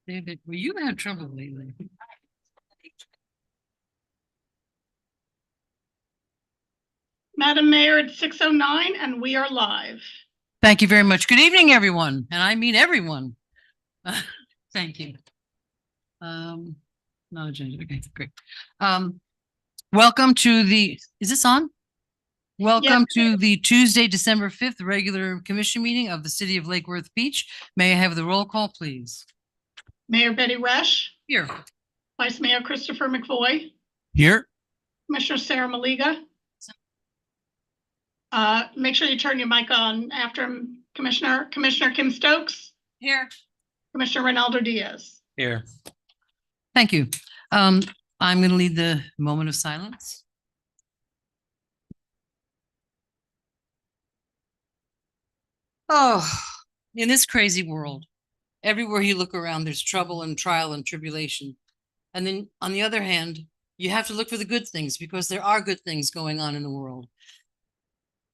David, well, you've had trouble lately. Madam Mayor, it's 6:09 and we are live. Thank you very much. Good evening, everyone. And I mean everyone. Thank you. No agenda. Okay, great. Welcome to the, is this on? Welcome to the Tuesday, December 5th regular commission meeting of the City of Lake Worth Beach. May I have the roll call, please? Mayor Betty Resch. Here. Vice Mayor Christopher McVoy. Here. Commissioner Sarah Maliga. Make sure you turn your mic on after him, Commissioner Kim Stokes. Here. Commissioner Ronaldo Diaz. Here. Thank you. I'm going to lead the moment of silence. Oh, in this crazy world, everywhere you look around, there's trouble and trial and tribulation. And then on the other hand, you have to look for the good things because there are good things going on in the world.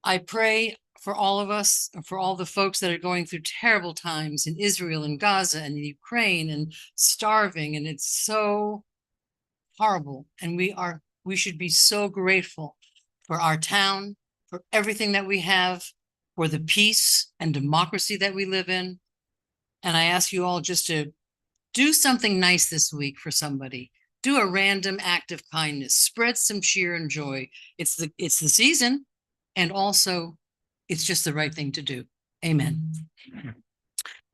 I pray for all of us, for all the folks that are going through terrible times in Israel and Gaza and Ukraine and starving. And it's so horrible. And we should be so grateful for our town, for everything that we have, for the peace and democracy that we live in. And I ask you all just to do something nice this week for somebody. Do a random act of kindness, spread some cheer and joy. It's the season. And also, it's just the right thing to do. Amen.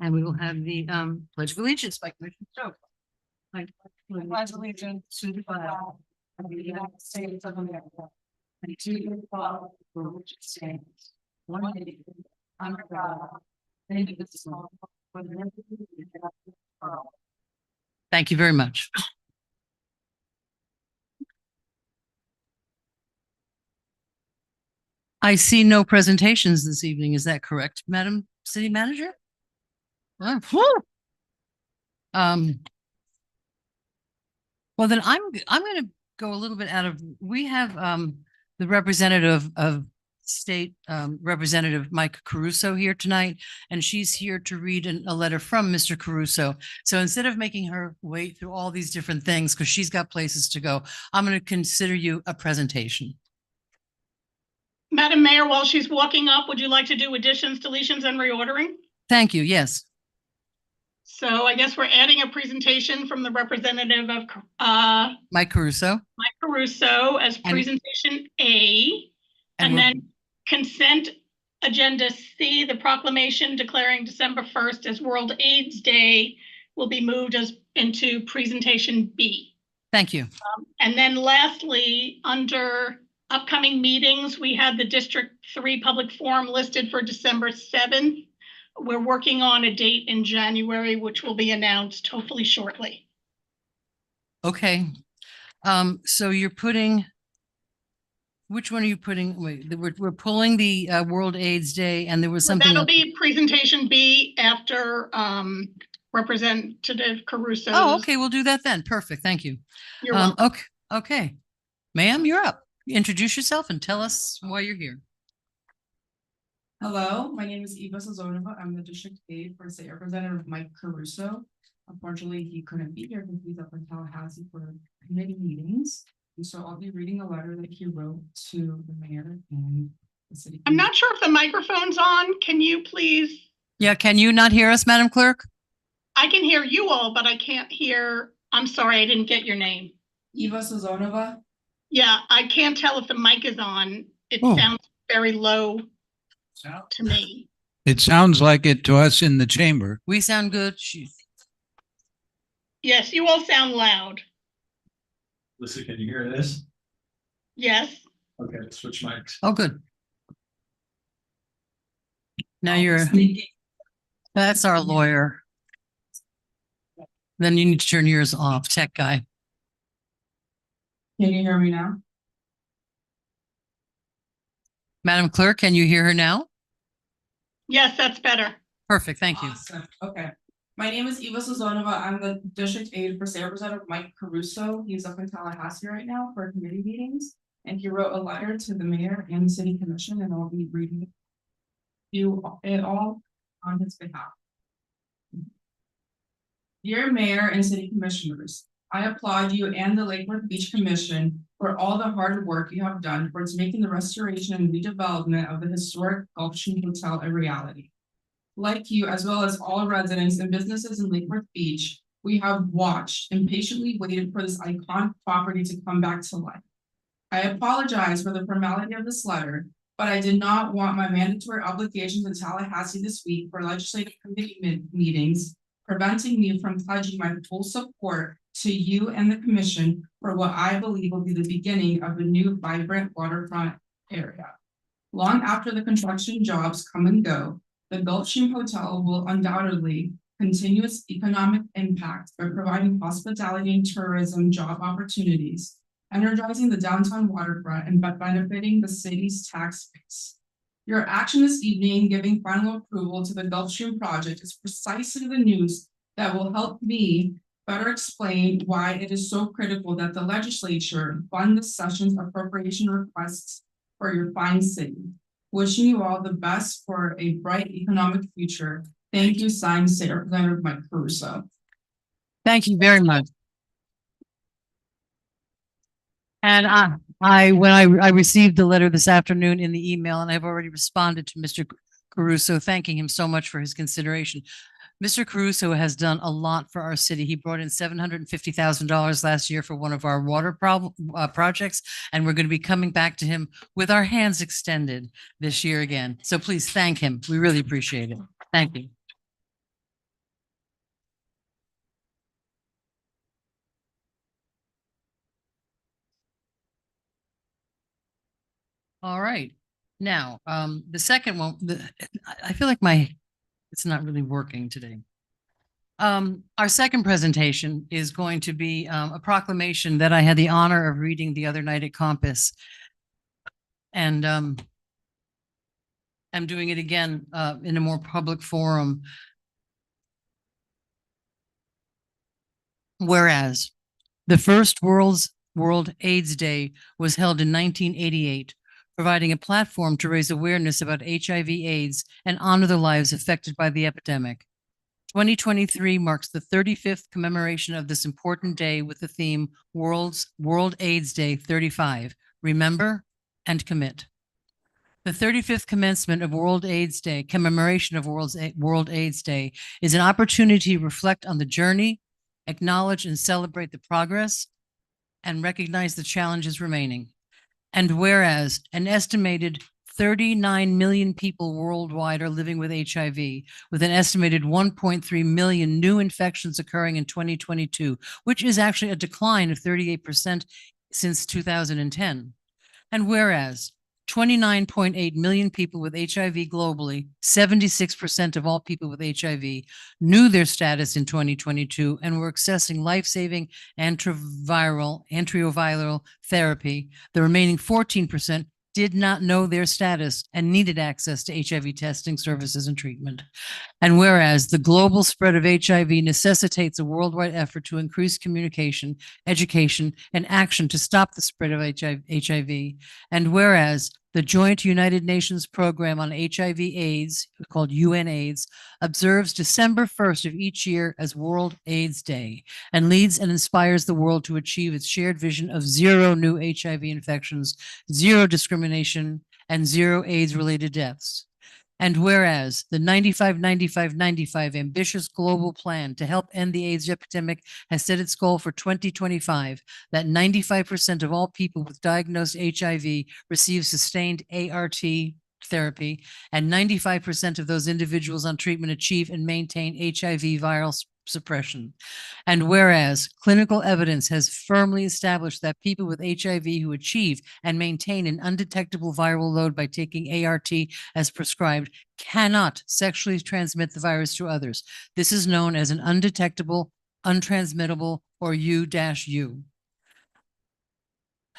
And we will have the Pledge of Allegiance by Commissioner Stokes. I pledge allegiance to the flag of the United States of America and to the republic for which it stands, one nation, under God, indivisible, with liberty and justice for all. Thank you very much. I see no presentations this evening. Is that correct, Madam City Manager? Oh, well, then I'm going to go a little bit out of. We have the representative of State Representative Mike Caruso here tonight, and she's here to read a letter from Mr. Caruso. So instead of making her wait through all these different things because she's got places to go, I'm going to consider you a presentation. Madam Mayor, while she's walking up, would you like to do additions, deletions, and reordering? Thank you. Yes. So I guess we're adding a presentation from the representative of Mike Caruso. Mike Caruso as presentation A, and then consent agenda C, the proclamation declaring December 1st as World AIDS Day will be moved into presentation B. Thank you. And then lastly, under upcoming meetings, we had the District 3 Public Forum listed for December 7th. We're working on a date in January, which will be announced hopefully shortly. Okay. So you're putting, which one are you putting? Wait, we're pulling the World AIDS Day, and there was something. That'll be presentation B after Representative Caruso. Oh, okay. We'll do that then. Perfect. Thank you. You're welcome. Okay. Okay. Ma'am, you're up. Introduce yourself and tell us why you're here. Hello, my name is Eva Sazonova. I'm the district aide for State Representative Mike Caruso. Unfortunately, he couldn't be here because he's up in Tallahassee for committee meetings. And so I'll be reading a letter that he wrote to the mayor and the city. I'm not sure if the microphone's on. Can you please? Yeah, can you not hear us, Madam Clerk? I can hear you all, but I can't hear. I'm sorry, I didn't get your name. Eva Sazonova. Yeah, I can't tell if the mic is on. It sounds very low to me. It sounds like it to us in the chamber. We sound good. Yes, you all sound loud. Listen, can you hear this? Yes. Okay, switch mics. Oh, good. Now you're, that's our lawyer. Then you need to turn yours off, tech guy. Can you hear me now? Madam Clerk, can you hear her now? Yes, that's better. Perfect, thank you. Awesome. Okay. My name is Eva Sazonova. I'm the district aide for State Representative Mike Caruso. He's up in Tallahassee right now for committee meetings. And he wrote a letter to the mayor and city commission, and I'll be reading it all on his behalf. Dear Mayor and City Commissioners, I applaud you and the Lake Worth Beach Commission for all the hard work you have done towards making the restoration and redevelopment of the historic Gulfstream Hotel a reality. Like you, as well as all residents and businesses in Lake Worth Beach, we have watched and patiently waited for this iconic property to come back to life. I apologize for the formality of this letter, but I did not want my mandatory obligations in Tallahassee this week for legislative committee meetings preventing me from pledging my full support to you and the commission for what I believe will be the beginning of a new vibrant waterfront area. Long after the construction jobs come and go, the Gulfstream Hotel will undoubtedly continue its economic impact by providing hospitality and tourism job opportunities, energizing the downtown waterfront and benefiting the city's tax base. Your action this evening giving final approval to the Gulfstream project is precisely the news that will help me better explain why it is so critical that the legislature fund the session's appropriation requests for your fine city. Wishing you all the best for a bright economic future. Thank you, signed State Representative Mike Caruso. Thank you very much. And when I received the letter this afternoon in the email, and I've already responded to Mr. Caruso, thanking him so much for his consideration. Mr. Caruso has done a lot for our city. He brought in $750,000 last year for one of our water projects, and we're going to be coming back to him with our hands extended this year again. So please thank him. We really appreciate it. Thank you. All right. Now, the second one, I feel like it's not really working today. Our second presentation is going to be a proclamation that I had the honor of reading the other night at Compass. And I'm doing it again in a more public forum. Whereas the first World AIDS Day was held in 1988, providing a platform to raise awareness about HIV/AIDS and honor the lives affected by the epidemic. 2023 marks the 35th commemoration of this important day with the theme World AIDS Day 35, Remember and Commit. The 35th commencement of World AIDS Day, commemoration of World AIDS Day, is an opportunity to reflect on the journey, acknowledge and celebrate the progress, and recognize the challenges remaining. And whereas an estimated 39 million people worldwide are living with HIV, with an estimated 1.3 million new infections occurring in 2022, which is actually a decline of 38% since 2010. And whereas 29.8 million people with HIV globally, 76% of all people with HIV, knew their status in 2022 and were accessing life-saving antiretroviral therapy, the remaining 14% did not know their status and needed access to HIV testing services and treatment. And whereas the global spread of HIV necessitates a worldwide effort to increase communication, education, and action to stop the spread of HIV, and whereas the joint United Nations program on HIV/AIDS, called UNAIDS, observes December 1st of each year as World AIDS Day and leads and inspires the world to achieve its shared vision of zero new HIV infections, zero discrimination, and zero AIDS-related deaths. And whereas the 95-95-95 ambitious global plan to help end the AIDS epidemic has set its goal for 2025 that 95% of all people with diagnosed HIV receive sustained ART therapy, and 95% of those individuals on treatment achieve and maintain HIV viral suppression. And whereas clinical evidence has firmly established that people with HIV who achieve and maintain an undetectable viral load by taking ART as prescribed cannot sexually transmit the virus to others. This is known as an undetectable, untransmittable, or U-U.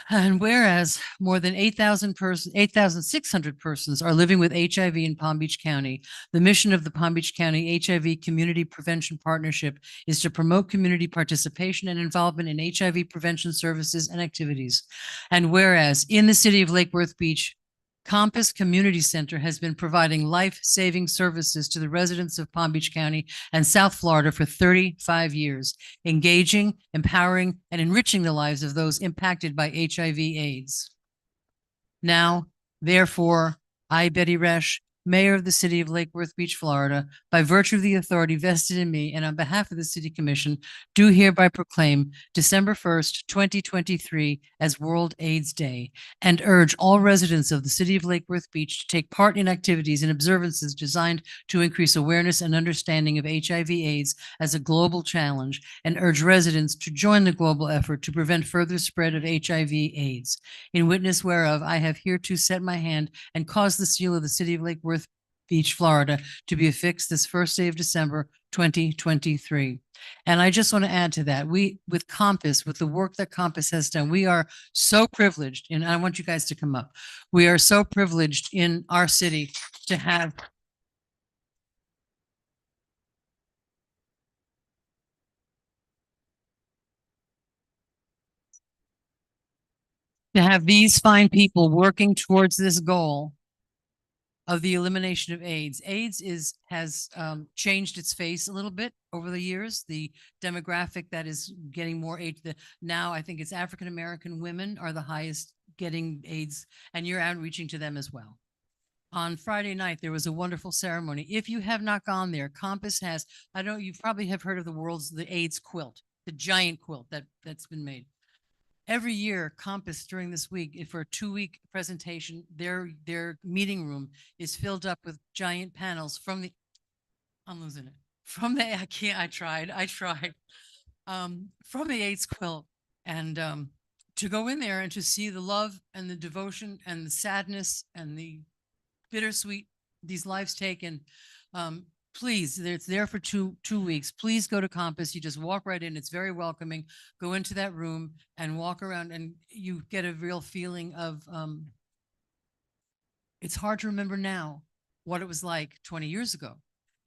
And whereas more than 8,600 persons are living with HIV in Palm Beach County, the mission of the Palm Beach County HIV Community Prevention Partnership is to promote community participation and involvement in HIV prevention services and activities. And whereas in the city of Lake Worth Beach, Compass Community Center has been providing life-saving services to the residents of Palm Beach County and South Florida for 35 years, engaging, empowering, and enriching the lives of those impacted by HIV/AIDS. Now, therefore, I, Betty Resch, Mayor of the City of Lake Worth Beach, Florida, by virtue of the authority vested in me and on behalf of the City Commission, do hereby proclaim December 1st, 2023 as World AIDS Day and urge all residents of the City of Lake Worth Beach to take part in activities and observances designed to increase awareness and understanding of HIV/AIDS as a global challenge and urge residents to join the global effort to prevent further spread of HIV/AIDS. In witness whereof, I have hereto set my hand and caused the seal of the City of Lake Worth Beach, Florida, to be affixed this first day of December, 2023. And I just want to add to that, with Compass, with the work that Compass has done, we are so privileged, and I want you guys to come up. We are so privileged in our city to have these fine people working towards this goal of the elimination of AIDS. AIDS has changed its face a little bit over the years. The demographic that is getting more AIDS, now I think it's African American women are the highest getting AIDS, and you're outreaching to them as well. On Friday night, there was a wonderful ceremony. If you have not gone there, Compass has, I know you probably have heard of the AIDS quilt, the giant quilt that's been made. Every year, Compass during this week, for a 2-week presentation, their meeting room is filled up with giant panels I'm losing it. From the, I tried. From the AIDS quilt. And to go in there and to see the love and the devotion and the sadness and the bittersweet, these lives taken, please, it's there for two weeks. Please go to Compass. You just walk right in. It's very welcoming. Go into that room and walk around, and you get a real feeling of, it's hard to remember now what it was like 20 years ago.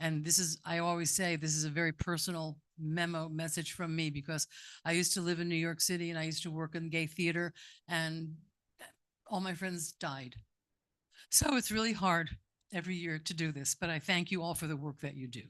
And this is, I always say, this is a very personal message from me, because I used to live in New York City and I used to work in gay theater, and all my friends died. So it's really hard every year to do this, but I thank you all for the work that you do.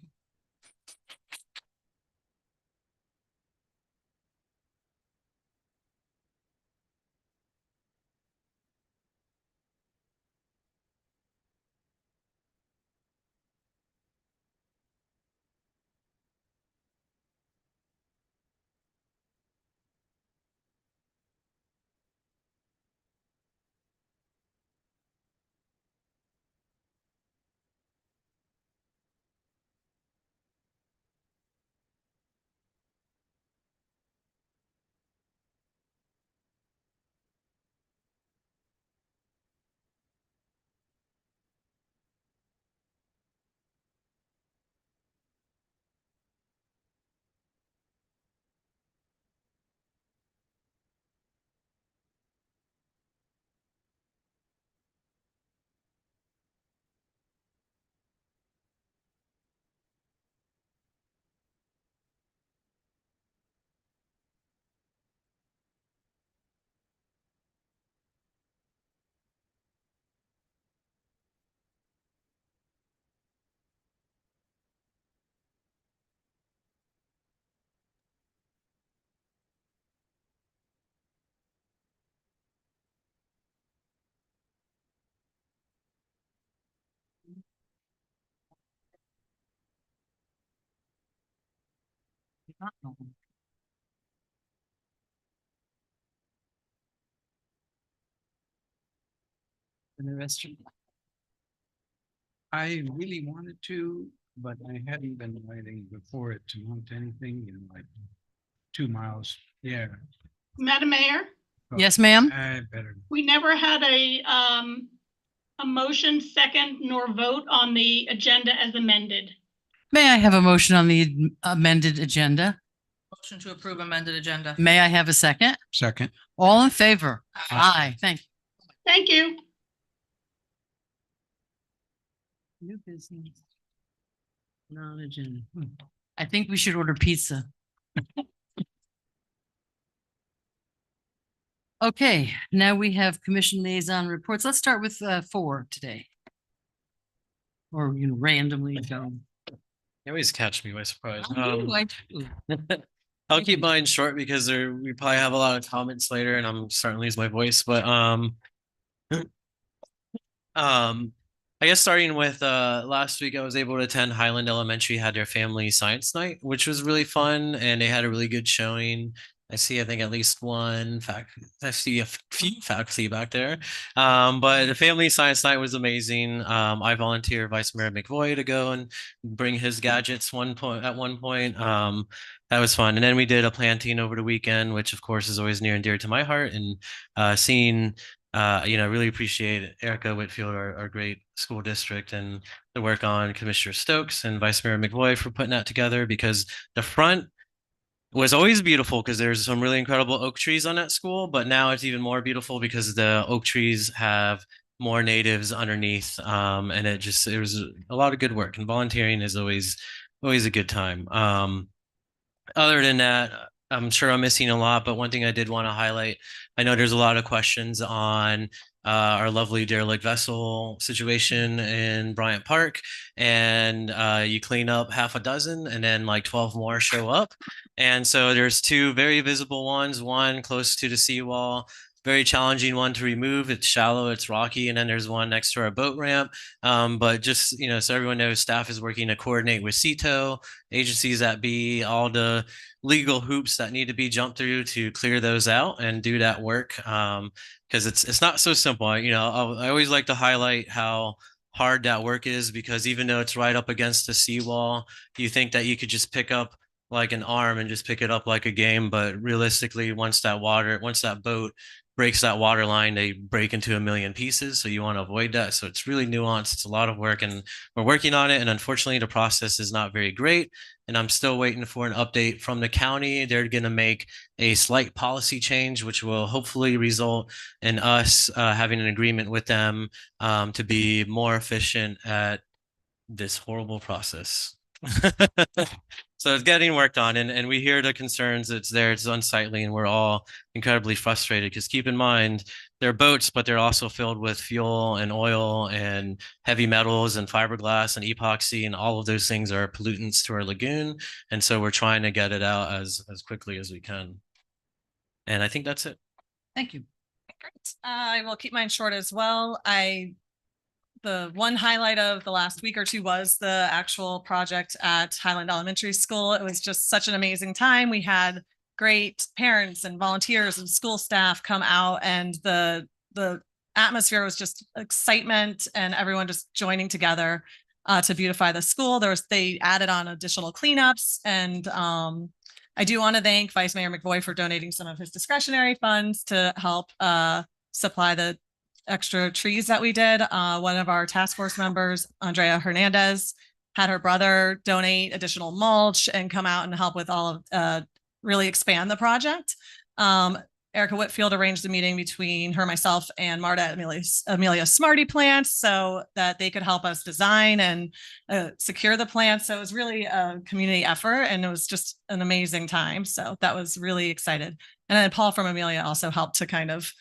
In the restroom. I really wanted to, but I hadn't been waiting before it to mount anything in like 2 miles. Yeah. Madam Mayor, Yes, ma'am. I better. we never had a motion second nor vote on the agenda as amended. May I have a motion on the amended agenda? Motion to approve amended agenda. May I have a second? Second. All in favor? Aye. Thank you. Thank you. New business. Non-agenda. I think we should order pizza. Okay, now we have commission liaison reports. Let's start with 4 today. Or randomly go. You always catch me by surprise. I do. I'll keep mine short because we probably have a lot of comments later and I'm starting to lose my voice. But I guess starting with last week I was able to attend Highland Elementary had their family science night, which was really fun, and they had a really good showing. I think at least one I see a few faculty back there. But the family science night was amazing. I volunteered Vice Mayor McVoy to go and bring his gadgets at one point. That was fun. And then we did a planting over the weekend, which of course is always near and dear to my heart. And seeing really appreciate Erica Whitfield, our great school district, and the work on Commissioner Stokes and Vice Mayor McVoy for putting that together, because the front was always beautiful because there's some really incredible oak trees on that school, but now it's even more beautiful because the oak trees have more natives underneath. And it was a lot of good work, and volunteering is always a good time. Other than that, I'm sure I'm missing a lot, but one thing I did want to highlight, I know there's a lot of questions on our lovely derelict vessel situation in Bryant Park, and you clean up half a dozen and then like 12 more show up. And so there's 2 very visible ones, one close to the seawall, very challenging one to remove. It's shallow, it's rocky, and then there's one next to our boat ramp. But just, so everyone knows, staff is working to coordinate with CETO, agencies that be all the legal hoops that need to be jumped through to clear those out and do that work. Because it's not so simple. I always like to highlight how hard that work is, because even though it's right up against the seawall, you think that you could just pick up like an arm and just pick it up like a game. But realistically, once that boat breaks that water line, they break into a million pieces. So you want to avoid that. So it's really nuanced. It's a lot of work, and we're working on it. And unfortunately, the process is not very great. And I'm still waiting for an update from the county. They're going to make a slight policy change, which will hopefully result in us having an agreement with them to be more efficient at this horrible process. So it's getting worked on, and we hear the concerns. It's unsightly, and we're all incredibly frustrated, because keep in mind, they're boats, but they're also filled with fuel and oil and heavy metals and fiberglass and epoxy, and all of those things are pollutants to our lagoon. And so we're trying to get it out as quickly as we can. And I think that's it. Thank you. Great. I will keep mine short as well. The one highlight of the last week or two was the actual project at Highland Elementary School. It was just such an amazing time. We had great parents and volunteers and school staff come out, and the atmosphere was just excitement and everyone just joining together to beautify the school. They added on additional cleanups, and I do want to thank Vice Mayor McVoy for donating some of his discretionary funds to help supply the extra trees that we did. One of our task force members, Andrea Hernandez, had her brother donate additional mulch and come out and help with all of really expand the project. Erica Whitfield arranged a meeting between her, myself, and Marta at Amelia Smarty Plants so that they could help us design and secure the plants. So it was really a community effort, and it was just an amazing time. So that was really excited. And then Paul from Amelia also helped to kind of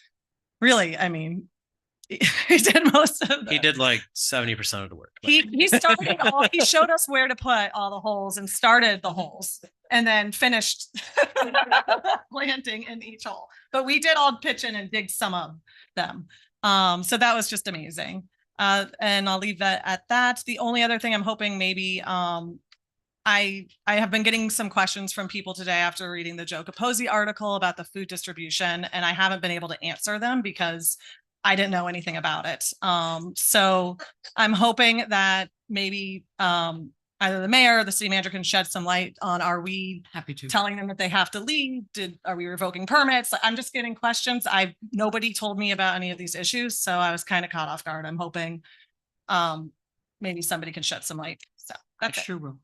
really, he did most of He did like 70% of the work. He started he showed us where to put all the holes and started the holes and then finished planting in each hole. But we did all pitch in and dig some of them. So that was just amazing. And I'll leave that at that. The only other thing I'm hoping maybe I have been getting some questions from people today after reading the Joe Capozzi article about the food distribution, and I haven't been able to answer them because I didn't know anything about it. So I'm hoping that maybe either the mayor or the city manager can shed some light on, are we Happy to. telling them that they have to leave? Are we revoking permits? I'm just getting questions. Nobody told me about any of these issues, so I was kind of caught off guard. I'm hoping maybe somebody can shed some light. So that's it. Sure will.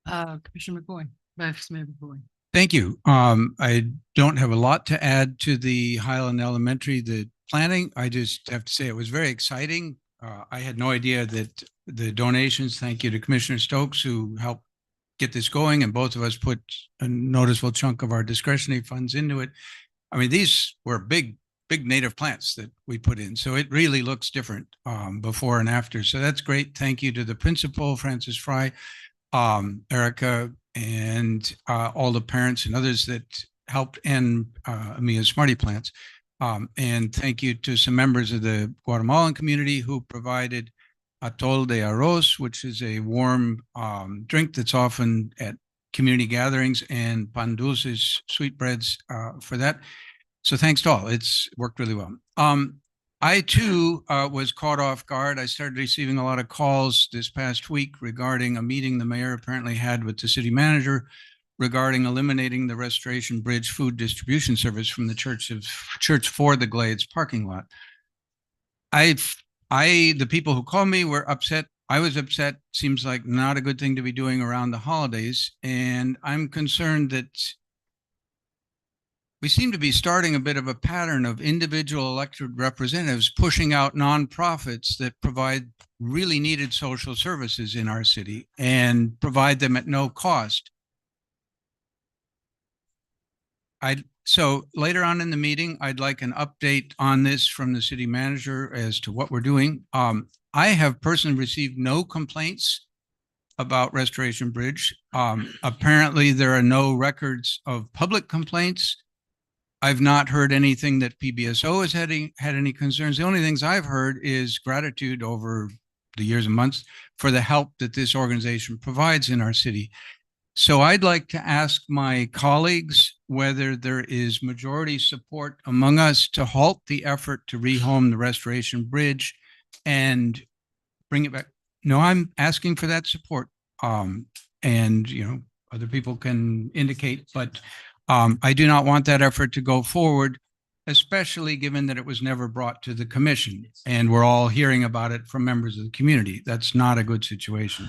Commissioner McVoy, Vice Mayor McVoy. Thank you. I don't have a lot to add to the Highland Elementary, the planning. I just have to say it was very exciting. I had no idea that the donations, thank you to Commissioner Stokes, who helped get this going, and both of us put a noticeable chunk of our discretionary funds into it. I mean, these were big native plants that we put in. So it really looks different before and after. So that's great. Thank you to the principal, Francis Fry, Erica, and all the parents and others that helped, and Amia's Smarty Plants. And thank you to some members of the Guatemalan community who provided atol de arroz, which is a warm drink that's often at community gatherings, and pan dulces, sweetbreads for that. So thanks to all. It's worked really well. I too was caught off guard. I started receiving a lot of calls this past week regarding a meeting the mayor apparently had with the city manager regarding eliminating the Restoration Bridge food distribution service from the Church for the Glades parking lot. The people who called me were upset. I was upset. Seems like not a good thing to be doing around the holidays. And I'm concerned that we seem to be starting a bit of a pattern of individual elected representatives pushing out nonprofits that provide really needed social services in our city and provide them at no cost. So later on in the meeting, I'd like an update on this from the city manager as to what we're doing. I have personally received no complaints about Restoration Bridge. Apparently, there are no records of public complaints. I've not heard anything that PBSO has had any concerns. The only things I've heard is gratitude over the years and months for the help that this organization provides in our city. So I'd like to ask my colleagues whether there is majority support among us to halt the effort to rehome the Restoration Bridge and bring it back. No, I'm asking for that support. And, you know, other people can indicate, but I do not want that effort to go forward, especially given that it was never brought to the commission and we're all hearing about it from members of the community. That's not a good situation.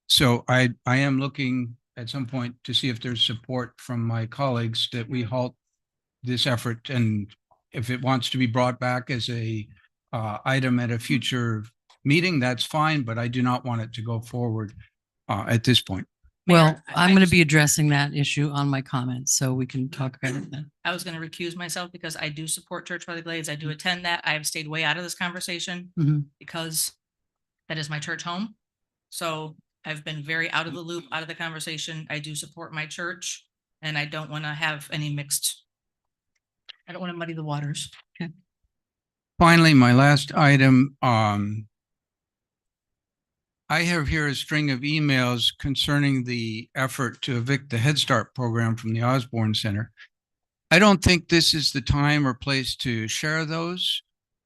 So I am looking at some point to see if there's support from my colleagues that we halt this effort, and if it wants to be brought back as a item at a future meeting, that's fine, but I do not want it to go forward at this point. Well, I'm going to be addressing that issue on my comments, so we can talk about it then. I was going to recuse myself because I do support Church by the Glades. I do attend that. I have stayed way out of this conversation because that is my church home. So I've been very out of the loop, out of the conversation. I do support my church and I don't want to have any mixed. I don't want to muddy the waters. Okay. Finally, my last item, I have here a string of emails concerning the effort to evict the Head Start program from the Osborne Center. I don't think this is the time or place to share those,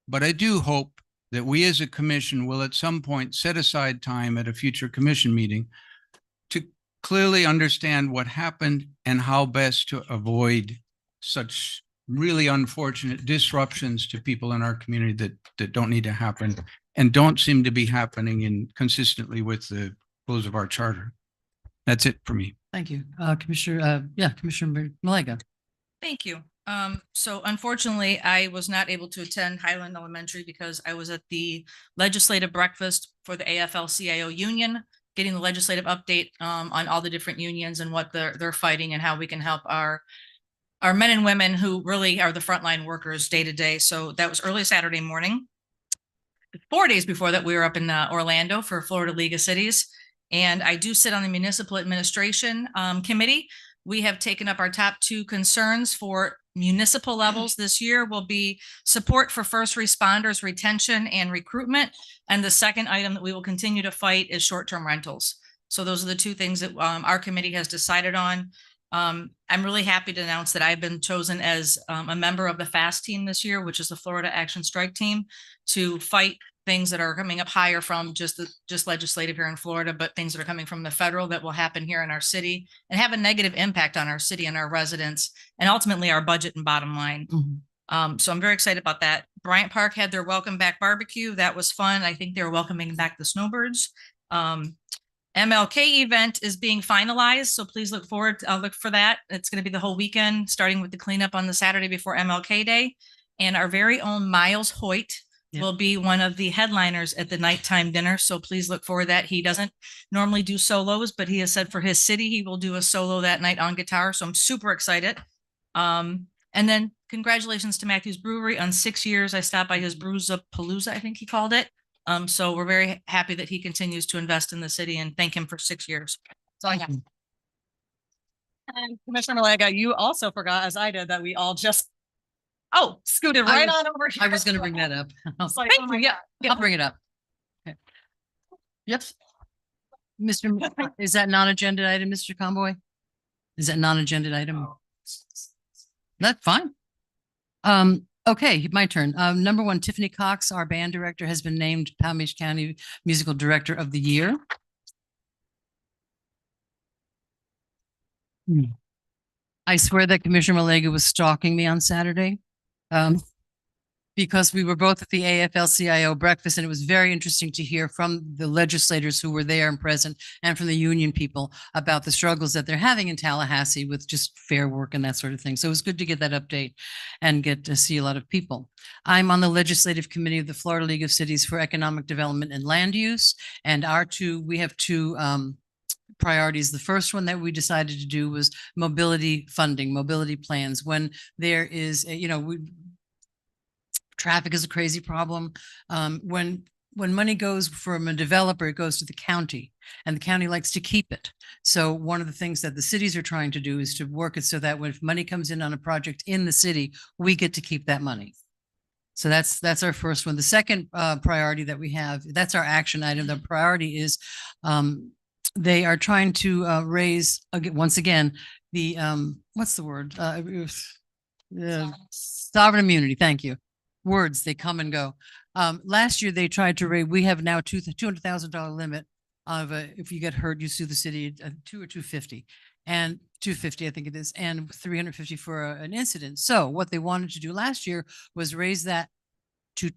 but I do hope that we as a commission will at some point set aside time at a future commission meeting to clearly understand what happened and how best to avoid such really unfortunate disruptions to people in our community that don't need to happen and don't seem to be happening consistently with the rules of our charter. That's it for me. Thank you. Commissioner Malega. Thank you. So unfortunately, I was not able to attend Highland Elementary because I was at the legislative breakfast for the AFL-CIO union, getting the legislative update on all the different unions and what they're fighting and how we can help our men and women who really are the frontline workers day to day. So that was early Saturday morning. 4 days before that, we were up in Orlando for Florida League of Cities. And I do sit on the municipal administration committee. We have taken up our top 2 concerns for municipal levels this year will be support for first responders, retention and recruitment. And the second item that we will continue to fight is short-term rentals. So those are the 2 things that our committee has decided on. I'm really happy to announce that I've been chosen as a member of the FAST team this year, which is the Florida Action Strike Team, to fight things that are coming up higher from just legislative here in Florida, but things that are coming from the federal that will happen here in our city and have a negative impact on our city and our residents and ultimately our budget and bottom line. So I'm very excited about that. Bryant Park had their welcome back barbecue. That was fun. I think they're welcoming back the snowbirds. MLK event is being finalized, so please look for that. It's going to be the whole weekend, starting with the cleanup on the Saturday before MLK Day. And our very own Miles Hoyt Yep. will be one of the headliners at the nighttime dinner. So please look for that. He doesn't normally do solos, but he has said for his city, he will do a solo that night on guitar. So I'm super excited. And then congratulations to Matthew's Brewery on 6 years. I stopped by his Brewza Palooza, I think he called it. So we're very happy that he continues to invest in the city and thank him for 6 years. So I have. And Commissioner Malega, you also forgot, as I did, that we all just scooted I right was- on over here. I was going to bring that up. It's like, oh thank my you. Yeah, yeah. I'll bring it up. Okay. Yep. Is that non-agenda item, Mr. Conboy? Is that non-agenda item? That's fine. Okay, my turn. Number one, Tiffany Cox, our band director, has been named Palm Beach County Musical Director of the Year. I swear that Commissioner Malega was stalking me on Saturday. Because we were both at the AFL-CIO breakfast, and it was very interesting to hear from the legislators who were there and present and from the union people about the struggles that they're having in Tallahassee with just fair work and that sort of thing. So it was good to get that update and get to see a lot of people. I'm on the legislative committee of the Florida League of Cities for Economic Development and Land Use, and we have two priorities. The first one that we decided to do was mobility funding, mobility plans. When there is, traffic is a crazy problem. When money goes from a developer, it goes to the county, and the county likes to keep it. So one of the things that the cities are trying to do is to work it so that when money comes in on a project in the city, we get to keep that money. So that's our first one. The second priority that we have, that's our action item. The priority is they are trying to raise, once again, the what's the word? Sovereign immunity. Thank you. Words, they come and go. Last year they tried to raise, we have now $200,000 limit of if you get hurt, you sue the city at 2 or 250 and 250, I think it is, and 350 for an incident. So what they wanted to do last year was raise that to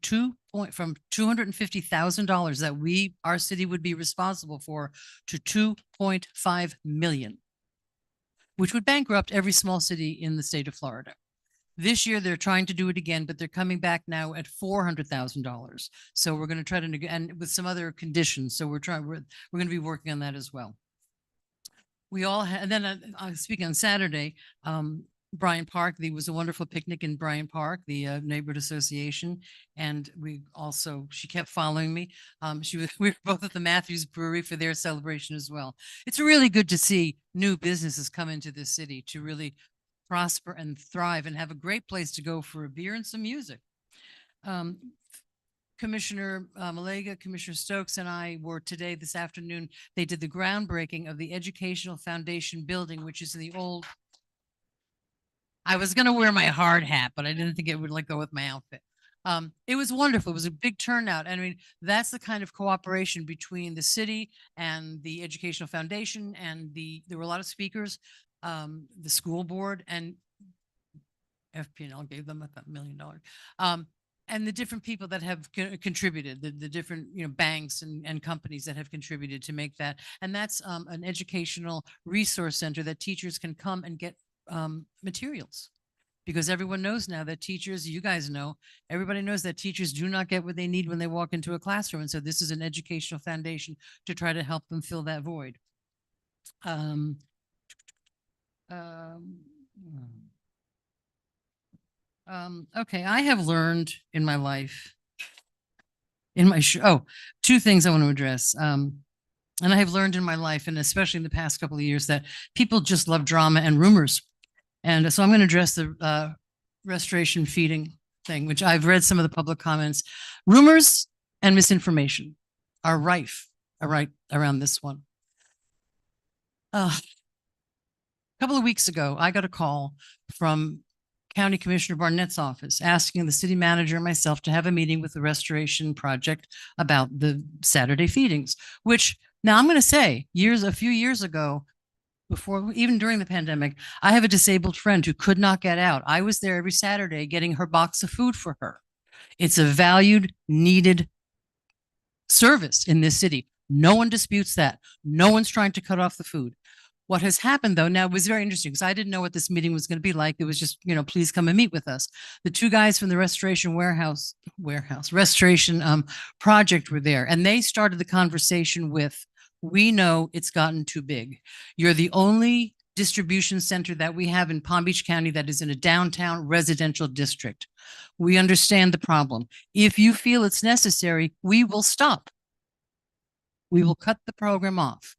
from $250,000 that our city would be responsible for to 2.5 million, which would bankrupt every small city in the state of Florida. This year, they're trying to do it again, but they're coming back now at $400,000. So we're going to try to, and with some other conditions. So we're going to be working on that as well. We all had, and then speaking on Saturday, Bryant Park, there was a wonderful picnic in Bryant Park, the neighborhood association. And she kept following me. We were both at the Matthews Brewery for their celebration as well. It's really good to see new businesses come into this city to really prosper and thrive and have a great place to go for a beer and some music. Commissioner Malega, Commissioner Stokes, and I were this afternoon, they did the groundbreaking of the Educational Foundation building, which is the old, I was going to wear my hard hat, but I didn't think it would go with my outfit. It was wonderful. It was a big turnout. I mean, that's the kind of cooperation between the city and the Educational Foundation, and there were a lot of speakers. The school board and FP&L gave them $1 million. And the different people that have contributed, the different banks and companies that have contributed to make that. And that's an educational resource center that teachers can come and get materials. Because everyone knows now that teachers, you guys know, everybody knows that teachers do not get what they need when they walk into a classroom. And so this is an educational foundation to try to help them fill that void. Okay, I have learned in my life, two things I want to address. And I have learned in my life, and especially in the past couple of years, that people just love drama and rumors. And so I'm going to address the restoration feeding thing, which I've read some of the public comments. Rumors and misinformation are rife around this one. A couple of weeks ago, I got a call from County Commissioner Barnett's office asking the city manager and myself to have a meeting with the restoration project about the Saturday feedings, which now I'm going to say a few years ago, even during the pandemic, I have a disabled friend who could not get out. I was there every Saturday getting her box of food for her. It's a valued, needed service in this city. No one disputes that. No one's trying to cut off the food. What has happened though, now it was very interesting because I didn't know what this meeting was going to be like. It was just, please come and meet with us. The two guys from the restoration project were there, and they started the conversation with, we know it's gotten too big. You're the only distribution center that we have in Palm Beach County that is in a downtown residential district. We understand the problem. If you feel it's necessary, we will stop. We will cut the program off.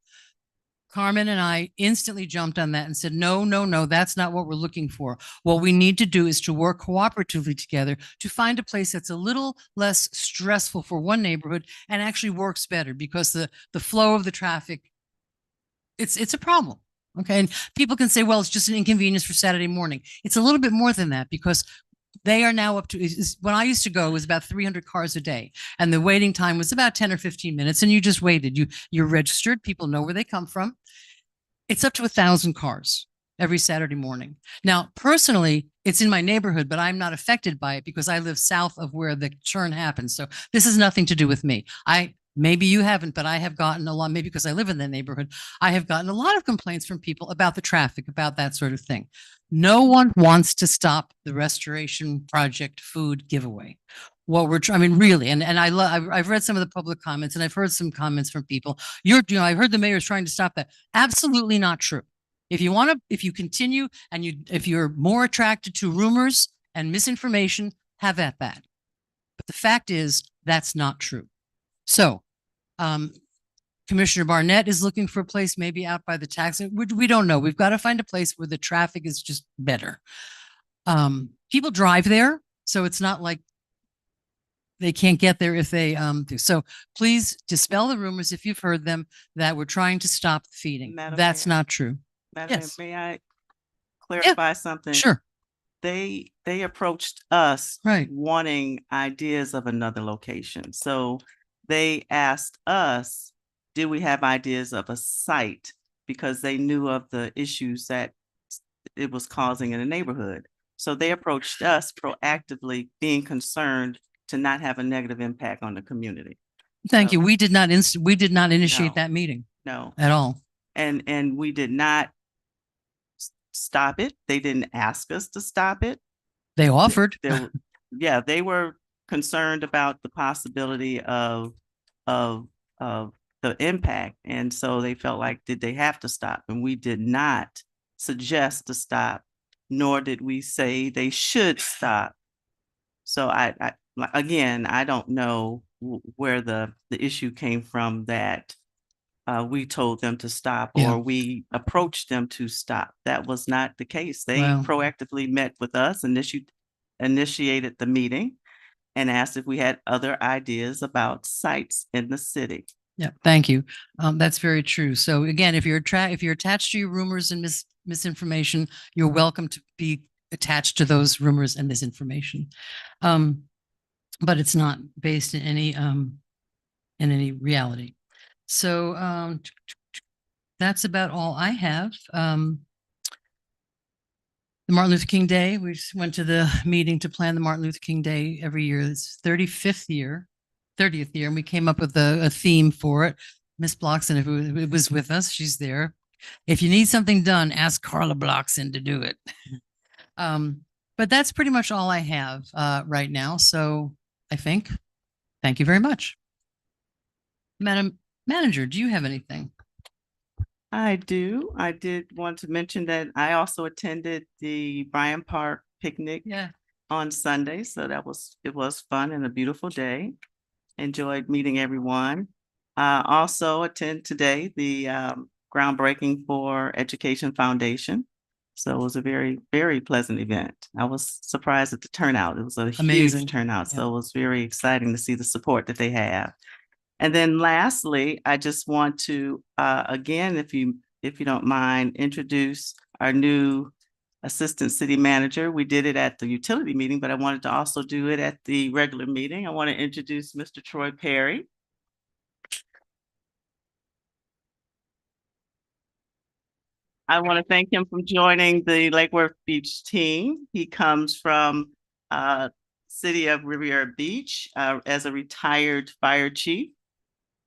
Carmen and I instantly jumped on that and said, no, no, no, that's not what we're looking for. What we need to do is to work cooperatively together to find a place that's a little less stressful for one neighborhood and actually works better, because the flow of the traffic, it's a problem. Okay. And people can say, well, it's just an inconvenience for Saturday morning. It's a little bit more than that, because they are now up to, when I used to go, it was about 300 cars a day, and the waiting time was about 10 or 15 minutes, and you just waited. You're registered. People know where they come from. It's up to 1,000 cars every Saturday morning. Now, personally, it's in my neighborhood, but I'm not affected by it because I live south of where the churn happens. So this has nothing to do with me. Maybe you haven't, but I have gotten a lot, maybe because I live in that neighborhood, I have gotten a lot of complaints from people about the traffic, about that sort of thing. No one wants to stop the restoration project food giveaway. What we're trying, I mean, really, and I've read some of the public comments, and I've heard some comments from people. I heard the mayor's trying to stop that. Absolutely not true. If you continue and if you're more attracted to rumors and misinformation, have at that. But the fact is, that's not true. So, Commissioner Barnett is looking for a place maybe out by the taxi. We don't know. We've got to find a place where the traffic is just better. People drive there, so it's not like they can't get there if they do. So please dispel the rumors, if you've heard them, that we're trying to stop the feeding. Madam That's Mayor. not true. Madam Yes. Mayor, may I clarify something? Sure. They approached us Right. wanting ideas of another location. So they asked us, did we have ideas of a site? Because they knew of the issues that it was causing in the neighborhood. So they approached us proactively, being concerned to not have a negative impact on the community. Thank So- you. We did not initiate No. that meeting No, at all. and we did not stop it. They didn't ask us to stop it. They offered. Yeah, they were concerned about the possibility of the impact. And so they felt like, did they have to stop? And we did not suggest to stop, nor did we say they should stop. So again, I don't know where the issue came from that we told them to stop, Yeah. or we approached them to stop. That was not the case. They Wow. proactively met with us, initiated the meeting, and asked if we had other ideas about sites in the city. Yeah, thank you. That's very true. So again, if you're attached to your rumors and misinformation, you're welcome to be attached to those rumors and misinformation. But it's not based in any reality. So that's about all I have. The Martin Luther King Day, we just went to the meeting to plan the Martin Luther King Day every year. It's 30th year, and we came up with a theme for it. Miss Bloxon, if it was with us, she's there. If you need something done, ask Carla Bloxon to do it. But that's pretty much all I have right now. So I think, thank you very much. Madam Manager, do you have anything? I do. I did want to mention that I also attended the Bryan Park picnic Yeah. on Sunday. So it was fun and a beautiful day. Enjoyed meeting everyone. Also attend today the groundbreaking for Education Foundation. So it was a very, very pleasant event. I was surprised at the turnout. It was a Amazing. huge turnout. Yeah. So it was very exciting to see the support that they have. And then lastly, I just want to, again, if you don't mind, introduce our new Assistant City Manager. We did it at the utility meeting, but I wanted to also do it at the regular meeting. I want to introduce Mr. Troy Perry. I want to thank him for joining the Lake Worth Beach team. He comes from City of Riviera Beach as a retired fire chief.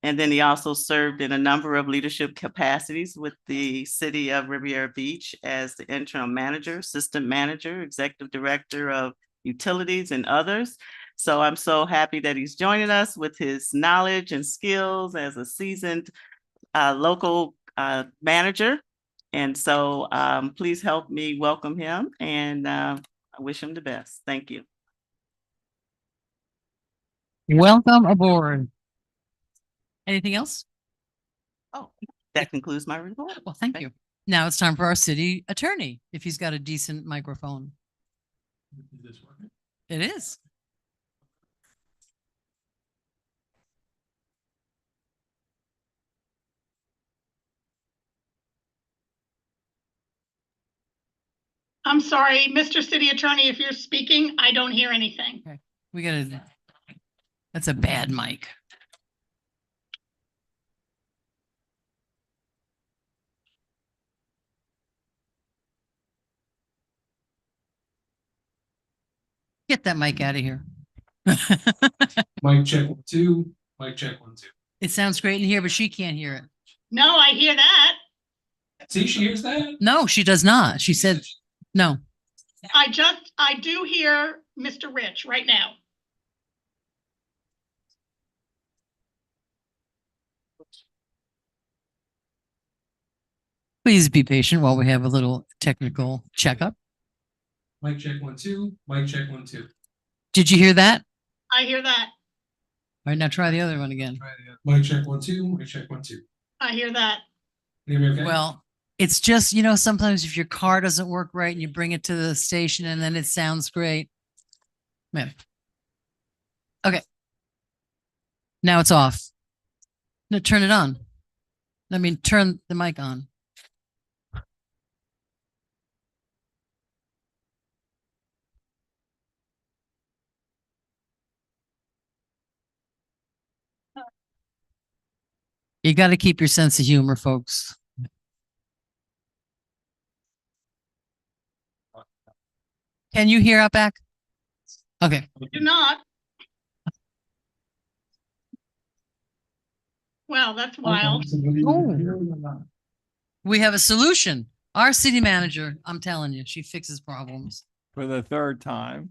And then he also served in a number of leadership capacities with the city of Riviera Beach as the interim manager, assistant manager, executive director of utilities and others. So I'm so happy that he's joining us with his knowledge and skills as a seasoned local manager. And so please help me welcome him, and I wish him the best. Thank you. Welcome aboard. Anything else? Oh, that concludes my report. Well, thank you. Now it's time for our city attorney, if he's got a decent microphone. Is this working? It is. I'm sorry, Mr. City Attorney, if you're speaking, I don't hear anything. We gotta, that's a bad mic. Get that mic out of here. Mic check 1 2. Mic check 1 2. It sounds great in here, but she can't hear it. No, I hear that. See, she hears that. No, she does not. She said, no. I do hear Mr. Rich right now. Please be patient while we have a little technical checkup. Mic check 1 2. Mic check 1 2. Did you hear that? I hear that. All right, now try the other one again. Try the other. Mic check 1 2. Mic check 1 2. I hear that. Hear me okay? Well, it's just, sometimes if your car doesn't work right and you bring it to the station and then it sounds great. Man. Okay. Now it's off. No, turn it on. I mean, turn the mic on. You got to keep your sense of humor, folks. Can you hear out back? Okay. Do not. Well, that's wild. Oh. We have a solution. Our city manager, I'm telling you, she fixes problems. For the third time.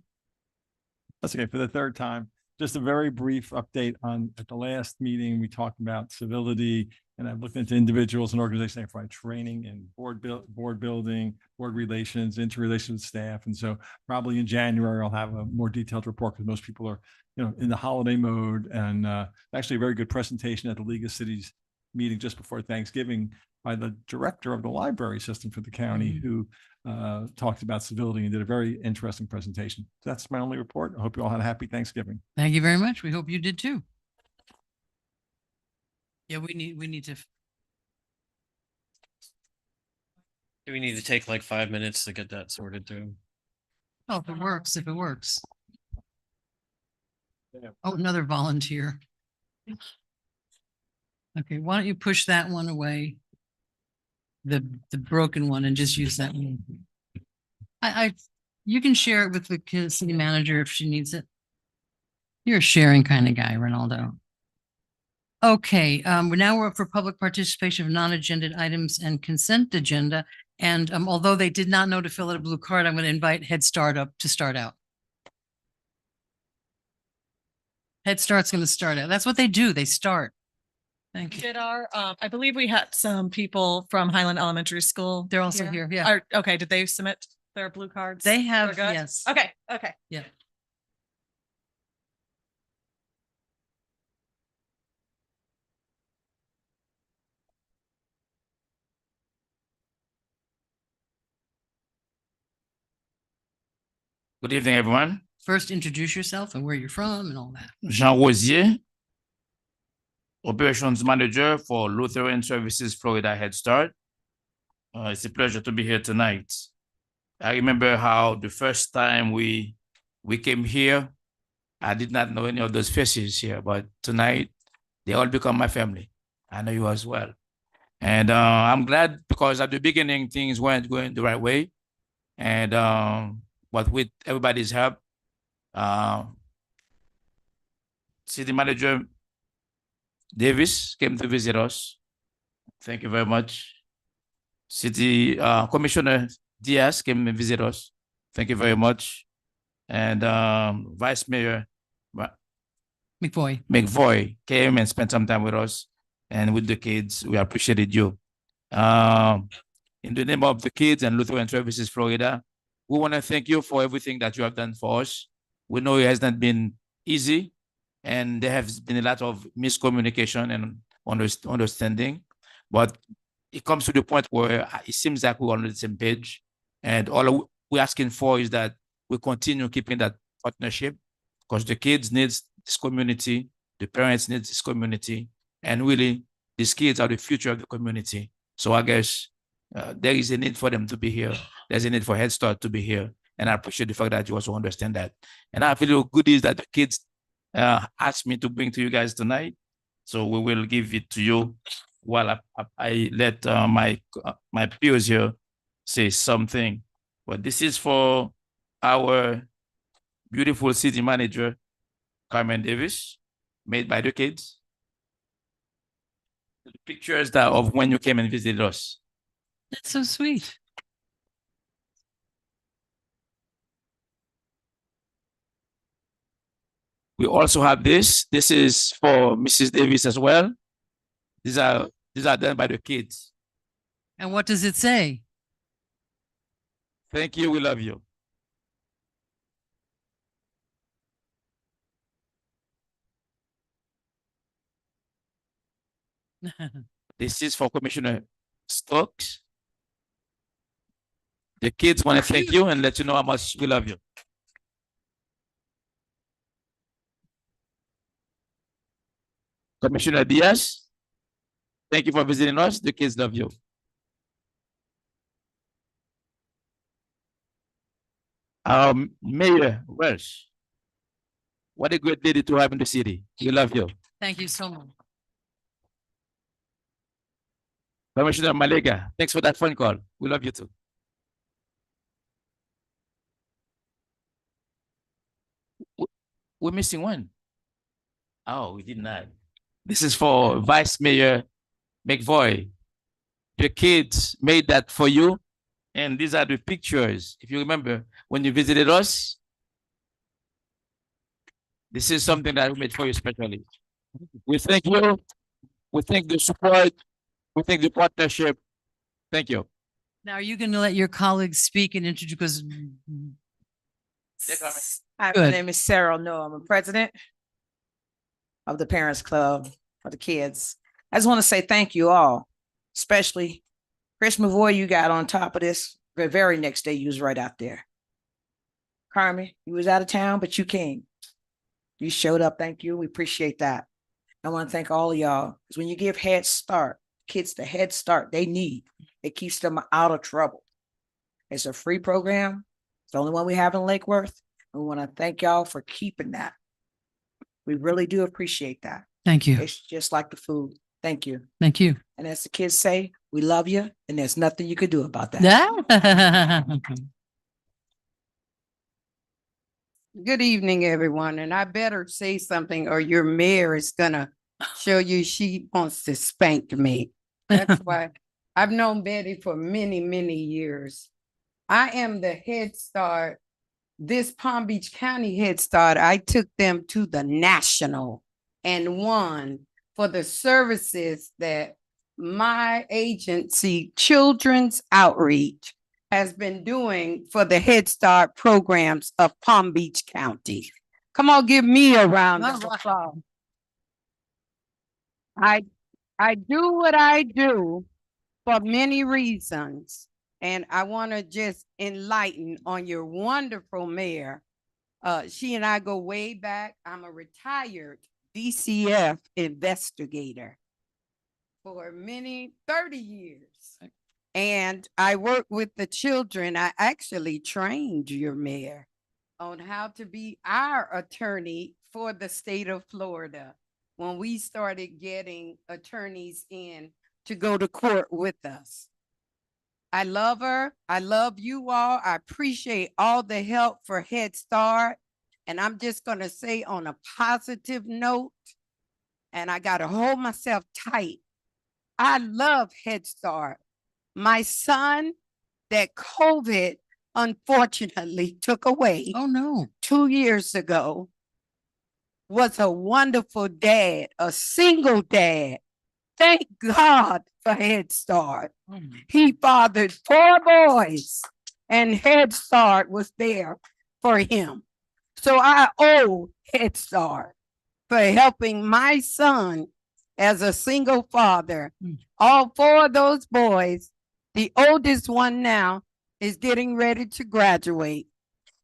That's okay, for the third time. Just a very brief update on, at the last meeting, we talked about civility, and I've looked into individuals and organizations that provide training and board building, board relations, interrelations with staff. And so probably in January, I'll have a more detailed report because most people are, in the holiday mode. And actually a very good presentation at the League of Cities meeting just before Thanksgiving by the director of the library system for the county, who talked about civility and did a very interesting presentation. So that's my only report. I hope you all had a happy Thanksgiving. Thank you very much. We hope you did too. Yeah, we need to. Do we need to take like 5 minutes to get that sorted through? Oh, if it works, if it works. Yeah. Oh, another volunteer. Okay, why don't you push that one away? The broken one, and just use that one. You can share it with the city manager if she needs it. You're a sharing kind of guy, Ronaldo. Okay, we're up for public participation of non-agenda items and consent agenda. And although they did not know to fill out a blue card, I'm going to invite Head Start up to start out. Head Start's going to start out. That's what they do. They start. Thank you. Did I believe we had some people from Highland Elementary School. They're also here. Yeah. Okay, did they submit their blue cards? They have, They're good? yes. Okay. Yeah. Good evening, everyone. First, introduce yourself and where you're from and all that. Jean Rosier, Operations Manager for Lutheran Services Florida Head Start. It's a pleasure to be here tonight. I remember how the first time we came here, I did not know any of those faces here, but tonight they all become my family. I know you as well. And I'm glad because at the beginning, things weren't going the right way. And but with everybody's help, city manager Davis came to visit us. Thank you very much. City Commissioner Diaz came and visit us. Thank you very much. And Vice Mayor McVoy came and spent some time with us and with the kids. We appreciated you. In the name of the kids and Lutheran Services Florida, we want to thank you for everything that you have done for us. We know it has not been easy, and there has been a lot of miscommunication and understanding, but it comes to the point where it seems like we're on the same page, and all we're asking for is that we continue keeping that partnership, because the kids needs this community, the parents need this community, and really these kids are the future of the community. So I guess there is a need for them to be here. There's a need for Head Start to be here. And I appreciate the fact that you also understand that. And I feel good is that the kids asked me to bring to you guys tonight. So we will give it to you while I let my peers here say something. But this is for our beautiful city manager, Carmen Davis, made by the kids. The pictures that of when you came and visited us. That's so sweet. We also have this. This is for Mrs. Davis as well. These are done by the kids. And what does it say? Thank you. We love you. This is for Commissioner Stokes. The kids want to thank you and let you know how much we love you. Commissioner Diaz, thank you for visiting us. The kids love you. Mayor Welsh, what a great lady to have in the city. We love you. Thank you so much. Commissioner Malega, thanks for that phone call. We love you too. We're missing one. Oh, we did not. This is for Vice Mayor McVoy. The kids made that for you. And these are the pictures. If you remember, when you visited us, this is something that we made for you especially. We thank you. We thank the support. We thank the partnership. Thank you. Now, are you going to let your colleagues speak and introduce? Hi, my Good. name is Sarah No. I'm a president of the Parents Club for the kids. I just want to say thank you all, especially Chris Mavoy. You got on top of this. The very next day, you was right out there. Carmen, you was out of town, but you came. You showed up. Thank you. We appreciate that. I want to thank all of y'all, because when you give Head Start, kids the Head Start they need, it keeps them out of trouble. It's a free program. It's the only one we have in Lake Worth. We want to thank y'all for keeping that. We really do appreciate that. Thank you. It's just like the food. Thank you. Thank you. And as the kids say, we love you, and there's nothing you could do about that. Good evening, everyone. And I better say something or your mayor is gonna show you she wants to spank me. That's why I've known Betty for many, many years. I am the Head Start. This Palm Beach County Head Start, I took them to the national and won for the services that my agency, Children's Outreach, has been doing for the Head Start programs of Palm Beach County. Come on, give me a round of applause. I do what I do for many reasons, and I want to just enlighten on your wonderful mayor. She and I go way back. I'm a retired DCF investigator for 30 years. And I work with the children. I actually trained your mayor on how to be our attorney for the state of Florida when we started getting attorneys in to go to court with us. I love her. I love you all. I appreciate all the help for Head Start. And I'm just going to say on a positive note, and I got to hold myself tight. I love Head Start. My son that COVID unfortunately took away Oh, no. 2 years ago was a wonderful dad, a single dad. Thank God for Head Start. Oh, my. He fathered 4 boys, and Head Start was there for him. So I owe Head Start for helping my son as a single father. All 4 of those boys, the oldest one now is getting ready to graduate.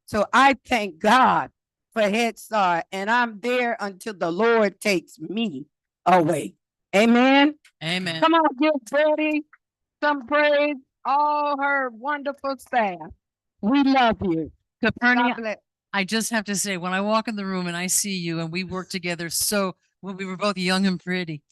So I thank God for Head Start, and I'm there until the Lord takes me away. Amen. Amen. Come on, give Betty some praise, all her wonderful staff. We love you. Capernia, God bless. I just have to say, when I walk in the room and I see you and we work together so when we were both young and pretty.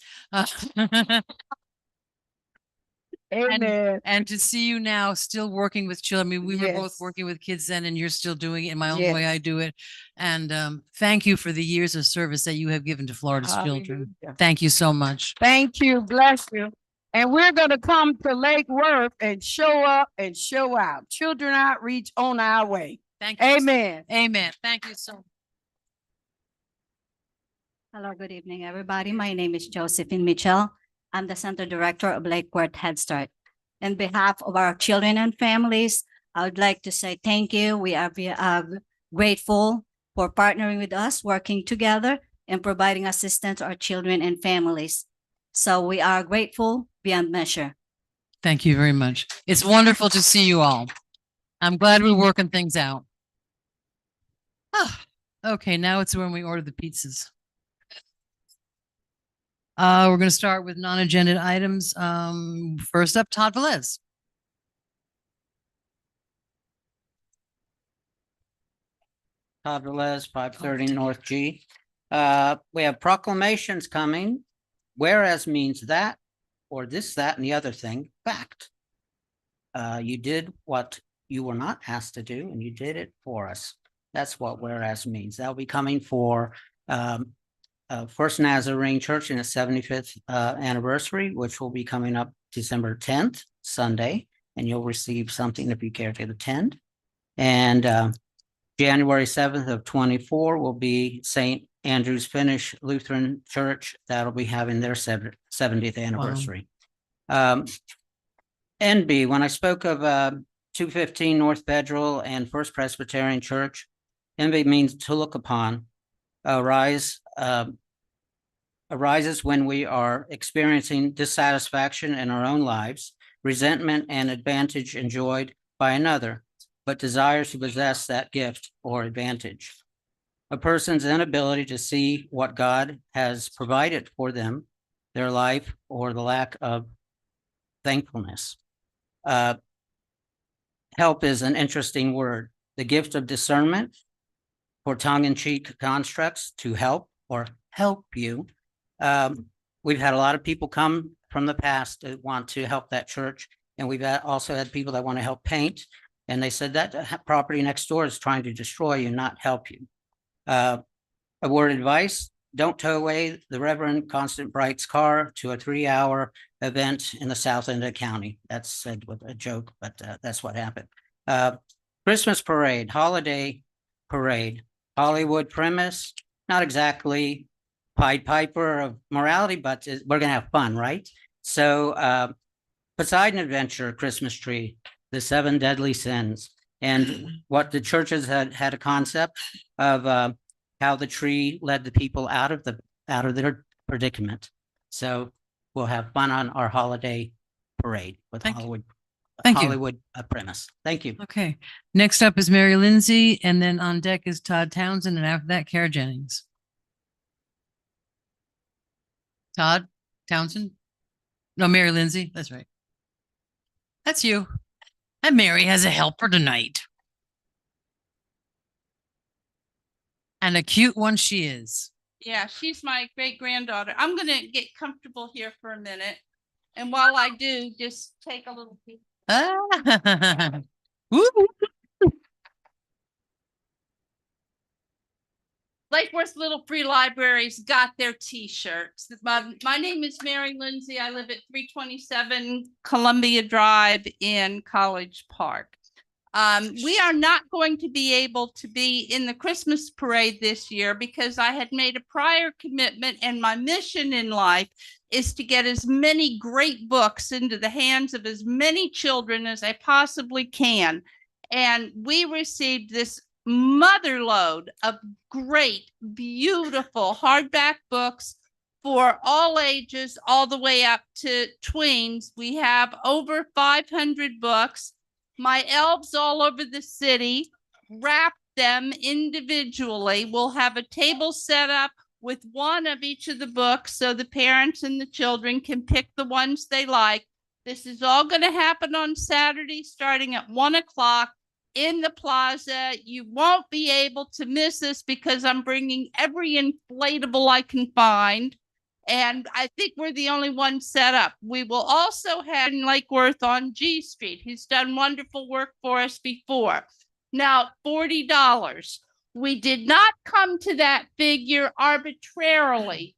Amen. And to see you now still working with children. I mean, we were both Yes. working with kids then and you're still doing it in my own way. Yes. I do it. And thank you for the years of service that you have given to Florida's children. Hallelujah. Thank you so much. Thank you. Bless you. And we're going to come to Lake Worth and show up and show out. Children outreach on our way. Thank you. Amen. Amen. Thank you so much. Hello, good evening, everybody. My name is Josephine Mitchell. I'm the Center Director of Lake Worth Head Start. On behalf of our children and families, I would like to say thank you. We are grateful for partnering with us, working together, and providing assistance to our children and families. So we are grateful beyond measure. Thank you very much. It's wonderful to see you all. I'm glad we're working things out. Okay, now it's when we order the pizzas. We're going to start with non-agenda items. First up, Todd Velez. Todd Velez, 530 North G. We have proclamations coming. Whereas means that, or this, that, and the other thing, fact. You did what you were not asked to do, and you did it for us. That's what whereas means. That'll be coming for First Nazarene Church in its 75th anniversary, which will be coming up December 10th, Sunday, and you'll receive something if you care to attend. And January 7th of 24 will be St. Andrew's Finnish Lutheran Church. That'll be having their 70th anniversary. NB, when I spoke of 215 North Federal and First Presbyterian Church, NB means to look upon. Arises when we are experiencing dissatisfaction in our own lives, resentment and advantage enjoyed by another, but desires to possess that gift or advantage. A person's inability to see what God has provided for them, their life, or the lack of thankfulness. Help is an interesting word. The gift of discernment for tongue-in-cheek constructs to help or help you. We've had a lot of people come from the past that want to help that church. And we've also had people that want to help paint. And they said that property next door is trying to destroy you, not help you. A word of advice, don't tow away the Reverend Constant Bright's car to a 3-hour event in the south end of the county. That's said with a joke, but that's what happened. Christmas parade, holiday parade, Hollywood premise, not exactly Pied Piper of morality, but we're going to have fun, right? So Poseidon Adventure Christmas tree, the 7 deadly sins, and what the churches had a concept of how the tree led the people out of their predicament. So we'll have fun on our holiday parade with Hollywood premise. Thank you. Okay. Next up is Mary Lindsay, and then on deck is Todd Townsend, and after that, Kara Jennings. Todd Townsend? No, Mary Lindsay. That's right. That's you. And Mary has a helper tonight. And a cute one she is. Yeah, she's my great granddaughter. I'm going to get comfortable here for a minute. And while I do, just take a little peek. Lake Worth Little Free Libraries got their t-shirts. My name is Mary Lindsay. I live at 327 Columbia Drive in College Park. We are not going to be able to be in the Christmas parade this year because I had made a prior commitment, and my mission in life is to get as many great books into the hands of as many children as I possibly can. And we received this motherload of great, beautiful hardback books for all ages, all the way up to tweens. We have over 500 books. My elves all over the city wrap them individually. We'll have a table set up with one of each of the books so the parents and the children can pick the ones they like. This is all going to happen on Saturday starting at 1 o'clock in the plaza. You won't be able to miss this because I'm bringing every inflatable I can find. And I think we're the only one set up. We will also have in Lake Worth on G Street. He's done wonderful work for us before. Now, $40. We did not come to that figure arbitrarily.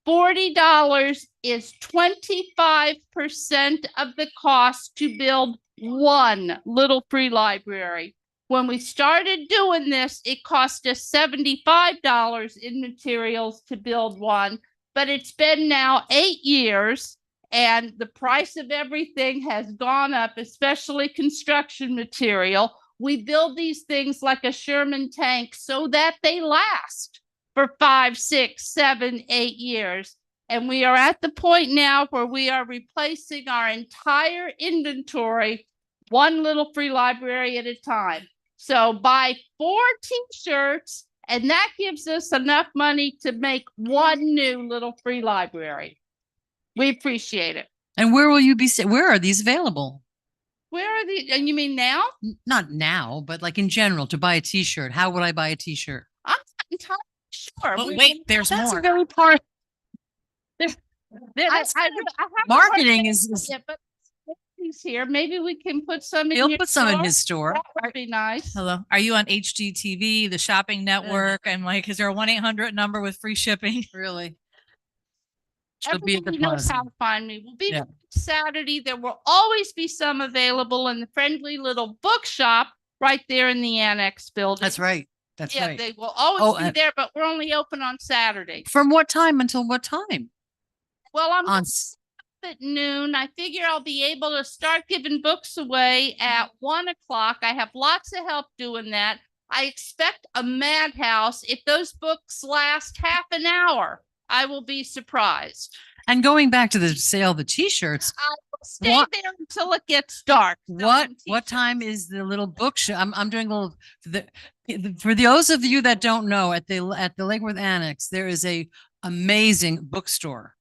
$40 is 25% of the cost to build one little free library. When we started doing this, it cost us $75 in materials to build one, but it's been now 8 years and the price of everything has gone up, especially construction material. We build these things like a Sherman tank so that they last for 5, 6, 7, 8 years. And we are at the point now where we are replacing our entire inventory, one little free library at a time. So buy 4 t-shirts, and that gives us enough money to make one new little free library. We appreciate it. And where will you be? Where are these available? Where are these? And you mean now? Not now, but like in general, to buy a t-shirt. How would I buy a t-shirt? I'm not entirely sure. Oh, wait, there's That's more. a very part. I Marketing is yeah, but he's here. Maybe we can put some in he'll your put some in store. his store. That would be nice. Hello, are you on HGTV, the shopping network? I'm like, is there a 1-800 number with free shipping? Really? She'll be at the Everybody knows plaza. how to find me. We'll be Yeah. Saturday. There will always be some available in the friendly little bookshop right there in the annex building. That's right. That's Yeah, right. they will always be and there, but we're only open on Saturday. from what time until what time? Well, I'm On at noon. I figure I'll be able to start giving books away at 1 o'clock. I have lots of help doing that. I expect a madhouse. If those books last half an hour, I will be surprised. and going back to the sale of the t-shirts, I will stay there until it gets dark. what time is the little bookshop? I'm doing a little for those of you that don't know, at the Lake Worth Annex, there is a amazing bookstore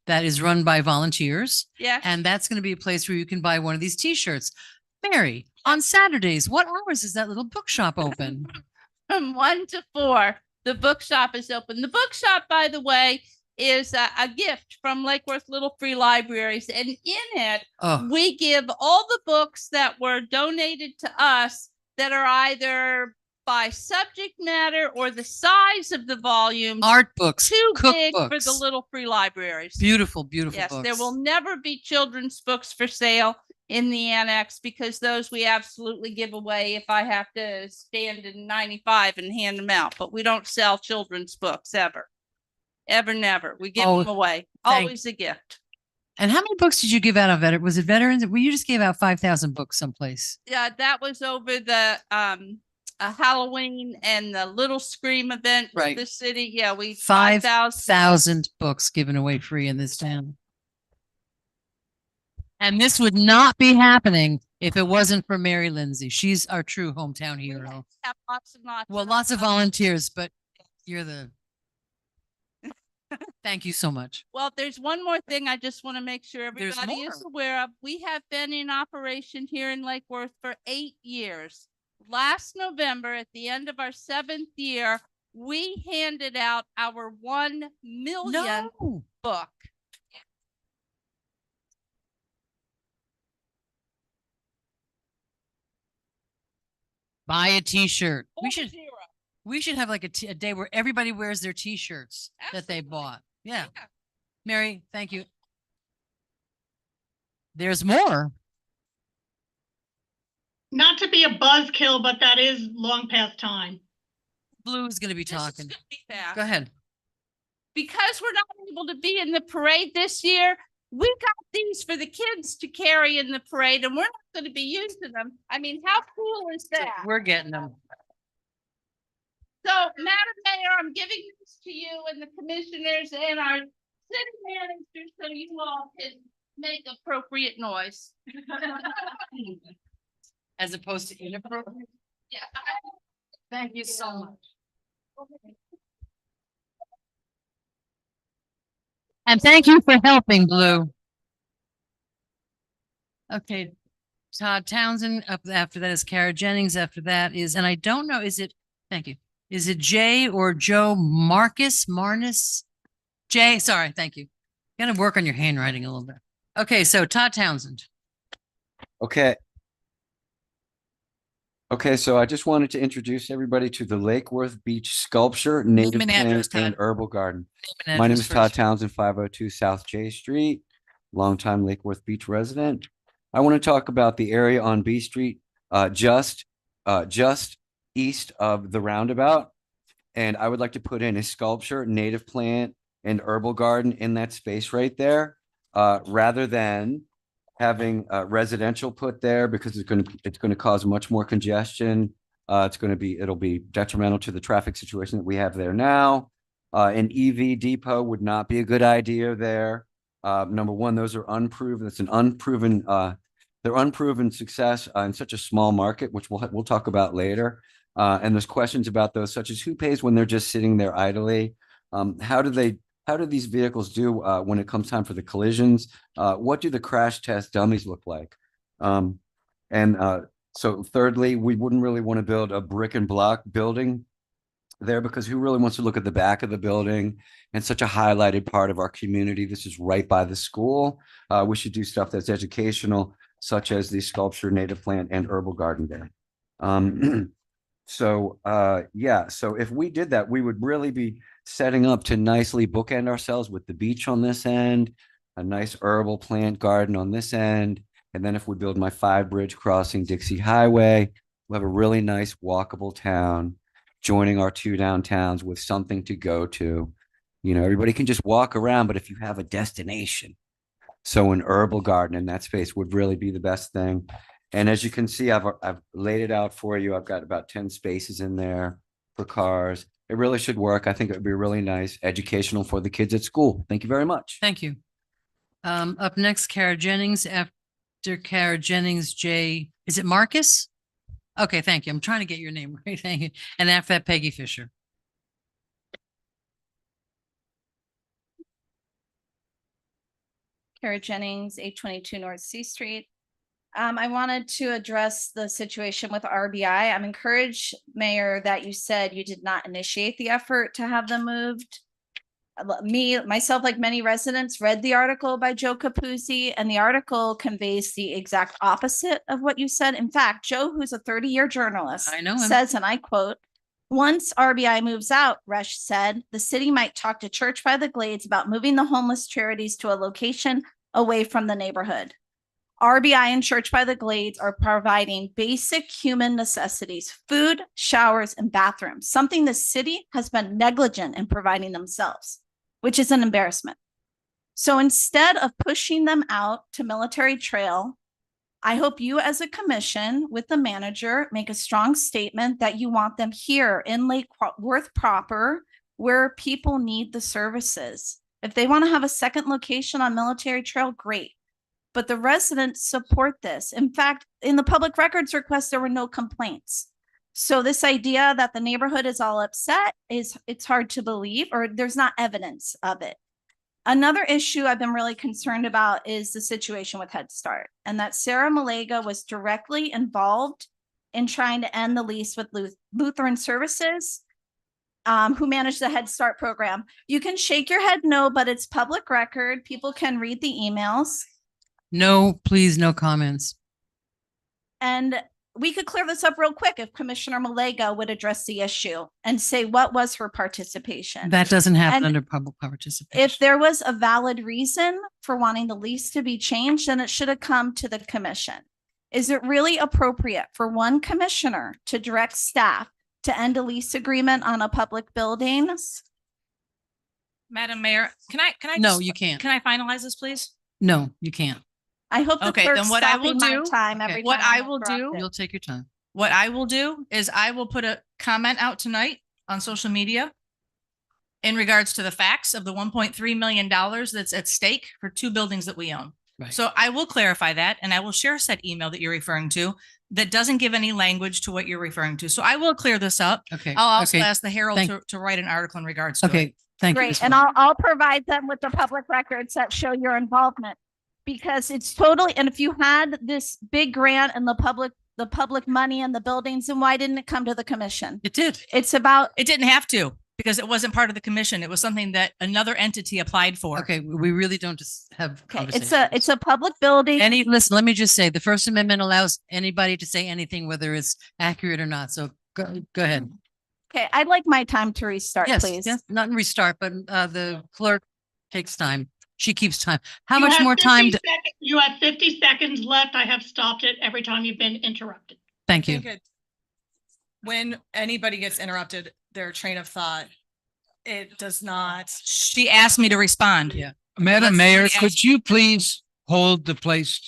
that is run by volunteers. Yes. And that's going to be a place where you can buy one of these t-shirts. Mary, on Saturdays, what hours is that little bookshop open? From 1 to 4, the bookshop is open. The bookshop, by the way, is a gift from Lake Worth Little Free Libraries. And in it, we give all the books that were donated to us that are either by subject matter or the size of the volume. Art books, too big for cookbooks. the little free libraries. Beautiful, beautiful Yes, books. there will never be children's books for sale in the annex because those we absolutely give away if I have to stand in 95 and hand them out. But we don't sell children's books ever. Ever, never. We give them away. Always a gift. And how many books did you give out of it? Was it veterans? Well, you just gave out 5,000 books someplace. Yeah, that was over the Halloween and the Little Scream event Right. with the city. Yeah, we 5,000 books given away free in this town. And this would not be happening if it wasn't for Mary Lindsay. She's our true hometown hero. have lots and lots. Well, lots of volunteers, but you're the. Thank you so much. Well, there's one more thing I just want to make sure There's everybody is aware of. We have been in operation here in Lake Worth for 8 years. Last November, at the end of our 7th year, we handed out our 1 millionth book. Buy a t-shirt. We should. We should have like a day where everybody wears their t-shirts that they bought. Yeah. Mary, thank you. There's more. Not to be a buzzkill, but that is long past time. Blue is going to be This is talking. gonna be fast. Go ahead. Because we're not able to be in the parade this year, we got these for the kids to carry in the parade, and we're not going to be using them. I mean, how cool is that? We're getting them. So, Madam Mayor, I'm giving this to you and the commissioners and our city manager so you all can make appropriate noise. As opposed to inappropriate. Yeah. Thank you so much. And thank you for helping, Blue. Okay. Todd Townsend, up after that is Kara Jennings, after that is, and I don't know, thank you. Is it Jay or Joe Marnus? Jay, sorry, thank you. Gotta work on your handwriting a little bit. Okay, so Todd Townsend. Okay. Okay, so I just wanted to introduce everybody to the Lake Worth Beach Sculpture, Native and address, Plant, and Todd. Herbal Garden. and My name address is Todd first. Townsend, 502 South J Street, longtime Lake Worth Beach resident. I want to talk about the area on B Street, just east of the roundabout. And I would like to put in a sculpture, native plant, and herbal garden in that space right there, rather than having residential put there, because it's going to cause much more congestion. It'll be detrimental to the traffic situation that we have there now. An EV depot would not be a good idea there. Number one, those are unproven. It's an unproven. They're unproven success in such a small market, which we'll talk about later. And there's questions about those, such as who pays when they're just sitting there idly. How do these vehicles do when it comes time for the collisions? What do the crash test dummies look like? So thirdly, we wouldn't really want to build a brick and block building there, because who really wants to look at the back of the building and such a highlighted part of our community? This is right by the school. We should do stuff that's educational, such as the sculpture, native plant, and herbal garden there. So if we did that, we would really be setting up to nicely bookend ourselves with the beach on this end, a nice herbal plant garden on this end. And then if we build my 5-bridge crossing Dixie Highway, we'll have a really nice walkable town joining our 2 downtowns with something to go to. You know, everybody can just walk around, but if you have a destination. So an herbal garden in that space would really be the best thing. And as you can see, I've laid it out for you. I've got about 10 spaces in there for cars. It really should work. I think it would be really nice, educational for the kids at school. Thank you very much. Thank you. Up next, Kara Jennings. After Kara Jennings, Jay, is it Marcus? Okay, thank you. I'm trying to get your name right. Thank you. And after that, Peggy Fisher. Kara Jennings, 822 North C Street. I wanted to address the situation with RBI. I'm encouraged, Mayor, that you said you did not initiate the effort to have them moved. Myself, like many residents, read the article by Joe Capuzzi, and the article conveys the exact opposite of what you said. In fact, Joe, who's a 30-year journalist, I know him, says, and I quote, "Once RBI moves out," Resch said, "the city might talk to Church by the Glades about moving the homeless charities to a location away from the neighborhood." RBI and Church by the Glades are providing basic human necessities, food, showers, and bathrooms, something the city has been negligent in providing themselves, which is an embarrassment. So instead of pushing them out to Military Trail, I hope you as a commission with the manager make a strong statement that you want them here in Lake Worth proper, where people need the services. If they want to have a second location on Military Trail, great. But the residents support this. In fact, in the public records request, there were no complaints. So this idea that the neighborhood is all upset it's hard to believe, or there's not evidence of it. Another issue I've been really concerned about is the situation with Head Start, and that Sarah Malega was directly involved in trying to end the lease with Lutheran Services, who managed the Head Start program. You can shake your head no, but it's public record. People can read the emails. No, please, no comments. And we could clear this up real quick if Commissioner Malega would address the issue and say what was her participation. That doesn't happen And under public participation. if there was a valid reason for wanting the lease to be changed, then it should have come to the commission. Is it really appropriate for one commissioner to direct staff to end a lease agreement on a public building? Madam Mayor, can I No, just- you can't. Can I finalize this, please? No, you can't. I hope the Okay, clerk's then what I will stopping my do- time okay. every What time I I'm will do- interrupted. You'll take your time. What I will do is I will put a comment out tonight on social media in regards to the facts of the $1.3 million that's at stake for 2 buildings that we own. Right. So I will clarify that, and I will share said email that you're referring to that doesn't give any language to what you're referring to. So I will clear this up. Okay. I'll also okay. ask the Herald Thank- to write an article in regards to it. Okay. Thank you. Great, Ms. and White. I'll provide them with the public records that show your involvement. Because it's totally, and if you had this big grant and the public money and the buildings, then why didn't it come to the commission? It did. It's about, It didn't have to because it wasn't part of the commission. It was something that another entity applied for. Okay, we really don't just have okay, conversations. it's a public building. Listen, let me just say, the First Amendment allows anybody to say anything, whether it's accurate or not. So go ahead. Okay, I'd like my time to restart, Yes, please. yes, not in restart, but the clerk takes time. She keeps time. How You much have more 50 time? You have 50 seconds left. I have stopped it every time you've been interrupted. Thank you. When anybody gets interrupted, their train of thought, it does not. She asked me to respond. Yeah. Madam Let's Mayor, re-ask- could you please hold the place?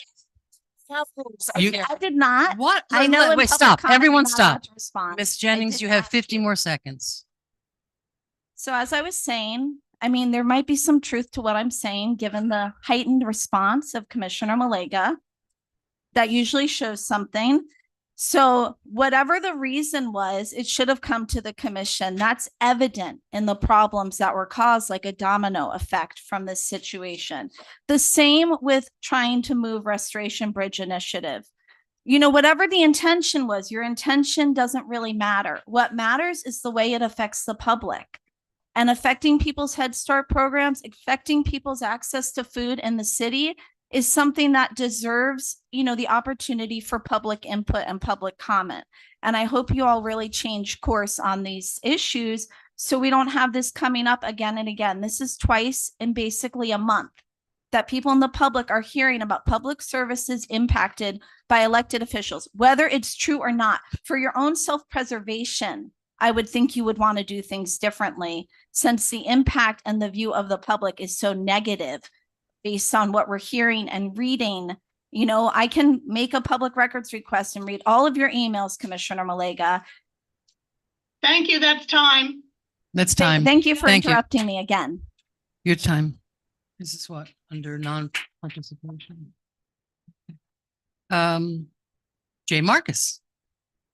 You- I did not. What? I know. in Wait, public stop. comment, Everyone I'm not allowed stop. to respond. Miss I Jennings, did you have not. 50 more seconds. So as I was saying, I mean, there might be some truth to what I'm saying, given the heightened response of Commissioner Malega. That usually shows something. So whatever the reason was, it should have come to the commission. That's evident in the problems that were caused, like a domino effect from this situation. The same with trying to move Restoration Bridge Initiative. You know, whatever the intention was, your intention doesn't really matter. What matters is the way it affects the public. And affecting people's Head Start programs, affecting people's access to food in the city is something that deserves, you know, the opportunity for public input and public comment. And I hope you all really change course on these issues so we don't have this coming up again and again. This is twice in basically a month that people in the public are hearing about public services impacted by elected officials, whether it's true or not. For your own self-preservation, I would think you would want to do things differently since the impact and the view of the public is so negative based on what we're hearing and reading. You know, I can make a public records request and read all of your emails, Commissioner Malega. Thank you. That's time. That's time. Thank you for Thank you. interrupting me again. Your time. This is what, under non-participation? Jay Marcus.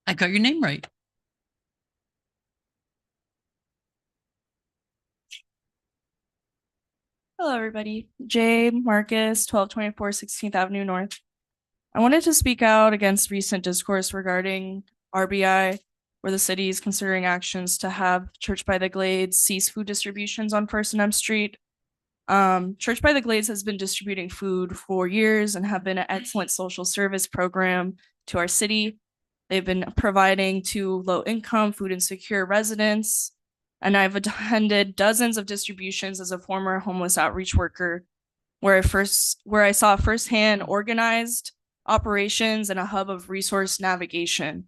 I got your name right. Hello, everybody. Jay Marcus, 1224 16th Avenue North. I wanted to speak out against recent discourse regarding RBI, where the city is considering actions to have Church by the Glades cease food distributions on First and M Street. Church by the Glades has been distributing food for years and have been an excellent social service program to our city. They've been providing to low-income, food insecure residents. And I've attended dozens of distributions as a former homeless outreach worker, where I saw firsthand organized operations and a hub of resource navigation.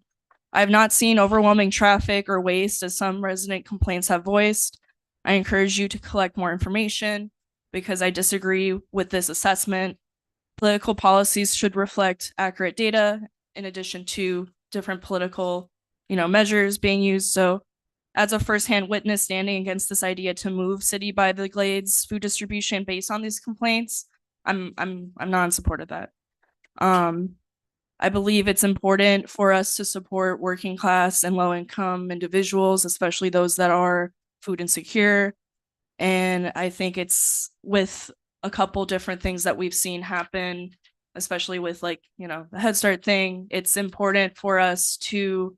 I've not seen overwhelming traffic or waste as some resident complaints have voiced. I encourage you to collect more information because I disagree with this assessment. Political policies should reflect accurate data in addition to different political, measures being used. So as a firsthand witness standing against this idea to move City by the Glades food distribution based on these complaints, I'm not in support of that. I believe it's important for us to support working class and low income individuals, especially those that are food insecure. And I think it's with a couple different things that we've seen happen, especially with the Head Start thing. It's important for us to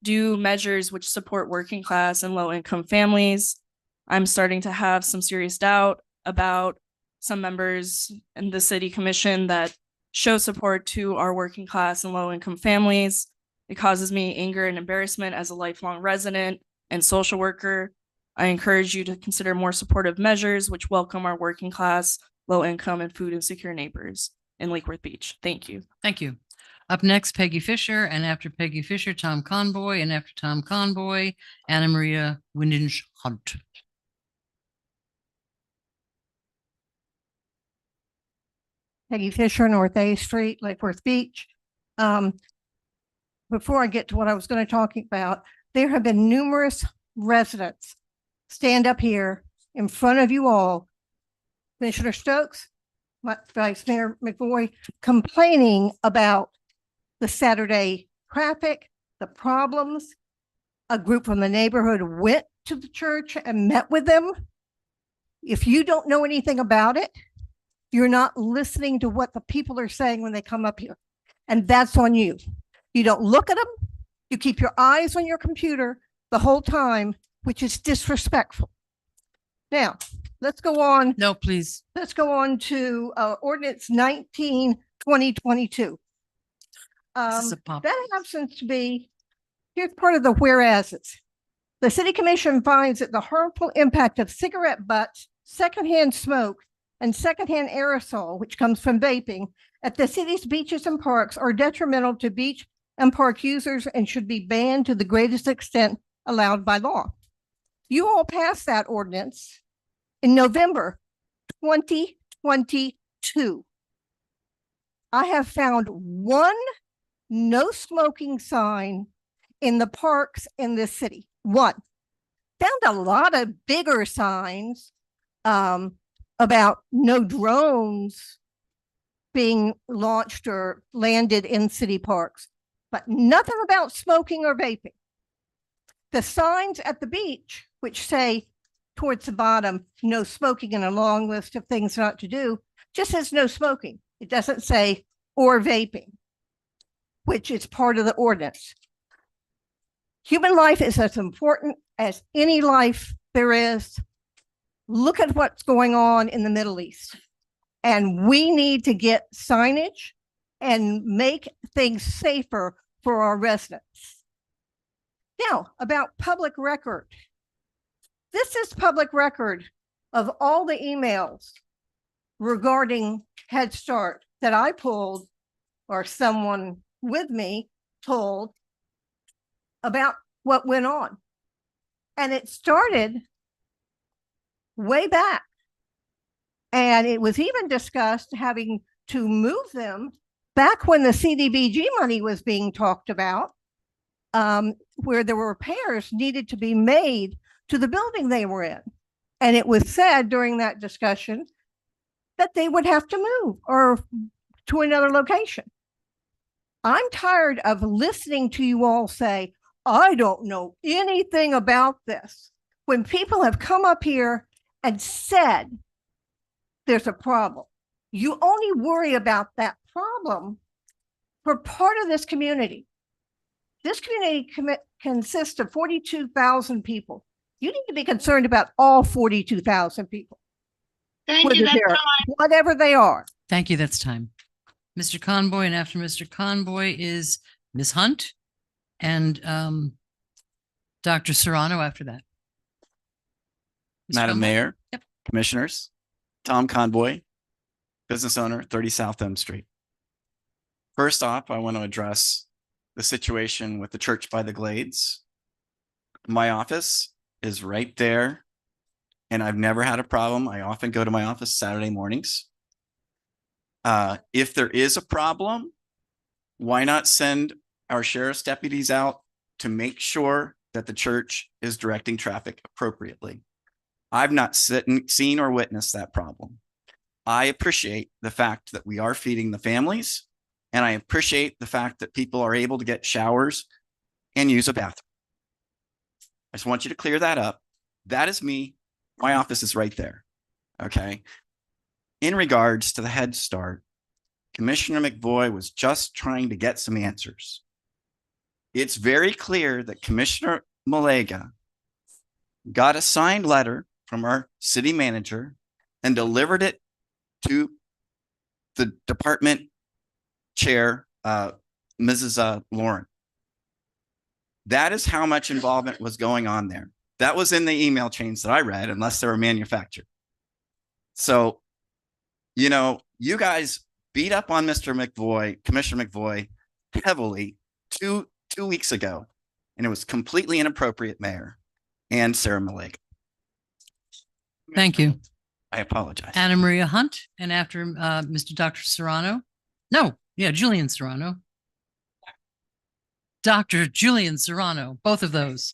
do measures which support working class and low income families. I'm starting to have some serious doubt about some members in the city commission that show support to our working class and low income families. It causes me anger and embarrassment as a lifelong resident and social worker. I encourage you to consider more supportive measures which welcome our working class, low income, and food insecure neighbors in Lake Worth Beach. Thank you. Thank you. Up next, Peggy Fisher, and after Peggy Fisher, Tom Conboy, and after Tom Conboy, Anna Maria Windinge Hunt. Peggy Fisher, North A Street, Lake Worth Beach. Before I get to what I was going to talk about, there have been numerous residents stand up here in front of you all, Commissioner Stokes, Vice Mayor McVoy, complaining about the Saturday traffic, the problems. A group from the neighborhood went to the church and met with them. If you don't know anything about it, you're not listening to what the people are saying when they come up here. And that's on you. You don't look at them. You keep your eyes on your computer the whole time, which is disrespectful. Now, let's go on. No, please. Let's go on to ordinance 19/2022. That happens to be, here's part of the whereases. The city commission finds that the harmful impact of cigarette butts, secondhand smoke, and secondhand aerosol, which comes from vaping, at the city's beaches and parks are detrimental to beach and park users and should be banned to the greatest extent allowed by law. You all passed that ordinance in November 2022. I have found one no smoking sign in the parks in this city. One. Found a lot of bigger signs about no drones being launched or landed in city parks, but nothing about smoking or vaping. The signs at the beach, which say towards the bottom, no smoking and a long list of things not to do, just says no smoking. It doesn't say or vaping, which is part of the ordinance. Human life is as important as any life there is. Look at what's going on in the Middle East. And we need to get signage and make things safer for our residents. Now, about public record. This is public record of all the emails regarding Head Start that I pulled, or someone with me told, about what went on. And it started way back. And it was even discussed having to move them back when the CDBG money was being talked about, where there were repairs needed to be made to the building they were in. And it was said during that discussion that they would have to move or to another location. I'm tired of listening to you all say, I don't know anything about this, when people have come up here and said there's a problem. You only worry about that problem for part of this community. This community consists of 42,000 people. You need to be concerned about all 42,000 people. Thank you. That's time. Whatever they are. Thank you. That's time. Mr. Conboy, and after Mr. Conboy is Ms. Hunt and Dr. Serrano after that. Madam Conboy? Mayor, Yep. Commissioners, Tom Conboy, business owner, 30 South M Street. First off, I want to address the situation with the Church by the Glades. My office is right there, and I've never had a problem. I often go to my office Saturday mornings. If there is a problem, why not send our sheriff's deputies out to make sure that the church is directing traffic appropriately? I've not seen or witnessed that problem. I appreciate the fact that we are feeding the families, and I appreciate the fact that people are able to get showers and use a bathroom. I just want you to clear that up. That is me. My office is right there. Okay. In regards to the Head Start, Commissioner McVoy was just trying to get some answers. It's very clear that Commissioner Malega got a signed letter from our city manager and delivered it to the department chair, Mrs. Lauren. That is how much involvement was going on there. That was in the email chains that I read, unless they were manufactured. So, you know, you guys beat up on Mr. McVoy, Commissioner McVoy, heavily two weeks ago, and it was completely inappropriate, Mayor and Sarah Malik. Thank you. I apologize. Anna Maria Hunt, and after Mr. Dr. Serrano. No, yeah, Julian Serrano. Dr. Julian Serrano, both of those.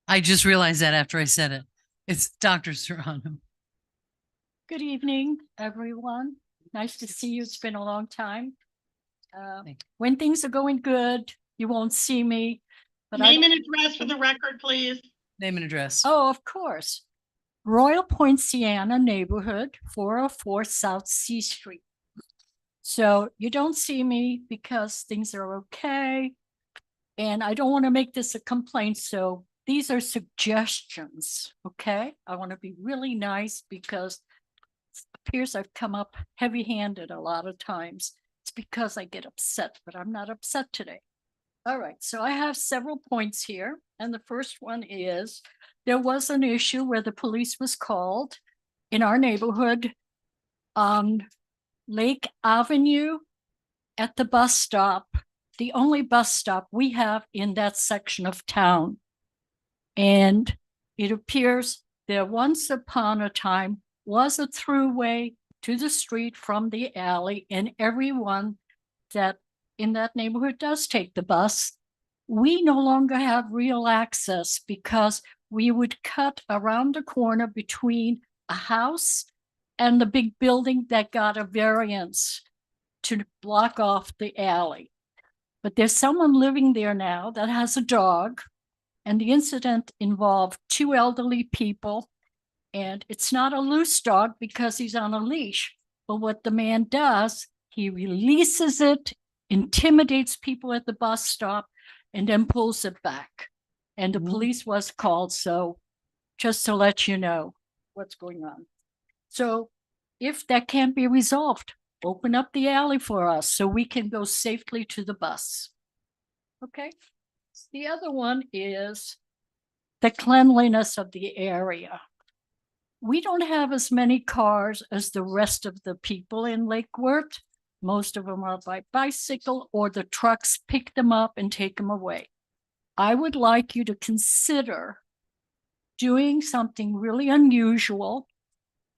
I just realized that after I said it. It's Dr. Serrano. Good evening, everyone. Nice to see you. It's been a long time. When things are going good, you won't see me. But Name and address for the record, please. Name and address. Oh, of course. Royal Point Sienna neighborhood, 404 South C Street. So you don't see me because things are okay. And I don't want to make this a complaint. So these are suggestions, okay? I want to be really nice because it appears I've come up heavy-handed a lot of times. It's because I get upset, but I'm not upset today. All right, so I have several points here. And the first one is there was an issue where the police was called in our neighborhood on Lake Avenue at the bus stop, the only bus stop we have in that section of town. And it appears there once upon a time was a throughway to the street from the alley, and everyone that in that neighborhood does take the bus. We no longer have real access because we would cut around the corner between a house and the big building that got a variance to block off the alley. But there's someone living there now that has a dog, and the incident involved two elderly people, and it's not a loose dog because he's on a leash. But what the man does, he releases it, intimidates people at the bus stop, and then pulls it back. And the police was called. So just to let you know what's going on. So if that can't be resolved, open up the alley for us so we can go safely to the bus. Okay. The other one is the cleanliness of the area. We don't have as many cars as the rest of the people in Lake Worth. Most of them are by bicycle, or the trucks pick them up and take them away. I would like you to consider doing something really unusual,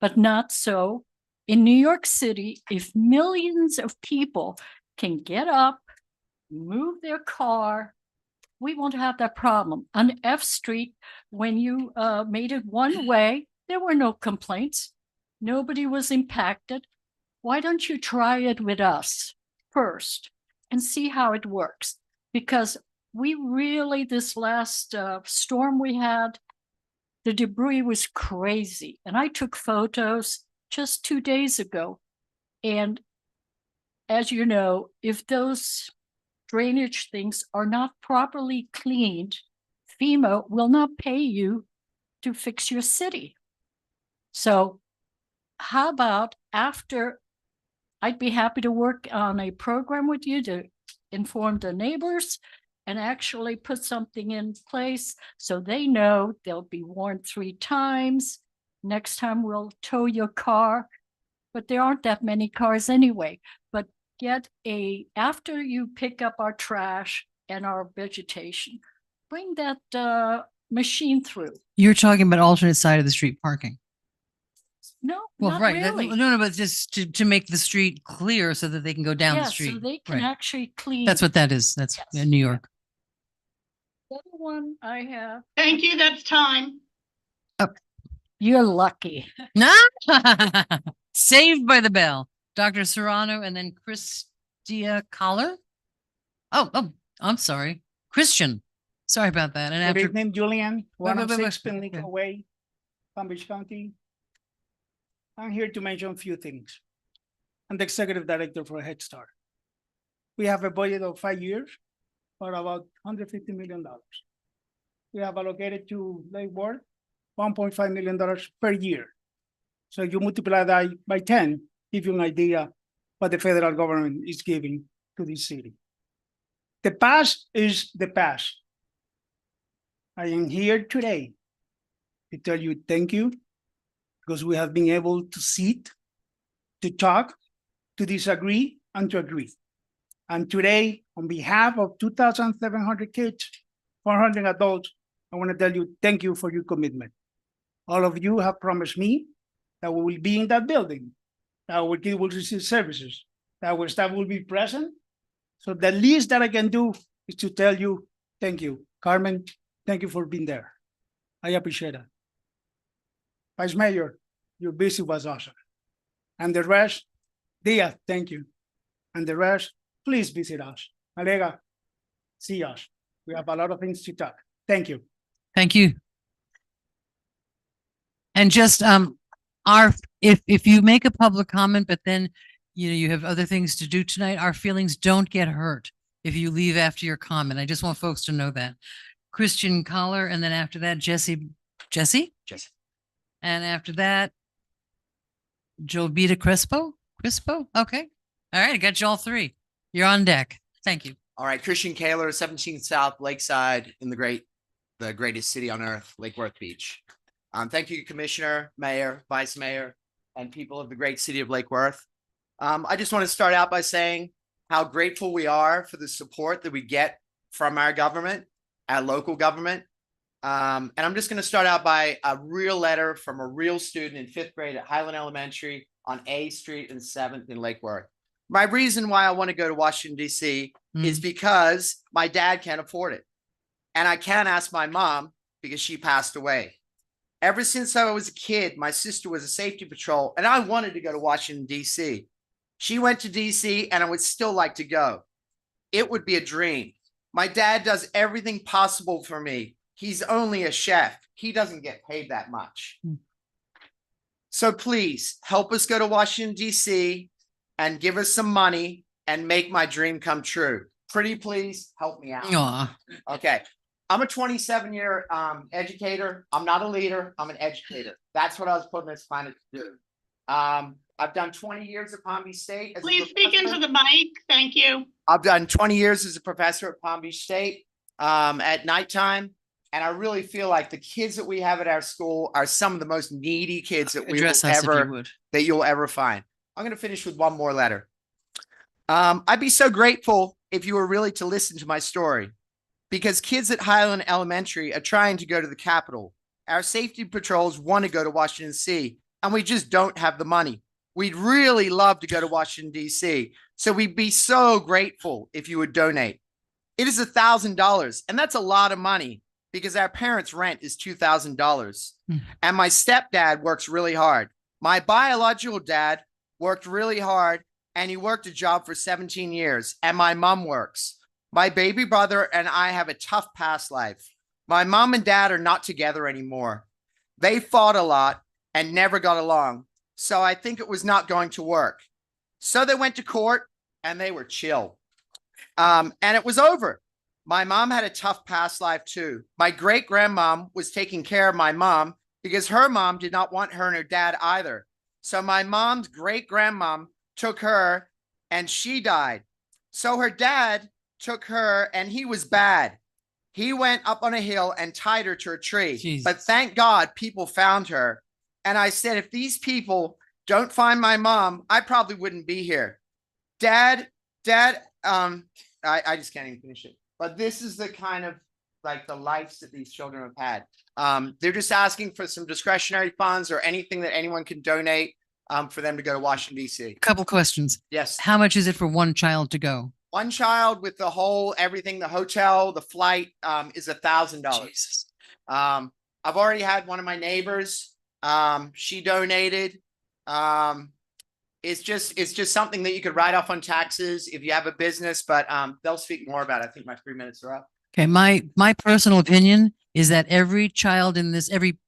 but not so. In New York City, if millions of people can get up, move their car, we won't have that problem. On F Street, when you made it one way, there were no complaints. Nobody was impacted. Why don't you try it with us first and see how it works? Because we really, this last storm we had, the debris was crazy. And I took photos just 2 days ago. And as you know, if those drainage things are not properly cleaned, FEMA will not pay you to fix your city. So how about after, I'd be happy to work on a program with you to inform the neighbors and actually put something in place so they know they'll be warned 3 times. Next time we'll tow your car, but there aren't that many cars anyway. But get after you pick up our trash and our vegetation, bring that machine through. You're talking about alternate side of the street parking. No, Well, not right. really. No, but just to make the street clear so that they can go down the Yeah, street. so they can Right. actually clean. That's what that is. That's in New York. The other one I have. Thank you. That's time. You're lucky. Saved by the bell. Dr. Serrano and then Christia Collar. Oh, I'm sorry. Christian. Sorry about that. And Good after evening, Julian, Wait, 106 wait. Pinlick Okay. Way, Palm Beach County. I'm here to mention a few things. I'm the executive director for Head Start. We have a budget of 5 years for about $150 million. We have allocated to Lake Worth $1.5 million per year. So you multiply that by 10, give you an idea what the federal government is giving to this city. The past is the past. I am here today to tell you thank you because we have been able to sit, to talk, to disagree, and to agree. And today, on behalf of 2,700 kids, 400 adults, I want to tell you thank you for your commitment. All of you have promised me that we will be in that building, that our kids will receive services, that our staff will be present. So the least that I can do is to tell you thank you. Carmen, thank you for being there. I appreciate it. Vice Mayor, your visit was awesome. And the rest, Dia, thank you. And the rest, please visit us. Alega, see us. We have a lot of things to talk. Thank you. Thank you. And just if you make a public comment, but then you have other things to do tonight, our feelings don't get hurt if you leave after your comment. I just want folks to know that. Christian Collar, and then after that, Jesse. And after that, Jovita Crespo. Okay. All right, I got you all three. You're on deck. Thank you. All right, Christian Kaler, 17th South Lakeside in the greatest city on earth, Lake Worth Beach. Thank you, Commissioner, Mayor, Vice Mayor, and people of the great city of Lake Worth. I just want to start out by saying how grateful we are for the support that we get from our government, our local government. And I'm just going to start out by a real letter from a real student in 5th grade at Highland Elementary on A Street and 7th in Lake Worth. My reason why I want to go to Washington, D.C. is because my dad can't afford it. And I can't ask my mom because she passed away. Ever since I was a kid, my sister was a safety patrol and I wanted to go to Washington, D.C. She went to D.C. and I would still like to go. It would be a dream. My dad does everything possible for me. He's only a chef. He doesn't get paid that much. So please help us go to Washington, D.C. and give us some money and make my dream come true. Pretty please help me out. Aww. Okay. I'm a 27-year educator. I'm not a leader. I'm an educator. That's what I was put in this planet to do. I've done 20 years at Palm Beach State. Please speak into the mic. Thank you. I've done 20 years as a professor at Palm Beach State at nighttime. And I really feel like the kids that we have at our school are some of the most needy kids that you'll ever find. I'm going to finish with one more letter. I'd be so grateful if you were really to listen to my story, because kids at Highland Elementary are trying to go to the Capitol. Our safety patrols want to go to Washington, D.C., and we just don't have the money. We'd really love to go to Washington, D.C., so we'd be so grateful if you would donate. It is $1,000, and that's a lot of money because our parents' rent is $2,000. And my stepdad works really hard. My biological dad worked really hard, and he worked a job for 17 years, and my mom works. My baby brother and I have a tough past life. My mom and dad are not together anymore. They fought a lot and never got along, so I think it was not going to work. So they went to court, and they were chill. And it was over. My mom had a tough past life too. My great-grandmom was taking care of my mom because her mom did not want her and her dad either. So my mom's great-grandmom took her and she died. So her dad took her and he was bad. He went up on a hill and tied her to a tree. Jesus. But thank God people found her. And I said, if these people don't find my mom, I probably wouldn't be here. Dad, I just can't even finish it. But this is the kind of like the lives that these children have had. They're just asking for some discretionary funds or anything that anyone can donate for them to go to Washington, D.C. Couple questions. Yes. How much is it for one child to go? One child with the whole, everything, the hotel, the flight is $1,000. I've already had one of my neighbors. She donated. It's just something that you could write off on taxes if you have a business, but they'll speak more about it. I think my 3 minutes are up. Okay, my personal opinion is that every child in this, every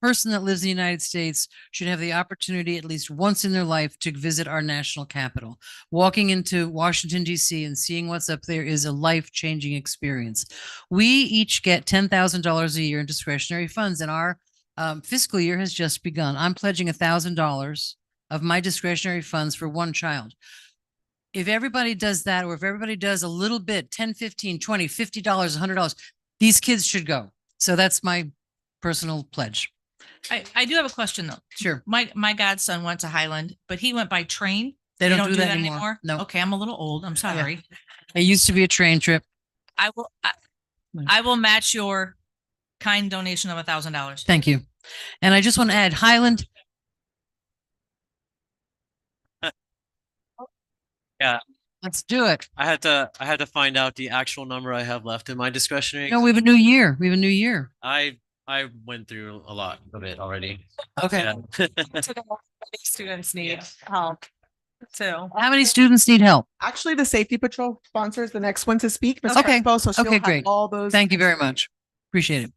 person that lives in the United States should have the opportunity at least once in their life to visit our national capital. Walking into Washington, D.C. and seeing what's up there is a life-changing experience. We each get $10,000 a year in discretionary funds, and our fiscal year has just begun. I'm pledging $1,000 of my discretionary funds for one child. If everybody does that, or if everybody does a little bit, 10, 15, 20, $50, $100, these kids should go. So that's my personal pledge. I do have a question though. Sure. My godson went to Highland, but he went by train. They don't do that anymore. No. Okay, I'm a little old. I'm sorry. It used to be a train trip. I will match your kind donation of $1,000. Thank you. And I just want to add Highland. Yeah. Let's do it. I had to find out the actual number I have left in my discretionary. No, we have a new year. We have a new year. I went through a lot of it already. Okay. Yeah. Students need help too. How many students need help? Actually, the Safety Patrol sponsors the next one to speak. Ms. Okay. Crespo, so she'll Okay, have great. all those. Thank you very much. Appreciate it.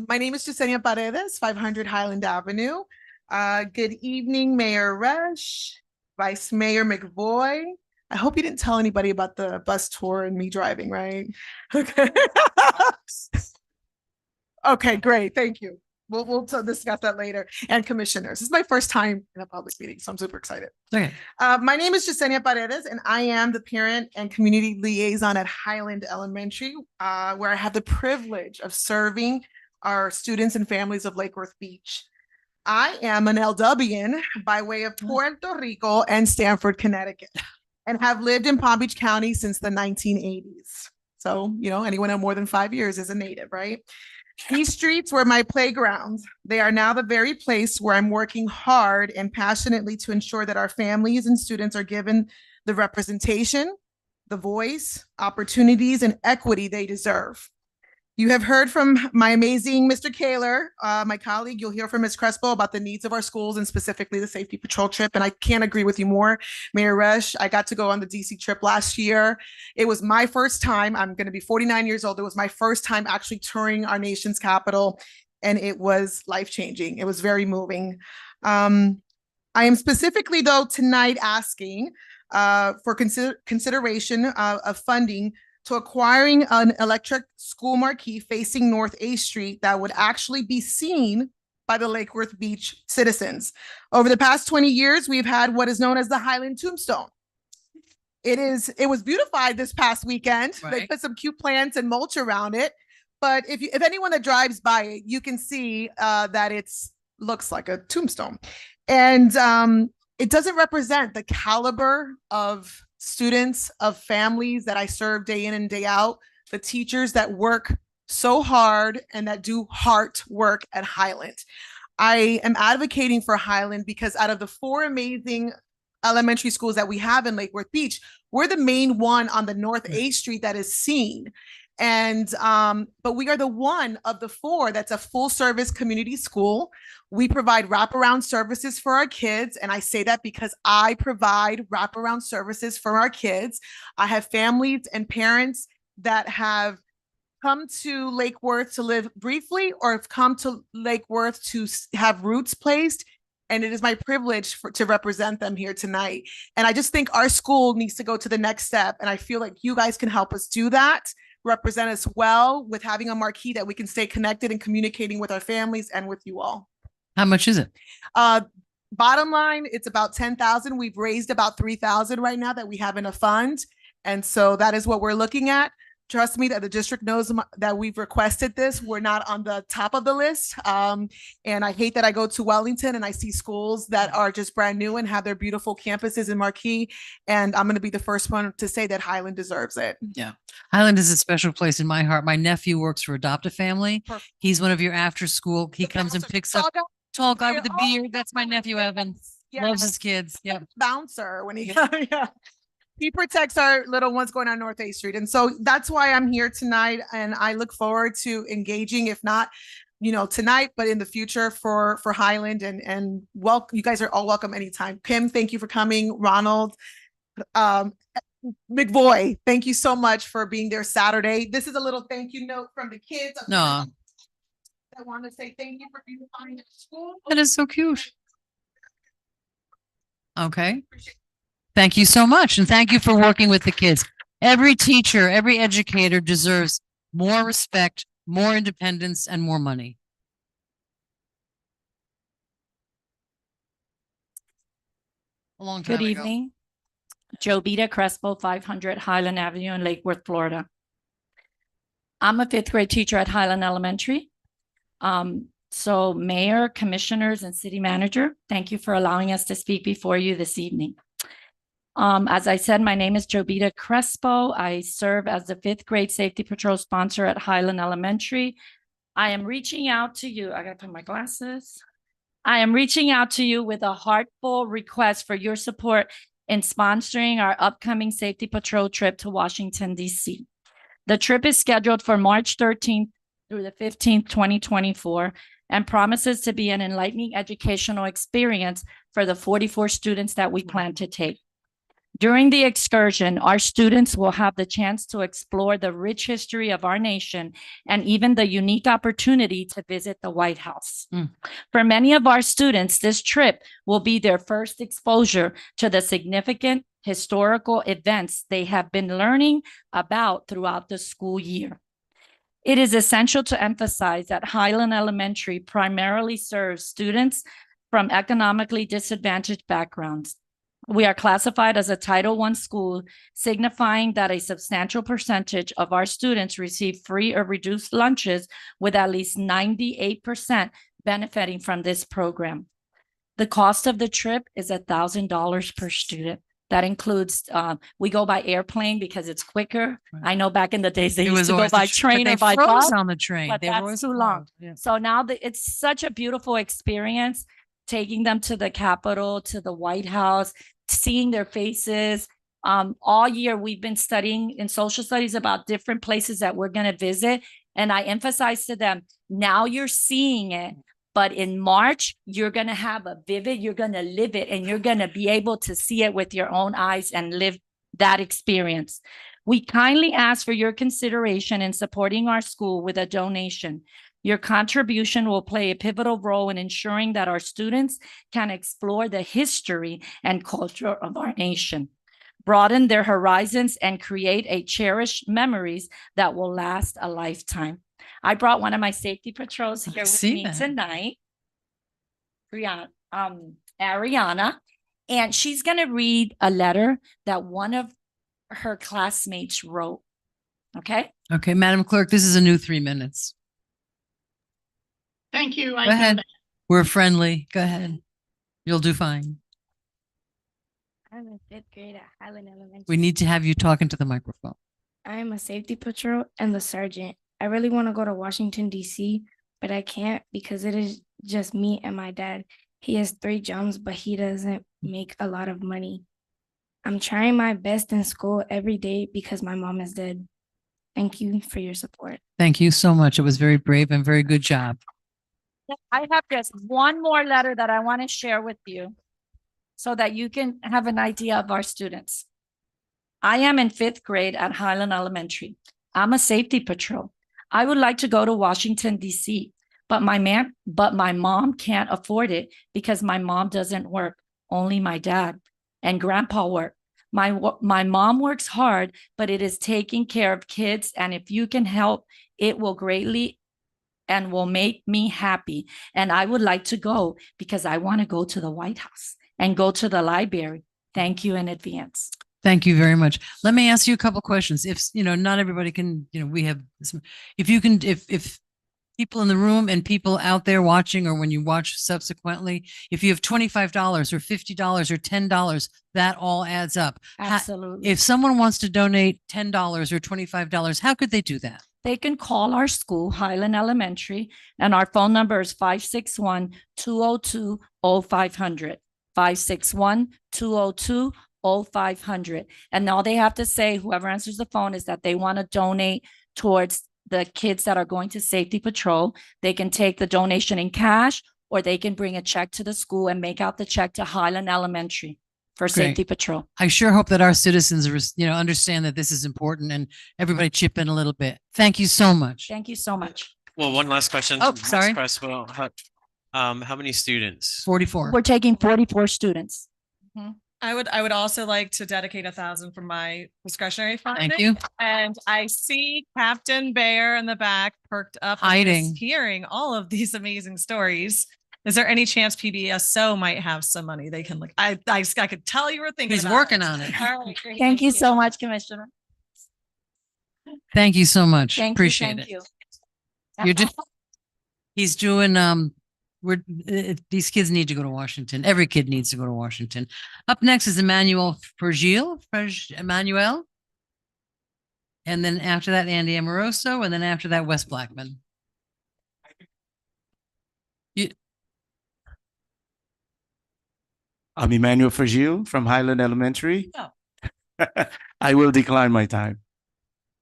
My name is Yesenia Paredes, 500 Highland Avenue. Good evening, Mayor Rush, Vice Mayor McVoy. I hope you didn't tell anybody about the bus tour and me driving, right? Okay. Okay, great. Thank you. We'll discuss that later. And commissioners, this is my first time in a public meeting, so I'm super excited. Okay. My name is Yesenia Paredes, and I am the parent and community liaison at Highland Elementary, where I have the privilege of serving our students and families of Lake Worth Beach. I am an LWian by way of Puerto Rico and Stamford, Connecticut, and have lived in Palm Beach County since the 1980s. So, anyone on more than 5 years is a native, right? These streets were my playgrounds. They are now the very place where I'm working hard and passionately to ensure that our families and students are given the representation, the voice, opportunities, and equity they deserve. You have heard from my amazing Mr. Kaler, my colleague. You'll hear from Ms. Crespo about the needs of our schools and specifically the Safety Patrol trip. And I can't agree with you more, Mayor Rush. I got to go on the DC trip last year. It was my first time. I'm going to be 49 years old. It was my first time actually touring our nation's capital, and it was life-changing. It was very moving. I am specifically, though, tonight asking for consideration of funding to acquiring an electric school marquee facing North A Street that would actually be seen by the Lake Worth Beach citizens. Over the past 20 years, we've had what is known as the Highland Tombstone. It was beautified this past weekend. Right. They put some cute plants and mulch around it. But if anyone that drives by it, you can see that looks like a tombstone. And it doesn't represent the caliber of students, of families that I serve day in and day out, the teachers that work so hard and that do heart work at Highland. I am advocating for Highland because out of the 4 amazing elementary schools that we have in Lake Worth Beach, we're the main one on the North A Street that is seen. And but we are the one of the 4 that's a full service community school. We provide wraparound services for our kids. And I say that because I provide wraparound services for our kids. I have families and parents that have come to Lake Worth to live briefly or have come to Lake Worth to have roots placed. And it is my privilege to represent them here tonight. And I just think our school needs to go to the next step. And I feel like you guys can help us do that, represent us well with having a marquee that we can stay connected and communicating with our families and with you all. How much is it? Bottom line, it's about 10,000. We've raised about 3,000 right now that we have in a fund. And so that is what we're looking at. Trust me that the district knows that we've requested this. We're not on the top of the list. And I hate that I go to Wellington and I see schools that are just brand new and have their beautiful campuses in Marquee. And I'm going to be the first one to say that Highland deserves it. Yeah. Highland is a special place in my heart. My nephew works for Adopt a Family. Perfect. He's one of your after school. He comes and picks up tall guy with the beard. That's my nephew, Evan. Yeah. Loves his kids. Yep. Bouncer when he yeah. He protects our little ones going on North A Street. And so that's why I'm here tonight. And I look forward to engaging, if not, tonight, but in the future for Highland and welcome. You guys are all welcome anytime. Kim, thank you for coming. Ronald, McVoy, thank you so much for being there Saturday. This is a little thank you note from the kids. No. I want to say thank you for beautifying the school. That is so cute. Okay. Thank you so much. And thank you for working with the kids. Every teacher, every educator deserves more respect, more independence, and more money. A long time Good ago. evening. Jovita Crespo, 500 Highland Avenue in Lake Worth, Florida. I'm a fifth grade teacher at Highland Elementary. So mayor, commissioners, and city manager, thank you for allowing us to speak before you this evening. As I said, my name is Jovita Crespo. I serve as the fifth grade safety patrol sponsor at Highland Elementary. I am reaching out to you. I gotta put my glasses. I am reaching out to you with a heartfelt request for your support in sponsoring our upcoming safety patrol trip to Washington, D.C. The trip is scheduled for March 13th through the 15th, 2024, and promises to be an enlightening educational experience for the 44 students that we plan to take. During the excursion, our students will have the chance to explore the rich history of our nation and even the unique opportunity to visit the White House. For many of our students, this trip will be their first exposure to the significant historical events they have been learning about throughout the school year. It is essential to emphasize that Highland Elementary primarily serves students from economically disadvantaged backgrounds. We are classified as a Title I school, signifying that a substantial percentage of our students receive free or reduced lunches, with at least 98% benefiting from this program. The cost of the trip is $1,000 per student. That includes, we go by airplane because it's quicker. Right. I know back in the days they It used was to go always by the train but or they by froze bus, on the train. but They were that's always too long. froze, yeah. So now it's such a beautiful experience, taking them to the Capitol, to the White House, seeing their faces. All year we've been studying in social studies about different places that we're going to visit. And I emphasize to them, now you're seeing it, but in March, you're going to have you're going to live it, and you're going to be able to see it with your own eyes and live that experience. We kindly ask for your consideration in supporting our school with a donation. Your contribution will play a pivotal role in ensuring that our students can explore the history and culture of our nation, broaden their horizons, and create a cherished memories that will last a lifetime. I brought one of my safety patrols here with me tonight, Ariana, and she's going to read a letter that one of her classmates wrote. Okay? Okay, Madam Clerk, this is a new 3 minutes. Thank you. Go ahead. We're friendly. Go ahead. You'll do fine. I'm in fifth grade at Highland Elementary. We need to have you talking to the microphone. I'm a safety patrol and the sergeant. I really want to go to Washington, D.C., but I can't because it is just me and my dad. He has 3 jobs, but he doesn't make a lot of money. I'm trying my best in school every day because my mom is dead. Thank you for your support. Thank you so much. It was very brave and very good job. I have just one more letter that I want to share with you so that you can have an idea of our students. I am in 5th grade at Highland Elementary. I'm a safety patrol. I would like to go to Washington, D.C., but my mom can't afford it because my mom doesn't work. Only my dad and grandpa work. My mom works hard, but it is taking care of kids. And if you can help, it will greatly and will make me happy. And I would like to go because I want to go to the White House and go to the library. Thank you in advance. Thank you very much. Let me ask you a couple questions. If, not everybody can, we have, if you can, if people in the room and people out there watching, or when you watch subsequently, if you have $25 or $50 or $10, that all adds up. Absolutely. If someone wants to donate $10 or $25, how could they do that? They can call our school, Highland Elementary, and our phone number is 561-202-0500, 561-202-0500. And all they have to say, whoever answers the phone, is that they want to donate towards the kids that are going to safety patrol. They can take the donation in cash, or they can bring a check to the school and make out the check to Highland Elementary for safety patrol. I sure hope that our citizens, understand that this is important, and everybody chip in a little bit. Thank you so much. Thank you so much. Well, one last question. Oh, sorry. How many students? 44. We're taking 44 students. I would also like to dedicate 1,000 from my discretionary fund. Thank you. And I see Captain Bear in the back perked up, hiding, hearing all of these amazing stories. Is there any chance PBSO might have some money they can look? I could tell you were thinking. He's working on it. Thank you so much, Commissioner. Thank you so much. Thank you, Appreciate thank it. you. You're just, he's doing, these kids need to go to Washington. Every kid needs to go to Washington. Up next is Emmanuel Emmanuel. And then after that, Andy Amoroso, and then after that, Wes Blackman. I'm Emmanuel Fragile from Highland Elementary. Oh. I will decline my time.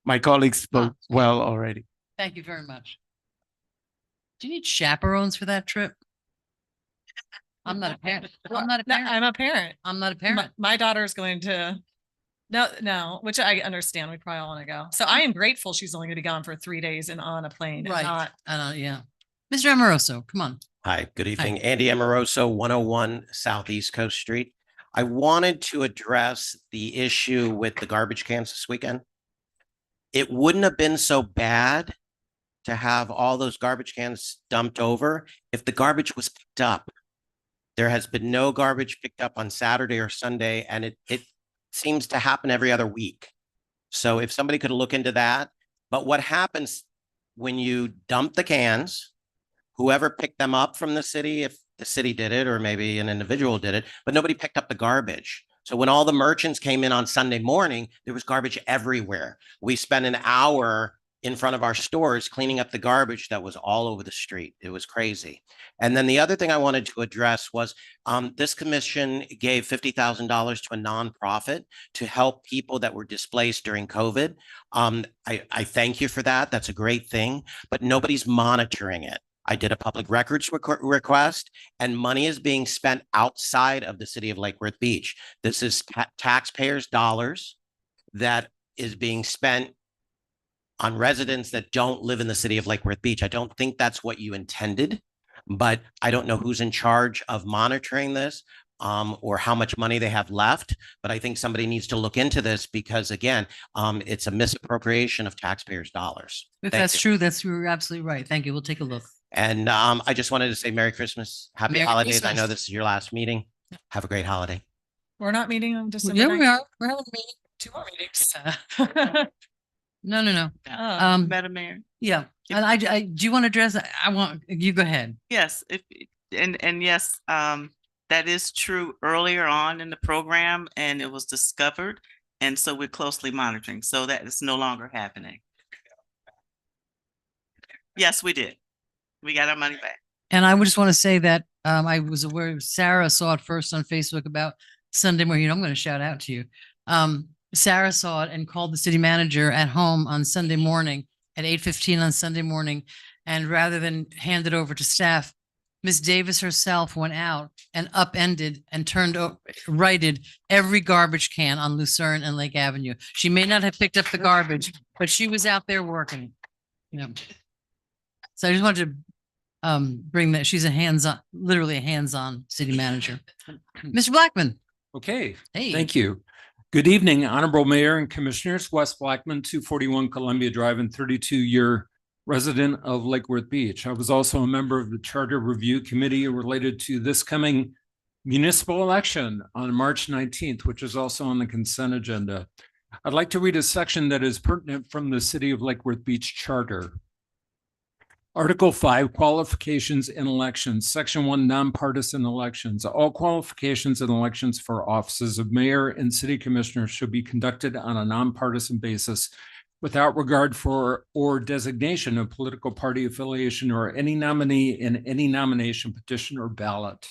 My colleagues spoke well already. Thank you very much. Do you need chaperones for that trip? I'm not a parent. I'm not a No, parent. I'm a parent. I'm not a parent. My daughter's going to, no, which I understand. We probably all want to go. So I am grateful she's only going to be gone for 3 days and on a plane. And Right. not, Yeah. Mr. Amoroso, come on. Hi, good evening. Andy Amoroso, 101 Southeast Coast Street. I wanted to address the issue with the garbage cans this weekend. It wouldn't have been so bad to have all those garbage cans dumped over if the garbage was picked up. There has been no garbage picked up on Saturday or Sunday, and it seems to happen every other week. So if somebody could look into that. But what happens when you dump the cans, whoever picked them up from the city, if the city did it, or maybe an individual did it, but nobody picked up the garbage. So when all the merchants came in on Sunday morning, there was garbage everywhere. We spent an hour in front of our stores cleaning up the garbage that was all over the street. It was crazy. And then the other thing I wanted to address was this commission gave $50,000 to a nonprofit to help people that were displaced during COVID. I thank you for that. That's a great thing, but nobody's monitoring it. I did a public records request, and money is being spent outside of the city of Lake Worth Beach. This is taxpayers' dollars that is being spent on residents that don't live in the city of Lake Worth Beach. I don't think that's what you intended, but I don't know who's in charge of monitoring this or how much money they have left. But I think somebody needs to look into this because, again, it's a misappropriation of taxpayers' dollars. If that's true, you're absolutely right. Thank you. We'll take a look. And I just wanted to say Merry Christmas, Happy Merry Holidays. Christmas. I know this is your last meeting. Have a great holiday. we're not meeting on December. Yeah, we 9th. are. We're having a meeting. 2 more meetings. No. Madam Mayor. Yeah. And I do you want to address? I want you go ahead. Yes, and yes, that is true earlier on in the program, and it was discovered, and so we're closely monitoring. So that is no longer happening. Yes, we did. We got our money back. And I would just want to say that I was aware Sarah saw it first on Facebook about Sunday morning. I'm going to shout out to you. Sarah saw it and called the city manager at home on Sunday morning at 8:15 on Sunday morning. And rather than hand it over to staff, Miss Davis herself went out and upended and righted every garbage can on Lucerne and Lake Avenue. She may not have picked up the garbage, but she was out there working. So I just wanted to bring that. She's literally a hands-on city manager. Mr. Blackman. Okay. Hey. Thank you. Good evening, Honorable Mayor and Commissioners. Wes Blackman, 241 Columbia Drive, and 32-year resident of Lake Worth Beach. I was also a member of the Charter Review Committee related to this coming municipal election on March 19th, which is also on the consent agenda. I'd like to read a section that is pertinent from the City of Lake Worth Beach Charter. Article 5, Qualifications in Elections, Section 1, Nonpartisan Elections. All qualifications and elections for offices of mayor and city commissioners should be conducted on a nonpartisan basis without regard for or designation of political party affiliation or any nominee in any nomination, petition, or ballot.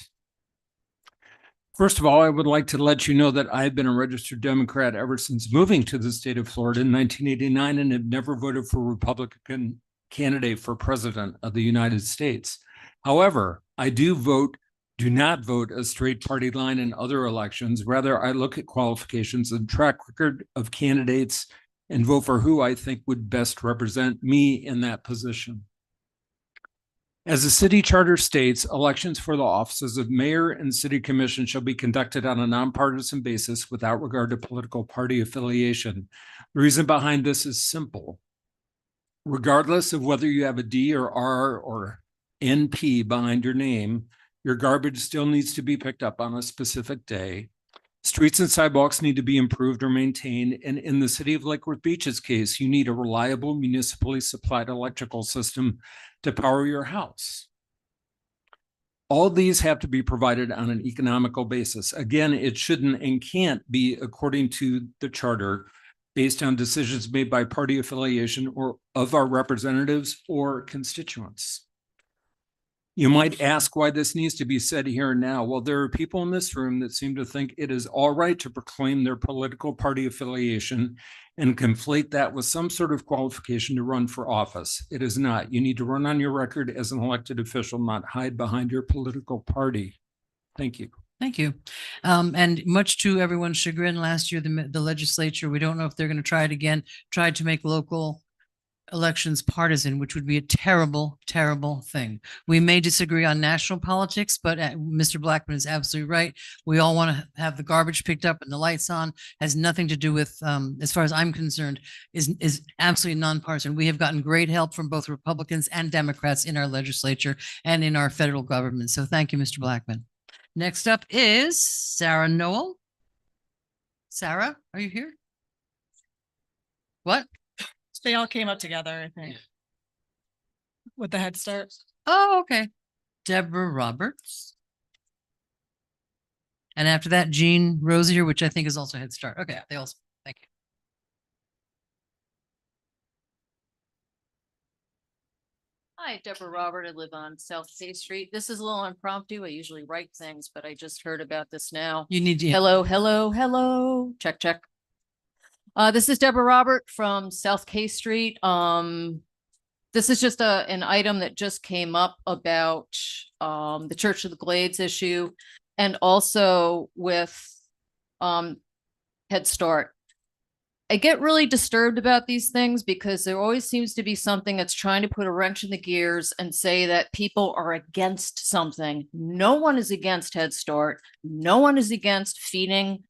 First of all, I would like to let you know that I've been a registered Democrat ever since moving to the state of Florida in 1989 and have never voted for a Republican candidate for president of the United States. However, I do not vote a straight party line in other elections. Rather, I look at qualifications and track record of candidates and vote for who I think would best represent me in that position. As the city charter states, elections for the offices of mayor and city commission shall be conducted on a nonpartisan basis without regard to political party affiliation. The reason behind this is simple. Regardless of whether you have a D or R or NP behind your name, your garbage still needs to be picked up on a specific day. Streets and sidewalks need to be improved or maintained. And in the city of Lake Worth Beach's case, you need a reliable municipally supplied electrical system to power your house. All these have to be provided on an economical basis. Again, it shouldn't and can't be according to the charter based on decisions made by party affiliation or of our representatives or constituents. You might ask why this needs to be said here and now. Well, there are people in this room that seem to think it is all right to proclaim their political party affiliation and conflate that with some sort of qualification to run for office. It is not. You need to run on your record as an elected official, not hide behind your political party. Thank you. Thank you. And much to everyone's chagrin, last year, the legislature, we don't know if they're going to try it again, tried to make local elections partisan, which would be a terrible, terrible thing. We may disagree on national politics, but Mr. Blackman is absolutely right. We all want to have the garbage picked up and the lights on. Has nothing to do with, as far as I'm concerned, is absolutely nonpartisan. We have gotten great help from both Republicans and Democrats in our legislature and in our federal government. So thank you, Mr. Blackman. Next up is Sarah Noel. Sarah, are you here? What? They all came up together, I think. With the Head Start. Oh, okay. Deborah Roberts. And after that, Jean Rosier, which I think is also Head Start. Okay, they also, thank you. Hi, Deborah Robert. I live on South K Street. This is a little impromptu. I usually write things, but I just heard about this now. You need to. Hello, hello, hello. Check, check. This is Deborah Robert from South K Street. This is just an item that just came up about the Church of the Glades issue and also with Head Start. I get really disturbed about these things because there always seems to be something that's trying to put a wrench in the gears and say that people are against something. No one is against Head Start. No one is against feeding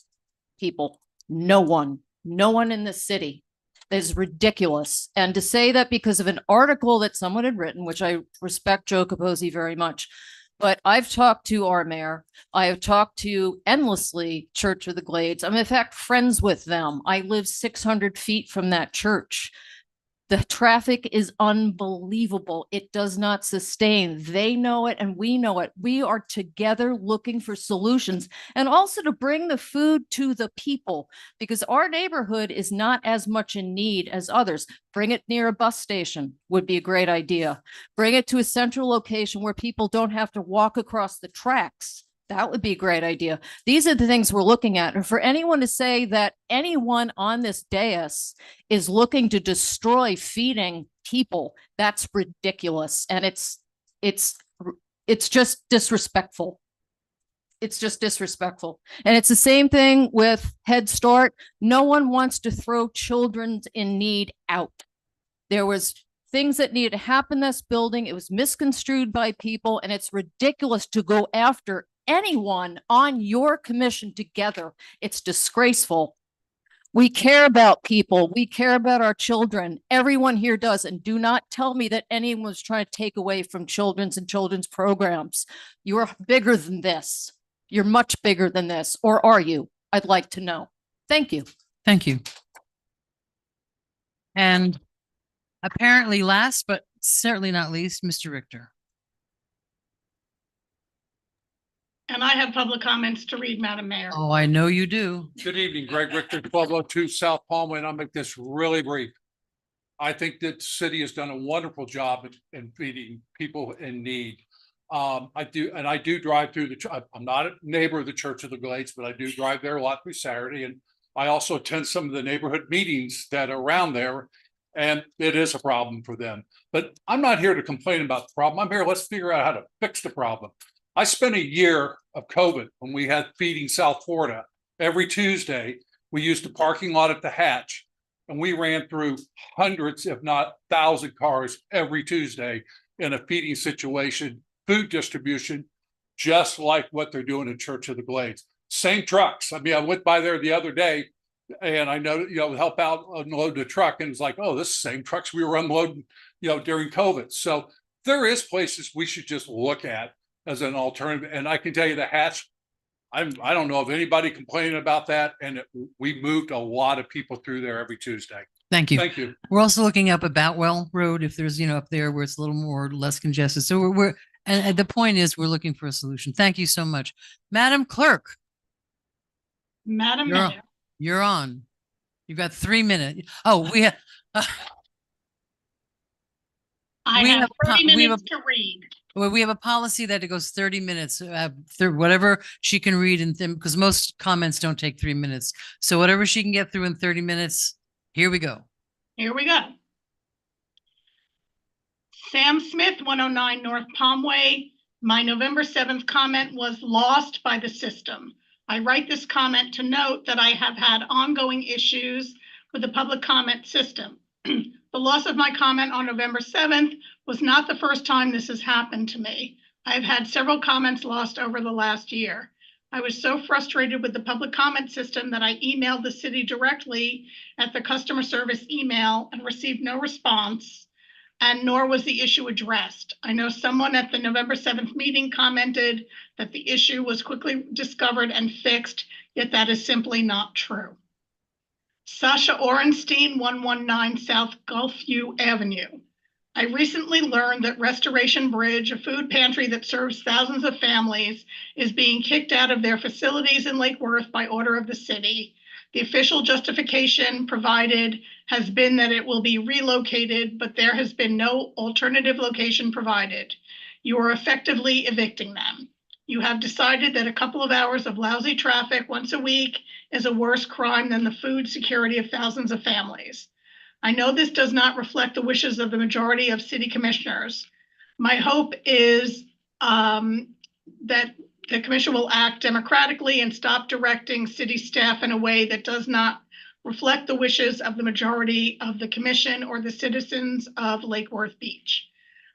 people. No one. No one in the city. That is ridiculous. And to say that because of an article that someone had written, which I respect Joe Capozzi very much, but I've talked to our mayor. I have talked to endlessly Church of the Glades. I'm in fact friends with them. I live 600 feet from that church. The traffic is unbelievable. It does not sustain. They know it and we know it. We are together looking for solutions and also to bring the food to the people because our neighborhood is not as much in need as others. Bring it near a bus station would be a great idea. Bring it to a central location where people don't have to walk across the tracks. That would be a great idea. These are the things we're looking at. And for anyone to say that anyone on this dais is looking to destroy feeding people, that's ridiculous. And it's just disrespectful. It's just disrespectful. And it's the same thing with Head Start. No one wants to throw children in need out. There was things that needed to happen in this building. It was misconstrued by people, and it's ridiculous to go after anyone on your commission together. It's disgraceful. We care about people. We care about our children. Everyone here does. And do not tell me that anyone was trying to take away from children's and children's programs. You are bigger than this. You're much bigger than this. Or are you? I'd like to know. Thank you. Thank you. And apparently last, but certainly not least, Mr. Richter. And I have public comments to read, Madam Mayor. Oh, I know you do. Good evening, Greg Richter, 1202 South Palma, and I'll make this really brief. I think that the city has done a wonderful job in feeding people in need. I do drive through I'm not a neighbor of the Church of the Glades, but I do drive there a lot through Saturday. And I also attend some of the neighborhood meetings that are around there. And it is a problem for them. But I'm not here to complain about the problem. I'm here, let's figure out how to fix the problem. I spent a year of COVID when we had Feeding South Florida. Every Tuesday, we used the parking lot at the Hatch, and we ran through hundreds, if not 1,000 cars every Tuesday in a feeding situation, food distribution, just like what they're doing at Church of the Glades. Same trucks. I mean, I went by there the other day and I know, help out unload the truck. And it's like, oh, this is the same trucks we were unloading, during COVID. So there is places we should just look at as an alternative. And I can tell you the Hatch I don't know of anybody complaining about that, and we moved a lot of people through there every Tuesday. Thank you. Thank you. We're also looking up Boutwell Road if there's, up there where it's a little more less congested. So and the point is we're looking for a solution. Thank you so much. Madam Clerk, Madam you're on. Mayor. You're on. You've got 3 minutes. Oh, we have. I we have have 30 we have minutes to read. Well, we have a policy that it goes 30 minutes, whatever she can read in them, because most comments don't take 3 minutes. So whatever she can get through in 30 minutes, here we go. Here we go. Sam Smith, 109 North Palmway. My November 7th comment was lost by the system. I write this comment to note that I have had ongoing issues with the public comment system. The loss of my comment on November 7th was not the first time this has happened to me. I've had several comments lost over the last year. I was so frustrated with the public comment system that I emailed the city directly at the customer service email and received no response, and nor was the issue addressed. I know someone at the November 7th meeting commented that the issue was quickly discovered and fixed, yet that is simply not true. Sasha Orenstein, 119 South Gulfview Avenue. I recently learned that Restoration Bridge, a food pantry that serves thousands of families, is being kicked out of their facilities in Lake Worth by order of the city. The official justification provided has been that it will be relocated, but there has been no alternative location provided. You are effectively evicting them. You have decided that a couple of hours of lousy traffic once a week is a worse crime than the food security of thousands of families. I know this does not reflect the wishes of the majority of city commissioners. My hope is that the commission will act democratically and stop directing city staff in a way that does not reflect the wishes of the majority of the commission or the citizens of Lake Worth Beach.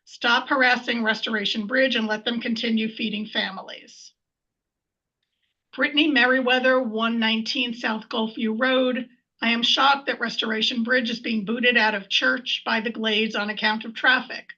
Stop harassing Restoration Bridge and let them continue feeding families. Brittany Merriweather, 119 South Gulfview Road. I am shocked that Restoration Bridge is being booted out of church by the Glades on account of traffic.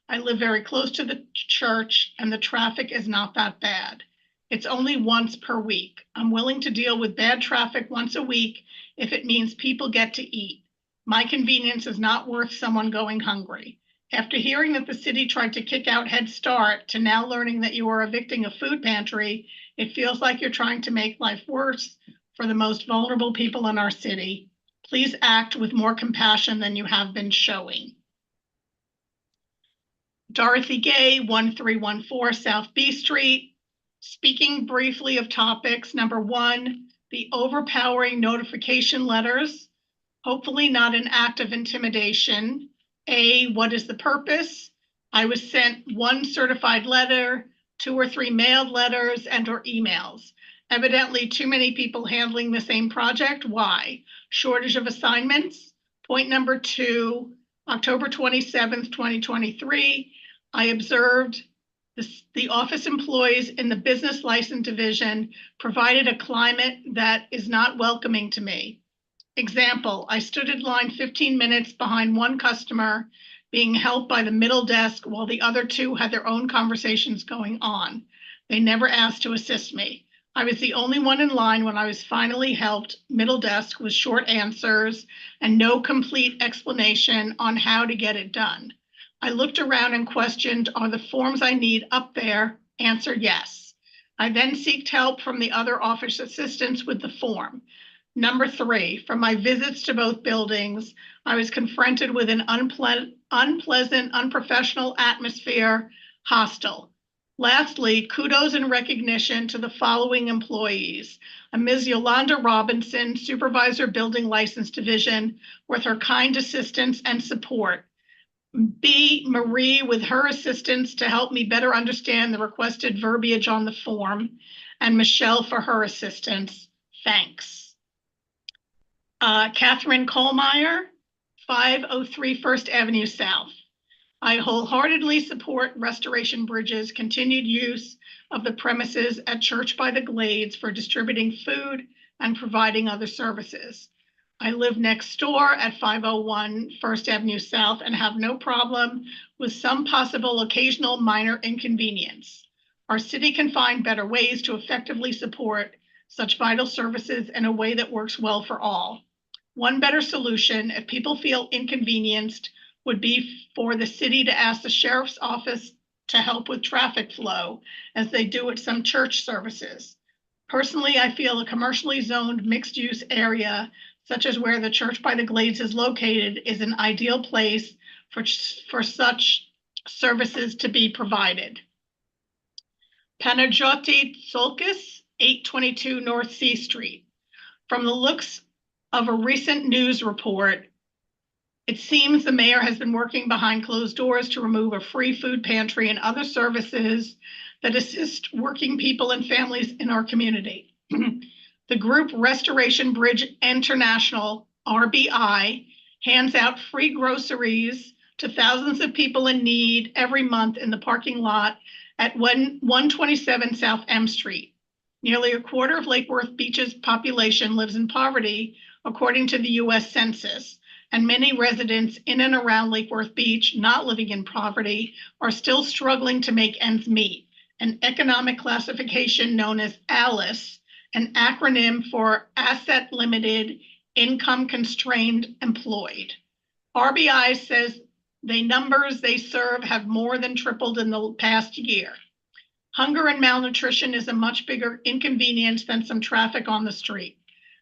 I live very close to the church and the traffic is not that bad. It's only once per week. I'm willing to deal with bad traffic once a week if it means people get to eat. My convenience is not worth someone going hungry. After hearing that the city tried to kick out Head Start to now learning that you are evicting a food pantry, it feels like you're trying to make life worse for the most vulnerable people in our city. Please act with more compassion than you have been showing. Dorothy Gay, 1314 South B Street. Speaking briefly of topics, number one, the overpowering notification letters, hopefully not an act of intimidation. A, what is the purpose? I was sent one certified letter, 2 or 3 mailed letters and or emails. Evidently too many people handling the same project. Why? Shortage of assignments. Point number 2, October 27th, 2023, I observed the office employees in the business license division provided a climate that is not welcoming to me. Example, I stood in line 15 minutes behind one customer being helped by the middle desk while the other 2 had their own conversations going on. They never asked to assist me. I was the only one in line when I was finally helped middle desk with short answers and no complete explanation on how to get it done. I looked around and questioned, are the forms I need up there? Answer, yes. I then sought help from the other office assistants with the form. Number 3, from my visits to both buildings, I was confronted with an unpleasant, unprofessional atmosphere, hostile. Lastly, kudos and recognition to the following employees. Ms. Yolanda Robinson, Supervisor Building License Division, with her kind assistance and support. B, Marie, with her assistance to help me better understand the requested verbiage on the form, and Michelle for her assistance. Thanks. Catherine Kohlmeyer, 503 First Avenue South. I wholeheartedly support Restoration Bridge's continued use of the premises at Church by the Glades for distributing food and providing other services. I live next door at 501 First Avenue South and have no problem with some possible occasional minor inconvenience. Our city can find better ways to effectively support such vital services in a way that works well for all. One better solution, if people feel inconvenienced, would be for the city to ask the sheriff's office to help with traffic flow as they do at some church services. Personally, I feel a commercially zoned mixed-use area, such as where the Church by the Glades is located, is an ideal place for such services to be provided. Panagiotis Tsolkis, 822 North C Street. From the looks of a recent news report, it seems the mayor has been working behind closed doors to remove a free food pantry and other services that assist working people and families in our community. The group Restoration Bridge International, RBI, hands out free groceries to thousands of people in need every month in the parking lot at 127 South M Street. Nearly a quarter of Lake Worth Beach's population lives in poverty, according to the U.S. Census, and many residents in and around Lake Worth Beach not living in poverty are still struggling to make ends meet. An economic classification known as ALICE, an acronym for Asset Limited, Income Constrained Employed. RBI says the numbers they serve have more than tripled in the past year. Hunger and malnutrition is a much bigger inconvenience than some traffic on the street.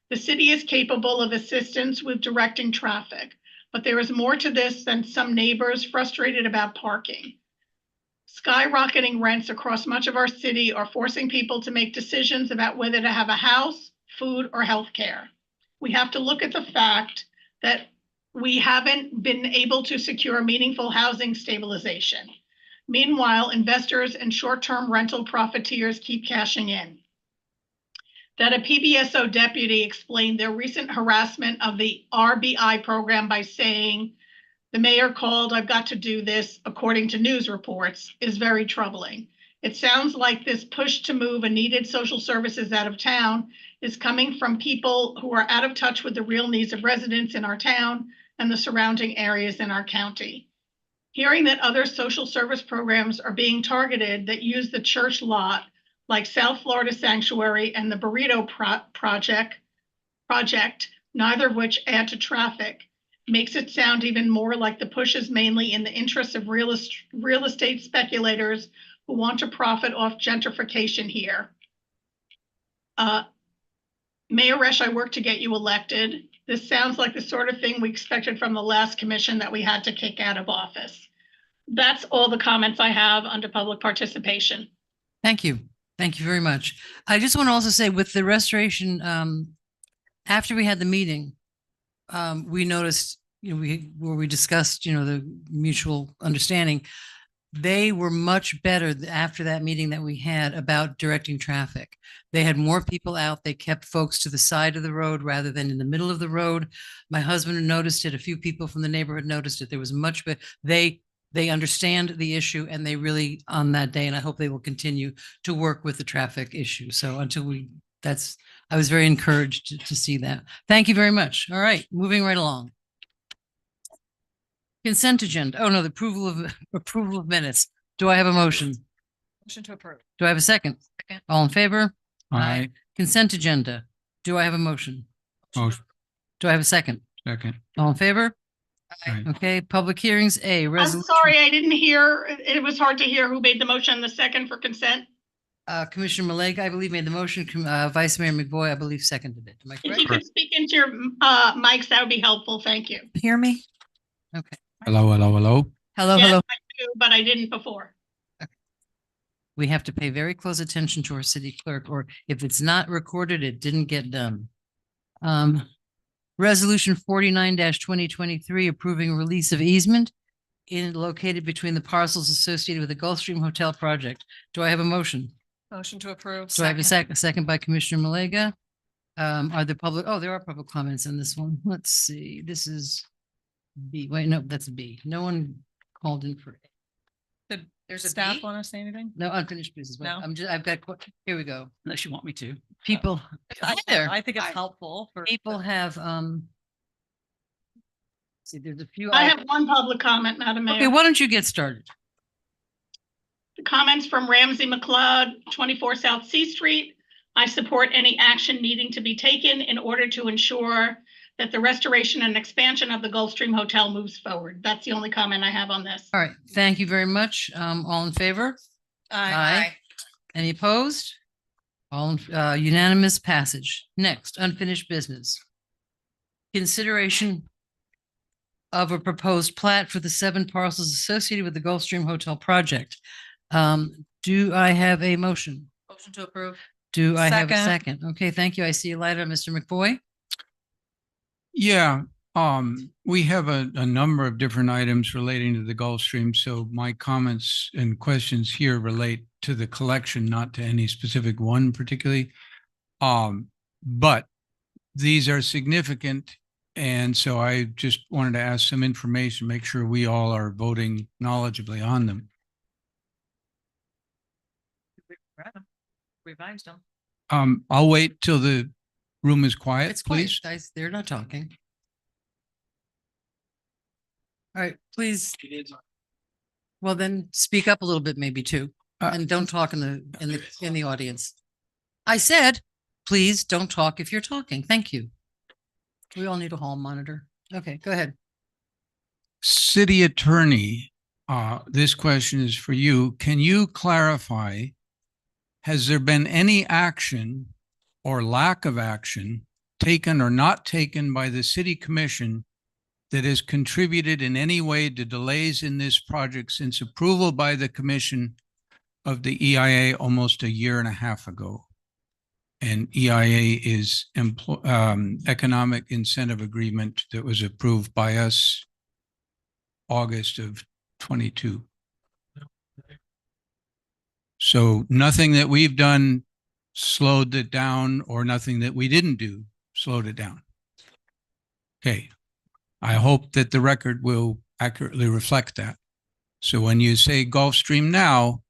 The city is capable of assistance with directing traffic, but there is more to this than some neighbors frustrated about parking. Skyrocketing rents across much of our city are forcing people to make decisions about whether to have a house, food, or health care. We have to look at the fact that we haven't been able to secure meaningful housing stabilization. Meanwhile, investors and short-term rental profiteers keep cashing in. That a PBSO deputy explained their recent harassment of the RBI program by saying, "The mayor called, I've got to do this," according to news reports, is very troubling. It sounds like this push to move a needed social services out of town is coming from people who are out of touch with the real needs of residents in our town and the surrounding areas in our county. Hearing that other social service programs are being targeted that use the church lot, like South Florida Sanctuary and the Burrito Project, neither of which add to traffic, makes it sound even more like the push is mainly in the interests of real estate speculators who want to profit off gentrification here. Mayor Resch, I worked to get you elected. This sounds like the sort of thing we expected from the last commission that we had to kick out of office. That's all the comments I have under public participation. Thank you. Thank you very much. I just want to also say with the restoration, after we had the meeting, we noticed, where we discussed, the mutual understanding, they were much better after that meeting that we had about directing traffic. They had more people out. They kept folks to the side of the road rather than in the middle of the road. My husband noticed it. A few people from the neighborhood noticed it. There was much better. They understand the issue, and they really, on that day, and I hope they will continue to work with the traffic issue. So until I was very encouraged to see that. Thank you very much. All right, moving right along. Consent agenda. Oh no, the approval of minutes. Do I have a motion? Motion to approve. Do I have a second? Second. All in favor? Aye. Consent agenda. Do I have a motion? Motion. Do I have a second? Second. All in favor? Aye. Okay, public hearings, I'm sorry, I didn't hear. It was hard to hear who made the motion and the second for consent. Commissioner Malega, I believe, made the motion. Vice Mayor McVoy, I believe, seconded it. Am I If correct? you could speak into your mics, that would be helpful. Thank you. Hear me? Okay. Hello, hello, hello. Hello, Yes, hello. I do, but I didn't before. We have to pay very close attention to our city clerk, or if it's not recorded, it didn't get done. Resolution 49-2023 approving release of easement located between the parcels associated with the Gulfstream Hotel project. Do I have a motion? Motion to approve. Do I have a second by Commissioner Malega? There are public comments on this one. Let's see. This is B. Wait, no, that's B. No one called in for A. There's a staff want to say anything? No unfinished business. No. Here we go. Unless you want me to. People. Hi there. I think it's helpful for People have, see, there's a few. I have one public comment, Madam Mayor. Okay, why don't you get started? comments from Ramsey McLeod, 24 South C Street. I support any action needing to be taken in order to ensure that the restoration and expansion of the Gulfstream Hotel moves forward. That's the only comment I have on this. All right, thank you very much. All in favor? Aye. Any opposed? Unanimous passage. Next, unfinished business. Consideration of a proposed plat for the 7 parcels associated with the Gulfstream Hotel project. Do I have a motion? Motion to approve. Do I have a Second. second? Okay, thank you. I see a light on Mr. McBoy. Yeah, we have a number of different items relating to the Gulfstream, so my comments and questions here relate to the collection, not to any specific one particularly. But these are significant, and so I just wanted to ask some information, make sure we all are voting knowledgeably on them. Revised them. I'll wait till the room is quiet, It's quiet, please. guys. They're not talking. All right, please. Well, then speak up a little bit, maybe too, and don't talk in the audience. I said, please don't talk if you're talking. Thank you. We all need a hall monitor. Okay, go ahead. City Attorney, this question is for you. Can you clarify, has there been any action or lack of action taken or not taken by the City Commission that has contributed in any way to delays in this project since approval by the Commission of the EIA almost 1.5 years ago? And EIA is Economic Incentive Agreement that was approved by us August of 22. So nothing that we've done slowed it down, or nothing that we didn't do slowed it down. Okay. I hope that the record will accurately reflect that. So when you say Gulfstream now,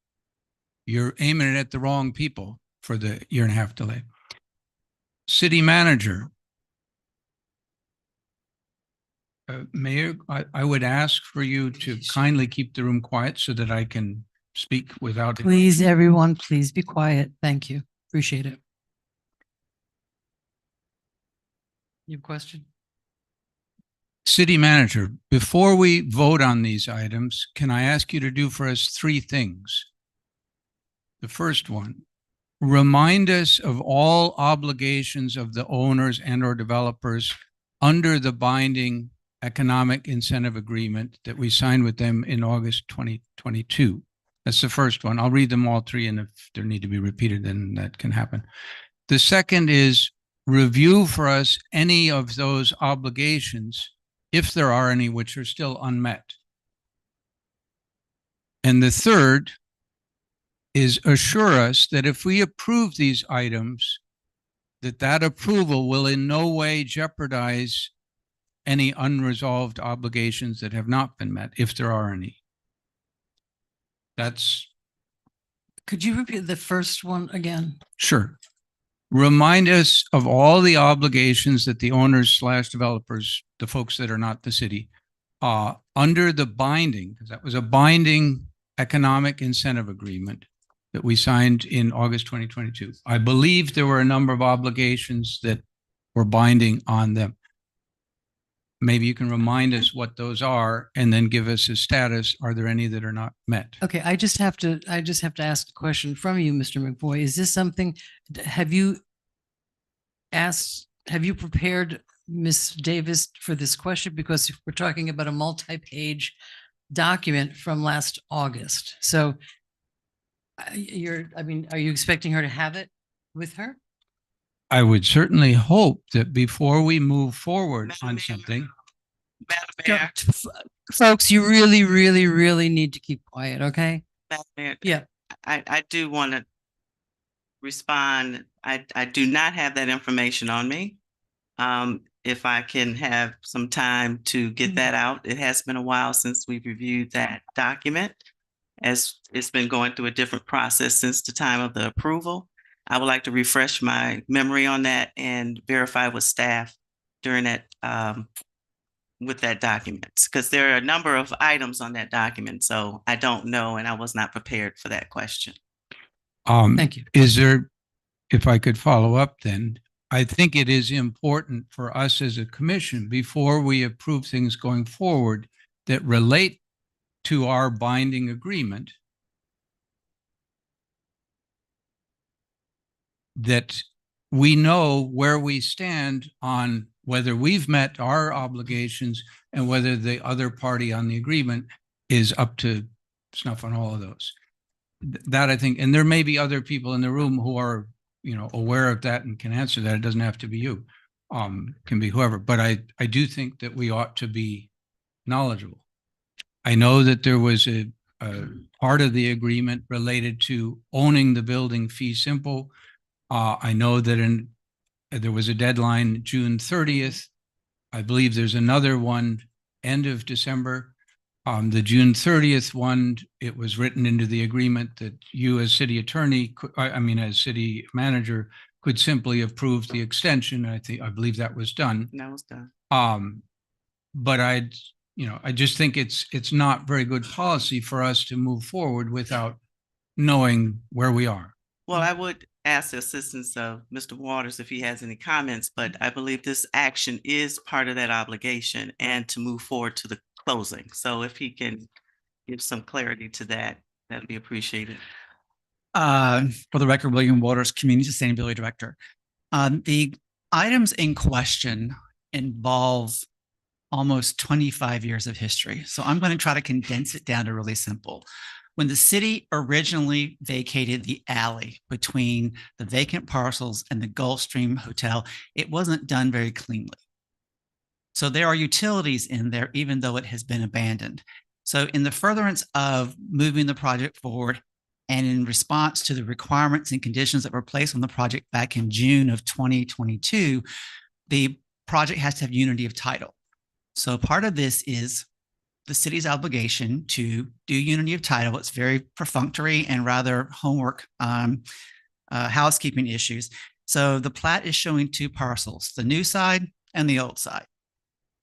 you're aiming it at the wrong people for the 1.5 year delay. City Manager. Mayor, I would ask for you to kindly keep the room quiet so that I can speak without. Please, everyone, please be quiet. Thank you. Appreciate it. You have a question? City Manager, before we vote on these items, can I ask you to do for us 3 things? The first one, remind us of all obligations of the owners and or developers under the binding economic incentive agreement that we signed with them in August 2022. That's the first one. I'll read them all 3, and if there need to be repeated, then that can happen. The second is review for us any of those obligations, if there are any, which are still unmet. And the third is assure us that if we approve these items, that approval will in no way jeopardize any unresolved obligations that have not been met, if there are any. Could you repeat the first one again? Sure. Remind us of all the obligations that the owners / developers, the folks that are not the city, under the binding, because that was a binding economic incentive agreement that we signed in August 2022. I believe there were a number of obligations that were binding on them. Maybe you can remind us what those are and then give us a status. Are there any that are not met? Okay, I just have to ask a question from you, Mr. McBoy. Is this something, have you prepared Ms. Davis for this question? Because we're talking about a multi-page document from last August. So are you expecting her to have it with her? I would certainly hope that before we move forward on something. Folks, you really, really, really need to keep quiet, okay? Yeah. I do want to respond. I do not have that information on me. If I can have some time to get that out. It has been a while since we've reviewed that document, as it's been going through a different process since the time of the approval. I would like to refresh my memory on that and verify with staff during that with that document? Because there are a number of items on that document, so I don't know, and I was not prepared for that question. Thank you. Is there, if I could follow up then, I think it is important for us as a commission, before we approve things going forward that relate to our binding agreement, that we know where we stand on whether we've met our obligations and whether the other party on the agreement is up to snuff on all of those. That I think, and there may be other people in the room who are, aware of that and can answer that. It doesn't have to be you, can be whoever, but I do think that we ought to be knowledgeable. I know that there was a part of the agreement related to owning the building fee simple. I know that there was a deadline June 30th. I believe there's another one end of December. The June 30th one, it was written into the agreement that you as city attorney, as city manager, could simply approve the extension. I believe that was done. That was done. But I just think it's not very good policy for us to move forward without knowing where we are. Well, I would ask the assistance of Mr. Waters if he has any comments, but I believe this action is part of that obligation and to move forward to the closing. So if he can give some clarity to that, that'd be appreciated. For the record, William Waters, Community Sustainability Director. The items in question involve almost 25 years of history. So I'm going to try to condense it down to really simple. When the city originally vacated the alley between the vacant parcels and the Gulfstream Hotel, it wasn't done very cleanly. So there are utilities in there, even though it has been abandoned. So in the furtherance of moving the project forward and in response to the requirements and conditions that were placed on the project back in June of 2022, the project has to have unity of title. So part of this is the city's obligation to do unity of title. It's very perfunctory and rather homework, housekeeping issues. So the plat is showing two parcels, the new side and the old side.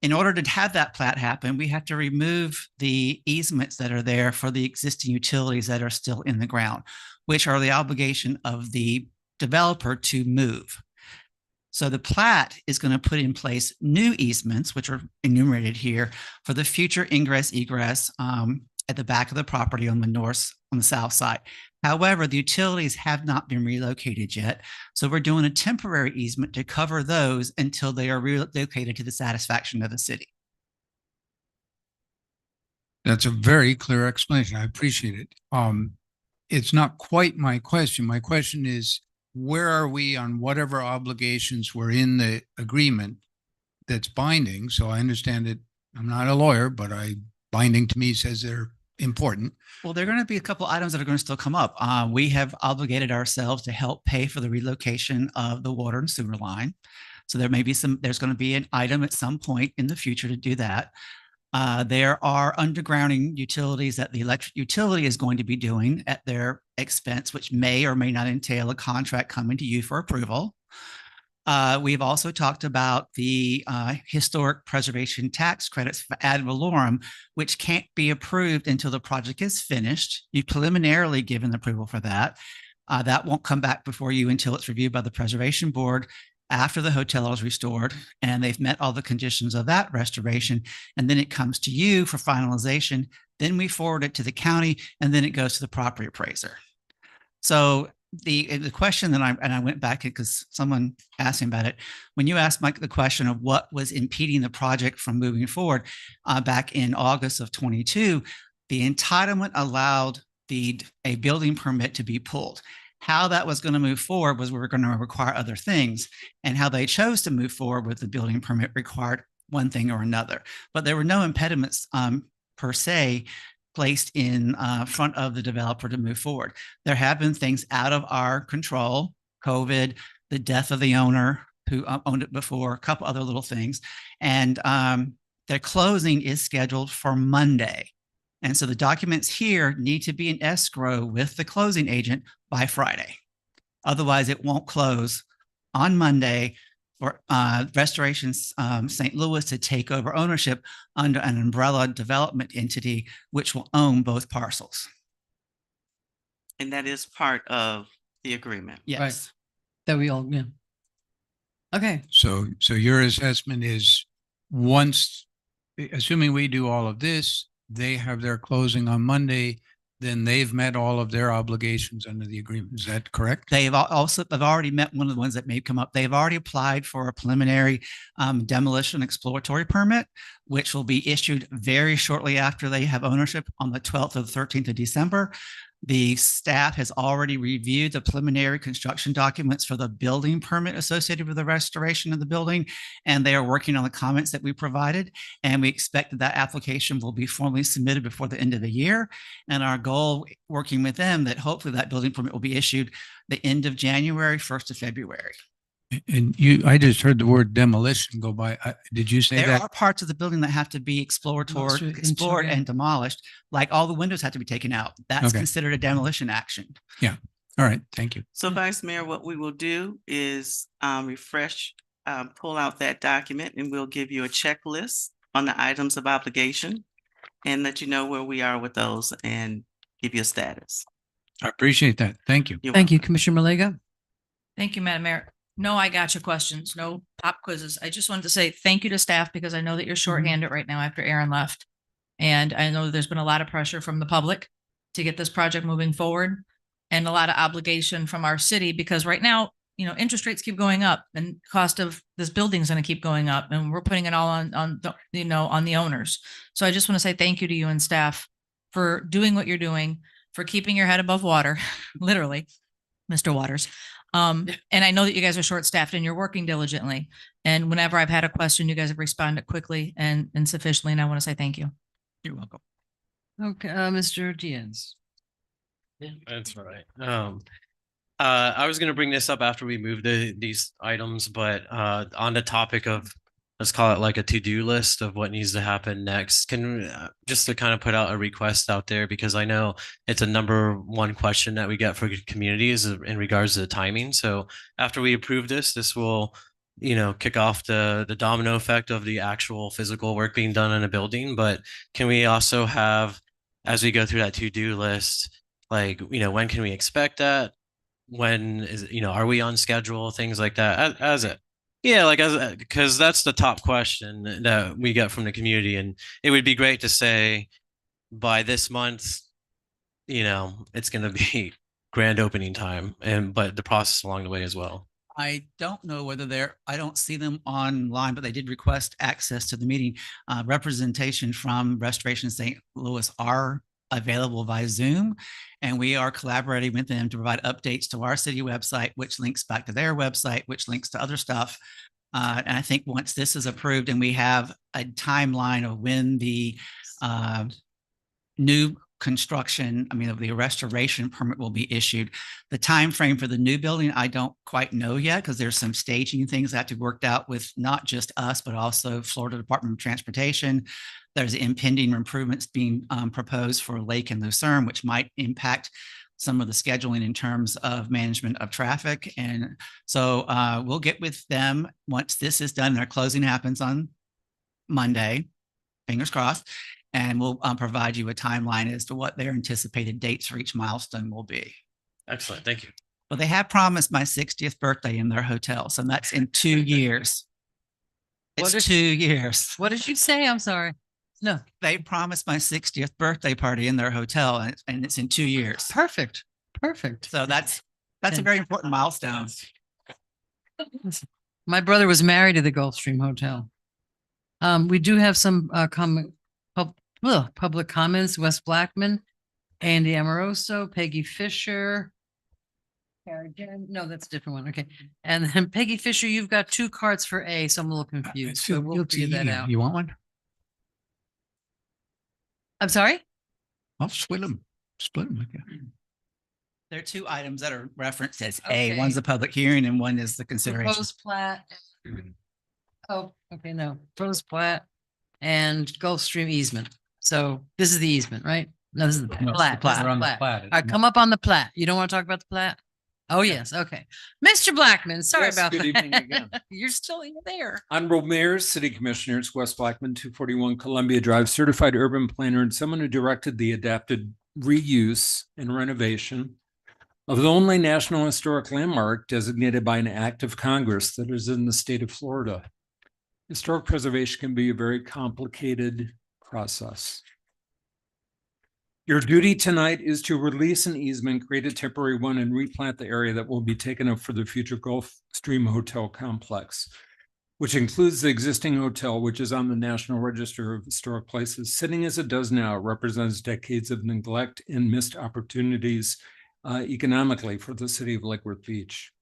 In order to have that plat happen, we have to remove the easements that are there for the existing utilities that are still in the ground, which are the obligation of the developer to move. So the plat is going to put in place new easements, which are enumerated here, for the future ingress egress at the back of the property on the south side. However, the utilities have not been relocated yet. So we're doing a temporary easement to cover those until they are relocated to the satisfaction of the city. That's a very clear explanation. I appreciate it. It's not quite my question. My question is, where are we on whatever obligations were in the agreement that's binding? So I understand it. I'm not a lawyer, but binding to me says they're important. Well, there are going to be a couple items that are going to still come up. We have obligated ourselves to help pay for the relocation of the water and sewer line. So there's going to be an item at some point in the future to do that. There are undergrounding utilities that the electric utility is going to be doing at their expense, which may or may not entail a contract coming to you for approval. We've also talked about the historic preservation tax credits for ad valorem, which can't be approved until the project is finished. You've preliminarily given approval for that. That won't come back before you until it's reviewed by the Preservation Board after the hotel is restored and they've met all the conditions of that restoration. And then it comes to you for finalization. Then we forward it to the county and then it goes to the property appraiser. So the question that I went back because someone asked me about it. When you asked Mike the question of what was impeding the project from moving forward back in August of 22, the entitlement allowed a building permit to be pulled. How that was going to move forward was we were going to require other things, and how they chose to move forward with the building permit required one thing or another. But there were no impediments per se placed in front of the developer to move forward. There have been things out of our control, COVID, the death of the owner who owned it before, a couple other little things. And their closing is scheduled for Monday. And so the documents here need to be in escrow with the closing agent by Friday. Otherwise, it won't close on Monday for Restoration St. Louis to take over ownership under an umbrella development entity, which will own both parcels. And that is part of the agreement. Yes. That we all, yeah. Okay. So your assessment is once, assuming we do all of this, they have their closing on Monday, then they've met all of their obligations under the agreement. Is that correct? They've already met one of the ones that may come up. They've already applied for a preliminary demolition exploratory permit, which will be issued very shortly after they have ownership on the 12th or the 13th of December. The staff has already reviewed the preliminary construction documents for the building permit associated with the restoration of the building, and they are working on the comments that we provided. And we expect that that application will be formally submitted before the end of the year. And our goal, working with them, that hopefully that building permit will be issued the end of January, 1st of February. And I just heard the word demolition go by. Did you say There that? are parts of the building that have to be explored and demolished, like all the windows have to be taken out. That's Okay. considered a demolition action. Yeah. All right. Thank you. So Vice Mayor, what we will do is pull out that document, and we'll give you a checklist on the items of obligation and let you know where we are with those and give you a status. I appreciate that. Thank you. Thank you, Commissioner Malega. Thank you, Madam Mayor. No, I got your questions. No pop quizzes. I just wanted to say thank you to staff because I know that you're shorthanded right now after Aaron left. And I know there's been a lot of pressure from the public to get this project moving forward and a lot of obligation from our city because right now, interest rates keep going up and cost of this building is going to keep going up and we're putting it all on the owners. So I just want to say thank you to you and staff for doing what you're doing, for keeping your head above water, literally, Mr. Waters. And I know that you guys are short-staffed and you're working diligently. And whenever I've had a question, you guys have responded quickly and sufficiently. And I want to say thank you. You're welcome. Okay, Mr. Diaz. Yeah, that's right. I was going to bring this up after we move these items, but on the topic of, let's call it like a to-do list of what needs to happen next, can just to kind of put out a request out there, because I know it's a #1 question that we get for communities in regards to the timing. So after we approve this will, kick off the domino effect of the actual physical work being done in a building. But can we also have, as we go through that to-do list, like, when can we expect that? When is, are we on schedule? Things like that as it. Yeah, because that's the top question that we get from the community. And it would be great to say by this month, it's going to be grand opening time, but the process along the way as well. I don't know whether I don't see them online, but they did request access to the meeting. Representation from Restoration St. Louis are available via Zoom, and we are collaborating with them to provide updates to our city website, which links back to their website, which links to other stuff. And I think once this is approved and we have a timeline of when the new construction, of the restoration permit will be issued. The time frame for the new building, I don't quite know yet because there's some staging things that have to be worked out with not just us, but also Florida Department of Transportation. There's impending improvements being proposed for Lake and Lucerne, which might impact some of the scheduling in terms of management of traffic. And so we'll get with them once this is done. Their closing happens on Monday, fingers crossed, and we'll provide you a timeline as to what their anticipated dates for each milestone will be. Excellent. Thank you. Well, they have promised my 60th birthday in their hotel, so that's in 2 years. It's 2 years. What did you say? I'm sorry. No, they promised my 60th birthday party in their hotel, and it's in 2 years. Perfect. So that's a very important milestone. My brother was married to the Gulfstream Hotel. We do have some public comments. Wes Blackman, Andy Amoroso, Peggy Fisher. No, that's a different one. Okay. And then Peggy Fisher, you've got 2 cards for A, so I'm a little confused. So we'll figure that out. You want one? I'm sorry? I'll split them. With you. There are 2 items that are referenced as A. One's the public hearing and one is the consideration. Proposed plat. Oh, okay, no. Proposed plat and Gulfstream easement. So this is the easement, right? No, this is the plat. We're on the plat. All right, come up on the plat. You don't want to talk about the plat? Oh, yes. Okay. Mr. Blackman, sorry Yes, about good evening that. again. You're still there. Honorable Mayor, City Commissioners, Wes Blackman, 241 Columbia Drive, certified urban planner, and someone who directed the adapted reuse and renovation of the only National Historic Landmark designated by an act of Congress that is in the state of Florida. Historic preservation can be a very complicated process. Your duty tonight is to release an easement, create a temporary one, and replant the area that will be taken up for the future Gulfstream Hotel complex, which includes the existing hotel, which is on the National Register of Historic Places. Sitting as it does now, it represents decades of neglect and missed opportunities economically for the city of Lake Worth Beach.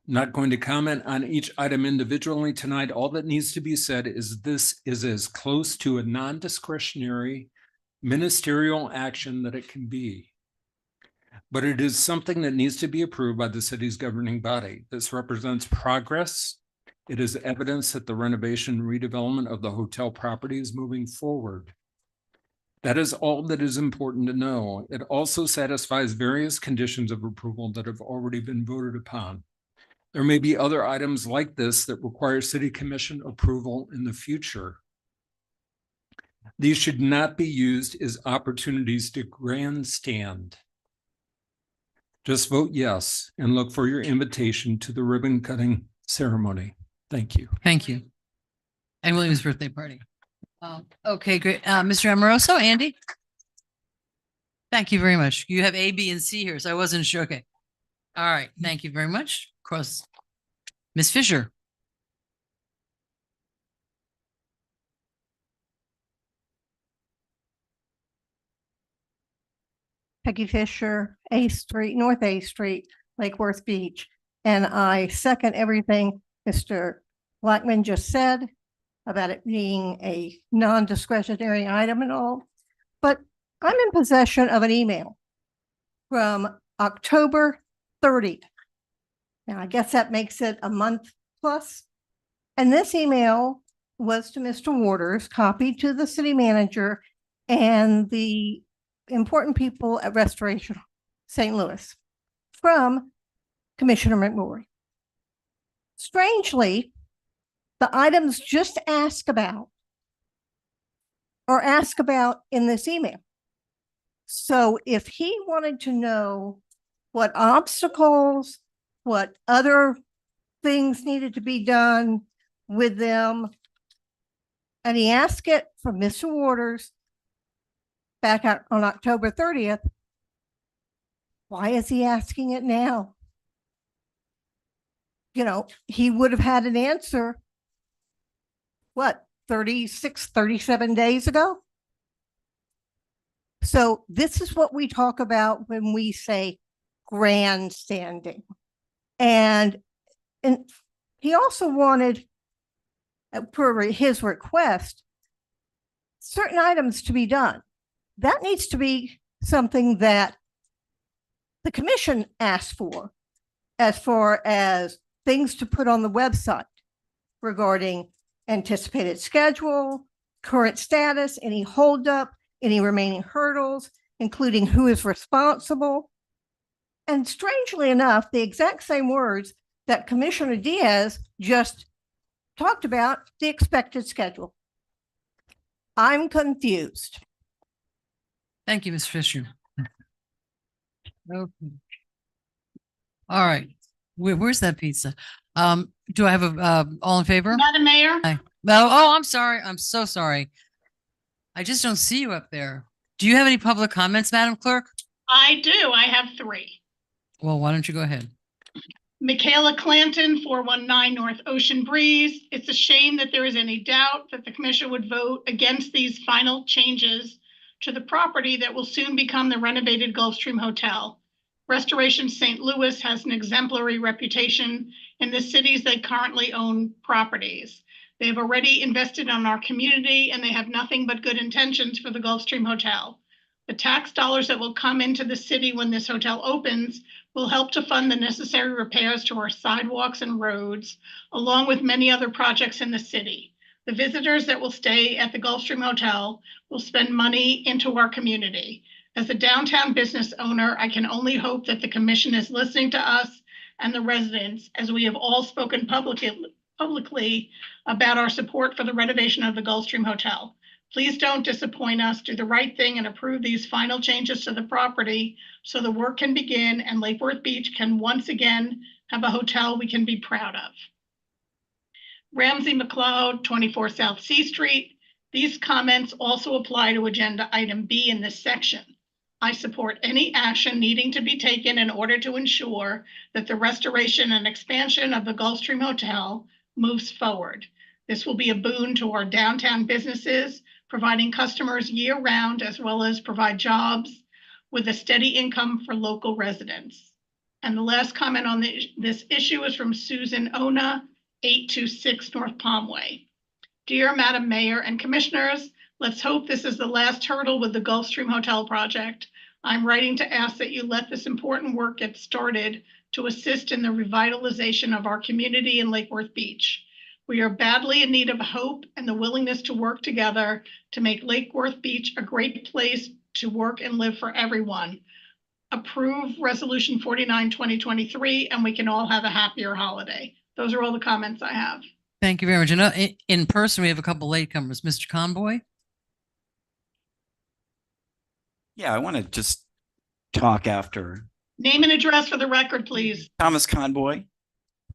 I'm not going to comment on each item individually tonight. All that needs to be said is this is as close to a non-discretionary ministerial action that it can be. But it is something that needs to be approved by the city's governing body. This represents progress. It is evidence that the renovation and redevelopment of the hotel property is moving forward. That is all that is important to know. It also satisfies various conditions of approval that have already been voted upon. There may be other items like this that require city commission approval in the future. These should not be used as opportunities to grandstand. Just vote yes and look for your invitation to the ribbon cutting ceremony. Thank you. Thank you. And William's birthday party. Okay, great. Mr. Amoroso, Andy? Thank you very much. You have A, B, and C here, so I wasn't sure. Okay. All right. Thank you very much. Cross. Ms. Fisher. Peggy Fisher, A Street, North A Street, Lake Worth Beach. And I second everything Mr. Blackman just said about it being a non-discretionary item and all. But I'm in possession of an email from October 30th. Now, I guess that makes it a month plus. And this email was to Mr. Waters, copied to the city manager and the important people at Restoration St. Louis from Commissioner McMurray. Strangely, the items just asked about are asked about in this email. So if he wanted to know what obstacles, what other things needed to be done with them, and he asked it from Mr. Waters back out on October 30th, why is he asking it now? You know, he would have had an answer, what, 36, 37 days ago? So this is what we talk about when we say grandstanding. And he also wanted, per his request, certain items to be done. That needs to be something that the commission asked for, as far as things to put on the website regarding anticipated schedule, current status, any holdup, any remaining hurdles, including who is responsible. And strangely enough, the exact same words that Commissioner Diaz just talked about, the expected schedule. I'm confused. Thank you, Ms. Fisher. Okay. All right. Where's that pizza? Do I have a all in favor? Madam Mayor? Aye. Oh, I'm sorry. I'm so sorry. I just don't see you up there. Do you have any public comments, Madam Clerk? I do. I have 3. Well, why don't you go ahead? Michaela Clanton, 419 North Ocean Breeze. It's a shame that there is any doubt that the commission would vote against these final changes to the property that will soon become the renovated Gulfstream Hotel. Restoration St. Louis has an exemplary reputation in the cities that currently own properties. They have already invested in our community and they have nothing but good intentions for the Gulfstream Hotel. The tax dollars that will come into the city when this hotel opens will help to fund the necessary repairs to our sidewalks and roads, along with many other projects in the city. The visitors that will stay at the Gulfstream Hotel will spend money into our community. As a downtown business owner, I can only hope that the commission is listening to us and the residents, as we have all spoken publicly about our support for the renovation of the Gulfstream Hotel. Please don't disappoint us. Do the right thing and approve these final changes to the property so the work can begin and Lake Worth Beach can once again have a hotel we can be proud of. Ramsey McLeod, 24 South C Street. These comments also apply to agenda item B in this section. I support any action needing to be taken in order to ensure that the restoration and expansion of the Gulfstream Hotel moves forward. This will be a boon to our downtown businesses, providing customers year-round, as well as provide jobs with a steady income for local residents. And the last comment on this issue is from Susan Ona, 826 North Palmway. Dear Madam Mayor and Commissioners, let's hope this is the last hurdle with the Gulfstream Hotel project. I'm writing to ask that you let this important work get started to assist in the revitalization of our community in Lake Worth Beach. We are badly in need of hope and the willingness to work together to make Lake Worth Beach a great place to work and live for everyone. Approve Resolution 49, 2023, and we can all have a happier holiday. Those are all the comments I have. Thank you very much. And in person, we have a couple latecomers. Mr. Conboy? Yeah, I want to just talk after. Name and address for the record, please. Thomas Conboy,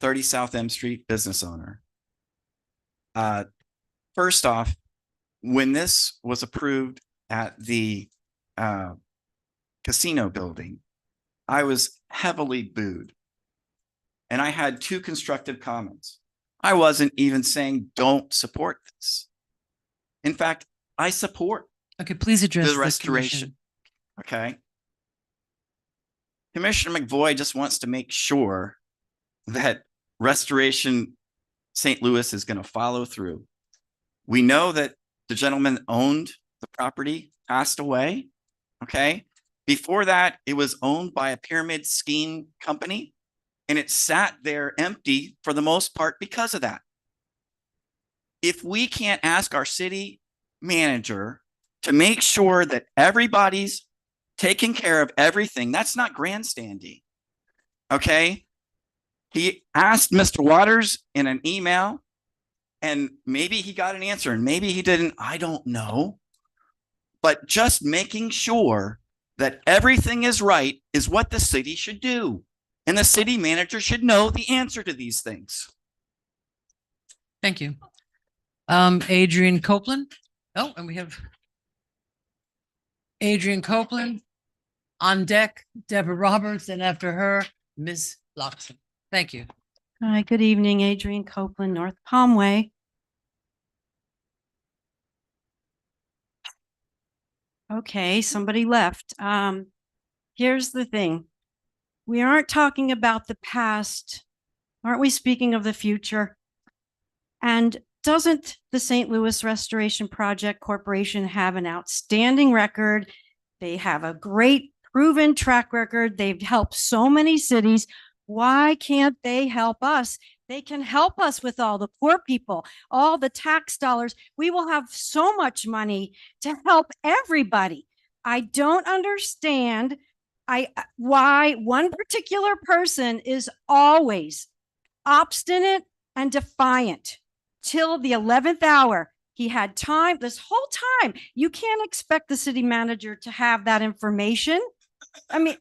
30 South M Street, business owner. First off, when this was approved at the casino building, I was heavily booed. And I had two constructive comments. I wasn't even saying don't support this. In fact, I support Okay, please address the restoration. Okay. Commissioner McVoy just wants to make sure that Restoration St. Louis is going to follow through. We know that the gentleman owned the property, passed away. Okay. Before that, it was owned by a pyramid scheme company, and it sat there empty for the most part because of that. If we can't ask our city manager to make sure that everybody's taking care of everything, that's not grandstanding. Okay. He asked Mr. Waters in an email, and maybe he got an answer and maybe he didn't. I don't know. But just making sure that everything is right is what the city should do. And the city manager should know the answer to these things. Thank you. Adrian Copeland. Oh, and we have Adrian Copeland on deck, Deborah Roberts, and after her, Ms. Loxton. Thank you. Hi, good evening, Adrian Copeland, North Palmway. Okay, somebody left. Here's the thing. We aren't talking about the past. Aren't we speaking of the future? And doesn't the St. Louis Restoration Project Corporation have an outstanding record? They have a great proven track record. They've helped so many cities. Why can't they help us? They can help us with all the poor people, all the tax dollars. We will have so much money to help everybody. I don't understand why one particular person is always obstinate and defiant till the 11th hour. He had time this whole time. You can't expect the city manager to have that information. I mean,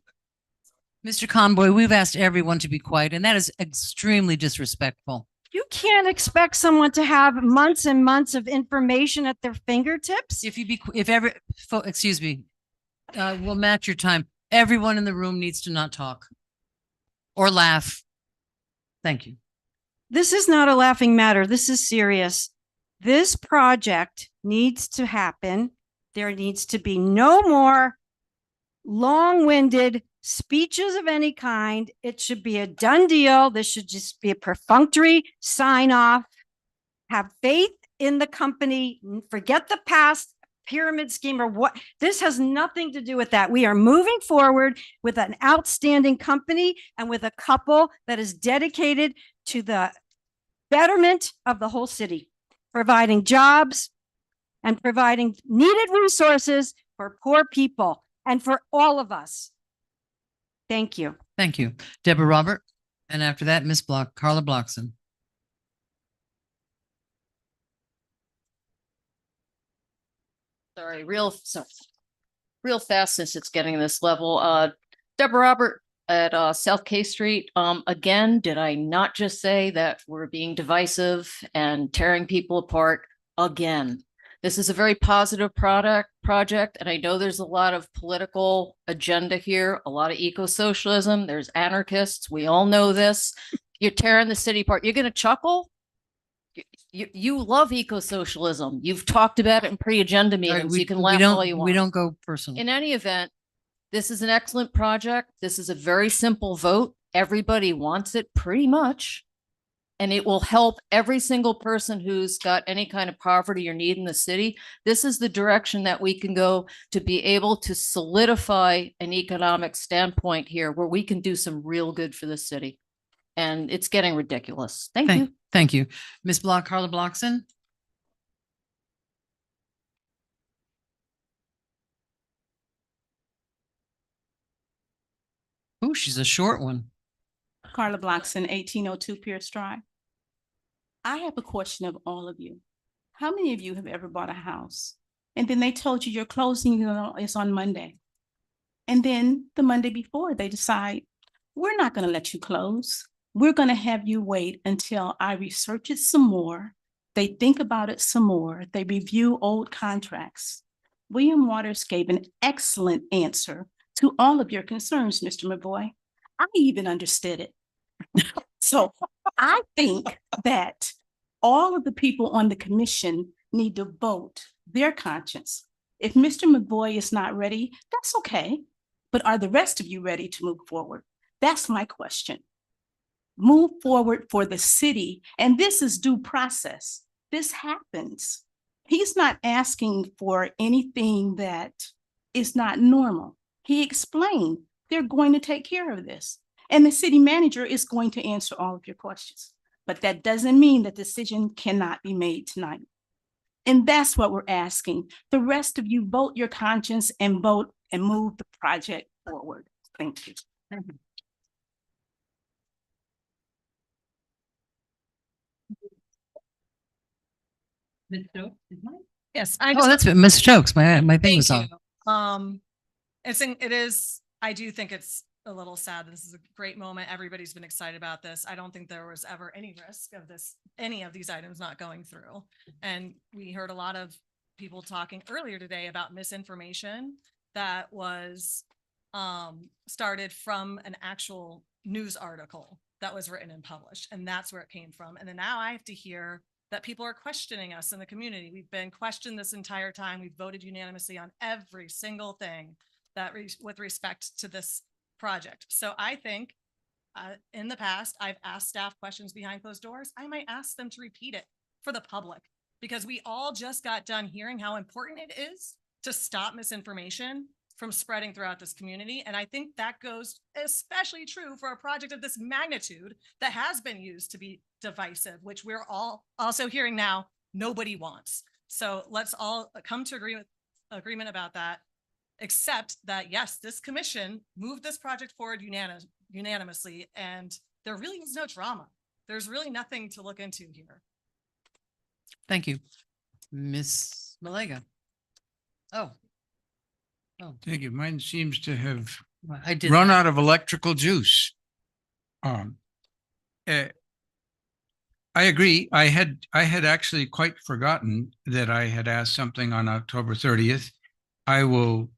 Mr. Conboy, we've asked everyone to be quiet, and that is extremely disrespectful. you can't expect someone to have months and months of information at their fingertips. Excuse me, we'll match your time. Everyone in the room needs to not talk or laugh. Thank you. This is not a laughing matter. This is serious. This project needs to happen. There needs to be no more long-winded speeches of any kind. It should be a done deal. This should just be a perfunctory sign off. Have faith in the company. Forget the past pyramid scheme or what. This has nothing to do with that. We are moving forward with an outstanding company and with a couple that is dedicated to the betterment of the whole city, providing jobs and providing needed resources for poor people. and for all of us. Thank you. Thank you. Deborah Robert. And after that, Miss Block, Carla Blockson. Sorry, real fast since it's getting this level. Deborah Robert at South K Street. Again, did I not just say that we're being divisive and tearing people apart again? This is a very positive project, and I know there's a lot of political agenda here, a lot of eco-socialism. There's anarchists. We all know this. You're tearing the city apart. You're going to chuckle? You love eco-socialism. You've talked about it in pre-agenda meetings. You can laugh all you want. We don't go personal. In any event, this is an excellent project. This is a very simple vote. Everybody wants it pretty much. And it will help every single person who's got any kind of poverty or need in the city. This is the direction that we can go to be able to solidify an economic standpoint here where we can do some real good for the city. And it's getting ridiculous. Thank you. Thank you. Ms. Block, Carla Blockson. Oh, she's a short one. Carla Blockson, 1802 Pierce Drive. I have a question of all of you. How many of you have ever bought a house and then they told you your closing is on Monday? And then the Monday before they decide, we're not going to let you close. We're going to have you wait until I research it some more. They think about it some more. They review old contracts. William Waters gave an excellent answer to all of your concerns, Mr. McVoy. I even understood it. So I think that all of the people on the commission need to vote their conscience. If Mr. McVoy is not ready, that's okay. But are the rest of you ready to move forward? That's my question. Move forward for the city. And this is due process. This happens. He's not asking for anything that is not normal. He explained they're going to take care of this. And the city manager is going to answer all of your questions. But that doesn't mean that decision cannot be made tonight. And that's what we're asking. The rest of you vote your conscience and vote and move the project forward. Thank you. Yes. That's Ms. Stokes. My thing was on. I do think it's a little sad. This is a great moment. Everybody's been excited about this. I don't think there was ever any risk of any of these items not going through. And we heard a lot of people talking earlier today about misinformation that was started from an actual news article that was written and published. And that's where it came from. And then now I have to hear that people are questioning us in the community. We've been questioned this entire time. We've voted unanimously on every single thing that with respect to this project. So I think in the past, I've asked staff questions behind closed doors. I might ask them to repeat it for the public because we all just got done hearing how important it is to stop misinformation from spreading throughout this community. And I think that goes especially true for a project of this magnitude that has been used to be divisive, which we're all also hearing now nobody wants. So let's all come to agreement about that, except that, yes, this commission moved this project forward unanimously, and there really is no drama. There's really nothing to look into here. Thank you. Ms. Malega. Oh. Thank you. Mine seems to have I did run not. out of electrical juice. I agree. I had actually quite forgotten that I had asked something on October 30th. I will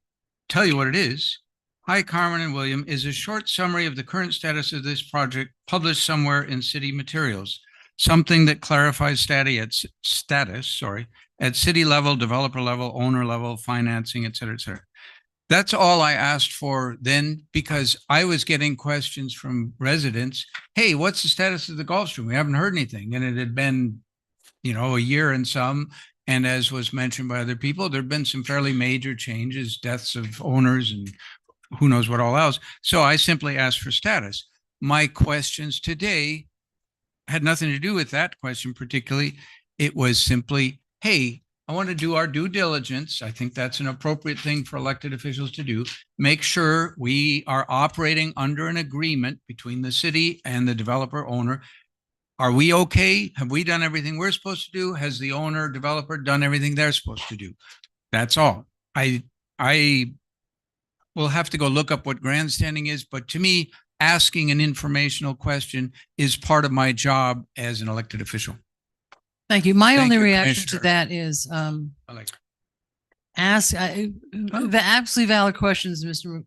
tell you what it is. Hi, Carmen and William, is a short summary of the current status of this project published somewhere in city materials. Something that clarifies status at city level, developer level, owner level, financing, et cetera, et cetera. That's all I asked for then, because I was getting questions from residents. Hey, what's the status of the Gulfstream? We haven't heard anything. And it had been, a year and some. And as was mentioned by other people, there've been some fairly major changes, deaths of owners and who knows what all else. So I simply asked for status. My questions today had nothing to do with that question particularly. It was simply, hey, I want to do our due diligence. I think that's an appropriate thing for elected officials to do. Make sure we are operating under an agreement between the city and the developer owner. Are we okay? Have we done everything we're supposed to do? Has the owner developer done everything they're supposed to do? That's all. I will have to go look up what grandstanding is, but to me, asking an informational question is part of my job as an elected official. Thank you. My Thank only you, reaction to Commissioner. that is I like the absolutely valid questions, Mr.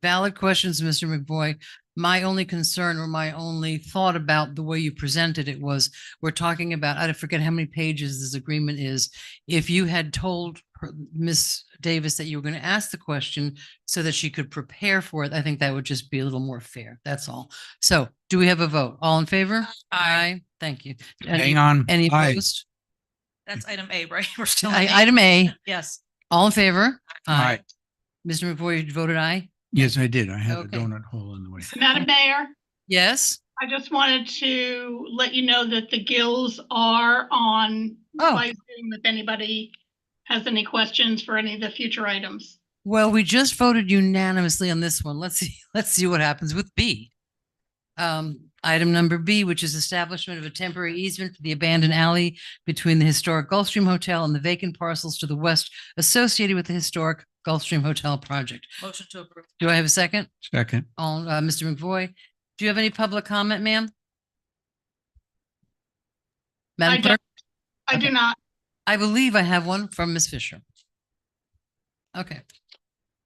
McVoy. My only concern or my only thought about the way you presented it was we're talking about, I forget how many pages this agreement is. If you had told Ms. Davis that you were going to ask the question so that she could prepare for it, I think that would just be a little more fair. That's all. So do we have a vote? All in favor? Aye. Thank you. Hang on. Any Aye. opposed? That's item A, right? We're still. on A. Item A. Yes. All in favor? Aye. Mr. McVoy, you voted aye? Yes, I did. I had a Okay. donut hole in the way. Madam Mayor, Yes. I just wanted to let you know that the gills are on by Zoom if anybody has any questions for any of the future items. Well, we just voted unanimously on this one. Let's see what happens with B. Item number B, which is establishment of a temporary easement for the abandoned alley between the historic Gulfstream Hotel and the vacant parcels to the west associated with the historic Gulfstream Hotel project. Motion to approve. Do I have a second? Second. All, Mr. McVoy, do you have any public comment, ma'am? Madam Clerk? I do not. I believe I have one from Ms. Fisher. Okay.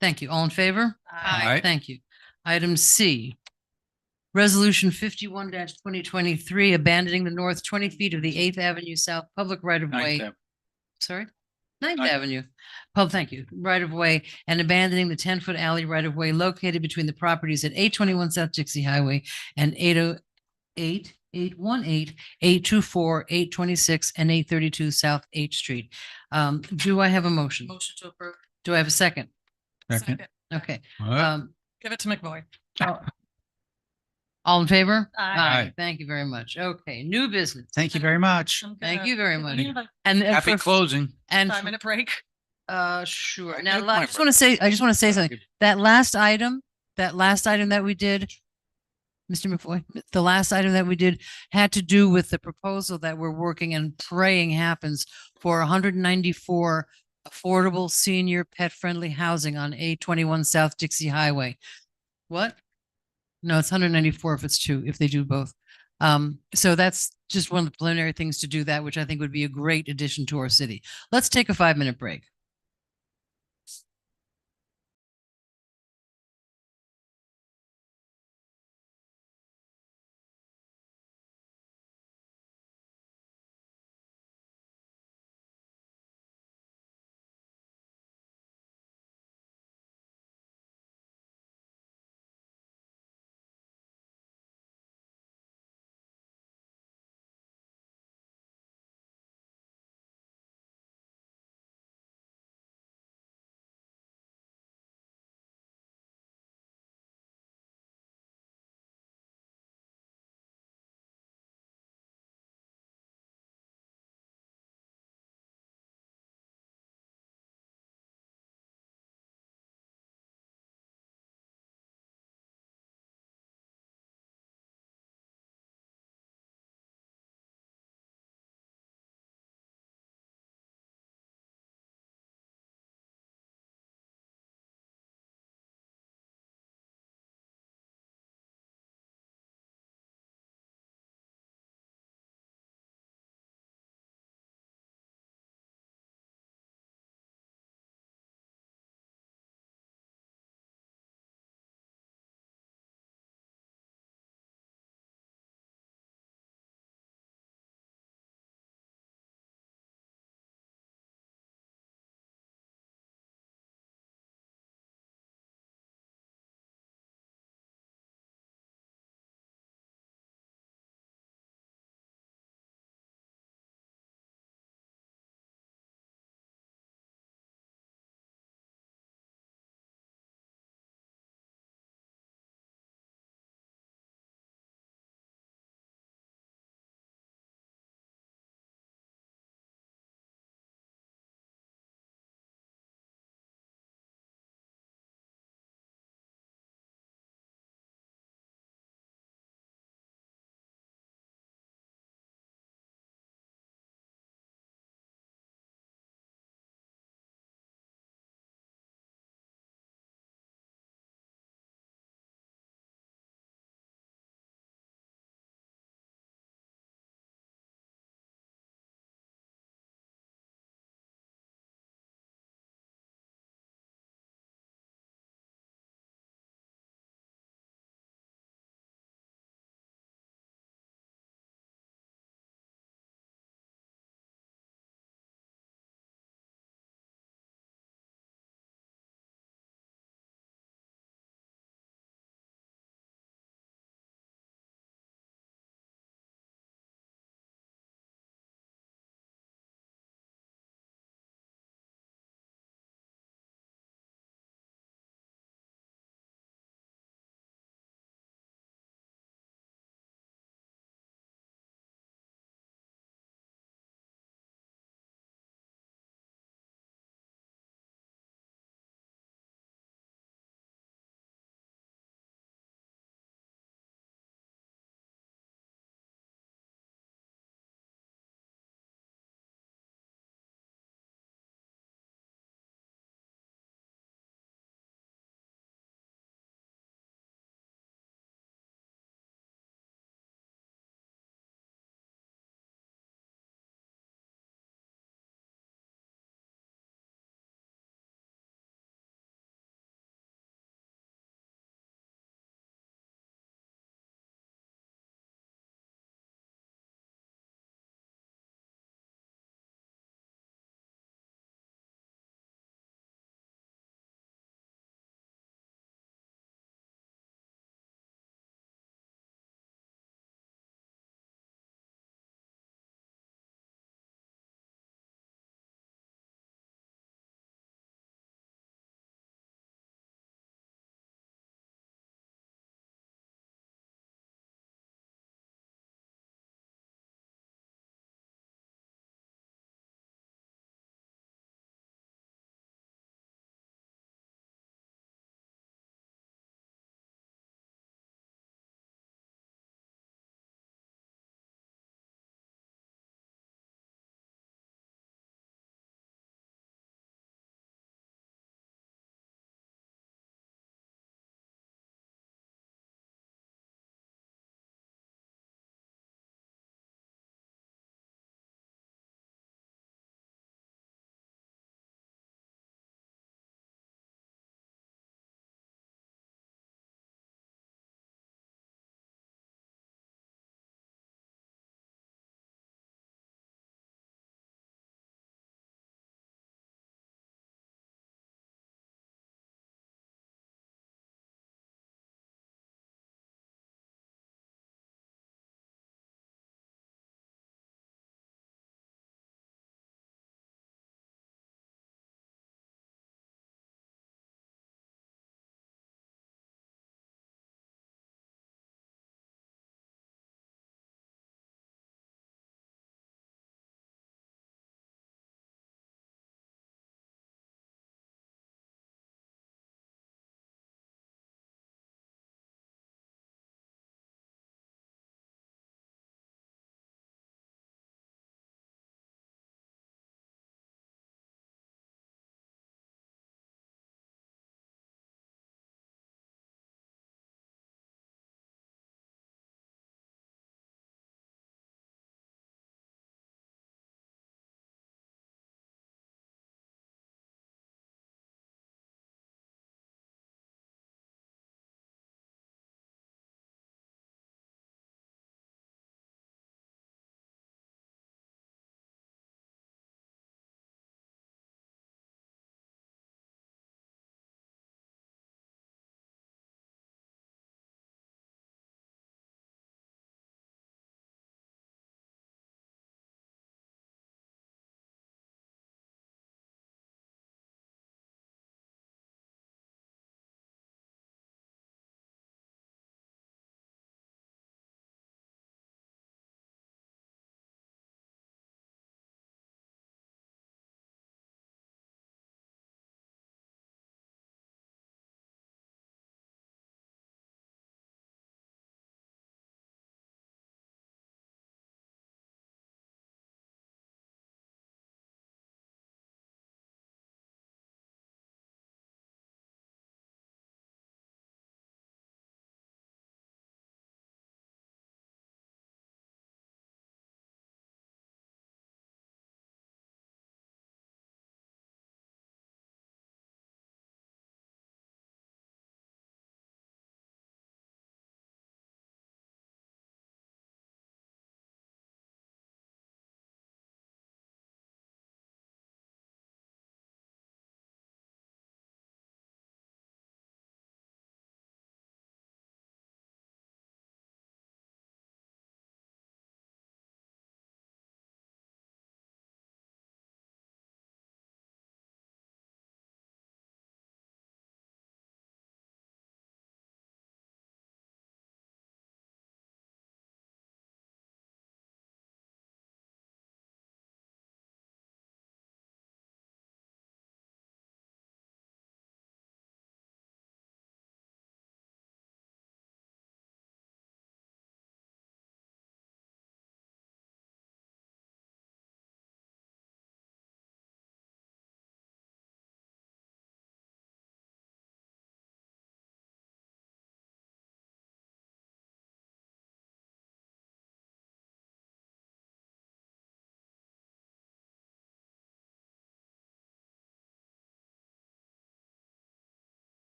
Thank you. All in favor? Aye. Thank you. Item C. Resolution 51-2023, abandoning the north 20 feet of the 8th Avenue South public right of way. Sorry? 9th Avenue. Thank you. Right of way and abandoning the 10-foot alley right of way located between the properties at 821 South Dixie Highway and 808, 818, 824, 826, and 832 South H Street. Do I have a motion? Motion to approve. Do I have a second? Second. Okay. What? Give it to McVoy. All in favor? Aye. Thank you very much. Okay, new business. Thank you very much. Thank you very much. Can we have And Happy for, closing. and 5-minute break? sure. Now, took my I just want to say something. That last item that we did, Mr. McFoy, the last item that we did had to do with the proposal that we're working and praying happens for 194 affordable senior pet-friendly housing on 821 South Dixie Highway. What? No, it's 194 if they do both. So that's just one of the preliminary things to do that, which I think would be a great addition to our city. Let's take a 5-minute break.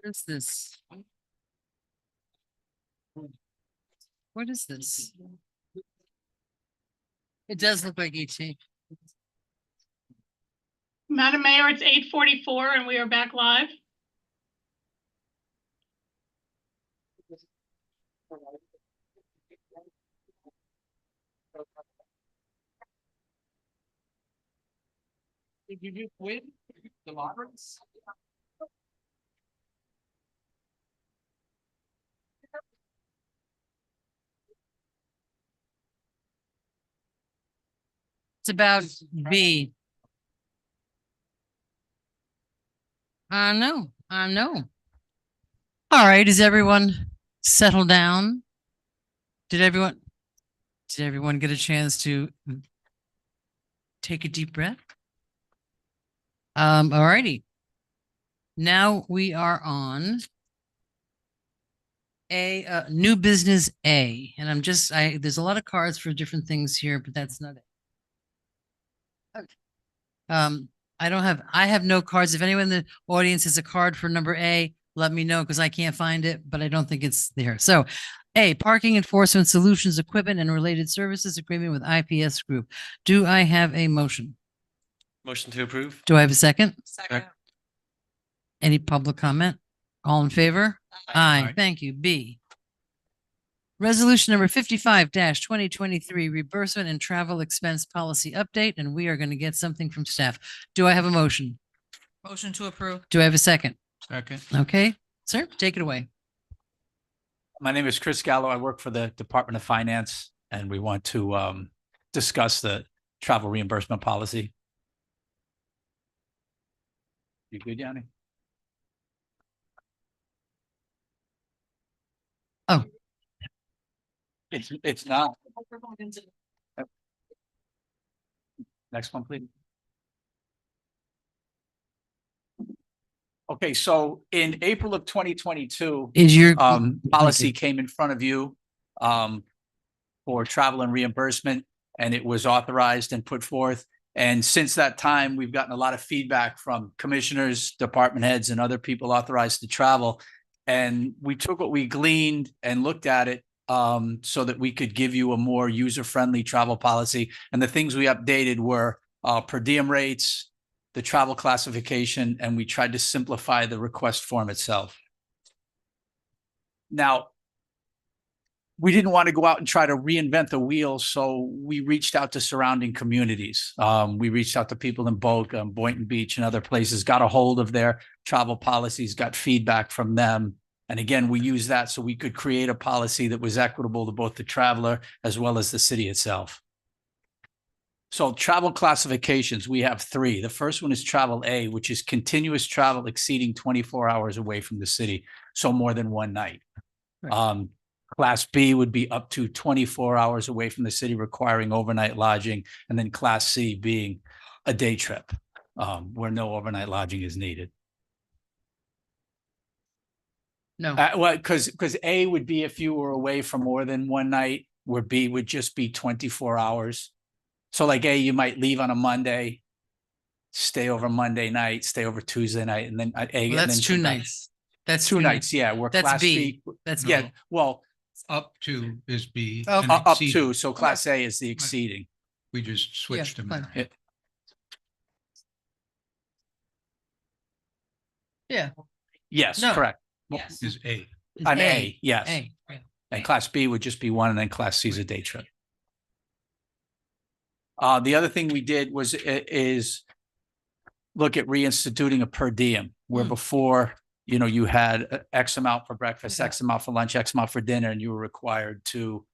What is this? What is this? It does look like ET. Madam Mayor, it's 8:44 and we are back live. Did you just win the lotteries? It's about B. I know. All right, is everyone settled down? Did everyone get a chance to take a deep breath? All righty. Now we are on a new business A, and there's a lot of cards for different things here, but that's not it. Okay. I have no cards. If anyone in the audience has a card for number A, let me know because I can't find it, but I don't think it's there. So A, Parking Enforcement Solutions Equipment and Related Services Agreement with IPS Group. Do I have a motion? Motion to approve. Do I have a second? Second. Any public comment? All in favor? Aye. Thank you. B. Resolution number 55-2023, reimbursement and travel expense policy update, and we are going to get something from staff. Do I have a motion? Motion to approve. Do I have a second? Second. Okay, sir, take it away. My name is Chris Gallo. I work for the Department of Finance, and we want to discuss the travel reimbursement policy. You good, Yanni? Oh. It's not. Next one, please. Okay, so in April of 2022, is your policy came in front of you for travel and reimbursement, and it was authorized and put forth. And since that time, we've gotten a lot of feedback from commissioners, department heads, and other people authorized to travel. And we took what we gleaned and looked at it so that we could give you a more user-friendly travel policy. And the things we updated were per diem rates, the travel classification, and we tried to simplify the request form itself. Now, we didn't want to go out and try to reinvent the wheel, so we reached out to surrounding communities. We reached out to people in Boynton Beach and other places, got a hold of their travel policies, got feedback from them. And again, we used that so we could create a policy that was equitable to both the traveler as well as the city itself. So travel classifications, we have three. The first one is travel A, which is continuous travel exceeding 24 hours away from the city. So more than one night. Right. Class B would be up to 24 hours away from the city, requiring overnight lodging. And then Class C being a day trip where no overnight lodging is needed. No. Well, because A would be if you were away for more than one night, where B would just be 24 hours. So like A, you might leave on a Monday, stay over Monday night, stay over Tuesday night, and then A. Well, that's two nights. That's two nights. Yeah, where that's Class B. B. That's yeah. B. Well, up to is B. Oh, and up exceeding. to. So Class A is the exceeding. We just switched them. fine. around. Yeah. Yes, No. correct. Yes. Is A. An A, yes. A. Yeah. And Class B would just be one, and then Class C is a day trip. The other thing we did was is look at reinstituting a per diem, where before, you know, you had X amount for breakfast, X amount for lunch, X amount for dinner, and you were required to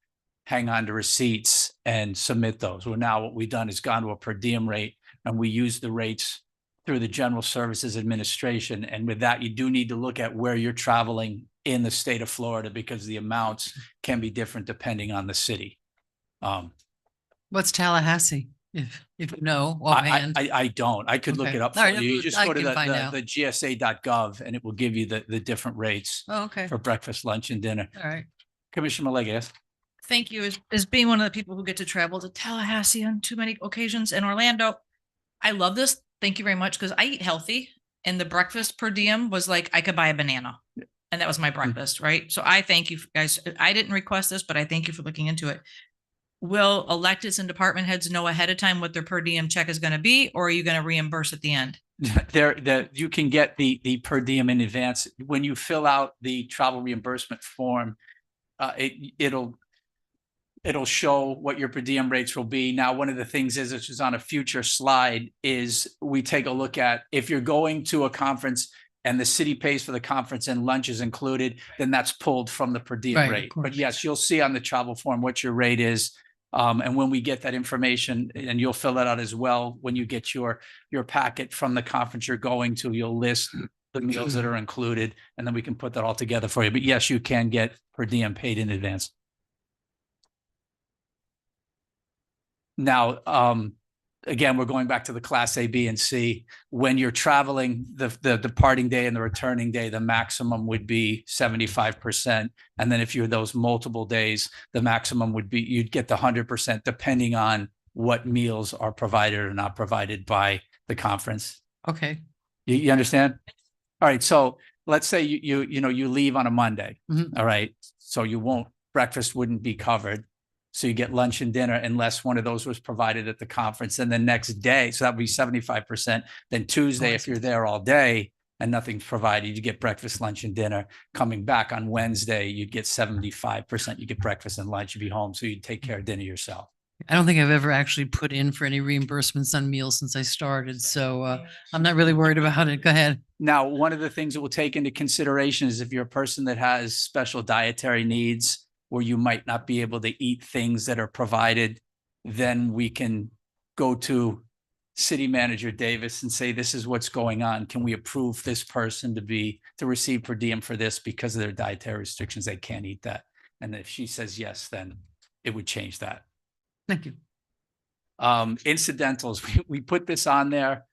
hang on to receipts and submit those. Well, now what we've done is gone to a per diem rate, and we use the rates through the General Services Administration. And with that, you do need to look at where you're traveling in the state of Florida, because the amounts can be different depending on the city. What's Tallahassee? If you know offhand. I don't. I could look Okay. it up All for right, you. You just I go to can find out. the GSA.gov and it will give you the different rates Oh, okay. for breakfast, lunch, and dinner. All right. Commissioner Malega, yes? Thank you. As being one of the people who get to travel to Tallahassee on too many occasions and Orlando, I love this. Thank you very much, because I eat healthy and the breakfast per diem was like, I could buy a banana. And that was my breakfast, right? So I thank you guys. I didn't request this, but I thank you for looking into it. Will electeds and department heads know ahead of time what their per diem check is going to be, or are you going to reimburse at the end? You can get the per diem in advance. When you fill out the travel reimbursement form, it'll show what your per diem rates will be. Now, one of the things is, which is on a future slide, is we take a look at if you're going to a conference and the city pays for the conference and lunch is included, then that's pulled from the per diem Right, of rate. But course. yes, you'll see on the travel form what your rate is. And when we get that information, and you'll fill that out as well, when you get your packet from the conference you're going to, you'll list the meals that are included, and then we can put that all together for you. But yes, you can get per diem paid in advance. Now, again, we're going back to the class A, B, and C. When you're traveling, the departing day and the returning day, the maximum would be 75%. And then if you're those multiple days, the maximum would be, you'd get the 100% depending on what meals are provided or not provided by the conference. Okay. You understand? All right. So let's say you leave on a Monday. Mhm. All right. So breakfast wouldn't be covered. So you get lunch and dinner unless one of those was provided at the conference. And the next day, so that would be 75%. Then Tuesday, if you're there all day and nothing's provided, you get breakfast, lunch, and dinner. Coming back on Wednesday, you'd get 75%. You get breakfast and lunch, you'd be home. So you'd take care of dinner yourself. I don't think I've ever actually put in for any reimbursements on meals since I started. So I'm not really worried about it. Go ahead. Now, one of the things that we'll take into consideration is if you're a person that has special dietary needs, where you might not be able to eat things that are provided, then we can go to City Manager Davis and say, this is what's going on. Can we approve this person to receive per diem for this because of their dietary restrictions? They can't eat that. And if she says yes, then it would change that. Thank you. Incidentals, we put this on there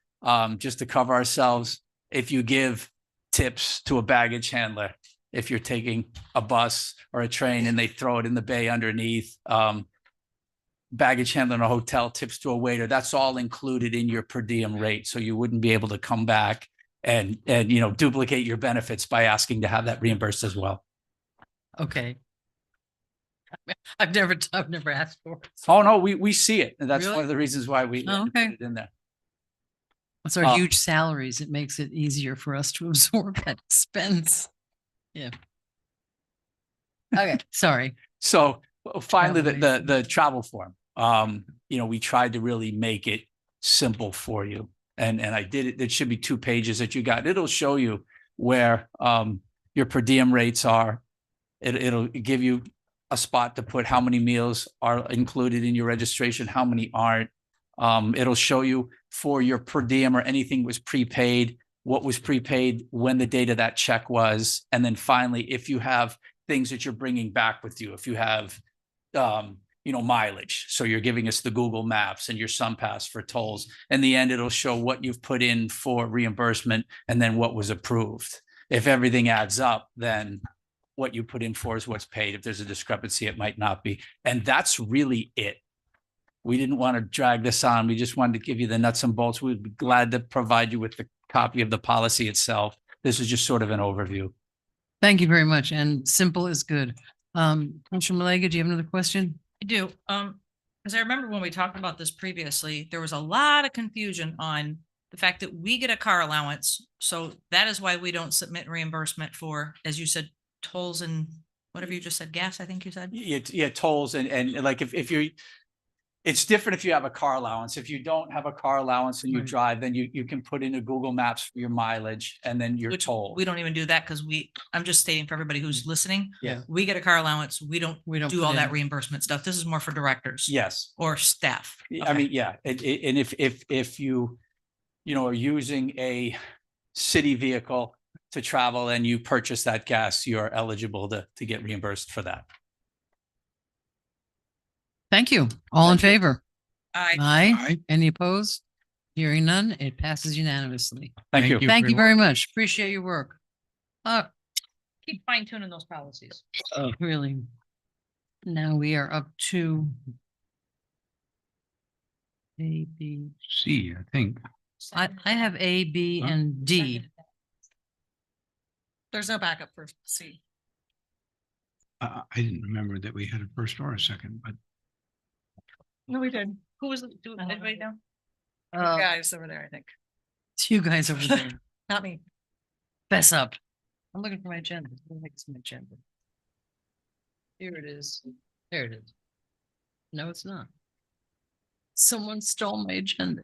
just to cover ourselves. If you give tips to a baggage handler, if you're taking a bus or a train and they throw it in the bay underneath, baggage handler in a hotel, tips to a waiter, that's all included in your per diem rate. So you wouldn't be able to come back and duplicate your benefits by asking to have that reimbursed as well. Okay. I've never asked for it. Oh no, we see it. And that's Really? one of the reasons why we Oh, okay. put it in there. It's our huge salaries. It makes it easier for us to absorb that expense. Yeah. Okay. Sorry. So finally, Travel the travel form, we tried to really make it simple for you. And I did it. It should be 2 pages that you got. It'll show you where your per diem rates are. It'll give you a spot to put how many meals are included in your registration, how many aren't. It'll show you for your per diem or anything was prepaid, what was prepaid, when the date of that check was. And then finally, if you have things that you're bringing back with you, if you have, mileage. So you're giving us the Google Maps and your SunPass for tolls. In the end, it'll show what you've put in for reimbursement and then what was approved. If everything adds up, then what you put in for is what's paid. If there's a discrepancy, it might not be. And that's really it. We didn't want to drag this on. We just wanted to give you the nuts and bolts. We'd be glad to provide you with the copy of the policy itself. This is just sort of an overview. Thank you very much. And simple is good. Commissioner Malega, do you have another question? I do. Because I remember when we talked about this previously, there was a lot of confusion on the fact that we get a car allowance. So that is why we don't submit reimbursement for, as you said, tolls and whatever you just said, gas, I think you said. Yeah, tolls and like if you're, it's different if you have a car allowance. If you don't have a car allowance and you drive, then you can put in a Google Maps for your mileage and then you're told. We don't even do that because I'm just stating for everybody who's listening. Yeah. We get a car allowance. We don't do all that in. reimbursement stuff. This is more for directors. Yes. Or staff. I mean, yeah. And if you are using a city vehicle to travel and you purchase that gas, you're eligible to get reimbursed for that. Thank you. All in favor? Aye. Aye. Any opposed? Hearing none, it passes unanimously. Thank you. Thank you very much. Appreciate your work. Keep fine tuning those policies. Really. Now we are up to A, B, C, I think. I have A, B, and D. There's no backup for C. I didn't remember that we had a first or a second, but No, we did. Who was, do anybody know? Guys over there, I think. It's you guys over there. Not me. Fess up. I'm looking for my agenda. Let me make this my agenda. Here it is. There it is. No, it's not. Someone stole my agenda.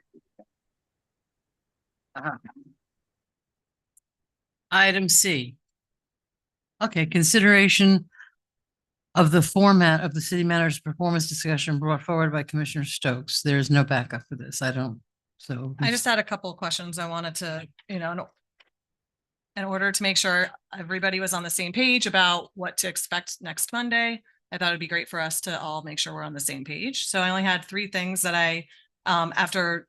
Item C. Okay, consideration of the format of the city manager's performance discussion brought forward by Commissioner Stokes. There's no backup for this. I don't, so. I just had a couple of questions I wanted to, in order to make sure everybody was on the same page about what to expect next Monday. I thought it'd be great for us to all make sure we're on the same page. So I only had 3 things that I, after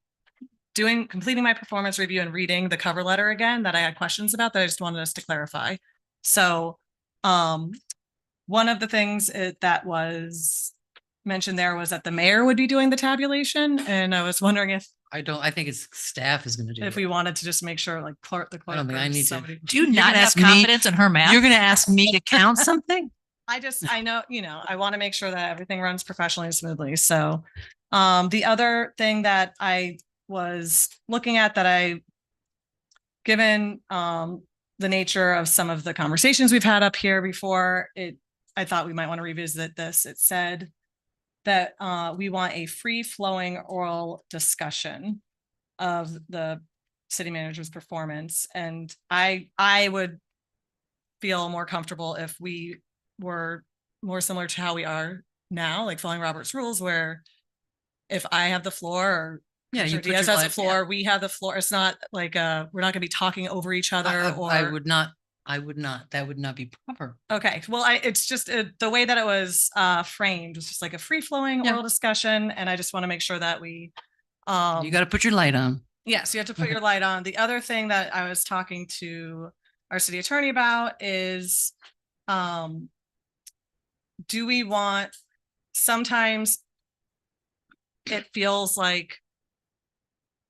completing my performance review and reading the cover letter again, that I had questions about that I just wanted us to clarify. So, one of the things that was mentioned there was that the mayor would be doing the tabulation. And I was wondering if I think it's staff is going to do if it. we wanted to just make sure like the clerk. I don't think I need to. somebody- Do you You're not gonna have ask me- confidence in her math? You're going to ask me to count something? I know, I want to make sure that everything runs professionally and smoothly. So, the other thing that I was looking at that given, the nature of some of the conversations we've had up here before, I thought we might want to revisit this. It said that, we want a free flowing oral discussion of the city manager's performance. And I would feel more comfortable if we were more similar to how we are now, like following Robert's rules, where if I have the floor or Yeah, you Commissioner put Diaz your has the light- floor, we have the floor. It's not like, we're not gonna be talking over each other or. I would not, that would not be proper. Okay, well, it's just the way that it was framed was just like a free flowing Yeah. oral discussion. And I just want to make sure that we. You got to put your light on. Yes, you have to put Okay. your light on. The other thing that I was talking to our city attorney about is, do we want, sometimes it feels like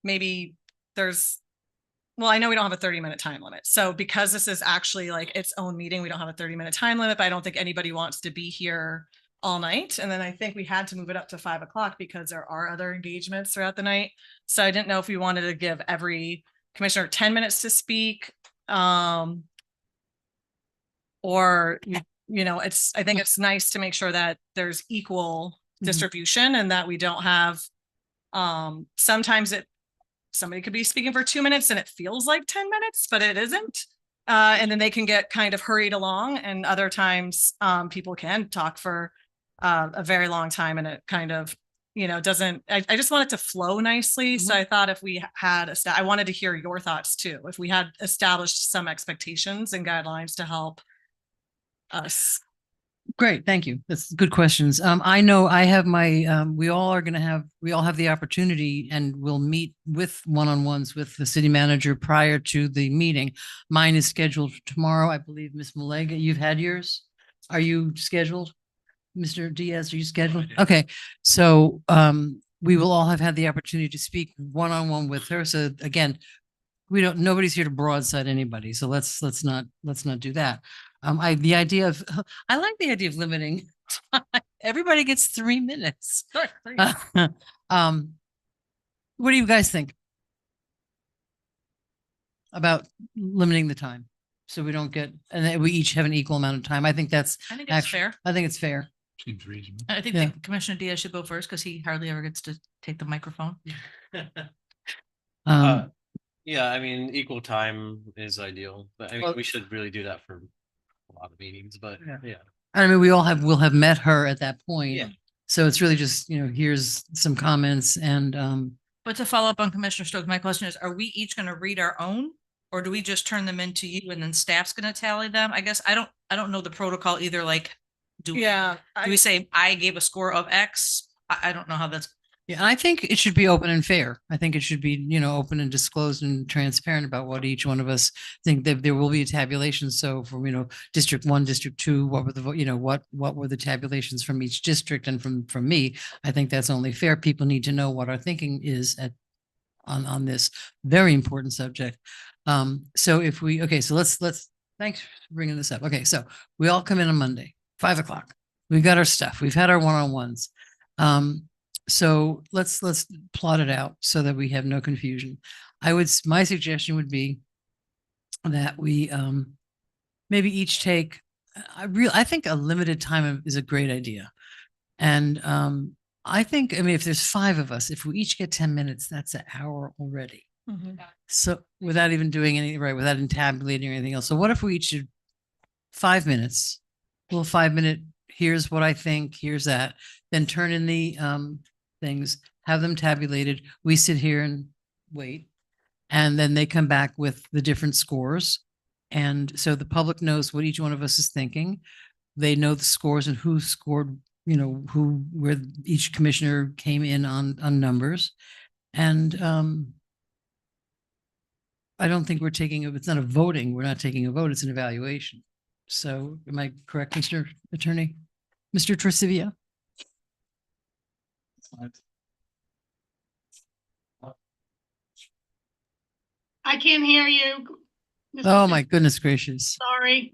maybe I know we don't have a 30-minute time limit. So because this is actually like its own meeting, we don't have a 30-minute time limit, but I don't think anybody wants to be here all night. And then I think we had to move it up to 5 o'clock because there are other engagements throughout the night. So I didn't know if we wanted to give every commissioner 10 minutes to speak. Or, I think it's nice to make sure that there's equal distribution and that we don't have, sometimes somebody could be speaking for 2 minutes and it feels like 10 minutes, but it isn't. And then they can get kind of hurried along, and other times people can talk for a very long time and it kind of, doesn't, I just want it to flow nicely. So I thought if we had, I wanted to hear your thoughts too. If we had established some expectations and guidelines to help us. Great, thank you. That's good questions. I know I have my, we all have the opportunity and we'll meet with one-on-ones with the city manager prior to the meeting. Mine is scheduled for tomorrow. I believe Ms. Malega, you've had yours? Are you scheduled? Mr. Diaz, are you scheduled? Okay, so we will all have had the opportunity to speak one-on-one with her. So again, nobody's here to broadside anybody. So let's not do that. I like the idea of limiting time. Everybody gets 3 minutes. What do you guys think about limiting the time? So we don't get, and then we each have an equal amount of time. I think that's fair. I think it's fair. seems reasonable. I think Yeah. that Commissioner Diaz should go first because he hardly ever gets to take the microphone. Yeah, I mean, equal time is ideal, but I mean, Well- we should really do that for a lot of meetings, but yeah. I mean, we'll have met her at that point. Yeah. So it's really just, here's some comments and, But to follow up on Commissioner Stokes, my question is, are we each going to read our own? Or do we just turn them into you and then staff's going to tally them? I guess I don't know the protocol either. Like, do we say I gave a score of X? I don't know how that's. yeah, and I think it should be open and fair. I think it should be, open and disclosed and transparent about what each one of us think. That there will be a tabulation. So for, District 1, District 2, what were the, what were the tabulations from each district and from me? I think that's only fair. People need to know what our thinking is on this very important subject. So if we, okay, so let's, thanks for bringing this up. Okay, so we all come in on Monday, 5 o'clock. We've got our stuff. We've had our one-on-ones. So let's plot it out so that we have no confusion. My suggestion would be that we maybe each take, I think a limited time is a great idea. And I mean, if there's 5 of us, if we each get 10 minutes, that's an hour already. So without even doing anything, right, without tabulating or anything else. So what if we each did 5 minutes, a little 5-minute, here's what I think, here's that, then turn in the things, have them tabulated. We sit here and wait, and then they come back with the different scores. And so the public knows what each one of us is thinking. They know the scores and who scored, where each commissioner came in on numbers. And I don't think it's not a voting, we're not taking a vote, it's an evaluation. So am I correct, Mr. Attorney? Mr. Tresivia? I can't hear you. Oh, my goodness gracious. Sorry.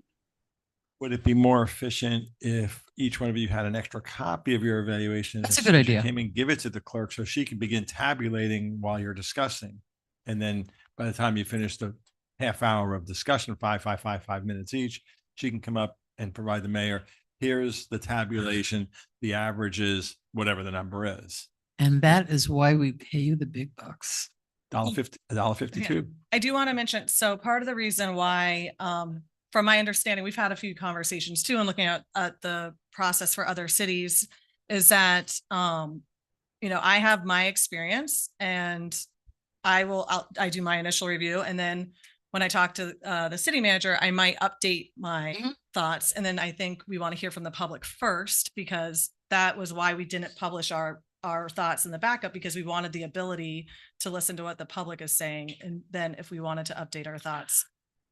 Would it be more efficient if each one of you had an extra copy of your evaluation? That's a good idea. Came and give it to the clerk so she can begin tabulating while you're discussing. And then by the time you finish the half hour of discussion, 5 minutes each, she can come up and provide the mayor, here's the tabulation, the average is whatever the number is. And that is why we pay you the big bucks. $1.52. I do want to mention, so part of the reason why, from my understanding, we've had a few conversations too, and looking at the process for other cities, is that, I have my experience and I do my initial review. And then when I talk to the city manager, I might update my thoughts. And then I think we want to hear from the public first, because that was why we didn't publish our thoughts in the backup, because we wanted the ability to listen to what the public is saying. And then if we wanted to update our thoughts,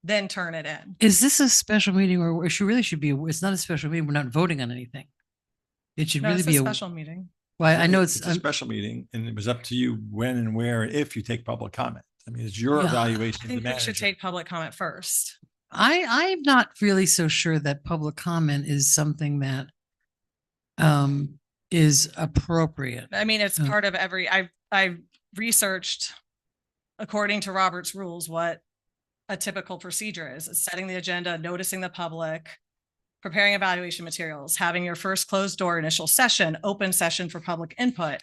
then turn it in. Is this a special meeting, or it really should be, it's not a special meeting, we're not voting on anything. It should really be a special meeting. Well, I know it's a special meeting, and it was up to you when and where, if you take public comment. I mean, it's your evaluation. I think we should take public comment first. I'm not really so sure that public comment is something that is appropriate. I mean, it's part of I researched, according to Robert's rules, what a typical procedure is. It's setting the agenda, noticing the public, preparing evaluation materials, having your first closed door initial session, open session for public input,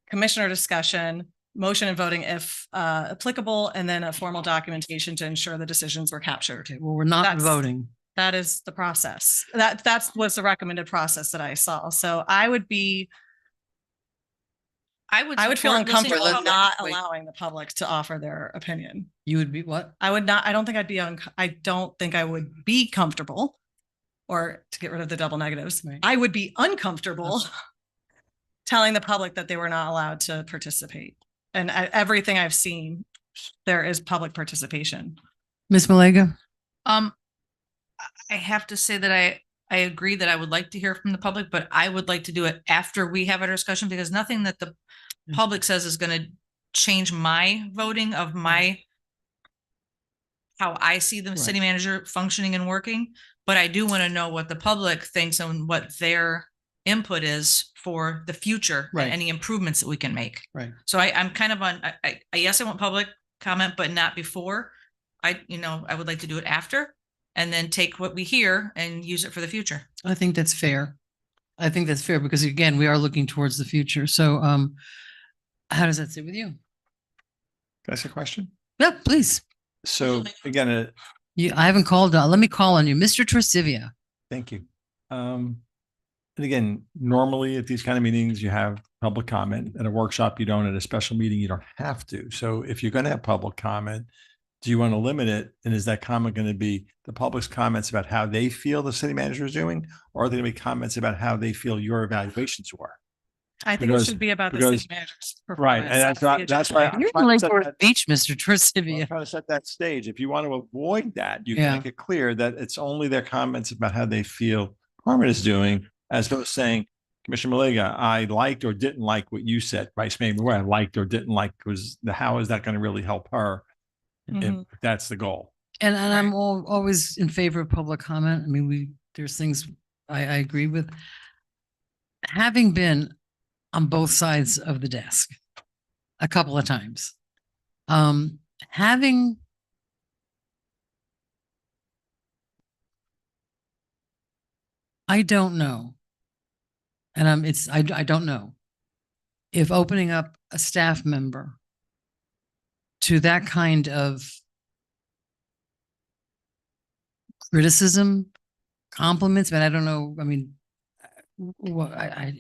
commissioner discussion, motion and voting if applicable, and then a formal documentation to ensure the decisions were captured. Okay, well, we're not voting. That is the process. That's what's the recommended process that I saw. So I would feel uncomfortable not allowing the public to offer their opinion. You would be what? I would not. I don't think I would be comfortable, or to get rid of the double negatives. Right. I would be uncomfortable telling the public that they were not allowed to participate. And everything I've seen, there is public participation. Ms. Malega? I have to say that I agree that I would like to hear from the public, but I would like to do it after we have our discussion, because nothing that the public says is going to change my voting of how I see the city manager functioning and working. But I do want to know what the public thinks and what their input is for the future and any improvements that we can make. Right. So I'm kind of on, yes, I want public comment, but not before. I would like to do it after, and then take what we hear and use it for the future. I think that's fair. Because again, we are looking towards the future. So how does that sit with you? Can I ask a question? Yeah, please. So again, I haven't called. Let me call on you, Mr. Tresivia. Thank you. And again, normally at these kind of meetings, you have public comment. At a workshop, you don't. At a special meeting, you don't have to. So if you're going to have public comment, do you want to limit it? And is that comment going to be the public's comments about how they feel the city manager is doing, or are they going to be comments about how they feel your evaluations were? I think it should be about the city manager's performance. Right. And that's why you're in Lake Forest Beach, Mr. Tresivia. I'm trying to set that stage. If you want to avoid that, you can make it clear that it's only their comments about how they feel Carmen is doing, as opposed to saying, Commissioner Malega, I liked or didn't like what you said. Vice Mayor, what I liked or didn't like was how is that going to really help her? If that's the goal. And I'm always in favor of public comment. I mean, there's things I agree with. Having been on both sides of the desk a couple of times, having I don't know. And I don't know if opening up a staff member to that kind of criticism, compliments, but I don't know. I mean, what I'm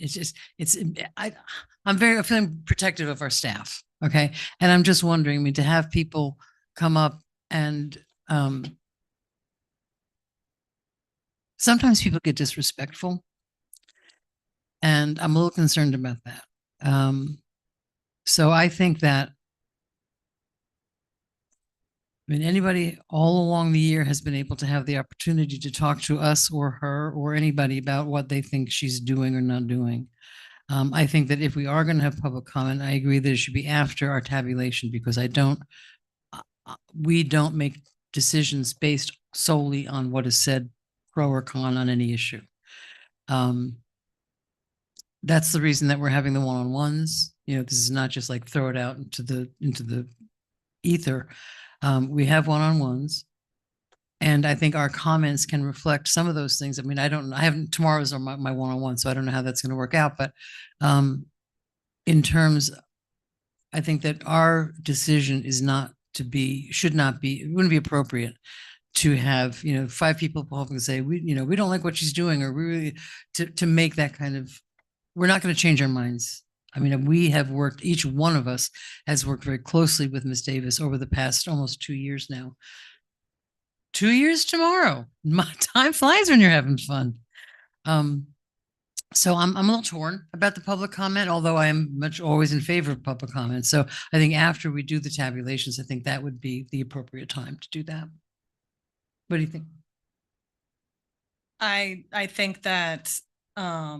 feeling protective of our staff. Okay. And I'm just wondering, I mean, to have people come up and, sometimes people get disrespectful, and I'm a little concerned about that. So I think that, I mean, anybody all along the year has been able to have the opportunity to talk to us or her or anybody about what they think she's doing or not doing. I think that if we are going to have public comment, I agree that it should be after our tabulation, because we don't make decisions based solely on what is said pro or con on any issue. That's the reason that we're having the one-on-ones. You know, this is not just like throw it out into the ether. We have one-on-ones, and I think our comments can reflect some of those things. I mean, tomorrow's my one-on-one, so I don't know how that's going to work out. But in terms, I think that our decision is should not be, it wouldn't be appropriate to have, 5 people and say, we don't like what she's doing, or we really, to make that kind of, we're not going to change our minds. I mean, each one of us has worked very closely with Ms. Davis over the past almost 2 years now. 2 years tomorrow. My time flies when you're having fun. So I'm a little torn about the public comment, although I am always in favor of public comment. So I think after we do the tabulations, I think that would be the appropriate time to do that. What do you think? I think that I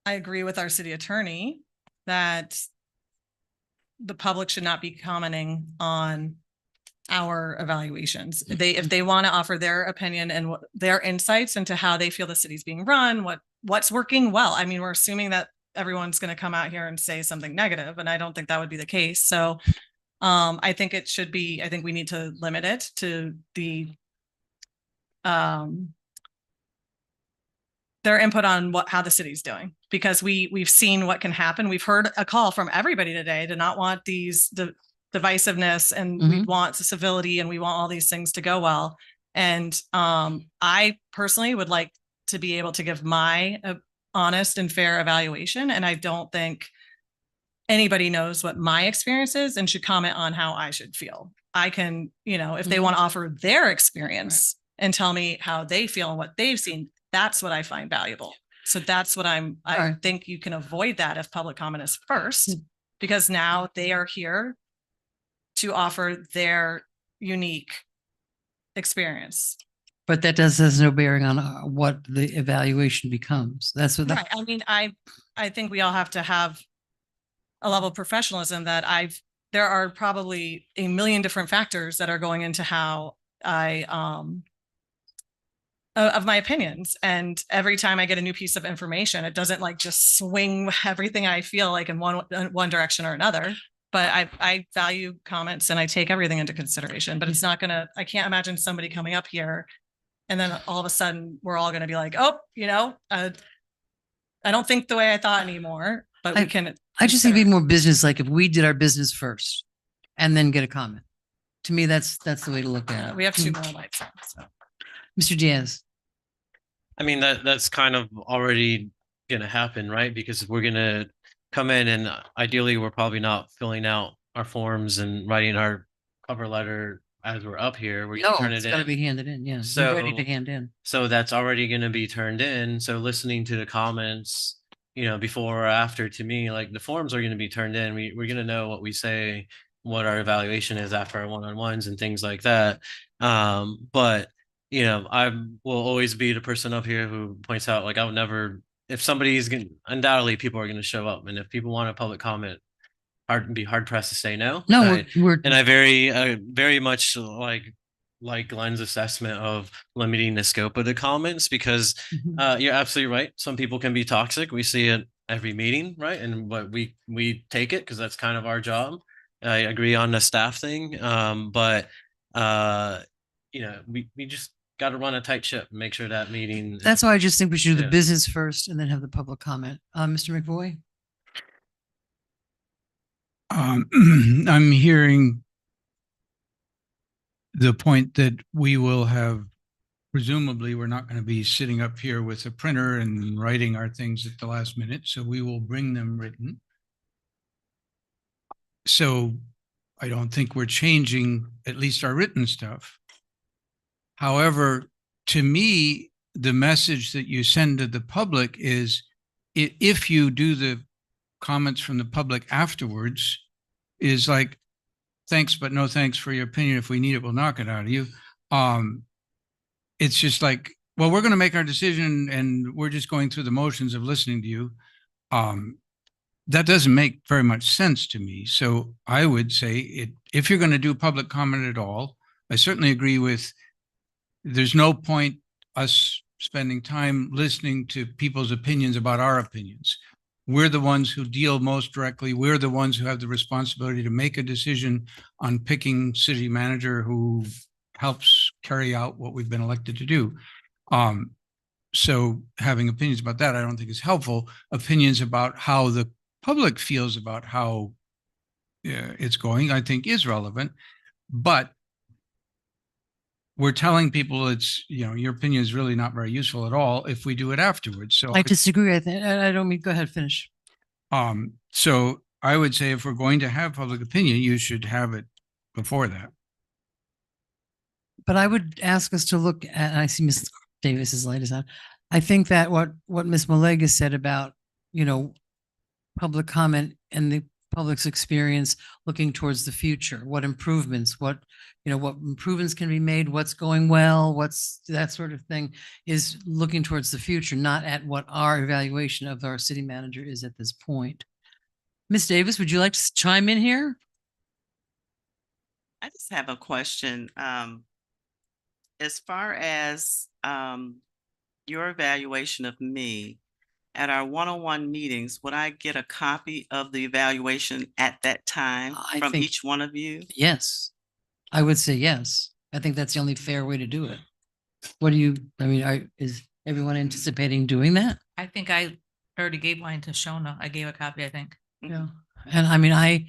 agree with our city attorney that the public should not be commenting on our evaluations. If they want to offer their opinion and their insights into how they feel the city's being run, what's working well. I mean, we're assuming that everyone's going to come out here and say something negative, and I don't think that would be the case. So I think it should be, I think we need to limit it to their input on how the city's doing, because we've seen what can happen. We've heard a call from everybody today to not want the divisiveness, and we want civility, and we want all these things to go well. And I personally would like to be able to give my honest and fair evaluation. And I don't think anybody knows what my experience is and should comment on how I should feel. I can, if they want to offer their experience and tell me how they feel and what they've seen, that's what I find valuable. So that's what I think you can avoid that if public comment is first, because now they are here to offer their unique experience. But that has no bearing on what the evaluation becomes. That's what. Right. I mean, I think we all have to have a level of professionalism that there are probably a million different factors that are going into how of my opinions. And every time I get a new piece of information, it doesn't like just swing everything I feel like in one direction or another. But I value comments and I take everything into consideration, but it's not I can't imagine somebody coming up here and then all of a sudden we're all going to be like, oh, I don't think the way I thought anymore, but we can. I just think it'd be more business, like if we did our business first and then get a comment. To me, that's the way to look at it. We have 2 more lights on, so. Mr. Diaz. I mean, that's kind of already going to happen, right? Because if we're going to come in and ideally we're probably not filling out our forms and writing our cover letter as we're up here. We're No, turn it's it got to in. be handed in. Yeah. So ready to hand in. So that's already going to be turned in. So listening to the comments, before or after, to me, like the forms are going to be turned in. We're going to know what we say, what our evaluation is after our one-on-ones and things like that. But I will always be the person up here who points out, like, I would never if somebody's going undoubtedly people are going to show up, and if people want a public comment, be hard pressed to say no. No, And I very much like Glenn's assessment of limiting the scope of the comments, because you're absolutely right. Some people can be toxic. We see it every meeting, right? And but we take it because that's kind of our job. I agree on the staff thing, but we just got to run a tight ship and make sure that meeting. That's why I just think we should do the Yeah. business first and then have the public comment. Mr. McVoy? I'm hearing the point that we will have, presumably, we're not going to be sitting up here with a printer and writing our things at the last minute, so we will bring them written. So I don't think we're changing at least our written stuff. However, to me, the message that you send to the public is if you do the comments from the public afterwards, is like, thanks, but no thanks for your opinion. If we need it, we'll knock it out of you. It's just like, well, we're going to make our decision and we're just going through the motions of listening to you. That doesn't make very much sense to me. So I would say if you're going to do public comment at all, I certainly agree with, there's no point us spending time listening to people's opinions about our opinions. We're the ones who deal most directly. We're the ones who have the responsibility to make a decision on picking city manager who helps carry out what we've been elected to do. So having opinions about that, I don't think is helpful. Opinions about how the public feels about how it's going, I think is relevant. But we're telling people it's, your opinion is really not very useful at all if we do it afterwards. So I disagree. I don't mean, go ahead, finish. So I would say if we're going to have public opinion, you should have it before that. But I would ask us to look at, I see Ms. Davis's light is on. I think that what Ms. Malega said about, public comment and the public's experience looking towards the future, what improvements, what improvements can be made, what's going well, what's that sort of thing, is looking towards the future, not at what our evaluation of our city manager is at this point. Ms. Davis, would you like to chime in here? I just have a question. As far as your evaluation of me, at our one-on-one meetings, would I get a copy of the evaluation at that time from each one of you? Yes, I would say yes. I think that's the only fair way to do it. What do you, is everyone anticipating doing that? I think I already gave mine to Shona. I gave a copy, I think. Yeah. And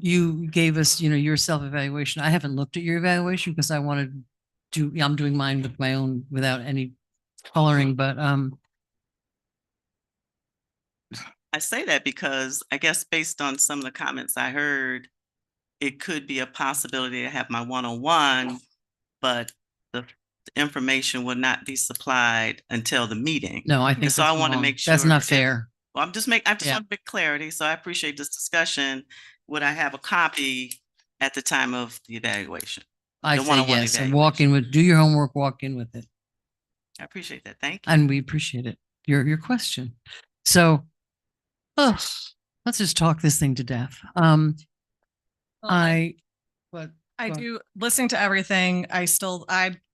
you gave us, your self-evaluation. I haven't looked at your evaluation because I wanted to, I'm doing mine with my own, without any coloring, but, I say that because I guess based on some of the comments I heard, it could be a possibility to have my one-on-one, but the information will not be supplied until the meeting. no, I think so I want to make sure that's not fair. Well, I just want to make clarity. So I appreciate this discussion. Would I have a copy at the time of the evaluation? I The say one-on-one yes, and evaluation. do your homework, walk in with it. I appreciate that. Thank you. And we appreciate it. Your question. So, let's just talk this thing to death. I do, listening to everything, I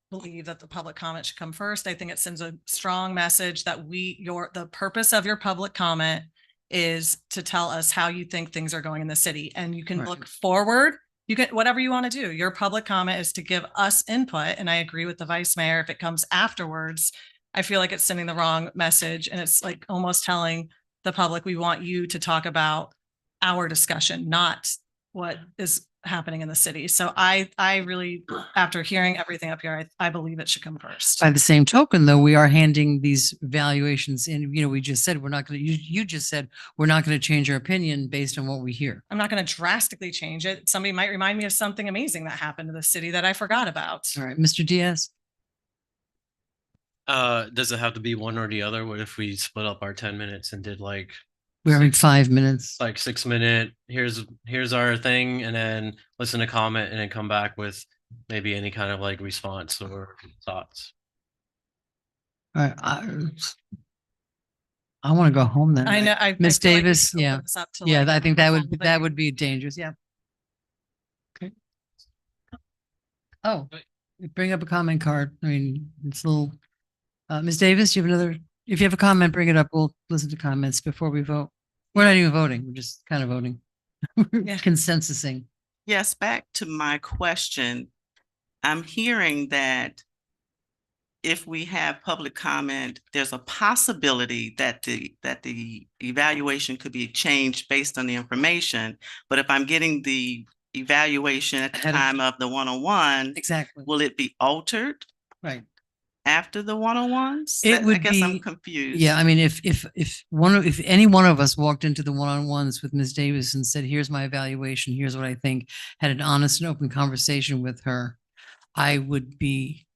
believe that the public comment should come first. I think it sends a strong message that the purpose of your public comment is to tell us how you think things are going in the city. And you can look forward, you can, whatever you want to do. Your public comment is to give us input. And I agree with the vice mayor. If it comes afterwards, I feel like it's sending the wrong message. And it's like almost telling the public, we want you to talk about our discussion, not what is happening in the city. So I really, after hearing everything up here, I believe it should come first. By the same token, though, we are handing these evaluations in, we just said, we're not going to, you just said, we're not going to change our opinion based on what we hear. I'm not going to drastically change it. Somebody might remind me of something amazing that happened to the city that I forgot about. All right, Mr. Diaz. Does it have to be one or the other? What if we split up our 10 minutes and did like we're having 5 minutes, like 6 minute, here's our thing, and then listen to comment and then come back with maybe any kind of like response or thoughts? All right, I want to go home then. I know. Miss feel like we Davis, should open yeah. this up to, Yeah, like, I think the that whole would thing. be dangerous. Yeah. Okay. Oh, bring up a comment card. I mean, it's a little, Ms. Davis, you have another, if you have a comment, bring it up. We'll listen to comments before we vote. We're not even voting. We're just kind of voting. Yeah. Consensusing. Yes, back to my question. I'm hearing that if we have public comment, there's a possibility that the evaluation could be changed based on the information. But if I'm getting the evaluation at the Ahead of time of the one-on-one, Exactly. will it be altered Right. after the one-on-ones? It I would guess I'm be, confused. yeah, I mean, if any one of us walked into the one-on-ones with Ms. Davis and said, here's my evaluation, here's what I think, had an honest and open conversation with her, I would be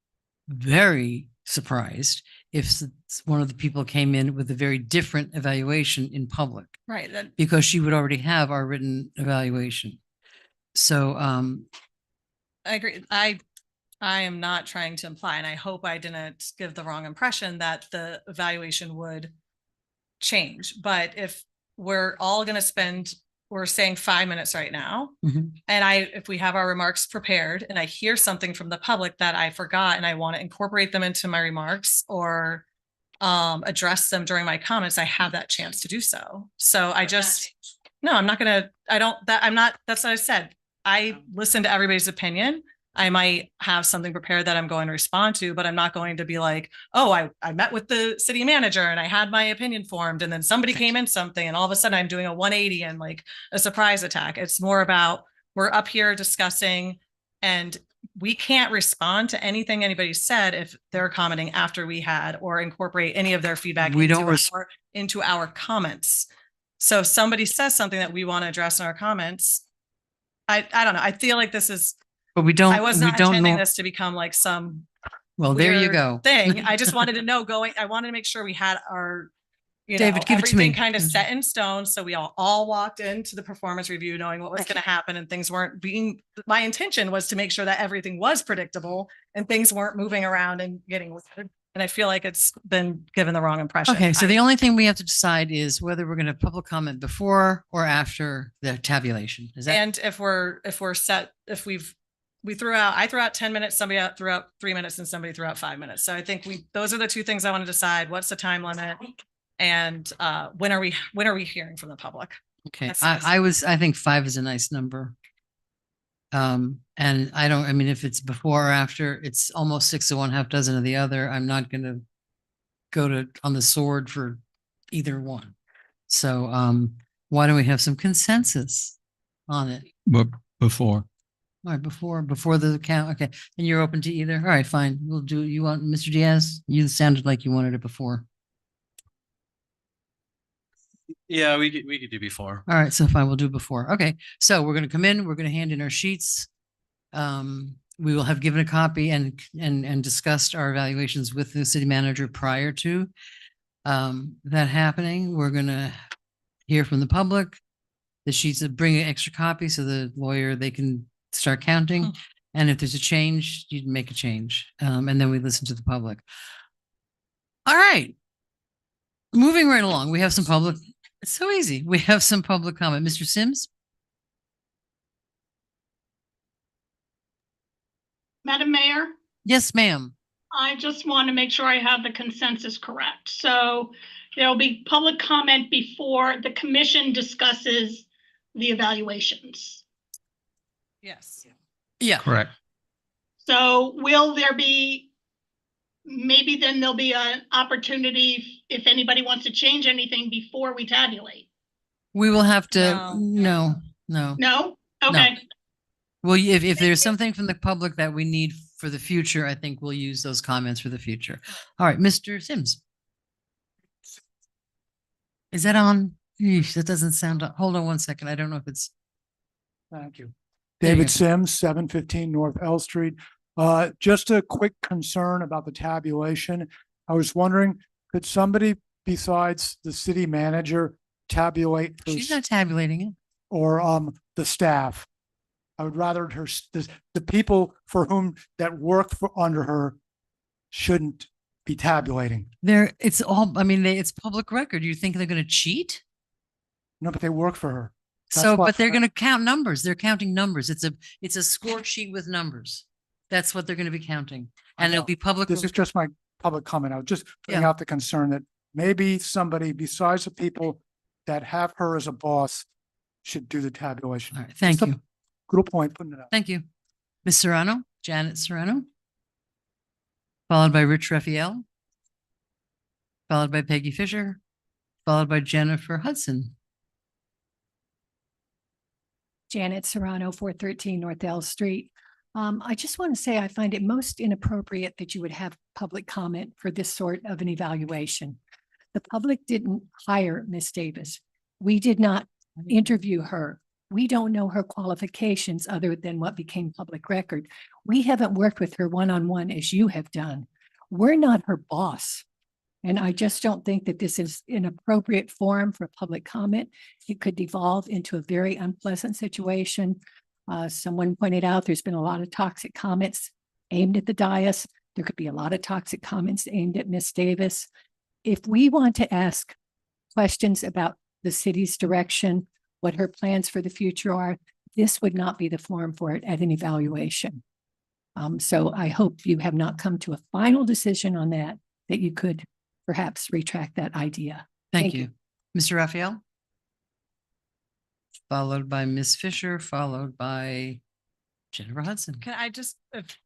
very surprised if one of the people came in with a very different evaluation in public, Right. That, because she would already have our written evaluation. So, I agree. I am not trying to imply, and I hope I didn't give the wrong impression that the evaluation would change. But if we're all going to spend, we're saying 5 minutes right now, mhm. and if we have our remarks prepared and I hear something from the public that I forgot and I want to incorporate them into my remarks or address them during my comments, I have that chance to do so. So no, I'm not gonna, that's what I said. I listen to everybody's opinion. I might have something prepared that I'm going to respond to, but I'm not going to be like, oh, I met with the city manager and I had my opinion formed, and then somebody came in something and all of a sudden I'm doing a 180 and like a surprise attack. It's more about, we're up here discussing, and we can't respond to anything anybody said if they're commenting after we had, or incorporate any of their feedback We don't into our comments. So if somebody says something that we want to address in our comments, I don't know. I feel like this is, But we don't, I was we not don't intending know. this to become like some Well, there you weird go. thing. I just wanted to know I wanted to make sure we had our, David, give it to everything me. kind of set in stone. So we all walked into the performance review knowing what was going to happen, and things weren't being, my intention was to make sure that everything was predictable and things weren't moving around and getting weird. And I feel like it's been given the wrong impression. Okay, so the only thing we have to decide is whether we're going to public comment before or after the tabulation. Is that? And if we're set, if I threw out 10 minutes, somebody threw out 3 minutes, and somebody threw out 5 minutes. So I think those are the two things I want to decide. What's the time limit? And when are we hearing from the public? Okay, I think 5 is a nice number. And I mean, if it's before or after, it's almost 6 of one, half dozen of the other. I'm not going to go on the sword for either one. So, why don't we have some consensus on it? But before. All right, before the count. Okay. And you're open to either. All right, fine. You want Mr. Diaz? You sounded like you wanted it before. Yeah, we could do before. All right, so fine, we'll do before. Okay, so we're going to come in, we're going to hand in our sheets. We will have given a copy and discussed our evaluations with the city manager prior to that happening. We're going to hear from the public. The sheets bring an extra copy so the lawyer, they can start counting. And if there's a change, you'd make a change. And then we listen to the public. All right. Moving right along, we have some public. It's so easy. We have some public comment. Mr. Sims? Madam Mayor? Yes, ma'am. I just want to make sure I have the consensus correct. So there'll be public comment before the commission discusses the evaluations. Yes. Yeah. Correct. So will there be, maybe then there'll be an opportunity if anybody wants to change anything before we tabulate? We will have to, no. No? Okay. Well, if there's something from the public that we need for the future, I think we'll use those comments for the future. All right, Mr. Sims. Is that on? Eesh, that doesn't sound, hold on 1 second. I don't know if it's. Thank you. There you David go. Sims, 715 North L Street. Just a quick concern about the tabulation. I was wondering, could somebody besides the city manager tabulate? She's not tabulating it. Or the staff? I would rather the people for whom that work under her shouldn't be tabulating? It's all, I mean, it's public record. You think they're going to cheat? No, but they work for her. So, why- but they're going to count numbers. They're counting numbers. It's a score sheet with numbers. That's what they're going to be counting. And it'll be public. This is just my public comment. I was just putting Yeah. out the concern that maybe somebody besides the people that have her as a boss should do the tabulation. All right. Thank Just a you. Good point, putting it out. Thank you. Ms. Serrano, Janet Serrano, followed by Rich Raphael, followed by Peggy Fisher, followed by Jennifer Hudson. Janet Serrano, 413 North L Street. I just want to say I find it most inappropriate that you would have public comment for this sort of an evaluation. The public didn't hire Miss Davis. We did not interview her. We don't know her qualifications other than what became public record. We haven't worked with her one-on-one as you have done. We're not her boss. And I just don't think that this is an appropriate forum for public comment. It could devolve into a very unpleasant situation. Someone pointed out there's been a lot of toxic comments aimed at the dais. There could be a lot of toxic comments aimed at Miss Davis. If we want to ask questions about the city's direction, what her plans for the future are, this would not be the forum for it at an evaluation. So I hope you have not come to a final decision on that you could perhaps retract that idea. Thank you. Mr. Raphael? Followed by Ms. Fisher, followed by Jennifer Hudson. Can I just, if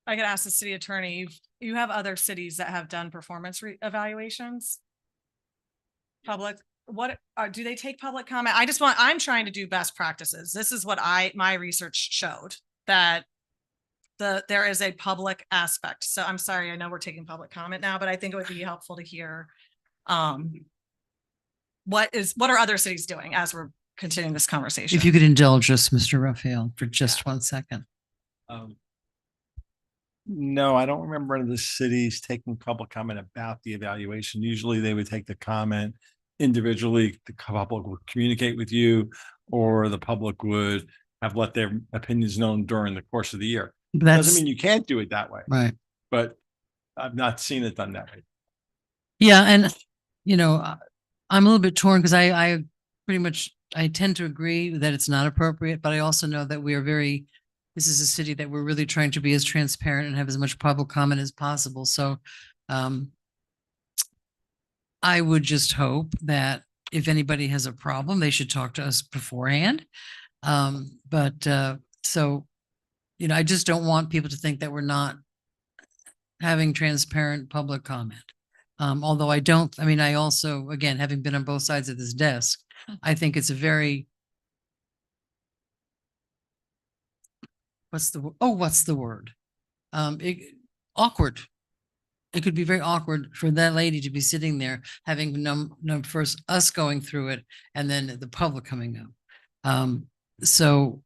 I could ask the city attorney, you have other cities that have done performance evaluations? Public, do they take public comment? I'm trying to do best practices. This is what my research showed, that there is a public aspect. So I'm sorry, I know we're taking public comment now, but I think it would be helpful to hear what are other cities doing as we're continuing this conversation. If you could indulge us, Mr. Raphael, for just 1 second. No, I don't remember any of the cities taking public comment about the evaluation. Usually they would take the comment individually. The public would communicate with you, or the public would have let their opinions known during the course of the year. Doesn't mean you can't do it that way. Right. But I've not seen it done that way. Yeah. And, I'm a little bit torn because I pretty much, I tend to agree that it's not appropriate, but I also know that this is a city that we're really trying to be as transparent and have as much public comment as possible. So I would just hope that if anybody has a problem, they should talk to us beforehand. I just don't want people to think that we're not having transparent public comment. Although I also, again, having been on both sides of this desk, I think it's a very, what's the word? Awkward. It could be very awkward for that lady to be sitting there having first us going through it and then the public coming up. So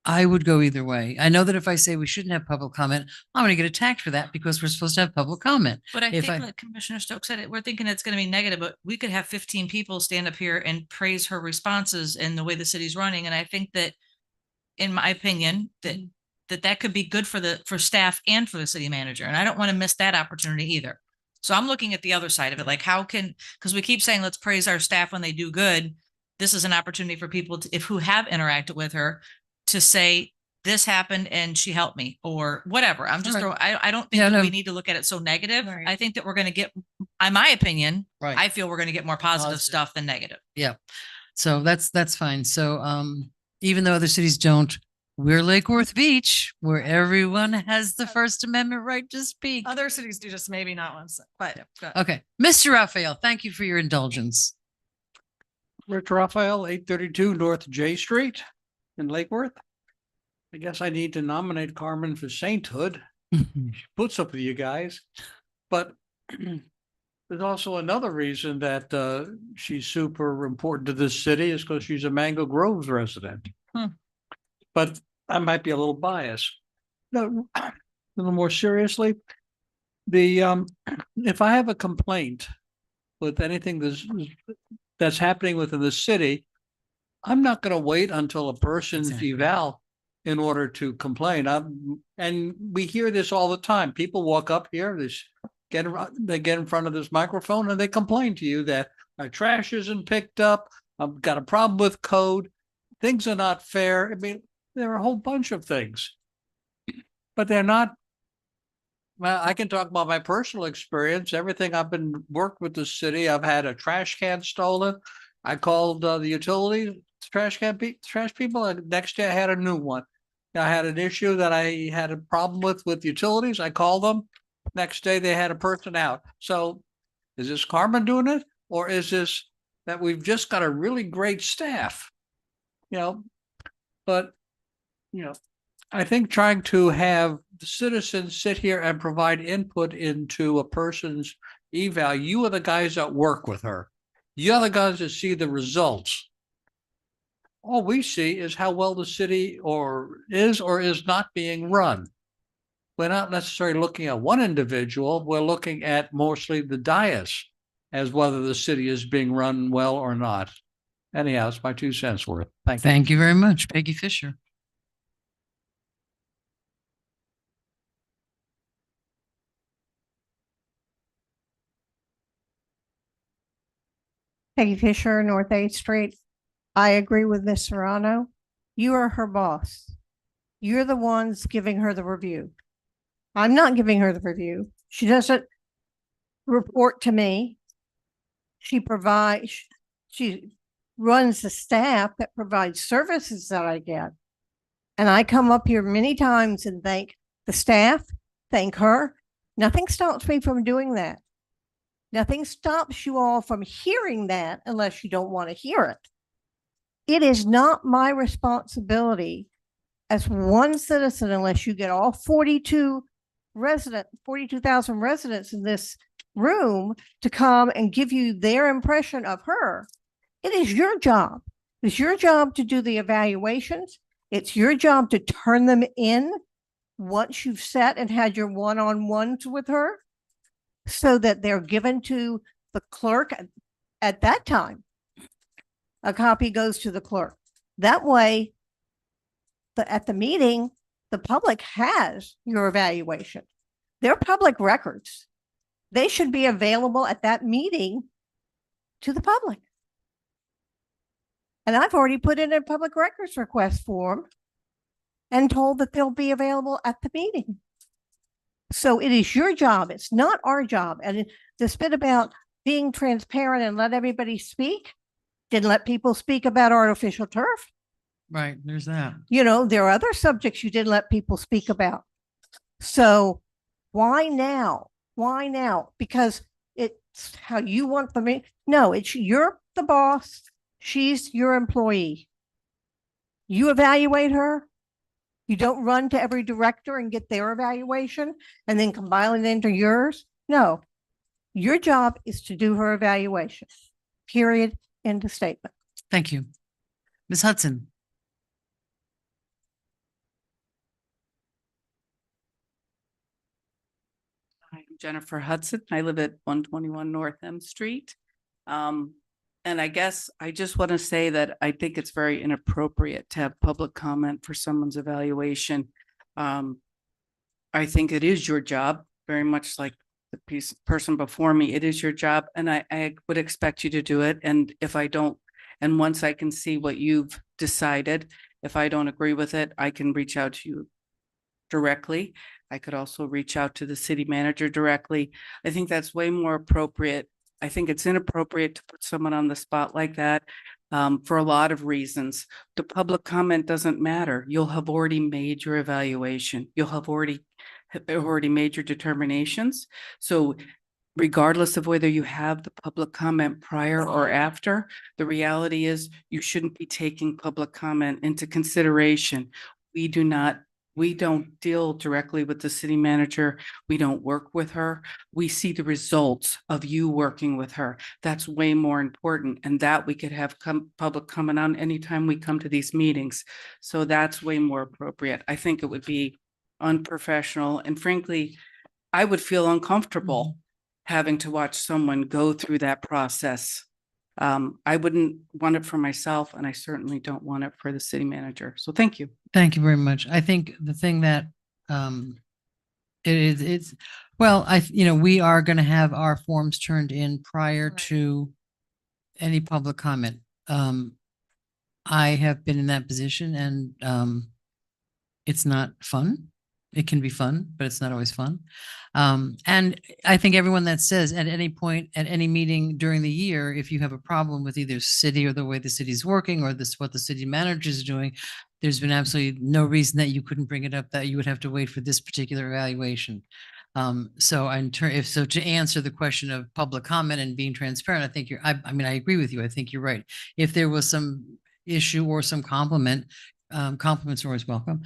I would go either way. I know that if I say we shouldn't have public comment, I'm going to get attacked for that because we're supposed to have public comment. But I think like Commissioner Stokes said, we're thinking it's going to be negative, but we could have 15 people stand up here and praise her responses and the way the city's running. And I think that, in my opinion, that could be good for staff and for the city manager. And I don't want to miss that opportunity either. So I'm looking at the other side of it. Like because we keep saying, let's praise our staff when they do good. This is an opportunity for people who have interacted with her to say, this happened and she helped me or whatever. I don't think that we need to look at it so negative. Right. I think that we're going to get, in my opinion, I feel we're going to get more positive stuff than negative. Yeah. So that's fine. So even though other cities don't, we're Lake Worth Beach, where everyone has the First Amendment right to speak. Other cities do, just maybe not once, but okay. Mr. Raphael, thank you for your indulgence. Rich Raphael, 832 North J Street in Lake Worth. I guess I need to nominate Carmen for sainthood. She puts up with you guys, but there's also another reason that she's super important to this city is because she's a Mango Groves resident. But I might be a little biased. No, a little more seriously, if I have a complaint with anything that's happening within the city, I'm not going to wait until a person's eval in order to complain. And we hear this all the time. People walk up here, they get in front of this microphone and they complain to you that our trash isn't picked up. I've got a problem with code. Things are not fair. I mean, there are a whole bunch of things, but they're not. Well, I can talk about my personal experience. Everything I've been worked with the city. I've had a trash can stolen. I called the utility trash people. And next day I had a new one. I had an issue that I had a problem with utilities. I called them. Next day they had a person out. So is this Carmen doing it? Or is this that we've just got a really great staff? But I think trying to have the citizens sit here and provide input into a person's eval, you are the guys that work with her. You are the guys that see the results. All we see is how well the city is not being run. We're not necessarily looking at one individual. We're looking at mostly the dais as whether the city is being run well or not. Anyhow, it's my 2 cents worth. Thank you. Thank you very much, Peggy Fisher. Peggy Fisher, North 8th Street. I agree with Miss Serrano. You are her boss. You're the ones giving her the review. I'm not giving her the review. She doesn't report to me. She runs the staff that provides services that I get. And I come up here many times and thank the staff, thank her. Nothing stops me from doing that. Nothing stops you all from hearing that unless you don't want to hear it. It is not my responsibility as one citizen, unless you get all 42,000 residents in this room to come and give you their impression of her. It is your job. It's your job to do the evaluations. It's your job to turn them in once you've sat and had your one-on-ones with her so that they're given to the clerk at that time. A copy goes to the clerk. That way, at the meeting, the public has your evaluation. They're public records. They should be available at that meeting to the public. And I've already put in a public records request form and told that they'll be available at the meeting. So it is your job. It's not our job. And this bit about being transparent and let everybody speak, didn't let people speak about artificial turf. Right, there's that. There are other subjects you didn't let people speak about. So why now? Why now? Because it's how you want the meeting. No, you're the boss. She's your employee. You evaluate her. You don't run to every director and get their evaluation and then compile it into yours. No, your job is to do her evaluation. Period. End of statement. Thank you. Ms. Hudson. I'm Jennifer Hudson. I live at 121 North M Street. And I guess I just want to say that I think it's very inappropriate to have public comment for someone's evaluation. I think it is your job, very much like the person before me. It is your job, and I would expect you to do it. And if I don't, and once I can see what you've decided, if I don't agree with it, I can reach out to you directly. I could also reach out to the city manager directly. I think that's way more appropriate. I think it's inappropriate to put someone on the spot like that for a lot of reasons. The public comment doesn't matter. You'll have already made your evaluation. You'll have already made your determinations. So regardless of whether you have the public comment prior or after, the reality is you shouldn't be taking public comment into consideration. We don't deal directly with the city manager. We don't work with her. We see the results of you working with her. That's way more important, and that we could have public comment on anytime we come to these meetings. So that's way more appropriate. I think it would be unprofessional, and frankly, I would feel uncomfortable having to watch someone go through that process I wouldn't want it for myself, and I certainly don't want it for the city manager. So thank you. Thank you very much. I think the thing that it's well, we are going to have our forms turned in prior to any public comment. I have been in that position, and it's not fun. It can be fun, but it's not always fun. And I think everyone that says at any point, at any meeting during the year, if you have a problem with either city or the way the city's working or what the city manager is doing, there's been absolutely no reason that you couldn't bring it up, that you would have to wait for this particular evaluation. So to answer the question of public comment and being transparent, I think I mean, I agree with you. I think you're right. If there was some issue or some compliment, compliments are always welcome,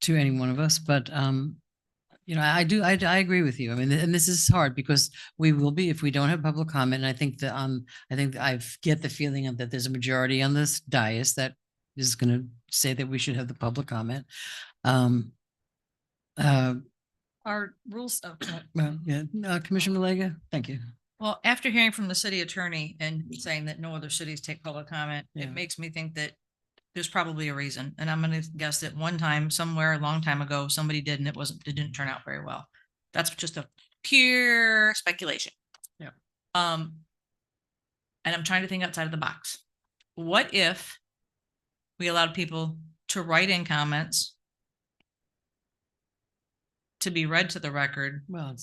to any one of us, but I agree with you. I mean, and this is hard because we will be, if we don't have public comment, and I think that I get the feeling that there's a majority on this dais that is going to say that we should have the public comment. Our rules. Well, yeah, Commissioner Malega, thank you. Well, after hearing from the city attorney and saying that no other cities take public comment, Yeah. it makes me think that there's probably a reason. And I'm going to guess that one time, somewhere a long time ago, somebody did, and it didn't turn out very well. That's just a pure speculation. Yeah. And I'm trying to think outside of the box. What if we allowed people to write in comments to be read to the record? Well,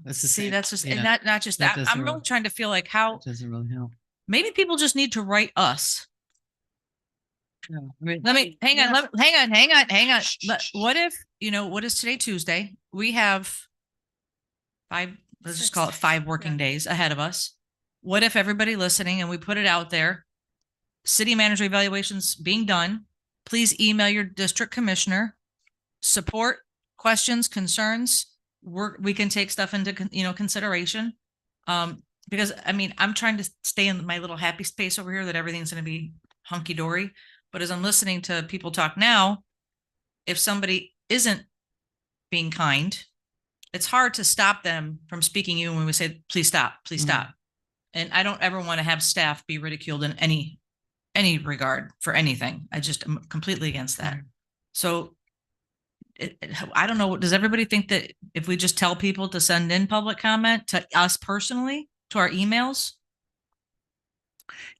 that's same. that's just, Yeah. and not just That that. doesn't I'm really really- trying to feel like how It doesn't really help. maybe people just need to write us. I mean, Let me hang on. Hang on. What if, what is today, Tuesday? We have let's just call it 5 working days ahead of us. What if everybody listening, and we put it out there, city manager evaluations being done, please email your district commissioner, support, questions, concerns. We can take stuff into, consideration. Because I mean, I'm trying to stay in my little happy space over here that everything's going to be hunky dory. But as I'm listening to people talk now, if somebody isn't being kind, it's hard to stop them from speaking you when we say, please stop, please stop. And I don't ever want to have staff be ridiculed in any regard for anything. I just am completely against that. So I don't know. Does everybody think that if we just tell people to send in public comment to us personally, to our emails?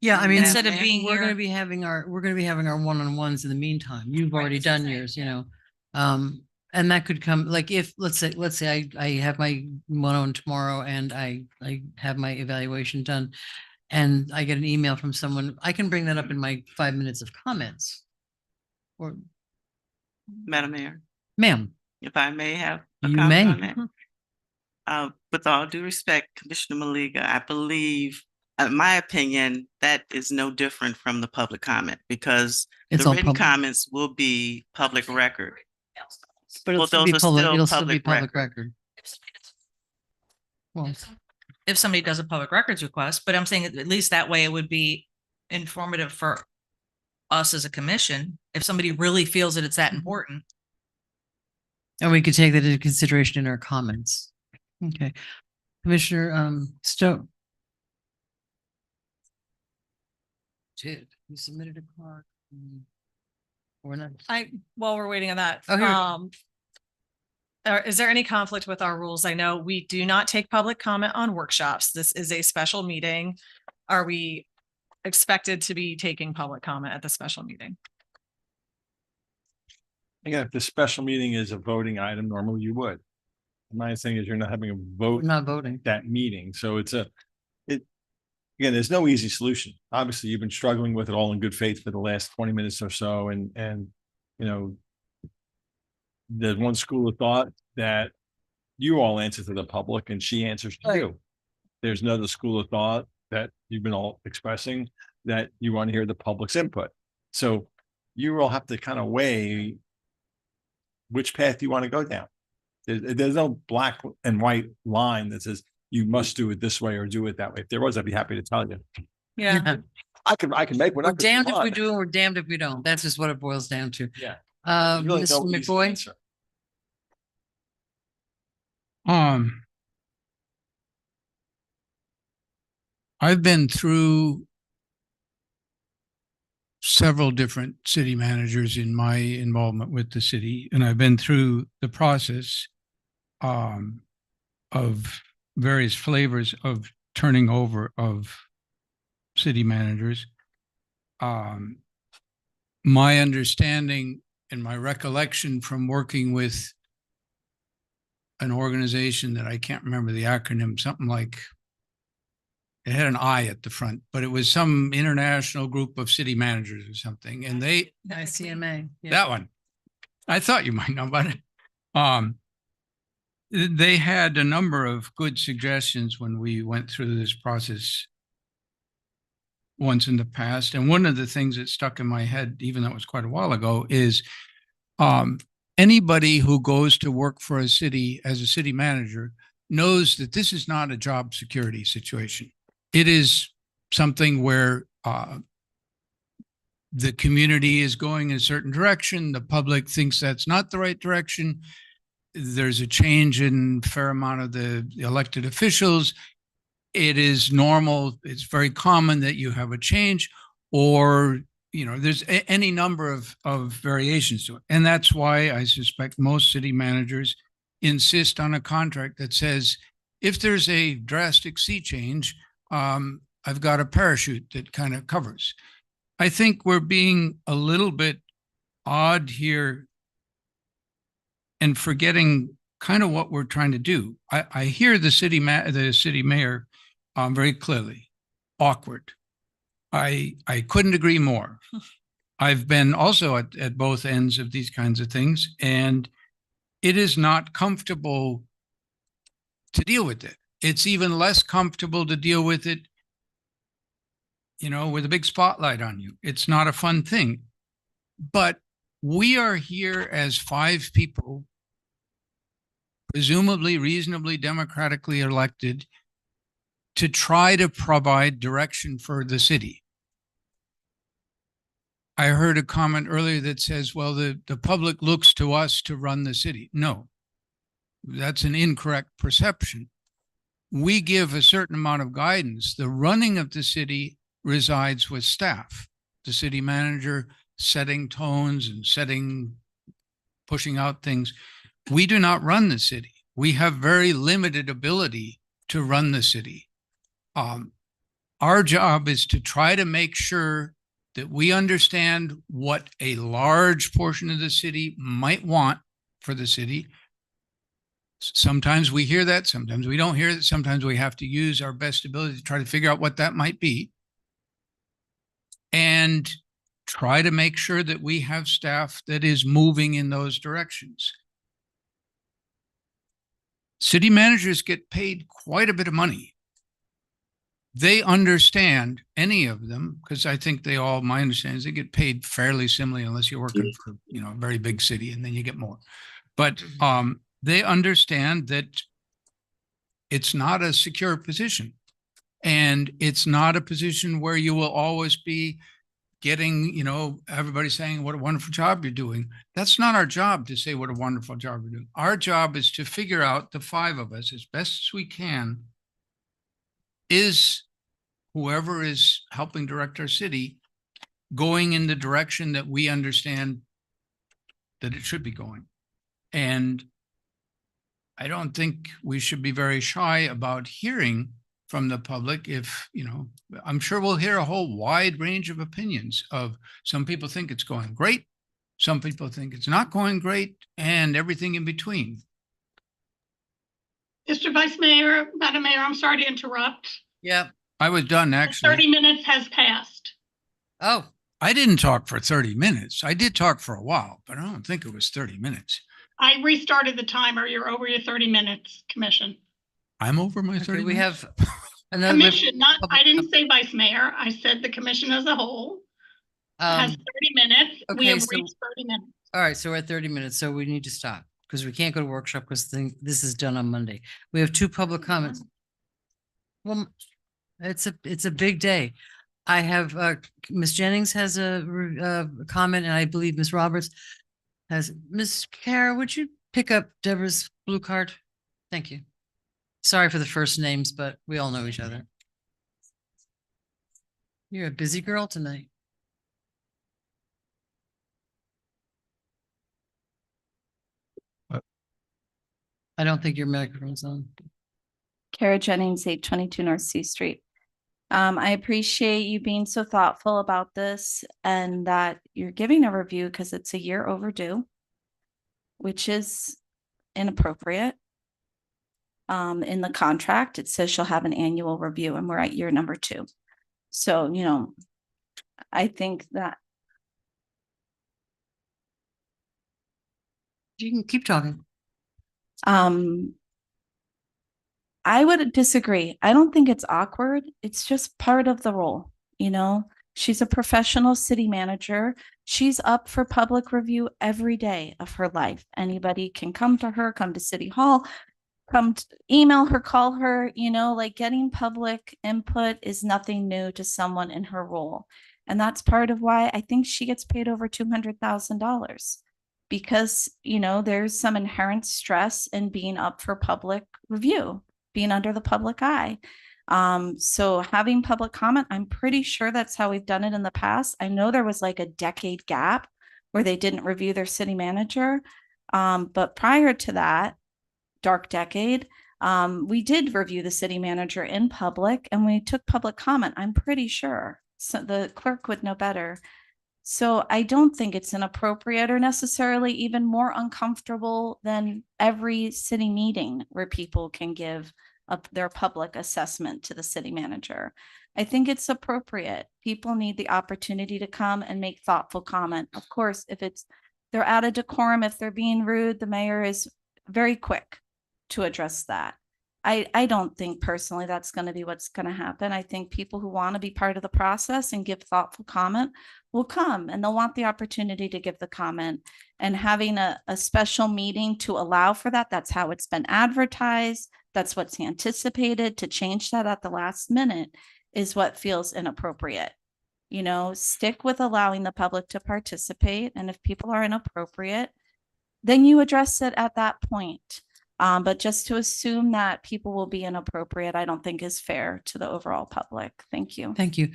Yeah, I mean, Instead of being we're going to here- be having our one-on-ones in the meantime. You've already done yours, and that could come, like, if let's say I have my one-on tomorrow and I have my evaluation done, and I get an email from someone, I can bring that up in my 5 minutes of comments. Or, Madam Mayor, ma'am, if I may have a you comment may. on that. With all due respect, Commissioner Maliga, I believe, in my opinion, that is no different from the public comment because It's the all written public. comments will be public record. But Well, it'll still those be are public. still It'll still be public public record. Well, If somebody does a public records request, but I'm saying at least that way it would be informative for us as a commission. If somebody really feels that it's that important. and we could take that into consideration in our comments. Okay, Commissioner Stowe. Did you submitted a card? Or not? While we're waiting on that, Oh, here. is there any conflict with our rules? I know we do not take public comment on workshops. This is a special meeting. Are we expected to be taking public comment at the special meeting? Again, if the special meeting is a voting item, normally you would. My thing is you're not having a vote. We're not voting. That meeting. So again, there's no easy solution. Obviously, you've been struggling with it all in good faith for the last 20 minutes or so. And there's one school of thought that you all answer to the public and she answers to you. There's another school of thought that you've been all expressing that you want to hear the public's input. So you all have to kind of weigh which path you want to go down. There's no black and white line that says you must do it this way or do it that way. If there was, I'd be happy to tell you. Yeah. I can make one We're up. damned if we do and we're damned if we don't. That's just what it boils down to. Yeah. Mr. McBoy. I've been through several different city managers in my involvement with the city, and I've been through the process of various flavors of turning over of city managers. My understanding and my recollection from working with an organization that I can't remember the acronym, something like, it had an I at the front, but it was some international group of city managers or something. And they, ICMA. Yeah. that one, I thought you might know about it. They had a number of good suggestions when we went through this process once in the past. And one of the things that stuck in my head, even though it was quite a while ago, is anybody who goes to work for a city as a city manager knows that this is not a job security situation. It is something where the community is going in a certain direction. The public thinks that's not the right direction. There's a change in a fair amount of the elected officials. It is normal. It's very common that you have a change, or, you know, there's any number of variations to it. And that's why I suspect most city managers insist on a contract that says, if there's a drastic sea change, I've got a parachute that kind of covers. I think we're being a little bit odd here and forgetting kind of what we're trying to do. I hear the city mayor very clearly. Awkward. I couldn't agree more. I've been also at both ends of these kinds of things, and it is not comfortable to deal with it. It's even less comfortable to deal with it, you know, with a big spotlight on you. It's not a fun thing. But we are here as 5 people, presumably reasonably democratically elected, to try to provide direction for the city. I heard a comment earlier that says, well, the public looks to us to run the city. No, that's an incorrect perception. We give a certain amount of guidance. The running of the city resides with staff, the city manager setting tones and pushing out things. We do not run the city. We have very limited ability to run the city. Our job is to try to make sure that we understand what a large portion of the city might want for the city. Sometimes we hear that, sometimes we don't hear it. Sometimes we have to use our best ability to try to figure out what that might be and try to make sure that we have staff that is moving in those directions. City managers get paid quite a bit of money. They understand, any of them, because I think they all, my understanding is they get paid fairly similarly unless you're working for, you know, a very big city, and then you get more. But they understand that it's not a secure position, and it's not a position where you will always be getting, you know, everybody saying what a wonderful job you're doing. That's not our job to say what a wonderful job we're doing. Our job is to figure out, the 5 of us, as best as we can, is whoever is helping direct our city going in the direction that we understand that it should be going. And I don't think we should be very shy about hearing from the public. If, you know, I'm sure we'll hear a whole wide range of opinions. Of some people think it's going great, some people think it's not going great, and everything in between. Mr. Vice Mayor, Madam Mayor, I'm sorry to interrupt. Yeah. I was done, actually. 30 minutes has passed. Oh. I didn't talk for 30 minutes. I did talk for a while, but I don't think it was 30 minutes. I restarted the timer. You're over your 30 minutes, Commission. I'm over my 30 We minutes? have another Commission, not, I didn't say Vice Mayor. I said the Commission as a whole has 30 minutes. We have reached 30 minutes. All right, so we're at 30 minutes, so we need to stop because we can't go to workshop because this is done on Monday. We have 2 public comments. Well, it's a big day. I have Ms. Jennings has a comment, and I believe Ms. Roberts has. Ms. Kara, would you pick up Deborah's blue card? Thank you. Sorry for the first names, but we all know each other. You're a busy girl tonight. I don't think your microphone's on. Kara Jennings, 822 North C Street. I appreciate you being so thoughtful about this and that you're giving a review because it's a year overdue, which is inappropriate. In the contract, it says she'll have an annual review and we're at year number 2. So, you know, I think that you can keep talking. I would disagree. I don't think it's awkward. It's just part of the role. You know, she's a professional city manager. She's up for public review every day of her life. Anybody can come to her, come to City Hall, email her, call her, you know, like getting public input is nothing new to someone in her role. And that's part of why I think she gets paid over $200,000 because, you know, there's some inherent stress in being up for public review, being under the public eye. So having public comment, I'm pretty sure that's how we've done it in the past. I know there was like a decade gap where they didn't review their city manager. But prior to that, dark decade, we did review the city manager in public and we took public comment, I'm pretty sure. So the clerk would know better. So I don't think it's inappropriate or necessarily even more uncomfortable than every city meeting where people can give up their public assessment to the city manager. I think it's appropriate. People need the opportunity to come and make thoughtful comment. Of course, if they're out of decorum, if they're being rude, the mayor is very quick to address that. I don't think personally that's going to be what's going to happen. I think people who want to be part of the process and give thoughtful comment will come and they'll want the opportunity to give the comment, and having a special meeting to allow for that. That's how it's been advertised. That's what's anticipated. To change that at the last minute is what feels inappropriate. You know, stick with allowing the public to participate. And if people are inappropriate, then you address it at that point. But just to assume that people will be inappropriate, I don't think is fair to the overall public. Thank you. Thank you.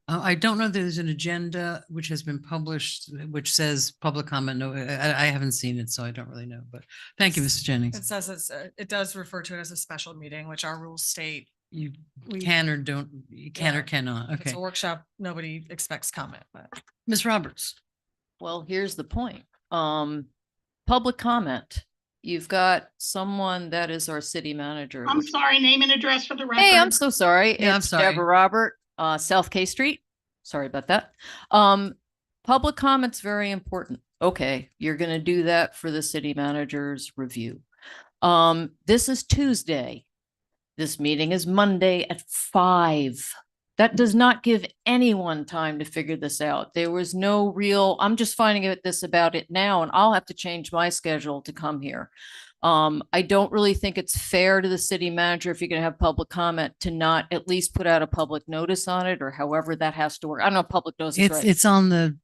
I don't know that there's an agenda which has been published, which says public comment. No, I haven't seen it, so I don't really know, but thank you, Mrs. Jennings. It says it does refer to it as a special meeting, which our rules state. You can or don't, you can or cannot. If it's Okay. a workshop, nobody expects comment, but. Ms. Roberts. Well, here's the point. Public comment. You've got someone that is our city manager. I'm sorry, name and address for the record. Hey, I'm so sorry. Yeah, I'm It's sorry. Deborah Robert, South K Street. Sorry about that. Public comment's very important. Okay, you're going to do that for the city manager's review. This is Tuesday. This meeting is Monday at 5. That does not give anyone time to figure this out. There was no real, I'm just finding out this about it now, and I'll have to change my schedule to come here. I don't really think it's fair to the city manager, if you're going to have public comment, to not at least put out a public notice on it, or however that has to work. I don't know if public notice is right. It's on the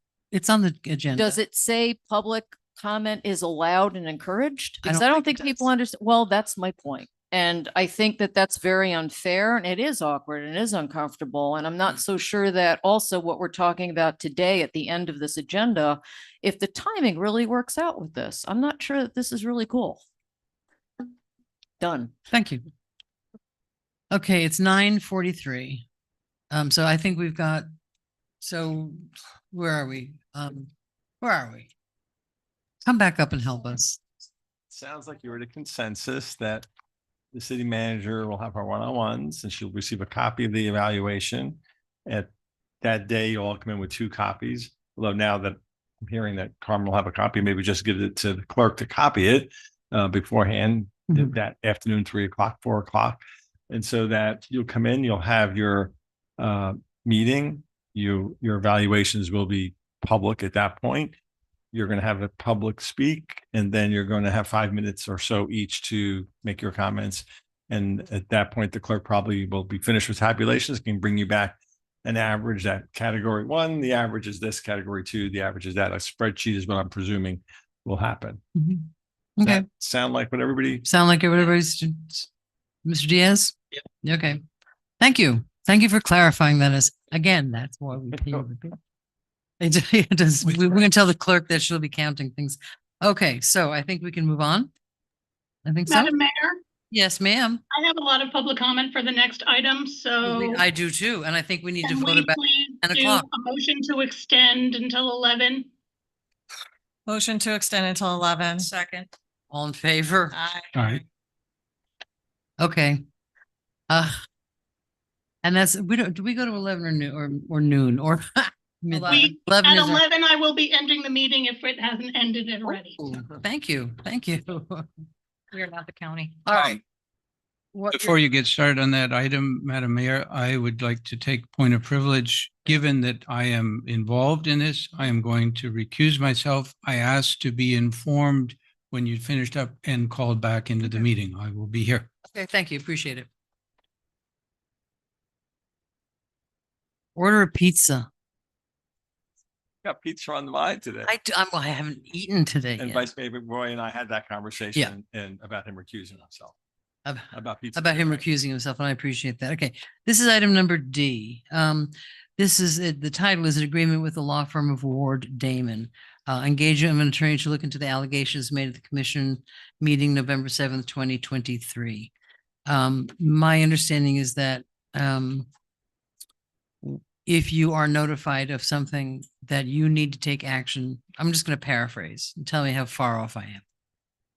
agenda. Does it say public comment is allowed and encouraged? Because I don't don't think people understand. Well, that's my point. And I think that that's very unfair, and it is awkward and it is uncomfortable. And I'm not so sure that also what we're talking about today at the end of this agenda, if the timing really works out with this, I'm not sure that this is really cool. Done. Thank you. Okay, it's 9:43. So I think we've got, so where are we? Where are we? Come back up and help us. Sounds like you're at a consensus that the city manager will have her one-on-ones and she'll receive a copy of the evaluation. At that day, you'll all come in with 2 copies. Although now that I'm hearing that Carmen will have a copy, maybe just give it to the clerk to copy it beforehand that afternoon, 3 o'clock, 4 o'clock. And so that you'll come in, you'll have your meeting, your evaluations will be public at that point. You're going to have a public speak, and then you're going to have 5 minutes or so each to make your comments. And at that point, the clerk probably will be finished with tabulations, can bring you back an average that category 1, the average is this, category 2, the average is that. A spreadsheet is what I'm presuming will happen. Does Okay. that sound like what everybody? Sound like everybody's, Mr. Diaz? Yeah. Okay. Thank you. Thank you for clarifying that. As again, that's why we pay you. It does. We're going to tell the clerk that she'll be counting things. Okay, so I think we can move on. I think so. Madam Mayor, Yes, ma'am. I have a lot of public comment for the next item, so I do too, and I think we need to can vote we about please 10 do o'clock. a motion to extend until 11? Motion to extend until 11. Second. All in favor? Aye. All right. Okay. And that's, we don't, do we go to 11 or noon or noon or midnight? We, 11 at is our- 11, I will be ending the meeting if it hasn't ended already. Ooh, thank you. Thank you. We are not the county. All right. Before you get started on that item, Madam Mayor, I would like to take point of privilege. Given that I am involved in this, I am going to recuse myself. I asked to be informed when you finished up and called back into the meeting. I will be here. Okay, thank you. Appreciate it. Order a pizza. Got pizza on the mind today. I haven't eaten today And yet. Vice Mayor Roy and I had that conversation and about him recusing himself. About pizza. About him recusing himself, and I appreciate that. Okay, this is item number D. This is the title is an agreement with the law firm of Ward Damon. Engagement of an attorney to look into the allegations made at the commission meeting November 7th, 2023. My understanding is that if you are notified of something that you need to take action, I'm just going to paraphrase and tell me how far off I am.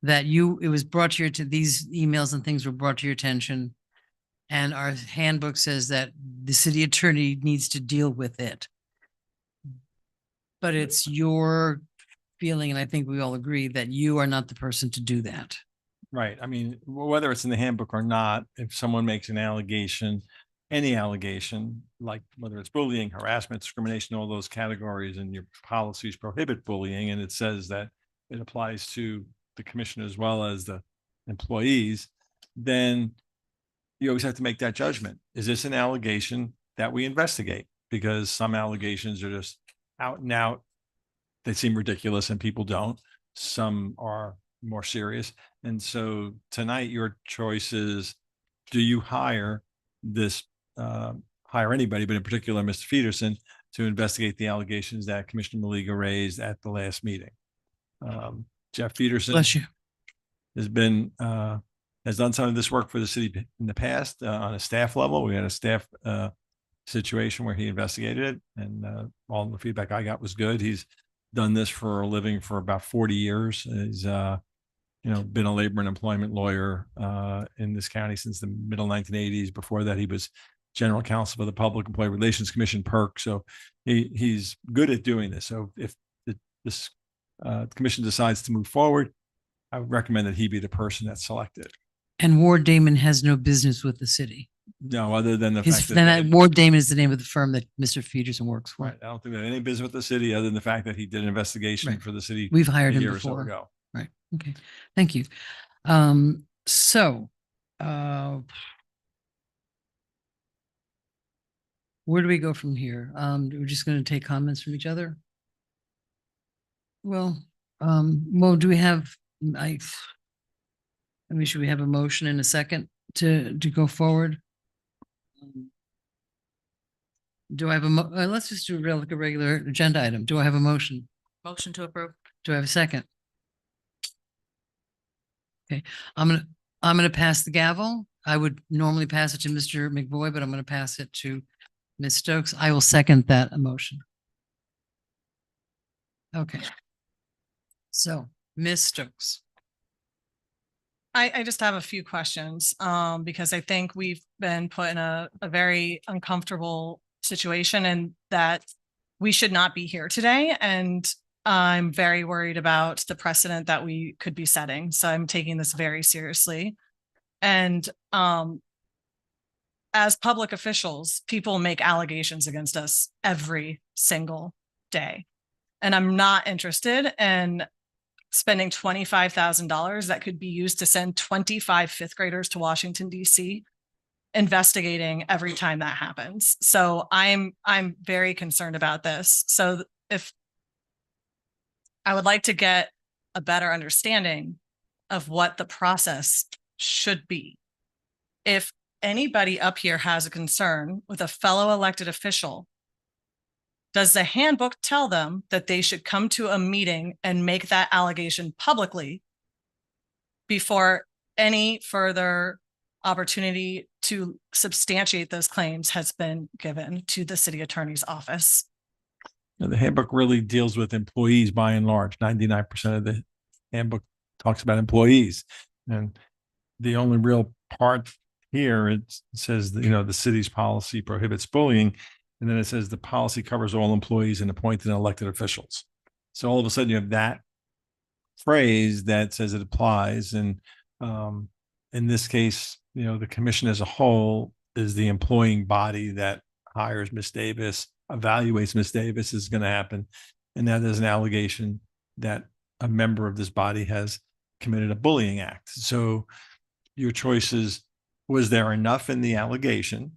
That it was brought to these emails and things were brought to your attention, and our handbook says that the city attorney needs to deal with it. But it's your feeling, and I think we all agree that you are not the person to do that. Right. I mean, whether it's in the handbook or not, if someone makes an allegation, any allegation, like whether it's bullying, harassment, discrimination, all those categories, and your policies prohibit bullying, and it says that it applies to the commission as well as the employees, then you always have to make that judgment. Is this an allegation that we investigate? Because some allegations are just out and out. They seem ridiculous and people don't. Some are more serious. And so tonight, your choice is, do you hire anybody, but in particular, Mr. Peterson, to investigate the allegations that Commissioner Maliga raised at the last meeting? Jeff Peterson Bless you. has done some of this work for the city in the past on a staff level. We had a staff situation where he investigated it, and all the feedback I got was good. He's done this for a living for about 40 years. He's been a labor and employment lawyer in this county since the middle 1980s. Before that, he was general counsel for the Public Employee Relations Commission, PERC. So he's good at doing this. So if this commission decides to move forward, I would recommend that he be the person that's selected. And Ward Damon has no business with the city. No, other than the fact Ward Damon is the name of the firm that Mr. Peterson works for. right. I don't think that any business with the city, other than the fact that he did an investigation for the city. We've hired a him year or so before. ago. Right. Okay. Thank you. Where do we go from here? We're just going to take comments from each other. Well, do we have, should we have a motion in a second to go forward? Do I have let's just do a regular agenda item. Do I have a motion? Motion to approve. Do I have a second? Okay, I'm gonna pass the gavel. I would normally pass it to Mr. McVoy, but I'm gonna pass it to Ms. Stokes. I will second that motion. Okay. So, Ms. Stokes. I just have a few questions because I think we've been put in a very uncomfortable situation and that we should not be here today. And I'm very worried about the precedent that we could be setting. So I'm taking this very seriously. And as public officials, people make allegations against us every single day. And I'm not interested in spending $25,000 that could be used to send 25 fifth graders to Washington, D.C., investigating every time that happens. So I'm very concerned about this. So if I would like to get a better understanding of what the process should be. If anybody up here has a concern with a fellow elected official, does the handbook tell them that they should come to a meeting and make that allegation publicly before any further opportunity to substantiate those claims has been given to the city attorney's office? The handbook really deals with employees by and large. 99% of the handbook talks about employees. And the only real part here, it says, that, the city's policy prohibits bullying. And then it says the policy covers all employees and appointed and elected officials. So all of a sudden you have that phrase that says it applies. And in this case, the commission as a whole is the employing body that hires Miss Davis, evaluates Miss Davis is going to happen. And now there's an allegation that a member of this body has committed a bullying act. So your choice is, was there enough in the allegation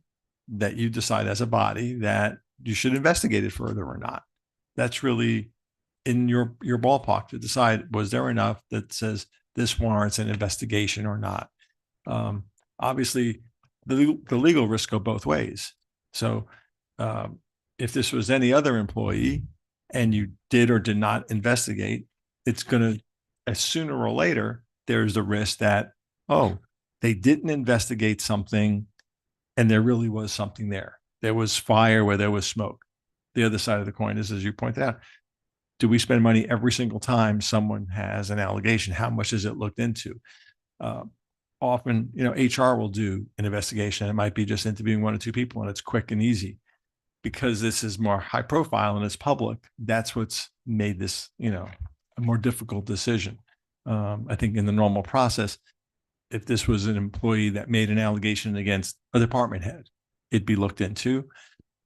that you decide as a body that you should investigate it further or not? That's really in your ballpark to decide, was there enough that says this warrants an investigation or not? Obviously, the legal risks go both ways. So if this was any other employee and you did or did not investigate, it's going to, as sooner or later, there's the risk that, oh, they didn't investigate something and there really was something there. There was fire where there was smoke. The other side of the coin is, as you pointed out, do we spend money every single time someone has an allegation? How much is it looked into? Often, HR will do an investigation. It might be just interviewing one or two people and it's quick and easy. Because this is more high profile and it's public, that's what's made this, a more difficult decision. I think in the normal process, if this was an employee that made an allegation against a department head, it'd be looked into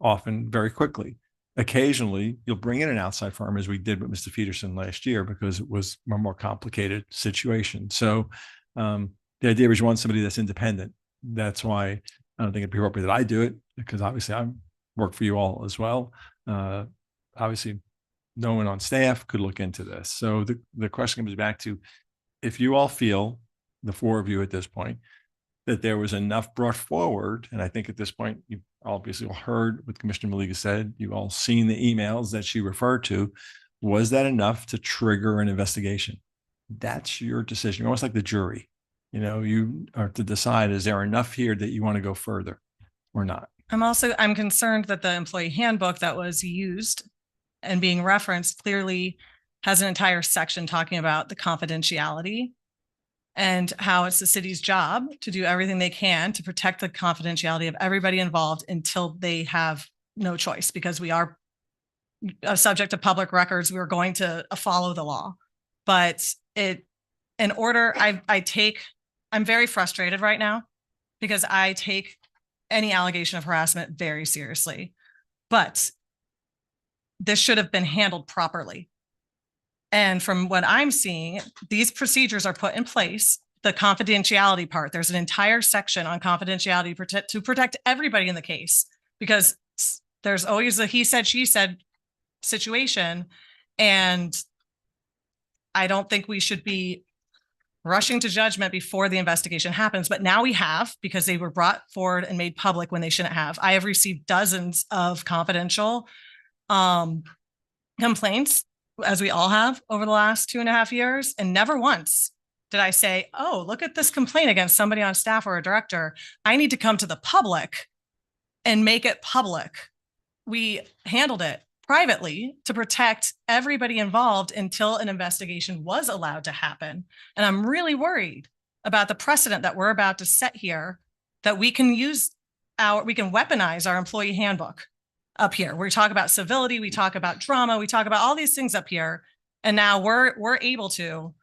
often very quickly. Occasionally, you'll bring in an outside firm, as we did with Mr. Peterson last year, because it was a more complicated situation. So the idea is you want somebody that's independent. That's why I don't think it'd be appropriate that I do it, because obviously I'm work for you all as well. Obviously, no one on staff could look into this. So the question comes back to, if you all feel, the four of you at this point, that there was enough brought forward, and I think at this point, you've obviously all heard what Commissioner Maliga said, you've all seen the emails that she referred to, was that enough to trigger an investigation? That's your decision. You're almost like the jury. You are to decide, is there enough here that you want to go further or not? I'm concerned that the employee handbook that was used and being referenced clearly has an entire section talking about the confidentiality and how it's the city's job to do everything they can to protect the confidentiality of everybody involved until they have no choice, because we are a subject of public records. We're going to follow the law. But I'm very frustrated right now because I take any allegation of harassment very seriously, but this should have been handled properly. And from what I'm seeing, these procedures are put in place. The confidentiality part, there's an entire section on confidentiality to protect everybody in the case, because there's always a he said, she said situation. And I don't think we should be rushing to judgment before the investigation happens. But now we have, because they were brought forward and made public when they shouldn't have. I have received dozens of confidential complaints, as we all have over the last 2.5 years. And never once did I say, oh, look at this complaint against somebody on staff or a director. I need to come to the public and make it public. We handled it privately to protect everybody involved until an investigation was allowed to happen. And I'm really worried about the precedent that we're about to set here, that we can weaponize our employee handbook up here. We talk about civility, we talk about drama, we talk about all these things up here. And now we're able to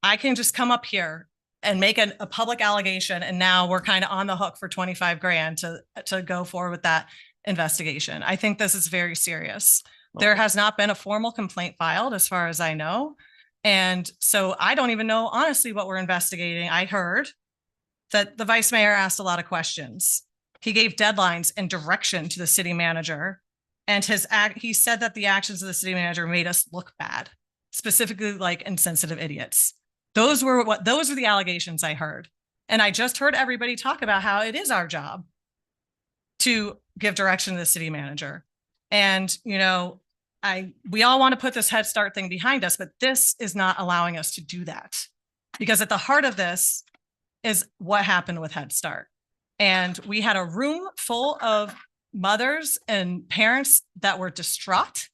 I can just come up here and make a public allegation. And now we're kind of on the hook for 25 grand to go forward with that investigation. I think this is very serious. There has not been a formal complaint filed as far as I know. And so I don't even know, honestly, what we're investigating. I heard that the vice mayor asked a lot of questions. He gave deadlines and direction to the city manager. And he said that the actions of the city manager made us look bad, specifically like insensitive idiots. Those were the allegations I heard. And I just heard everybody talk about how it is our job to give direction to the city manager. And, you know, we all want to put this Head Start thing behind us, but this is not allowing us to do that. Because at the heart of this is what happened with Head Start. And we had a room full of mothers and parents that were distraught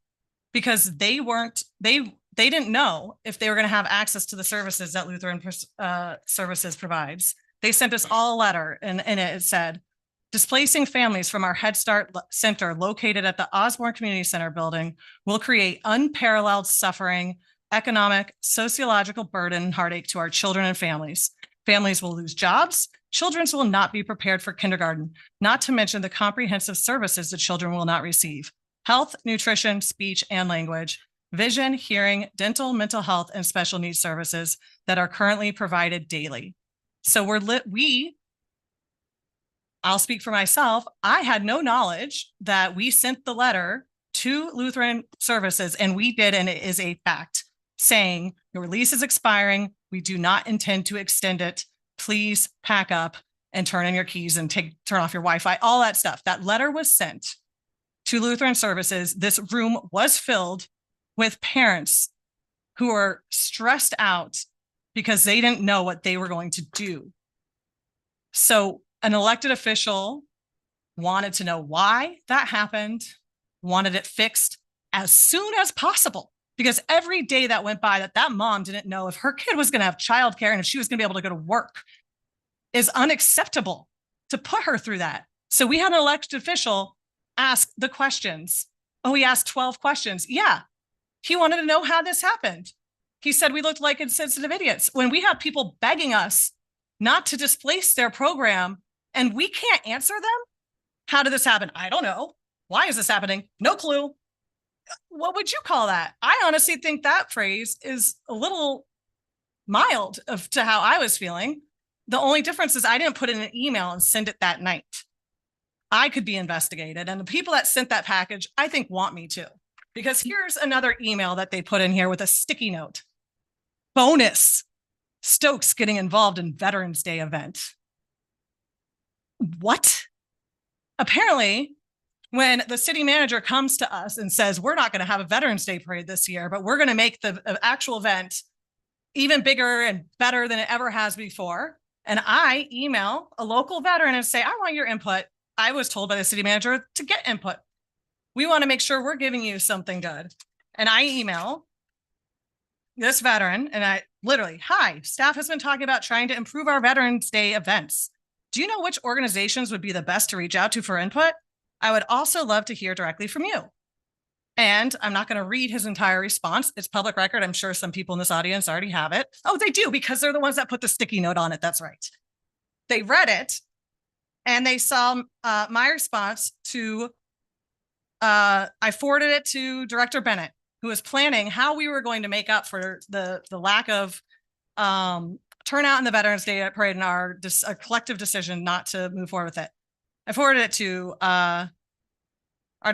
because they didn't know if they were going to have access to the services that Lutheran Services provides. They sent us all a letter, and it said, displacing families from our Head Start Center located at the Osborne Community Center building will create unparalleled suffering, economic, sociological burden, and heartache to our children and families. Families will lose jobs. Children will not be prepared for kindergarten, not to mention the comprehensive services the children will not receive: health, nutrition, speech and language, vision, hearing, dental, mental health, and special needs services that are currently provided daily. So I'll speak for myself. I had no knowledge that we sent the letter to Lutheran Services, and we did, and it is a fact, saying your lease is expiring. We do not intend to extend it. Please pack up and turn in your keys and turn off your Wi-Fi, all that stuff. That letter was sent to Lutheran Services. This room was filled with parents who were stressed out because they didn't know what they were going to do. So an elected official wanted to know why that happened, wanted it fixed as soon as possible, because every day that went by that mom didn't know if her kid was going to have childcare and if she was going to be able to go to work is unacceptable to put her through that. So we had an elected official ask the questions. Oh, he asked 12 questions. Yeah, he wanted to know how this happened. He said we looked like insensitive idiots when we have people begging us not to displace their program and we can't answer them. How did this happen? I don't know. Why is this happening? No clue. What would you call that? I honestly think that phrase is a little mild to how I was feeling. The only difference is I didn't put in an email and send it that night. I could be investigated. And the people that sent that package, I think, want me to. Because here's another email that they put in here with a sticky note. Bonus: Stokes getting involved in Veterans Day event. What? Apparently, when the city manager comes to us and says, we're not going to have a Veterans Day parade this year, but we're going to make the actual event even bigger and better than it ever has before. And I email a local veteran and say, I want your input. I was told by the city manager to get input. We want to make sure we're giving you something good. And I email this veteran and I literally, hi, staff has been talking about trying to improve our Veterans Day events. Do you know which organizations would be the best to reach out to for input? I would also love to hear directly from you. And I'm not going to read his entire response. It's public record. I'm sure some people in this audience already have it. Oh, they do, because they're the ones that put the sticky note on it. That's right. They read it and they saw my response to, I forwarded it to Director Bennett, who was planning how we were going to make up for the lack of turnout in the Veterans Day parade and our collective decision not to move forward with it. I forwarded it to our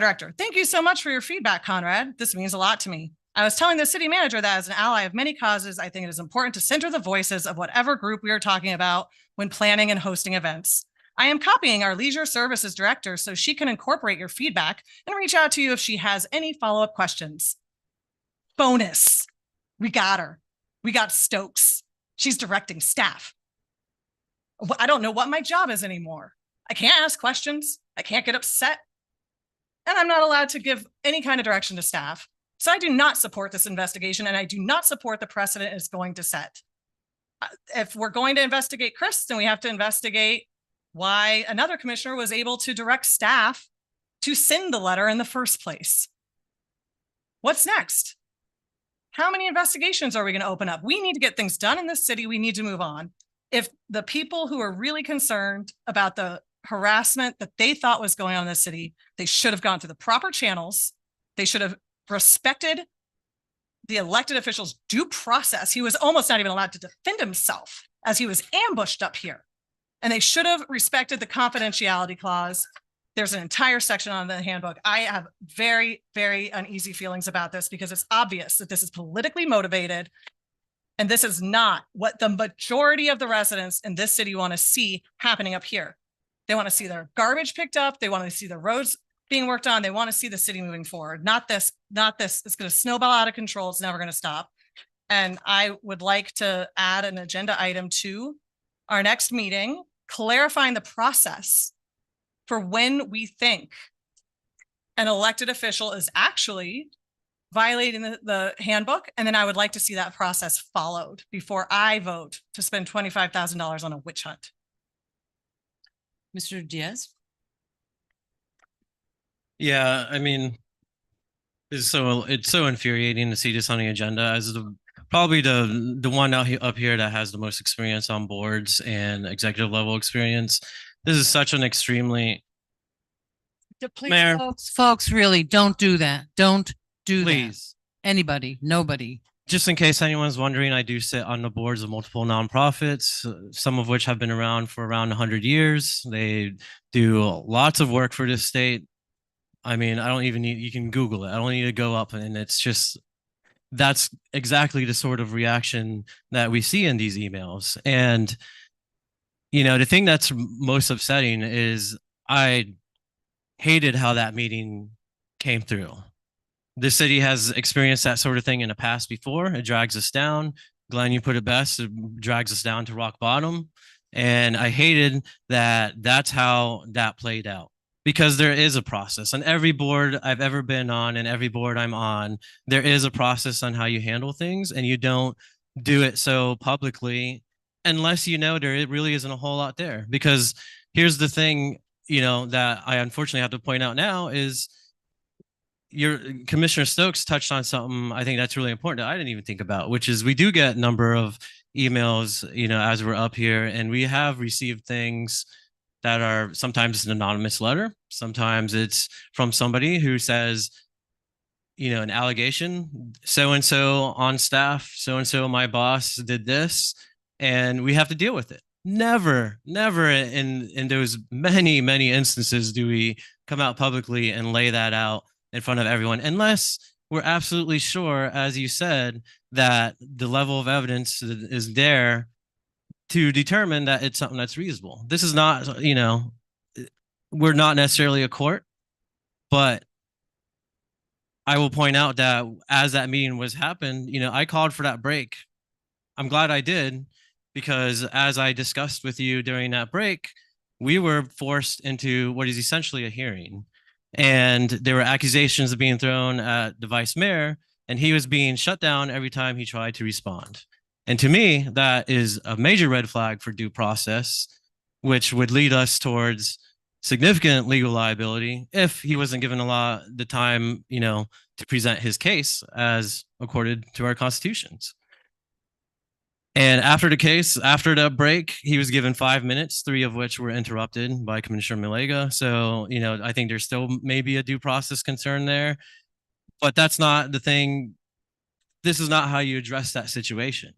director. Thank you so much for your feedback, Conrad. This means a lot to me. I was telling the city manager that as an ally of many causes, I think it is important to center the voices of whatever group we are talking about when planning and hosting events. I am copying our leisure services director so she can incorporate your feedback and reach out to you if she has any follow-up questions. Bonus: we got her. We got Stokes. She's directing staff. I don't know what my job is anymore. I can't ask questions. I can't get upset. And I'm not allowed to give any kind of direction to staff. So I do not support this investigation, and I do not support the precedent it's going to set. If we're going to investigate Chris, then we have to investigate why another commissioner was able to direct staff to send the letter in the first place. What's next? How many investigations are we going to open up? We need to get things done in this city. We need to move on. If the people who are really concerned about the harassment that they thought was going on in the city, they should have gone through the proper channels. They should have respected the elected official's due process. He was almost not even allowed to defend himself as he was ambushed up here. And they should have respected the confidentiality clause. There's an entire section on the handbook. I have very, very uneasy feelings about this because it's obvious that this is politically motivated. And this is not what the majority of the residents in this city want to see happening up here. They want to see their garbage picked up. They want to see the roads being worked on. They want to see the city moving forward. Not this. It's going to snowball out of control. It's never going to stop. And I would like to add an agenda item to our next meeting, clarifying the process for when we think an elected official is actually violating the handbook. And then I would like to see that process followed before I vote to spend $25,000 on a witch hunt. Mr. Diaz? Yeah, I mean, it's so infuriating to see this on the agenda as probably the one up here that has the most experience on boards and executive level experience. This is such an extremely Please, Mayor. folks, really don't do that. Don't do Please. that. Anybody, nobody. Just in case anyone's wondering, I do sit on the boards of multiple nonprofits, some of which have been around for around 100 years. They do lots of work for this state. I mean, I don't even need, you can Google it. I don't need to go up, and it's just, that's exactly the sort of reaction that we see in these emails. And, the thing that's most upsetting is I hated how that meeting came through. The city has experienced that sort of thing in the past before. It drags us down. Glenn, you put it best. It drags us down to rock bottom. And I hated that that's how that played out, because there is a process on every board I've ever been on and every board I'm on. There is a process on how you handle things, and you don't do it so publicly unless there really isn't a whole lot there. Because here's the thing, that I unfortunately have to point out now is your Commissioner Stokes touched on something I think that's really important that I didn't even think about, which is we do get a number of emails, as we're up here, and we have received things that are sometimes an anonymous letter. Sometimes it's from somebody who says, an allegation, so-and-so on staff, so-and-so, my boss did this, and we have to deal with it. Never in those many instances do we come out publicly and lay that out in front of everyone, unless we're absolutely sure, as you said, that the level of evidence is there to determine that it's something that's reasonable. This is not, we're not necessarily a court, but I will point out that as that meeting was happened, I called for that break. I'm glad I did, because as I discussed with you during that break, we were forced into what is essentially a hearing. And there were accusations being thrown at the vice mayor, and he was being shut down every time he tried to respond. And to me, that is a major red flag for due process, which would lead us towards significant legal liability if he wasn't given the time, to present his case as accorded to our constitutions. And after the break, he was given 5 minutes, 3 of which were interrupted by Commissioner Malega. So, I think there's still maybe a due process concern there, but that's not the thing. This is not how you address that situation,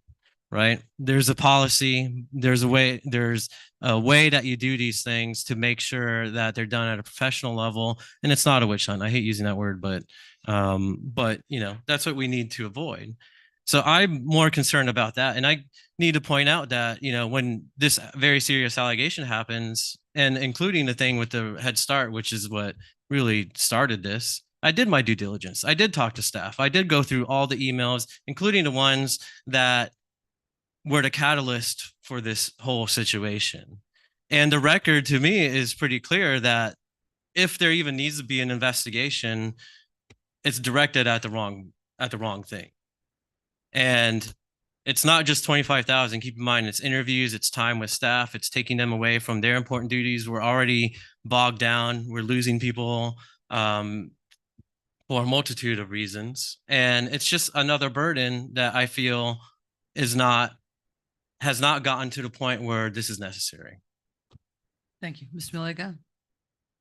right? There's a policy, there's a way that you do these things to make sure that they're done at a professional level. And it's not a witch hunt. I hate using that word, but that's what we need to avoid. So I'm more concerned about that. And I need to point out that, when this very serious allegation happens, and including the thing with the Head Start, which is what really started this, I did my due diligence. I did talk to staff. I did go through all the emails, including the ones that were the catalyst for this whole situation. And the record to me is pretty clear that if there even needs to be an investigation, it's directed at the wrong thing. And it's not just 25,000. Keep in mind, it's interviews, it's time with staff, it's taking them away from their important duties. We're already bogged down. We're losing people for a multitude of reasons. And it's just another burden that I feel has not gotten to the point where this is necessary. Thank you. Ms. Malega?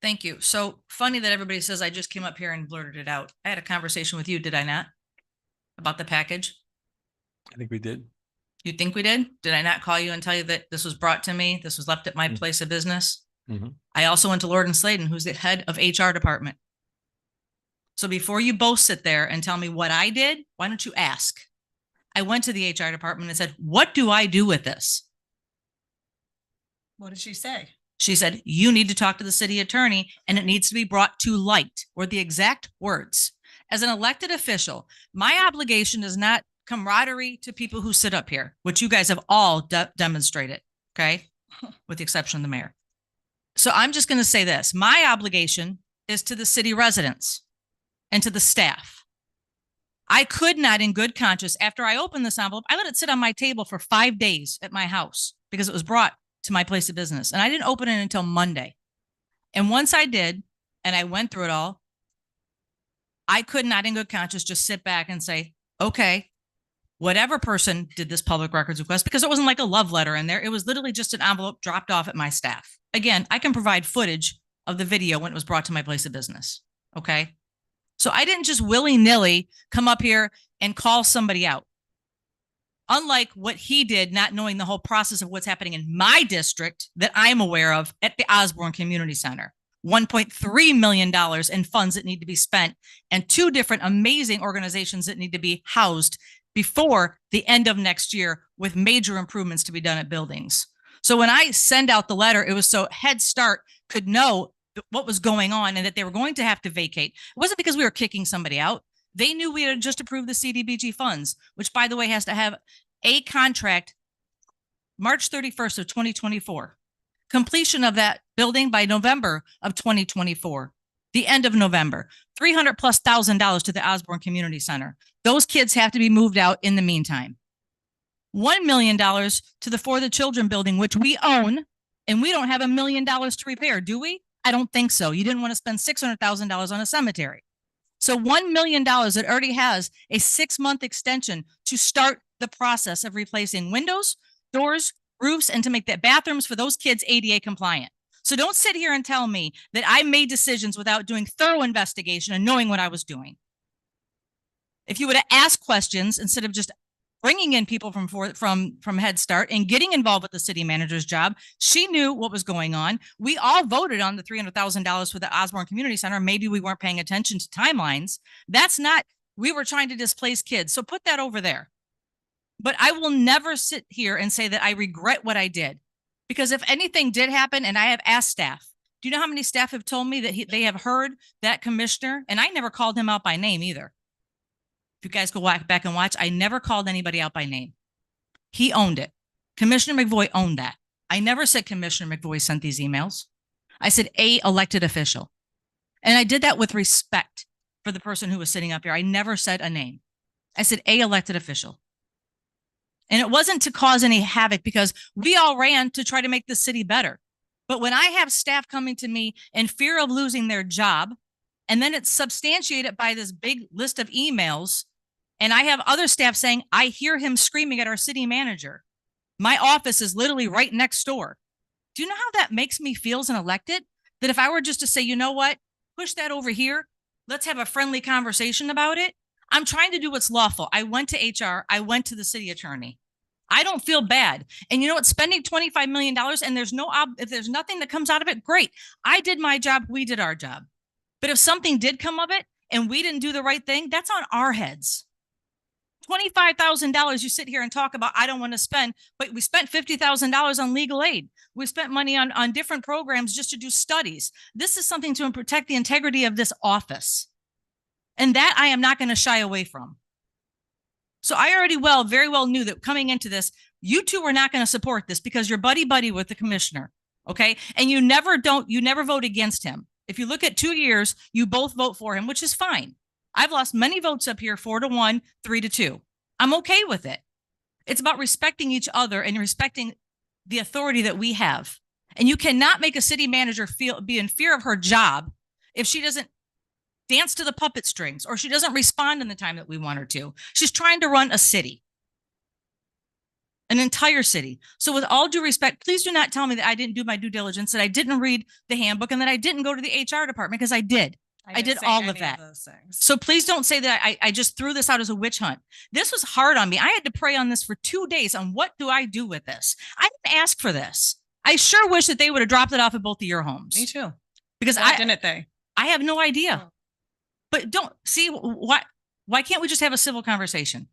Thank you. So funny that everybody says I just came up here and blurted it out. I had a conversation with you, did I not? About the package? I think we did. You think we did? Did I not call you and tell you that this was brought to me? This was left at my place of business? Mm-hmm. I also went to Lord and Sladen, who's the head of HR department. So before you both sit there and tell me what I did, why don't you ask? I went to the HR department and said, what do I do with this? What did she say? She said, you need to talk to the city attorney and it needs to be brought to light, were the exact words. As an elected official, my obligation is not camaraderie to people who sit up here, which you guys have all demonstrated, okay? With the exception of the mayor. So I'm just going to say this. My obligation is to the city residents and to the staff. I could not in good conscience, after I opened this envelope, I let it sit on my table for 5 days at my house because it was brought to my place of business. And I didn't open it until Monday. And once I did, and I went through it all, I could not in good conscience just sit back and say, okay, whatever person did this public records request, because it wasn't like a love letter in there. It was literally just an envelope dropped off at my staff. Again, I can provide footage of the video when it was brought to my place of business. Okay. So I didn't just willy-nilly come up here and call somebody out. Unlike what he did, not knowing the whole process of what's happening in my district that I'm aware of at the Osborne Community Center. $1.3 million in funds that need to be spent and 2 different amazing organizations that need to be housed before the end of next year with major improvements to be done at buildings. So when I send out the letter, it was so Head Start could know what was going on and that they were going to have to vacate. It wasn't because we were kicking somebody out. They knew we had just approved the CDBG funds, which by the way has to have a contract March 31st of 2024. Completion of that building by November of 2024. The end of November. $300,000+ to the Osborne Community Center. Those kids have to be moved out in the meantime. $1 million to the For the Children building, which we own, and we don't have $1 million to repair, do we? I don't think so. You didn't want to spend $600,000 on a cemetery. So $1 million that already has a 6-month extension to start the process of replacing windows, doors, roofs, and to make the bathrooms for those kids ADA compliant. So don't sit here and tell me that I made decisions without doing thorough investigation and knowing what I was doing. If you would have asked questions instead of just bringing in people from Head Start and getting involved with the city manager's job, she knew what was going on. We all voted on the $300,000 for the Osborne Community Center. Maybe we weren't paying attention to timelines. That's not, we were trying to displace kids. So put that over there. But I will never sit here and say that I regret what I did. Because if anything did happen, and I have asked staff, do you know how many staff have told me that they have heard that commissioner? And I never called him out by name either. If you guys go back and watch, I never called anybody out by name. He owned it. Commissioner McVoy owned that. I never said Commissioner McVoy sent these emails. I said a elected official. And I did that with respect for the person who was sitting up here. I never said a name. I said a elected official. And it wasn't to cause any havoc because we all ran to try to make the city better. But when I have staff coming to me in fear of losing their job, and then it's substantiated by this big list of emails, and I have other staff saying, I hear him screaming at our city manager. My office is literally right next door. Do you know how that makes me feel as an elected? That if I were just to say, you know what, push that over here, let's have a friendly conversation about it. I'm trying to do what's lawful. I went to HR. I went to the city attorney. I don't feel bad. And you know what? Spending $25 million and if there's nothing that comes out of it, great. I did my job. We did our job. But if something did come of it and we didn't do the right thing, that's on our heads. $25,000 you sit here and talk about, I don't want to spend, but we spent $50,000 on legal aid. We spent money on different programs just to do studies. This is something to protect the integrity of this office. And that I am not going to shy away from. So I already very well knew that coming into this, you two were not going to support this because you're buddy-buddy with the commissioner. Okay. And you never vote against him. If you look at 2 years, you both vote for him, which is fine. I've lost many votes up here, 4-1, 3-2. I'm okay with it. It's about respecting each other and respecting the authority that we have. And you cannot make a city manager be in fear of her job if she doesn't dance to the puppet strings or she doesn't respond in the time that we want her to. She's trying to run a city, an entire city. So with all due respect, please do not tell me that I didn't do my due diligence, that I didn't read the handbook, and that I didn't go to the HR department, because I did. I did all of that. So please don't say that I just threw this out as a witch hunt. This was hard on me. I had to pray on this for 2 days on what do I do with this. I didn't ask for this. I sure wish that they would have dropped it off at both of your homes. Me too. Because why didn't they? I have no idea. But don't see why can't we just have a civil conversation?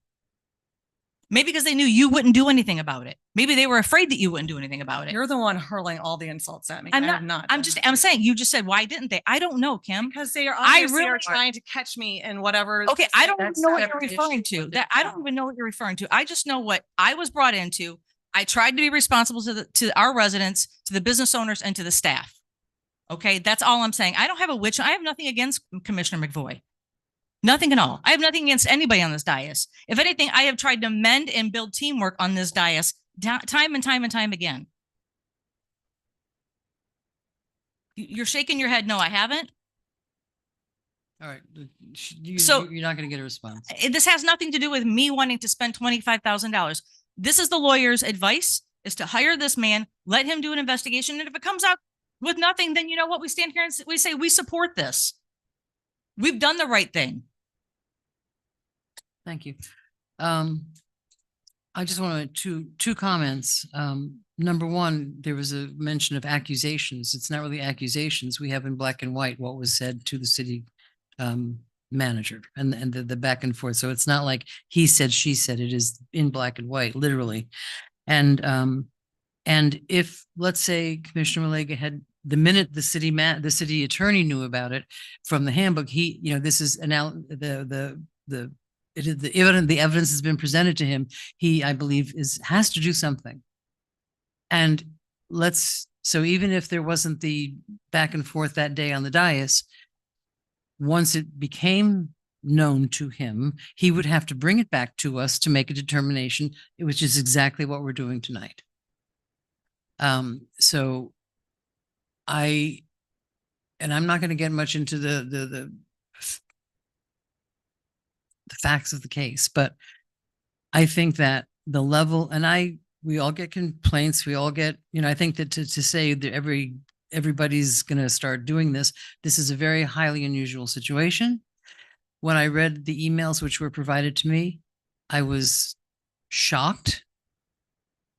Maybe because they knew you wouldn't do anything about it. Maybe they were afraid that you wouldn't do anything about it. You're the one hurling all the insults at me. I'm I have not, not. I'm done just, that I'm to you. saying, you just said, why didn't they? I don't know, Kim. Because they are I obviously really are trying to catch me in whatever. Okay, I don't even that's know what you're separate referring issue. to. That I don't even know what you're referring to. I just know what I was brought into. I tried to be responsible to our residents, to the business owners, and to the staff. Okay, that's all I'm saying. I don't have a witch. I have nothing against Commissioner McVoy. Nothing at all. I have nothing against anybody on this dais. If anything, I have tried to mend and build teamwork on this dais time and time and time again. You're shaking your head. No, I haven't. All right. So- you're not going to get a response. This has nothing to do with me wanting to spend $25,000. This is the lawyer's advice, is to hire this man, let him do an investigation. And if it comes out with nothing, then you know what? We stand here and we say, we support this. We've done the right thing. Thank you. I just want two comments. Number one, there was a mention of accusations. It's not really accusations. We have in black and white what was said to the city manager and the back and forth. So it's not like he said, she said. It is in black and white, literally. And if, let's say, Commissioner Malega had, the minute the city attorney knew about it from the handbook, this is the evidence has been presented to him. He, I believe, has to do something. And so even if there wasn't the back and forth that day on the dais, once it became known to him, he would have to bring it back to us to make a determination, which is exactly what we're doing tonight. So I'm not going to get much into the facts of the case, but I think that the level, and we all get complaints. We all get, I think that to say that everybody's going to start doing this, this is a very highly unusual situation. When I read the emails which were provided to me, I was shocked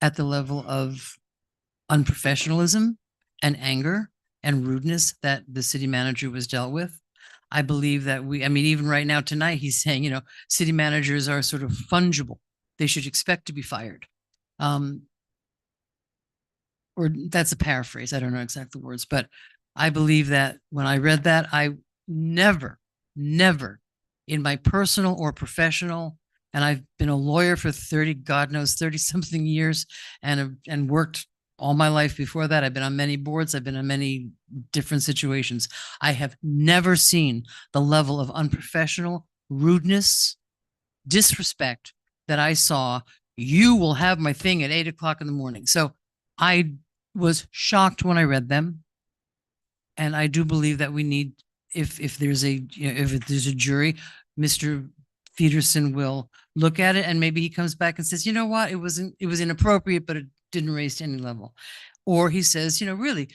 at the level of unprofessionalism and anger and rudeness that the city manager was dealt with. I believe that even right now tonight, he's saying, city managers are sort of fungible. They should expect to be fired. Or that's a paraphrase. I don't know exact words, but I believe that when I read that, I never in my personal or professional, and I've been a lawyer for 30 something years and worked all my life before that. I've been on many boards. I've been in many different situations. I have never seen the level of unprofessional rudeness, disrespect that I saw. You will have my thing at 8 o'clock in the morning. So I was shocked when I read them. And I do believe that we need, if there's a jury, Mr. Peterson will look at it and maybe he comes back and says, you know what, it was inappropriate, but it didn't raise to any level. Or he says, really,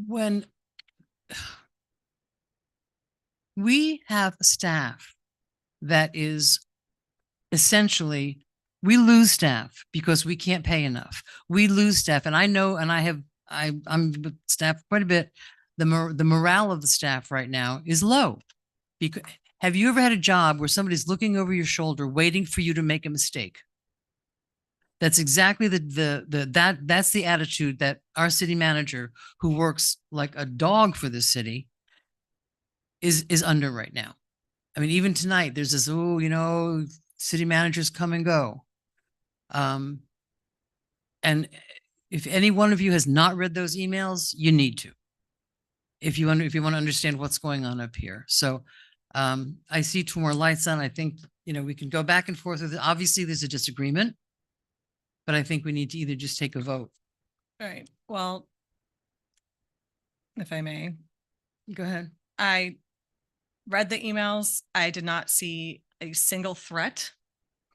when we have a staff that is essentially, we lose staff because we can't pay enough. We lose staff. And I know, and I'm with staff quite a bit. The morale of the staff right now is low. Because have you ever had a job where somebody's looking over your shoulder, waiting for you to make a mistake? That's exactly that's the attitude that our city manager, who works like a dog for this city, is under right now. I mean, even tonight, there's this, city managers come and go. And if any one of you has not read those emails, you need to, if you want to understand what's going on up here. So I see two more lights on. I think, we can go back and forth with it. Obviously, there's a disagreement, but I think we need to either just take a vote. All right. Well, if I may. Go ahead. I read the emails. I did not see a single threat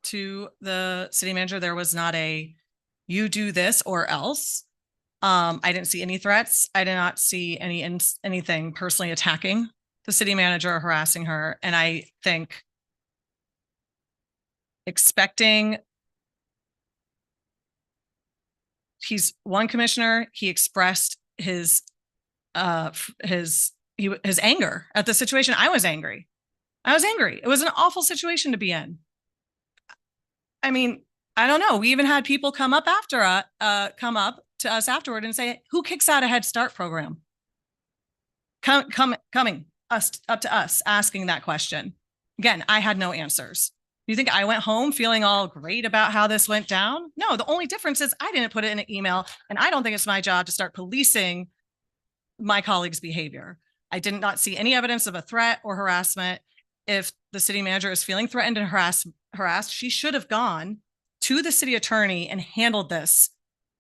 to the city manager. There was not a, you do this or else. I didn't see any threats. I did not see anything personally attacking the city manager or harassing her. And I think expecting, he's one commissioner, he expressed his anger at the situation. I was angry. It was an awful situation to be in. I mean, I don't know. We even had people come up come up to us afterward and say, who kicks out a Head Start program? Coming up to us asking that question. Again, I had no answers. You think I went home feeling all great about how this went down? No, the only difference is I didn't put it in an email, and I don't think it's my job to start policing my colleagues' behavior. I did not see any evidence of a threat or harassment. If the city manager is feeling threatened and harassed, she should have gone to the city attorney and handled this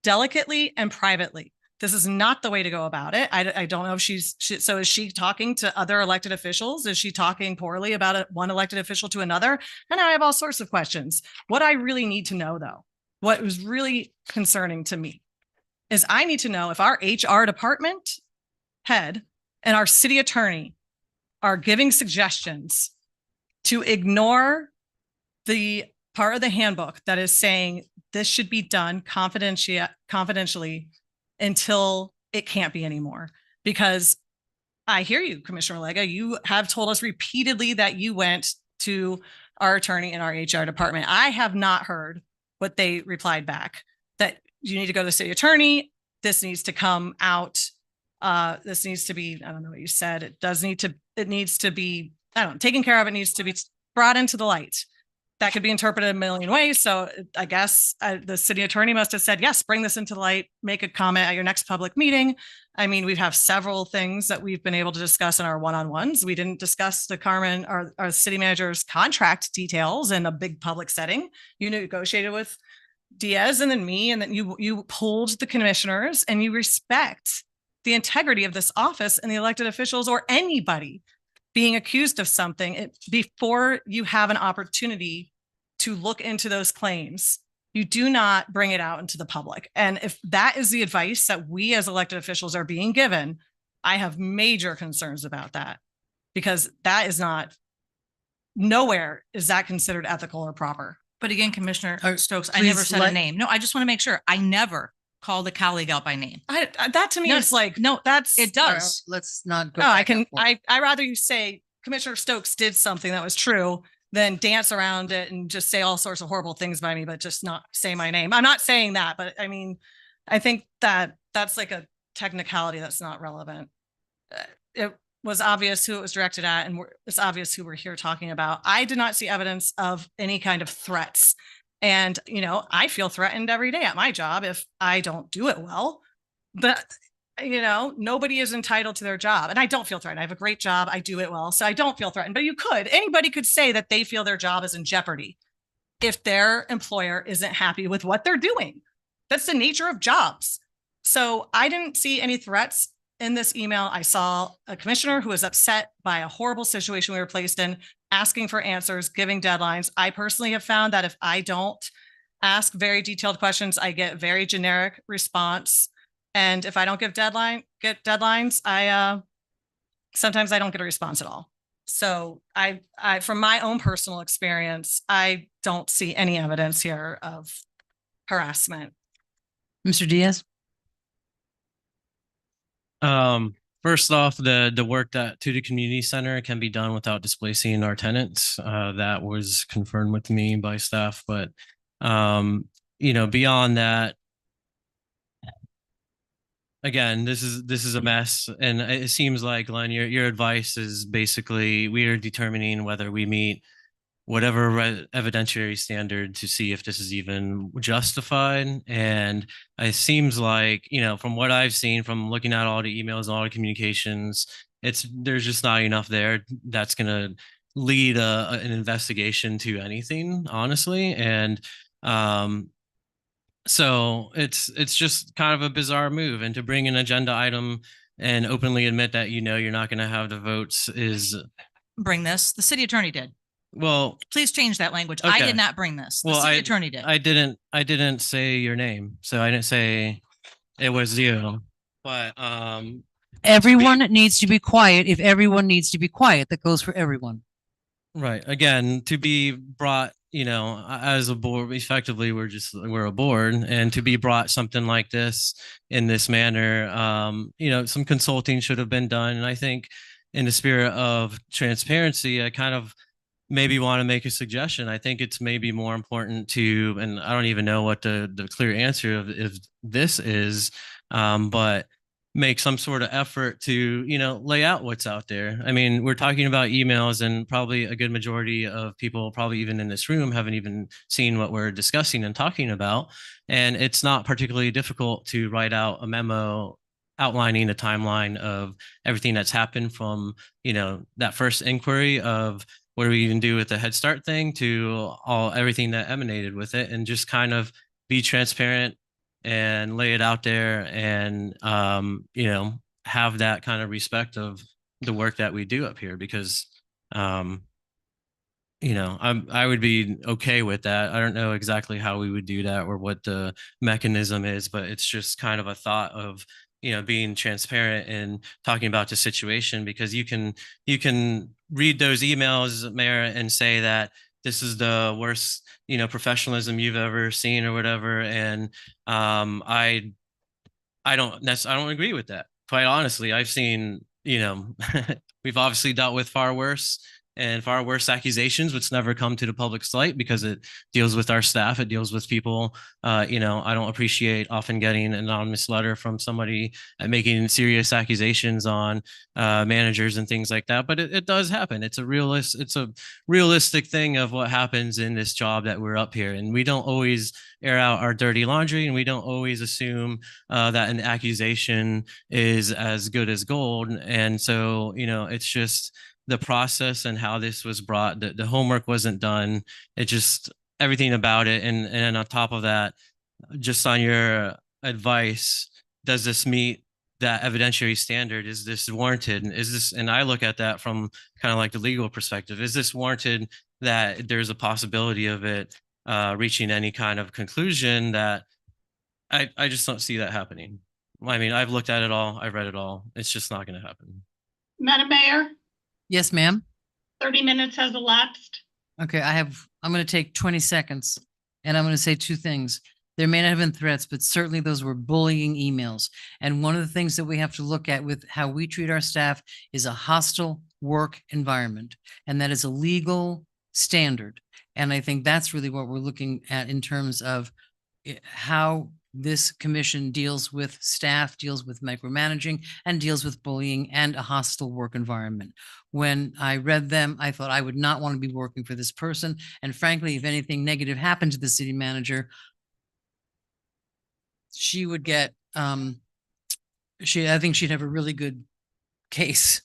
delicately and privately. This is not the way to go about it. I don't know if so is she talking to other elected officials? Is she talking poorly about one elected official to another? And I have all sorts of questions. What I really need to know, though, what was really concerning to me is I need to know if our HR department head and our city attorney are giving suggestions to ignore the part of the handbook that is saying this should be done confidentially until it can't be anymore. Because I hear you, Commissioner Lega, you have told us repeatedly that you went to our attorney in our HR department. I have not heard what they replied back, that you need to go to the city attorney. This needs to come out. This needs to be, I don't know what you said. It needs to be, I don't know, taken care of. It needs to be brought into the light. That could be interpreted a million ways. So I guess the city attorney must have said, yes, bring this into the light, make a comment at your next public meeting. I mean, we have several things that we've been able to discuss in our one-on-ones. We didn't discuss the Carmen, our city manager's contract details in a big public setting. You negotiated with Diaz and then me, and then you pulled the commissioners, and you respect the integrity of this office and the elected officials or anybody being accused of something before you have an opportunity to look into those claims. You do not bring it out into the public. And if that is the advice that we as elected officials are being given, I have major concerns about that, because that is not, nowhere is that considered ethical or proper. But again, Commissioner Stokes, I never said a name. No, I just want to make sure. I never called a colleague out by name. That to me is like, no, it does. Let's not go. No, I rather you say Commissioner Stokes did something that was true than dance around it and just say all sorts of horrible things by me, but just not say my name. I'm not saying that, but I mean, I think that's like a technicality that's not relevant. It was obvious who it was directed at, and it's obvious who we're here talking about. I did not see evidence of any kind of threats. And, I feel threatened every day at my job if I don't do it well. But, nobody is entitled to their job. And I don't feel threatened. I have a great job. I do it well. So I don't feel threatened. But anybody could say that they feel their job is in jeopardy if their employer isn't happy with what they're doing. That's the nature of jobs. So I didn't see any threats in this email. I saw a commissioner who was upset by a horrible situation we were placed in, asking for answers, giving deadlines. I personally have found that if I don't ask very detailed questions, I get very generic response. And if I don't get deadlines, sometimes I don't get a response at all. So I from my own personal experience, I don't see any evidence here of harassment. Mr. Diaz? First off, the work to the community center can be done without displacing our tenants. That was confirmed with me by staff, but beyond that, again, this is a mess, and it seems like, Glenn, your advice is basically we are determining whether we meet whatever evidentiary standard to see if this is even justified. And it seems like, from what I've seen, from looking at all the emails and all the communications, there's just not enough there that's going to lead an investigation to anything, honestly. And so it's just kind of a bizarre move. And to bring an agenda item and openly admit that you're not going to have the votes is... Bring this. The city attorney did. Well, please change that language. Okay. I did not bring this. The city attorney did. I didn't say your name, so I didn't say it was you. But everyone needs to be quiet. If everyone needs to be quiet, that goes for everyone. Right. Again, to be brought, as a board, effectively, we're a board, and to be brought something like this in this manner, some consulting should have been done. And I think in the spirit of transparency, I kind of maybe want to make a suggestion. I think it's maybe more important to, and I don't even know what the clear answer of if this is, but make some sort of effort to, you know, lay out what's out there. I mean, we're talking about emails, and probably a good majority of people, probably even in this room, haven't even seen what we're discussing and talking about. And it's not particularly difficult to write out a memo outlining a timeline of everything that's happened from, you know, that first inquiry of what do we even do with the Head Start thing to everything that emanated with it, and just kind of be transparent and lay it out there, and you know, have that kind of respect of the work that we do up here, because you know, I would be okay with that. I don't know exactly how we would do that or what the mechanism is, but it's just kind of a thought of, you know, being transparent and talking about the situation, because you can read those emails, Mayor, and say that this is the worst, you know, professionalism you've ever seen or whatever. And I don't agree with that. Quite honestly, I've seen, you know, we've obviously dealt with far worse and far worse accusations, which never come to the public's light because it deals with our staff. It deals with people. You know, I don't appreciate often getting an anonymous letter from somebody making serious accusations on managers and things like that. But it does happen. It's a realistic thing of what happens in this job that we're up here, and we don't always air out our dirty laundry, and we don't always assume that an accusation is as good as gold. And so, you know, it's just the process and how this was brought, the homework wasn't done. It just everything about it. And on top of that, just on your advice, does this meet that evidentiary standard? Is this warranted? And is this, and I look at that from kind of like the legal perspective, is this warranted that there's a possibility of it reaching any kind of conclusion that I just don't see that happening. I mean, I've looked at it all, I've read it all. It's just not going to happen. Madam Mayor, Yes, ma'am. 30 minutes has elapsed. Okay, I'm going to take 20 seconds and I'm going to say two things. There may not have been threats, but certainly those were bullying emails. And one of the things that we have to look at with how we treat our staff is a hostile work environment. And that is a legal standard. And I think that's really what we're looking at in terms of how this commission deals with staff, deals with micromanaging, and deals with bullying and a hostile work environment. When I read them, I thought I would not want to be working for this person. And frankly, if anything negative happened to the city manager, she would get, I think she'd have a really good case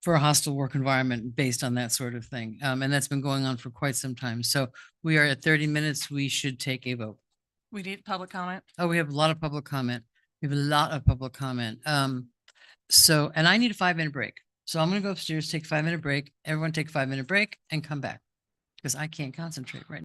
for a hostile work environment based on that sort of thing. And that's been going on for quite some time. So we are at 30 minutes. We should take a vote. We need public comment. Oh, we have a lot of public comment. We have a lot of public comment. So, and I need a 5-minute break. So I'm going to go upstairs, take a 5-minute break. Everyone take a 5-minute break and come back because I can't concentrate right now.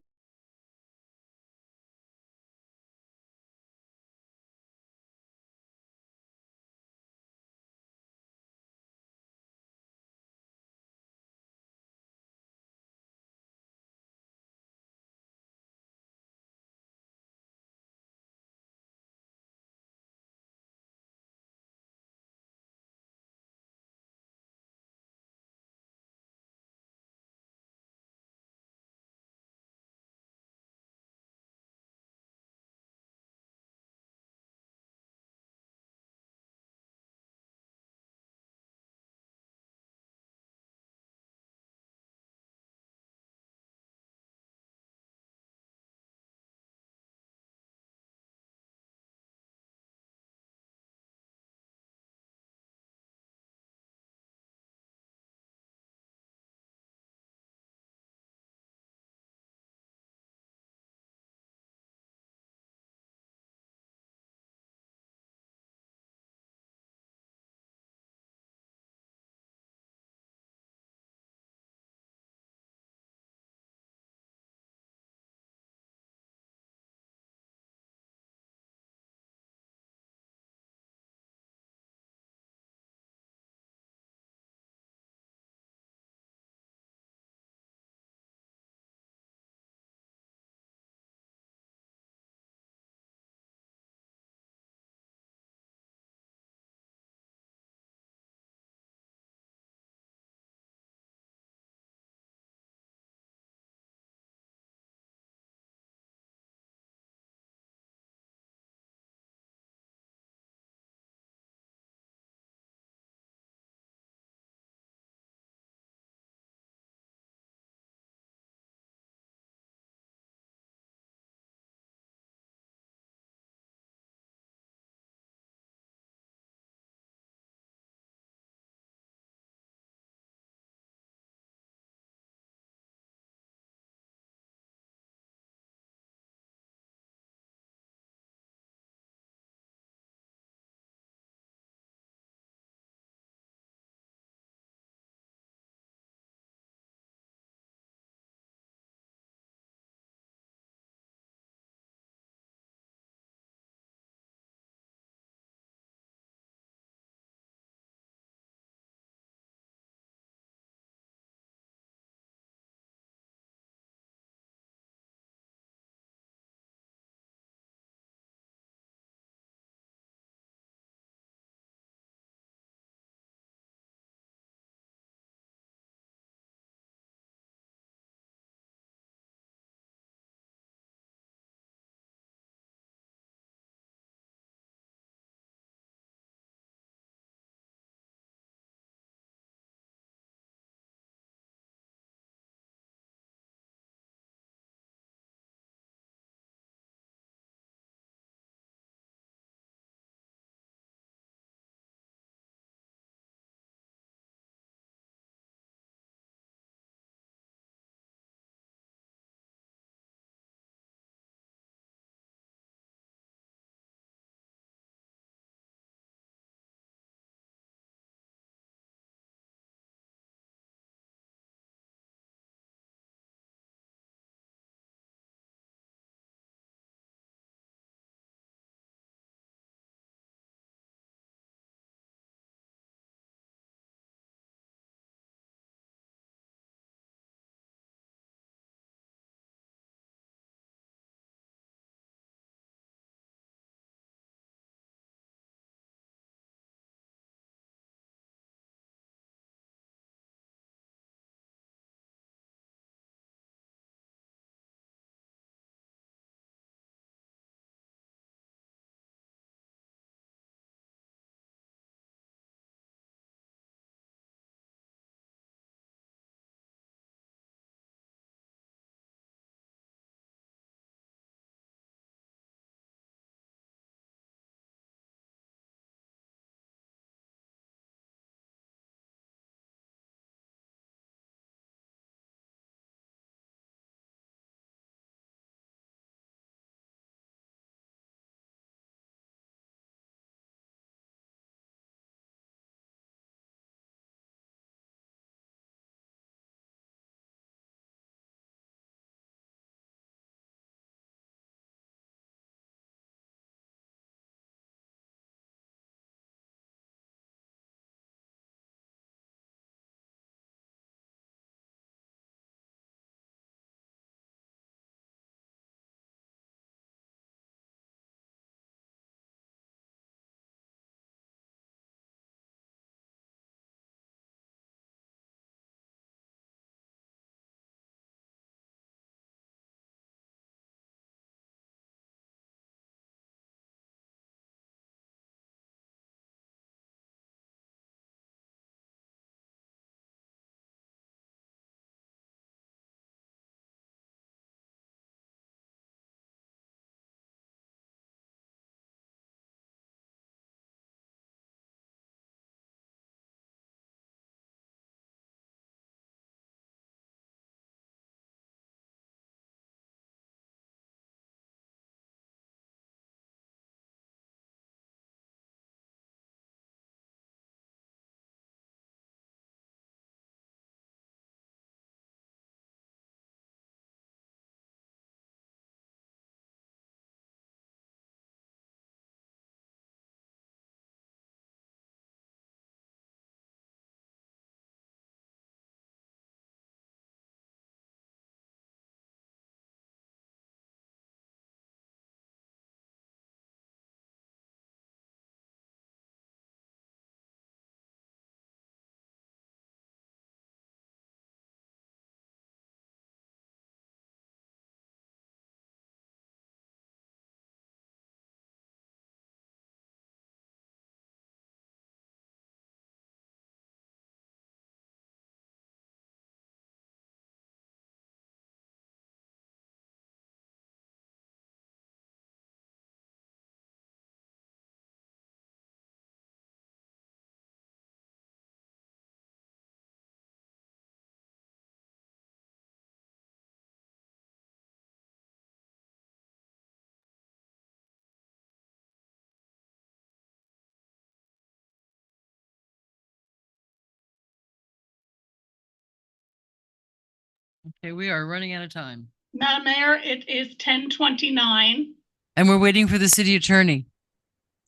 Okay, we are running out of time. Madam Mayor, it is 10:29. And we're waiting for the city attorney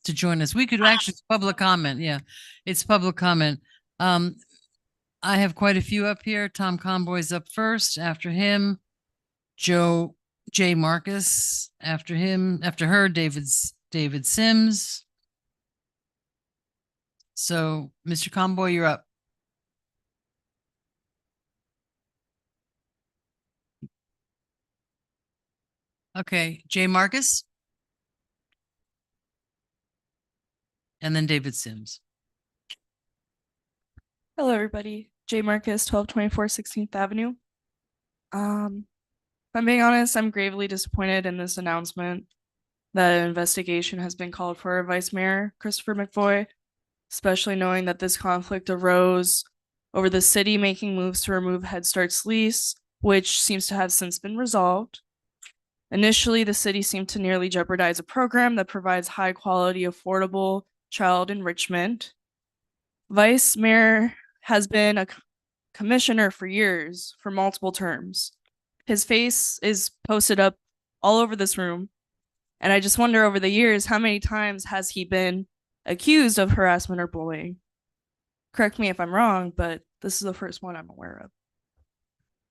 to join us. We could actually, it's public comment. Yeah, it's public comment. I have quite a few up here. Tom Conboy's up first. After him, J. Marcus. After him, after her, David Sims. So, Mr. Conboy, you're up. Okay, J. Marcus. And then David Sims. Hello, everybody. J. Marcus, 1224 16th Avenue. If I'm being honest, I'm gravely disappointed in this announcement that an investigation has been called for Vice Mayor Christopher McVoy, especially knowing that this conflict arose over the city making moves to remove Head Start's lease, which seems to have since been resolved. Initially, the city seemed to nearly jeopardize a program that provides high quality, affordable child enrichment. Vice Mayor has been a commissioner for years, for multiple terms. His face is posted up all over this room. And I just wonder over the years, how many times has he been accused of harassment or bullying? Correct me if I'm wrong, but this is the first one I'm aware of.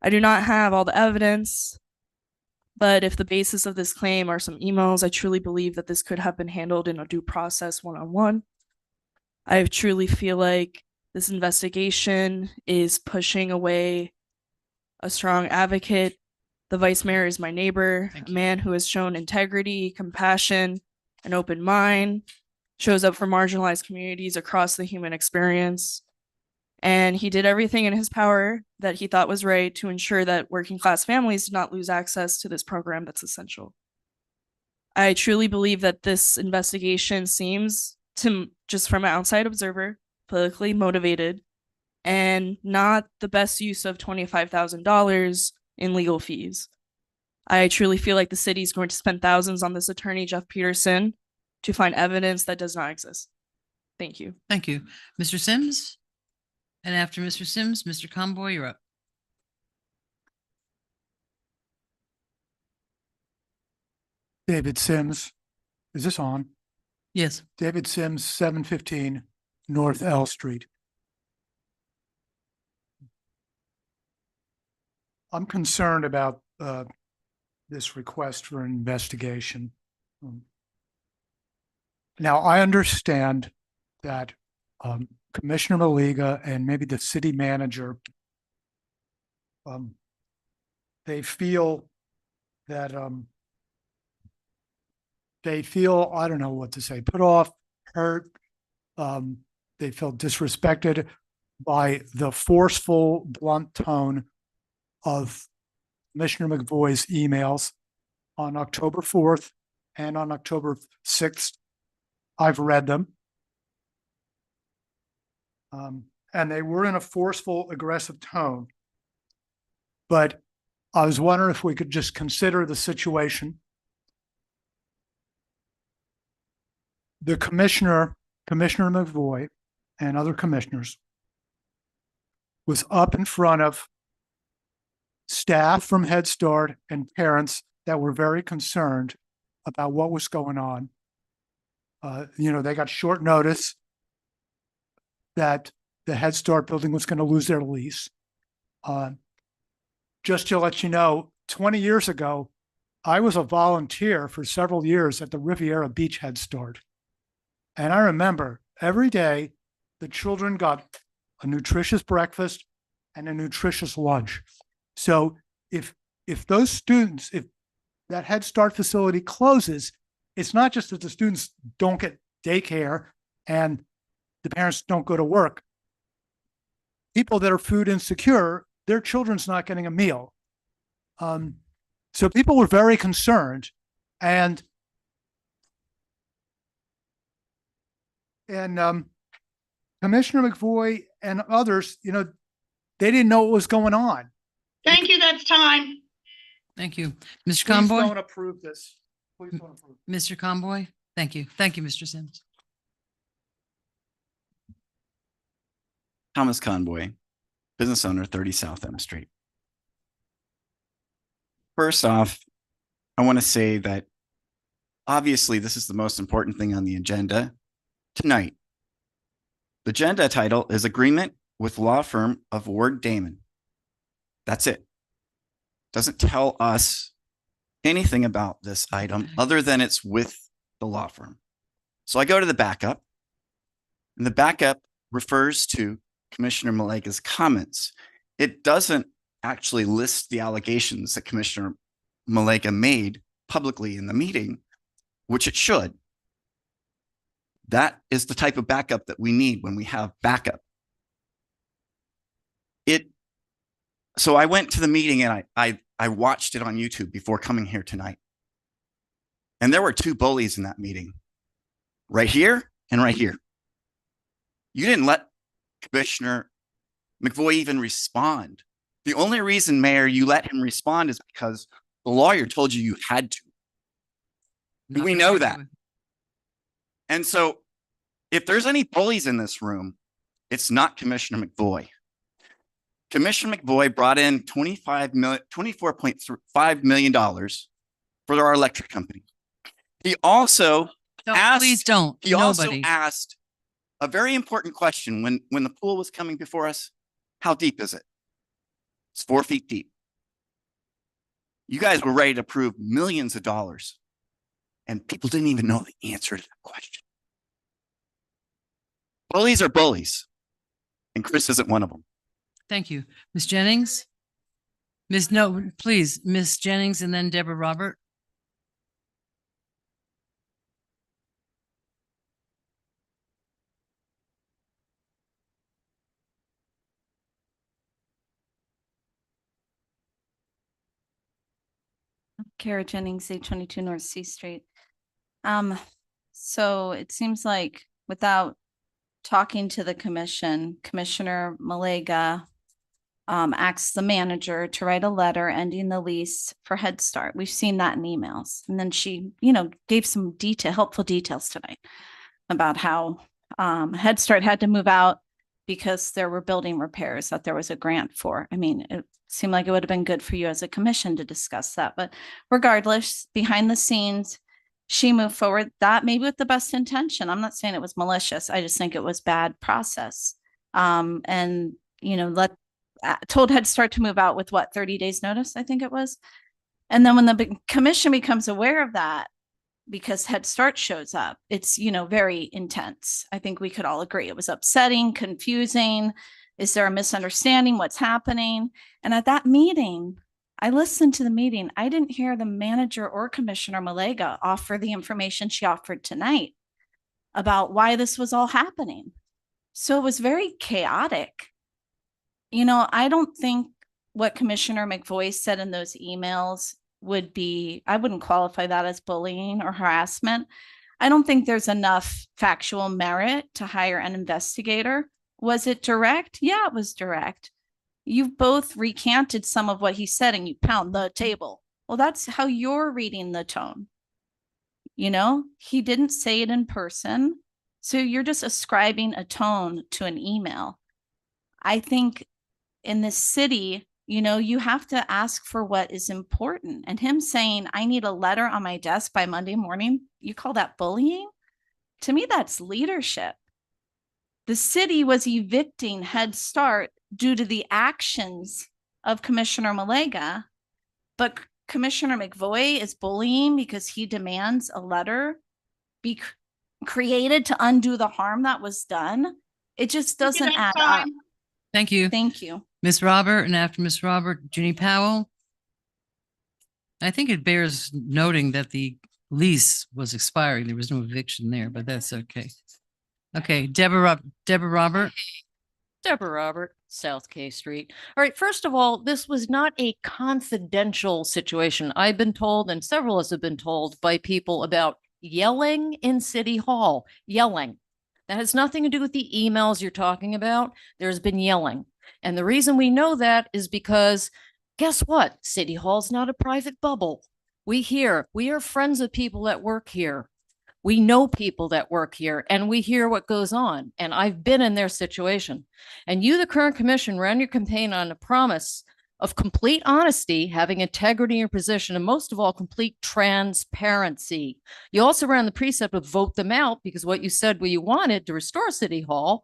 I do not have all the evidence, but if the basis of this claim are some emails, I truly believe that this could have been handled in a due process one-on-one. I truly feel like this investigation is pushing away a strong advocate. The vice mayor is my neighbor, a man who has shown integrity, compassion, an open mind, shows up for marginalized communities across the human experience. And he did everything in his power that he thought was right to ensure that working class families did not lose access to this program that's essential. I truly believe that this investigation seems, to just from an outside observer, politically motivated and not the best use of $25,000 in legal fees. I truly feel like the city is going to spend thousands on this attorney, Jeff Peterson, to find evidence that does not exist. Thank you. Thank you. Mr. Sims? And after Mr. Sims, Mr. Conboy, you're up. David Sims. Is this on? Yes. David Sims, 715 North L Street. I'm concerned about this request for an investigation. Now, I understand that Commissioner Maliga and maybe the city manager, they feel that I don't know what to say, put off, hurt. They feel disrespected by the forceful, blunt tone of Commissioner McVoy's emails on October 4th and on October 6th. I've read them. And they were in a forceful, aggressive tone. But I was wondering if we could just consider the situation. The Commissioner McVoy and other commissioners was up in front of staff from Head Start and parents that were very concerned about what was going on. They got short notice that the Head Start building was going to lose their lease. Just to let you know, 20 years ago, I was a volunteer for several years at the Riviera Beach Head Start. And I remember every day the children got a nutritious breakfast and a nutritious lunch. So if those students, if that Head Start facility closes, it's not just that the students don't get daycare and the parents don't go to work. People that are food insecure, their children's not getting a meal. So people were very concerned, and Commissioner McVoy and others, they didn't know what was going on. Thank you. That's time. Thank you. Mr. Please Conboy? don't approve this. Please don't approve. Mr. Conboy? Thank you. Thank you, Mr. Sims. Thomas Conboy, business owner, 30 South M Street. First off, I want to say that obviously this is the most important thing on the agenda tonight. The agenda title is Agreement with Law Firm of Ward Damon. That's it. Doesn't tell us anything about this item other than it's with the law firm. So I go to the backup, and the backup refers to Commissioner Malega's comments. It doesn't actually list the allegations that Commissioner Malega made publicly in the meeting, which it should. That is the type of backup that we need when we have backup. So I went to the meeting and I watched it on YouTube before coming here tonight. And there were two bullies in that meeting, right here and right here. You didn't let Commissioner McVoy even respond. The only reason, Mayor, you let him respond is because the lawyer told you you had to. We know that. And so if there's any bullies in this room, it's not Commissioner McVoy. Commissioner McVoy brought in $24.5 million for our electric company. He also asked, please don't. He also asked a very important question when the pool was coming before us. How deep is it? It's 4 feet deep. You guys were ready to approve millions of dollars, and people didn't even know the answer to that question. Bullies are bullies, and Chris isn't one of them. Thank you. Ms. Jennings? Please, Ms. Jennings and then Deborah Robert. Kara Jennings, 822 North C Street. So it seems like without talking to the commission, Commissioner Malega asked the manager to write a letter ending the lease for Head Start. We've seen that in emails. And then she, gave some helpful details tonight about how Head Start had to move out because there were building repairs that there was a grant for. I mean, it seemed like it would have been good for you as a commission to discuss that. But regardless, behind the scenes, she moved forward that maybe with the best intention. I'm not saying it was malicious. I just think it was bad process. And, told Head Start to move out with 30 days notice, I think it was. And then when the commission becomes aware of that, because Head Start shows up, it's, very intense. I think we could all agree it was upsetting, confusing. Is there a misunderstanding? What's happening? And at that meeting, I listened to the meeting. I didn't hear the manager or Commissioner Malega offer the information she offered tonight about why this was all happening. So it was very chaotic. I don't think what Commissioner McVoy said in those emails I wouldn't qualify that as bullying or harassment. I don't think there's enough factual merit to hire an investigator. Was it direct? Yeah, it was direct. You've both recanted some of what he said and you pound the table. Well, that's how you're reading the tone. He didn't say it in person. So you're just ascribing a tone to an email. I think in this city, you have to ask for what is important. And him saying, I need a letter on my desk by Monday morning, you call that bullying? To me, that's leadership. The city was evicting Head Start due to the actions of Commissioner Malega, but Commissioner McVoy is bullying because he demands a letter be created to undo the harm that was done. It just doesn't add up. Thank you. Thank you. Ms. Robert, and after Ms. Robert, Ginny Powell. I think it bears noting that the lease was expiring. There was no eviction there, but that's okay. Okay, Deborah Robert. Deborah Robert, South K Street. All right, first of all, this was not a confidential situation. I've been told, and several of us have been told by people about yelling in City Hall, yelling. That has nothing to do with the emails you're talking about. There's been yelling. And the reason we know that is because guess what? City Hall's not a private bubble. We are friends of people that work here. We know people that work here and we hear what goes on. And I've been in their situation. And you, the current commission, ran your campaign on a promise of complete honesty, having integrity in your position, and most of all, complete transparency. You also ran the precept of vote them out, because what you said what you wanted to restore City Hall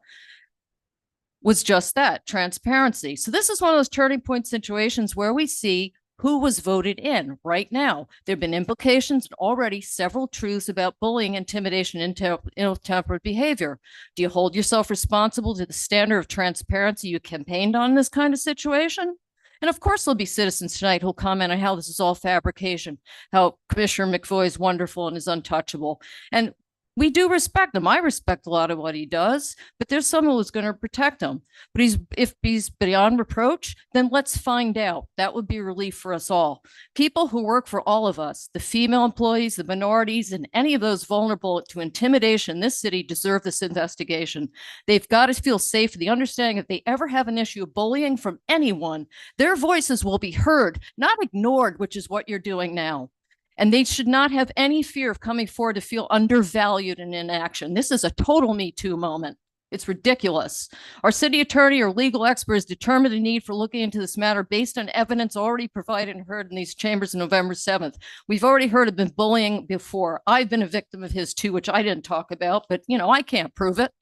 was just that, transparency. So this is one of those turning point situations where we see who was voted in right now. There have been implications and already several truths about bullying, intimidation, ill-tempered behavior. Do you hold yourself responsible to the standard of transparency you campaigned on in this kind of situation? And of course, there'll be citizens tonight who'll comment on how this is all fabrication, how Commissioner McVoy is wonderful and is untouchable. And we do respect him. I respect a lot of what he does, but there's someone who's going to protect him. But if he's beyond reproach, then let's find out. That would be a relief for us all. People who work for all of us, the female employees, the minorities, and any of those vulnerable to intimidation in this city deserve this investigation. They've got to feel safe with the understanding if they ever have an issue of bullying from anyone, their voices will be heard, not ignored, which is what you're doing now. And they should not have any fear of coming forward to feel undervalued and inaction. This is a total Me Too moment. It's ridiculous. Our city attorney or legal expert has determined the need for looking into this matter based on evidence already provided and heard in these chambers on November 7th. We've already heard of been bullying before. I've been a victim of his too, which I didn't talk about, but I can't prove it.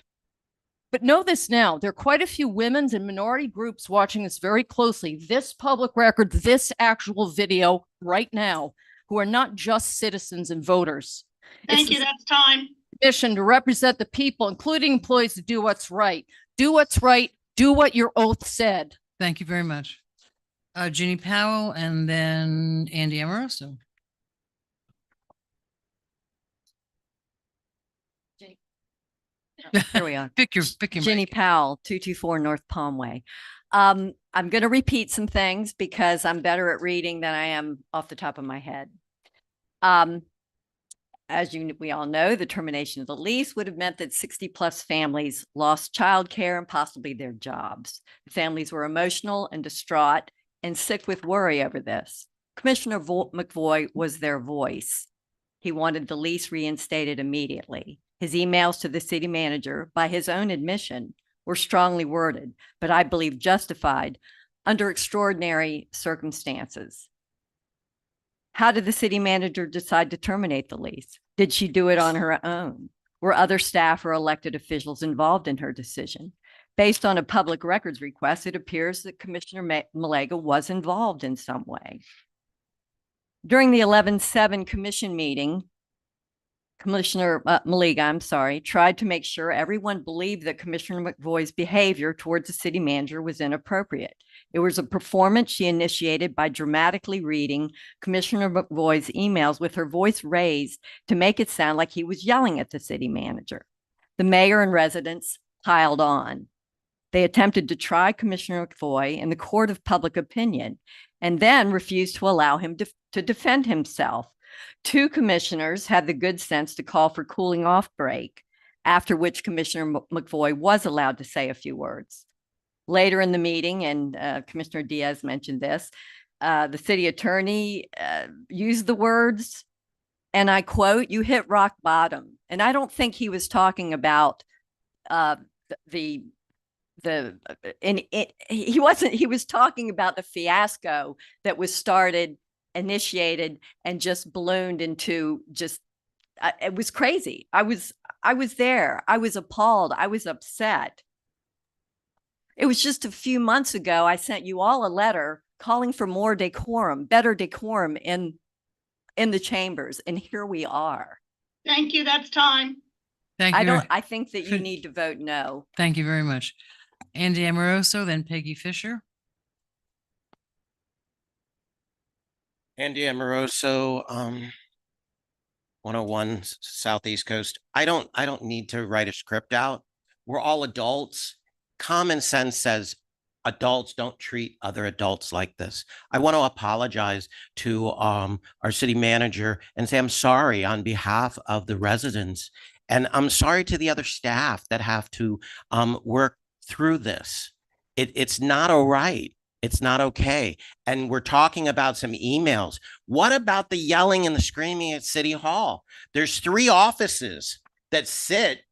But know this now, there are quite a few women's and minority groups watching this very closely. This public record, this actual video right now, who are not just citizens and voters. Thank you. That's time. Mission to represent the people, including employees, to do what's right. Do what's right. Do what your oath said. Thank you very much. Ginny Powell and then Andy Amoroso. Here we are. Pick your Ginny mic. Powell, 224 North Palmway. I'm going to repeat some things because I'm better at reading than I am off the top of my head. As we all know, the termination of the lease would have meant that 60+ families lost childcare and possibly their jobs. The families were emotional and distraught and sick with worry over this. Commissioner McVoy was their voice. He wanted the lease reinstated immediately. His emails to the city manager, by his own admission, were strongly worded, but I believe justified under extraordinary circumstances. How did the city manager decide to terminate the lease? Did she do it on her own? Were other staff or elected officials involved in her decision? Based on a public records request, it appears that Commissioner Malega was involved in some way. During the 11/7 commission meeting, Commissioner Malega, tried to make sure everyone believed that Commissioner McVoy's behavior towards the city manager was inappropriate. It was a performance she initiated by dramatically reading Commissioner McVoy's emails with her voice raised to make it sound like he was yelling at the city manager. The mayor and residents piled on. They attempted to try Commissioner McVoy in the court of public opinion and then refused to allow him to defend himself. 2 commissioners had the good sense to call for cooling off break, after which Commissioner McVoy was allowed to say a few words. Later in the meeting, and Commissioner Diaz mentioned this, the city attorney used the words, and I quote, "You hit rock bottom." And I don't think he was talking about he was talking about the fiasco that was started, initiated, and just ballooned into it was crazy. I was there. I was appalled. I was upset. It was just a few months ago, I sent you all a letter calling for more decorum, better decorum in the chambers. And here we are. Thank you. That's time. Thank you. I think that you need to vote no. Thank you very much. Andy Amoroso, then Peggy Fisher. Andy Amoroso, 101 Southeast Coast. I don't need to write a script out. We're all adults. Common sense says adults don't treat other adults like this. I want to apologize to our city manager and say I'm sorry on behalf of the residents. And I'm sorry to the other staff that have to work through this. It's not all right. It's not okay. And we're talking about some emails. What about the yelling and the screaming at City Hall? There's 3 offices that sit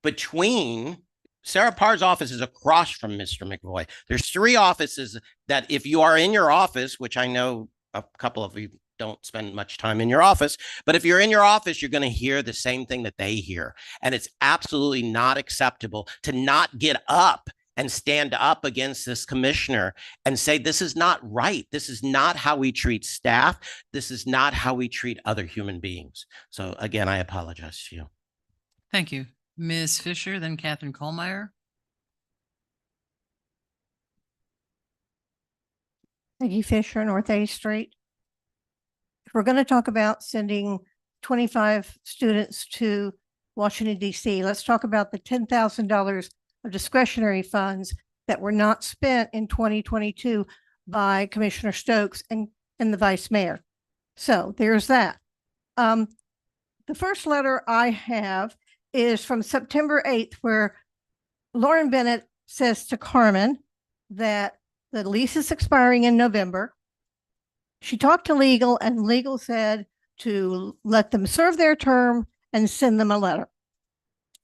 between Sarah Parr's office is across from Mr. McVoy. There's 3 offices that if you are in your office, which I know a couple of you don't spend much time in your office, but if you're in your office, you're going to hear the same thing that they hear. And it's absolutely not acceptable to not get up and stand up against this commissioner and say, this is not right. This is not how we treat staff. This is not how we treat other human beings. So again, I apologize to you. Thank you. Ms. Fisher, then Catherine Kohlmeyer. Peggy Fisher, North A Street. If we're going to talk about sending 25 students to Washington, D.C., let's talk about the $10,000 of discretionary funds that were not spent in 2022 by Commissioner Stokes and the Vice Mayor. So there's that. The first letter I have is from September 8th, where Lauren Bennett says to Carmen that the lease is expiring in November. She talked to legal, and legal said to let them serve their term and send them a letter.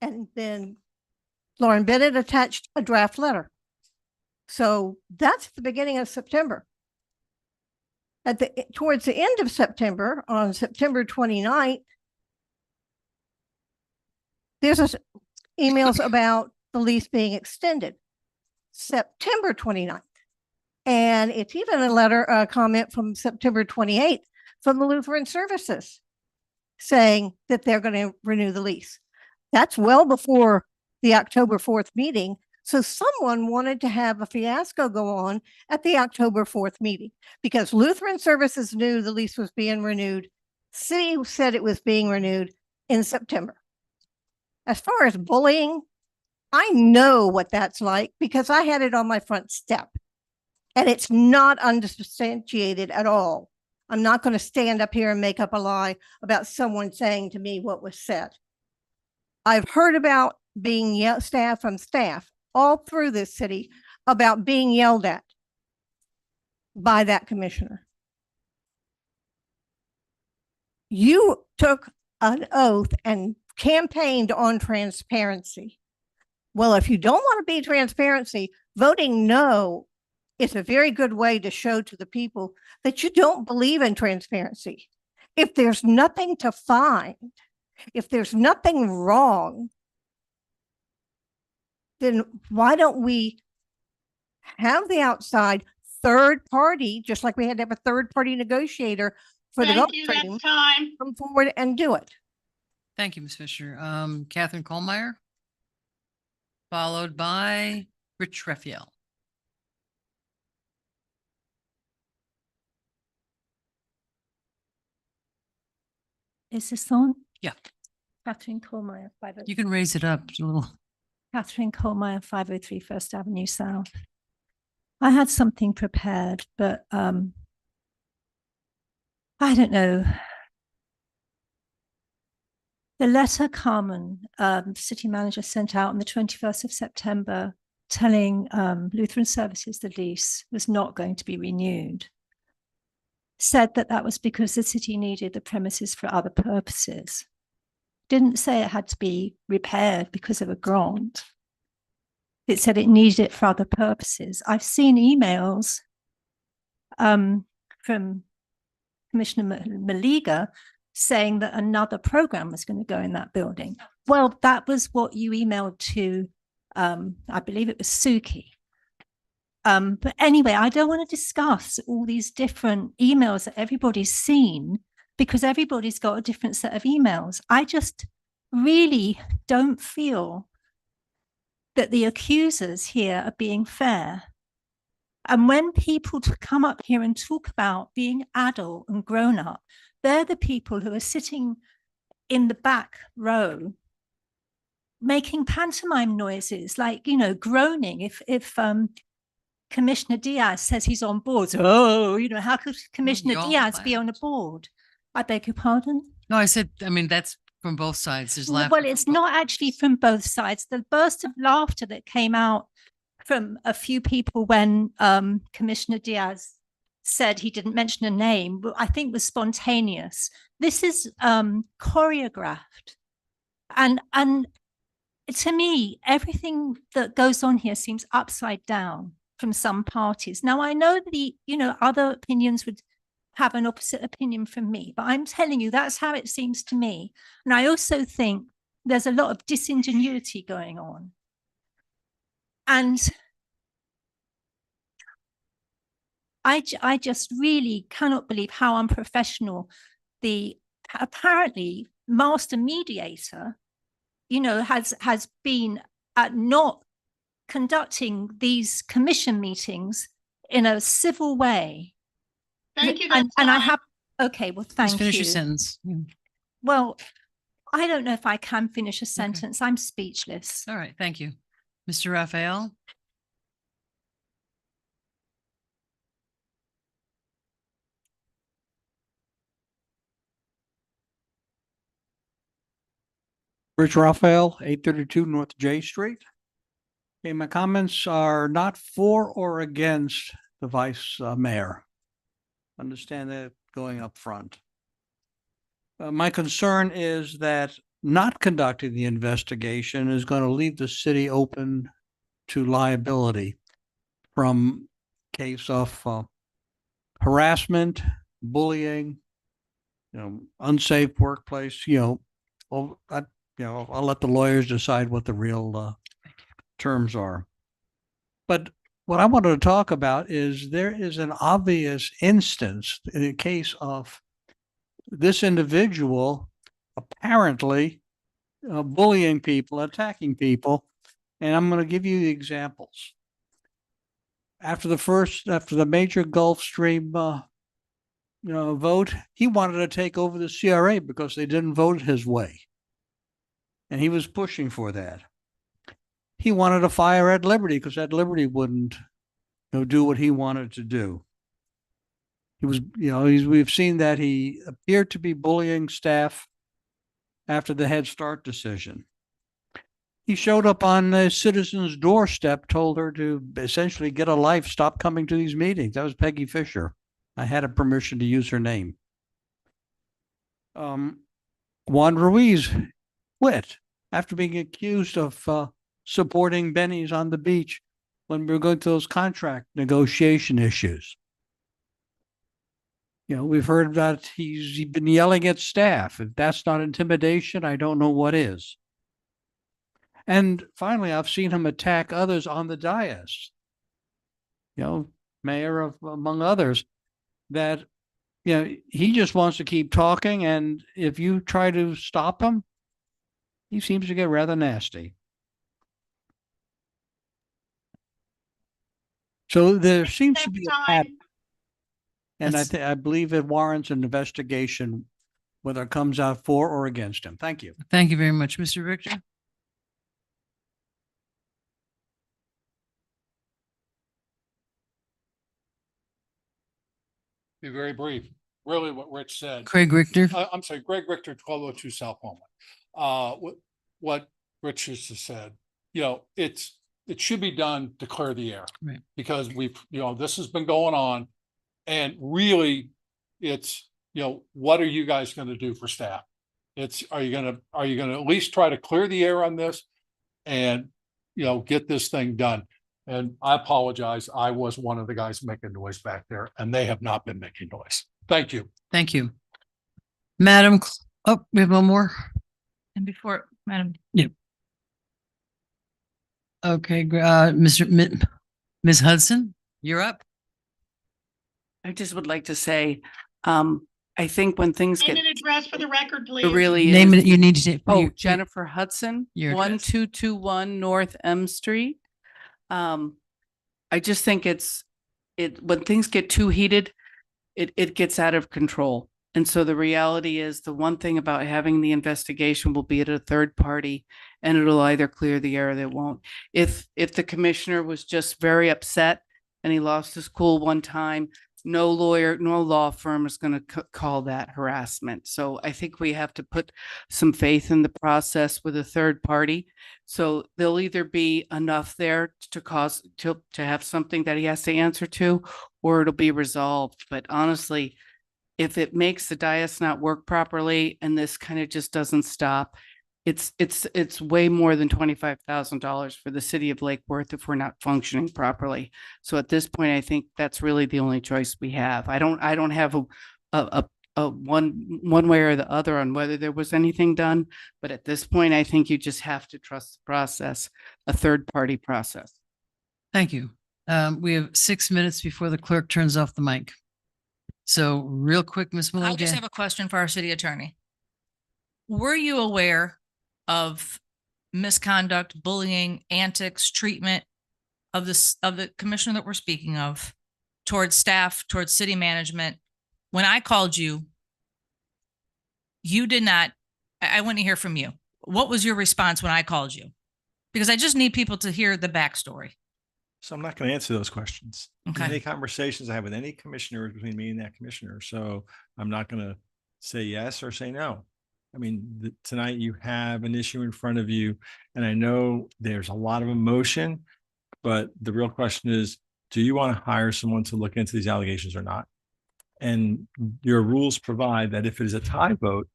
And then Lauren Bennett attached a draft letter. So that's the beginning of September. Towards the end of September, on September 29th, there's emails about the lease being extended. September 29th. And it's even a comment from September 28th from the Lutheran Services saying that they're going to renew the lease. That's well before the October 4th meeting. So someone wanted to have a fiasco go on at the October 4th meeting because Lutheran Services knew the lease was being renewed. City said it was being renewed in September. As far as bullying, I know what that's like because I had it on my front step. And it's not unsubstantiated at all. I'm not going to stand up here and make up a lie about someone saying to me what was said. I've heard about being yelled from staff all through this city about being yelled at by that commissioner. You took an oath and campaigned on transparency. Well, if you don't want to be transparency, voting no is a very good way to show to the people that you don't believe in transparency. If there's nothing to find, if there's nothing wrong, then why don't we have the outside third party, just like we had to have a third party negotiator for the golf training, come forward and do it. Thank you, Ms. Fisher. Catherine Kohlmeyer, followed by Rich Raphael. Is this on? Yeah. Catherine Kohlmeyer, You can raise it up a little. Catherine Kohlmeyer, 503 First Avenue South. I had something prepared, but I don't know. The letter Carmen, city manager, sent out on the 21st of September telling Lutheran Services the lease was not going to be renewed, said that that was because the city needed the premises for other purposes. Didn't say it had to be repaired because of a grant. It said it needed it for other purposes. I've seen emails from Commissioner Maliga saying that another program was going to go in that building. Well, that was what you emailed to, I believe it was Suki. But anyway, I don't want to discuss all these different emails that everybody's seen because everybody's got a different set of emails. I just really don't feel that the accusers here are being fair. And when people come up here and talk about being adult and grown up, they're the people who are sitting in the back row making pantomime noises, like, you know, groaning. If Commissioner Diaz says he's on board, so, oh, you know, how could Commissioner Diaz be on a board? I beg your pardon? No, I said, I mean, that's from both sides. There's laughter. Well, it's not actually from both sides. The burst of laughter that came out from a few people when Commissioner Diaz said he didn't mention a name, but I think was spontaneous. This is choreographed. And to me, everything that goes on here seems upside down from some parties. Now, I know other opinions would have an opposite opinion from me, but I'm telling you, that's how it seems to me. And I also think there's a lot of disingenuity going on. And I just really cannot believe how unprofessional the apparently master mediator, has been at not conducting these commission meetings in a civil way. Thank you. And I have, okay, well, thank you. Just finish your sentence. Well, I don't know if I can finish a sentence. I'm speechless. All right, thank you. Mr. Raphael? Rich Raphael, 832 North J Street. Okay, my comments are not for or against the vice mayor. Understand that going up front. My concern is that not conducting the investigation is going to leave the city open to liability from case of harassment, bullying, unsafe workplace, I'll let the lawyers decide what the real terms are. But what I wanted to talk about is there is an obvious instance in the case of this individual apparently bullying people, attacking people, and I'm going to give you the examples. After the major Gulf Stream vote, he wanted to take over the CRA because they didn't vote his way. And he was pushing for that. He wanted to fire Ed Liberty because Ed Liberty wouldn't do what he wanted to do. He was, we've seen that he appeared to be bullying staff after the Head Start decision. He showed up on a citizen's doorstep, told her to essentially get a life, stop coming to these meetings. That was Peggy Fisher. I had a permission to use her name. Juan Ruiz quit after being accused of supporting Benny's on the beach when we were going through those contract negotiation issues. We've heard that he's been yelling at staff. If that's not intimidation, I don't know what is. And finally, I've seen him attack others on the dais. Mayor of, among others, that, he just wants to keep talking. And if you try to stop him, he seems to get rather nasty. So there seems to be a pattern. And I believe it warrants an investigation, whether it comes out for or against him. Thank you. Thank you very much, Mr. Richter. Be very brief. Really what Rich said. Craig Richter. I'm sorry, Greg Richter, 1202 South Pullman. What Rich just said, it should be done to clear the air. Right. Because this has been going on, and really it's, what are you guys going to do for staff? Are you going to at least try to clear the air on this and, get this thing done? And I apologize. I was one of the guys making noise back there, and they have not been making noise. Thank you. Thank you. Madam, we have one more. And before, Madam. Yep. Okay, Ms. Hudson, you're up. I just would like to say, I think when things Name get, and address for the record, please. it really Name is. it, you need to say. Jennifer Hudson, Your address. 1221 North M Street. I just think when things get too heated, it gets out of control. And so the reality is, the one thing about having the investigation will be at a third party, and it'll either clear the air or it won't. If the commissioner was just very upset and he lost his cool one time, no lawyer, no law firm is going to call that harassment. So I think we have to put some faith in the process with a third party. So there'll either be enough there to have something that he has to answer to, or it'll be resolved. But honestly, if it makes the dais not work properly and this kind of just doesn't stop, it's way more than $25,000 for the city of Lake Worth if we're not functioning properly. So at this point, I think that's really the only choice we have. I don't have a one way or the other on whether there was anything done, but at this point, I think you just have to trust the process, a third party process. Thank you. We have 6 minutes before the clerk turns off the mic. So real quick, Ms. I Maloney. just have a question for our city attorney. Were you aware of misconduct, bullying, antics, treatment of the commissioner that we're speaking of towards staff, towards city management? When I called you, you did not, I want to hear from you. What was your response when I called you? Because I just need people to hear the backstory. So I'm not going to answer those questions. Okay. Any conversations I have with any commissioner is between me and that commissioner. So I'm not going to say yes or say no. I mean, tonight you have an issue in front of you, and I know there's a lot of emotion, but the real question is, do you want to hire someone to look into these allegations or not? And your rules provide that if it is a tie vote,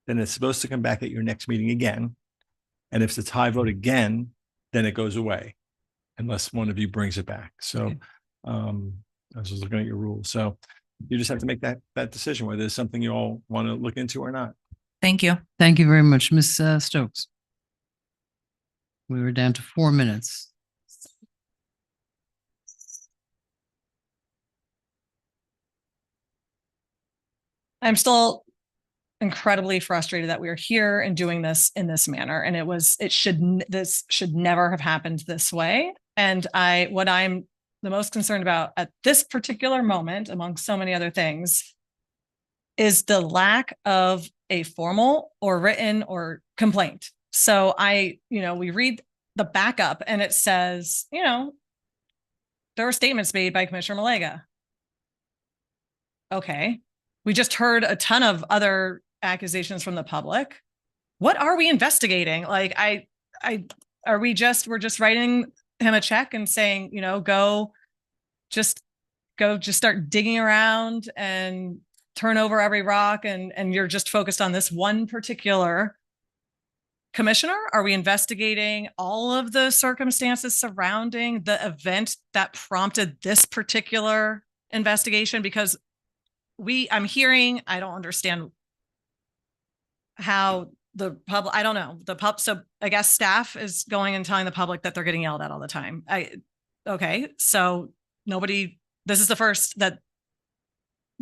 then it's supposed to come back at your next meeting again. And if it's a tie vote again, then it goes away unless one of you brings it back. So Okay. I was just looking at your rules. So you just have to make that decision, whether it's something you all want to look into or not. Thank you. Thank you very much, Ms. Stokes. We were down to 4 minutes. I'm still incredibly frustrated that we are here and doing this in this manner. And this should never have happened this way. And what I'm the most concerned about at this particular moment, among so many other things, is the lack of a formal or written or complaint. So we read the backup and it says, there were statements made by Commissioner Malega. Okay. We just heard a ton of other accusations from the public. What are we investigating? Like, we're just writing him a check and saying, go start digging around and turn over every rock, and you're just focused on this one particular commissioner? Are we investigating all of the circumstances surrounding the event that prompted this particular investigation? Because I'm hearing, I don't understand how the public, I don't know, so I guess staff is going and telling the public that they're getting yelled at all the time. Okay, so this is the first that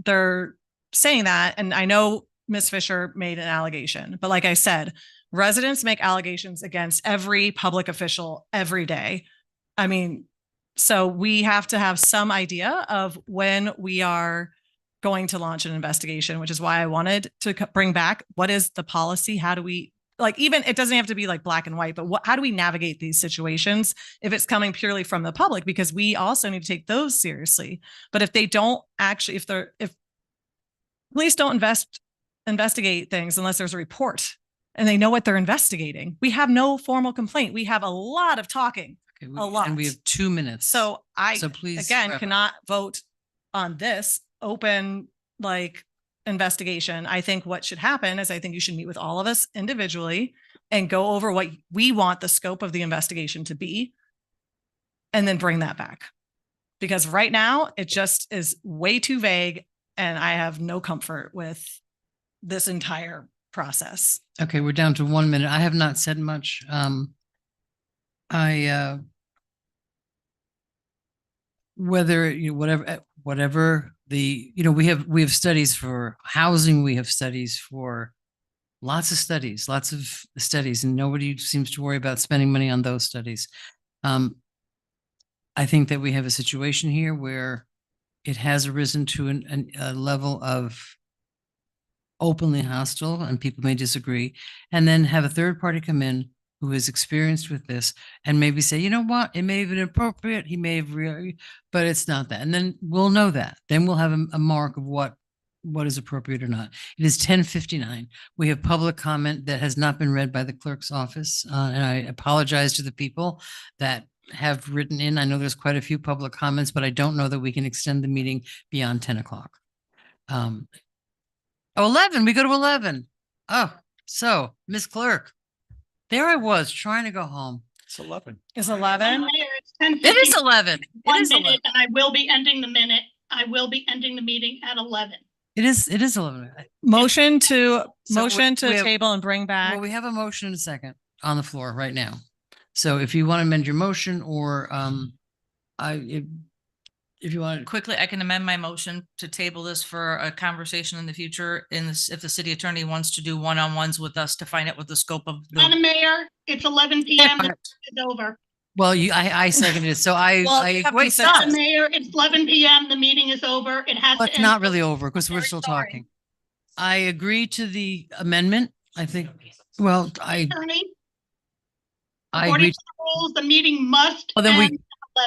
they're saying that. And I know Ms. Fisher made an allegation, but like I said, residents make allegations against every public official every day. I mean, so we have to have some idea of when we are going to launch an investigation, which is why I wanted to bring back, what is the policy? How do we, even it doesn't have to be like black and white, but how do we navigate these situations if it's coming purely from the public? Because we also need to take those seriously. But if they don't actually, if police don't investigate things unless there's a report and they know what they're investigating, we have no formal complaint. We have a lot of talking, a lot. And we have 2 minutes. So please again, cannot vote on this open investigation. I think what should happen is I think you should meet with all of us individually and go over what we want the scope of the investigation to be, and then bring that back. Because right now it just is way too vague, and I have no comfort with this entire process. Okay, we're down to 1 minute. I have not said much. Whatever we have studies for housing, we have studies for lots of studies, and nobody seems to worry about spending money on those studies. I think that we have a situation here where it has arisen to a level of openly hostile, and people may disagree, and then have a third party come in who is experienced with this and maybe say, you know what, it may have been appropriate, he may have really, but it's not that. And then we'll know that. Then we'll have a mark of what is appropriate or not. It is 10:59. We have public comment that has not been read by the clerk's office. And I apologize to the people that have written in. I know there's quite a few public comments, but I don't know that we can extend the meeting beyond 10 o'clock. 11, we go to 11. Oh, so Ms. Clerk. There I was trying to go home. It's 11. Is 11? Mayor, it's 10:50. It is 11. It 1 is minute, 11. and I will be ending the minute. I will be ending the meeting at 11. It is 11. Motion to, So motion we to have- table and bring back. Well, we have a motion and a second on the floor right now. So if you want to amend your motion or if you want, Quickly, I can amend my motion to table this for a conversation in the future in this, if the city attorney wants to do one-on-ones with us to find out what the scope of Madam the. Mayor, it's 11 p.m. The meeting is over. well, I seconded it. So Well, I have wait, consensus. Madam Mayor, it's 11 p.m. The meeting is over. It has well, to it's end. not really over because we're Very still sorry. talking. I agree to the amendment. I think, well, Attorney, I according agree. to the rules, the meeting must Well, then end we- at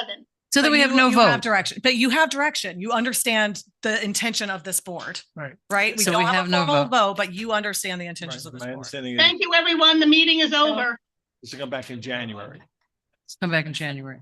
11. So then But we have you- no you have vote. direction, but you have direction. You understand the intention of this board, Right. right? We So don't we have have a no formal vote. vote, but you understand the intentions of this My board. understanding is Thank you, everyone. The meeting is over. this will come back in January. Let's come back in January.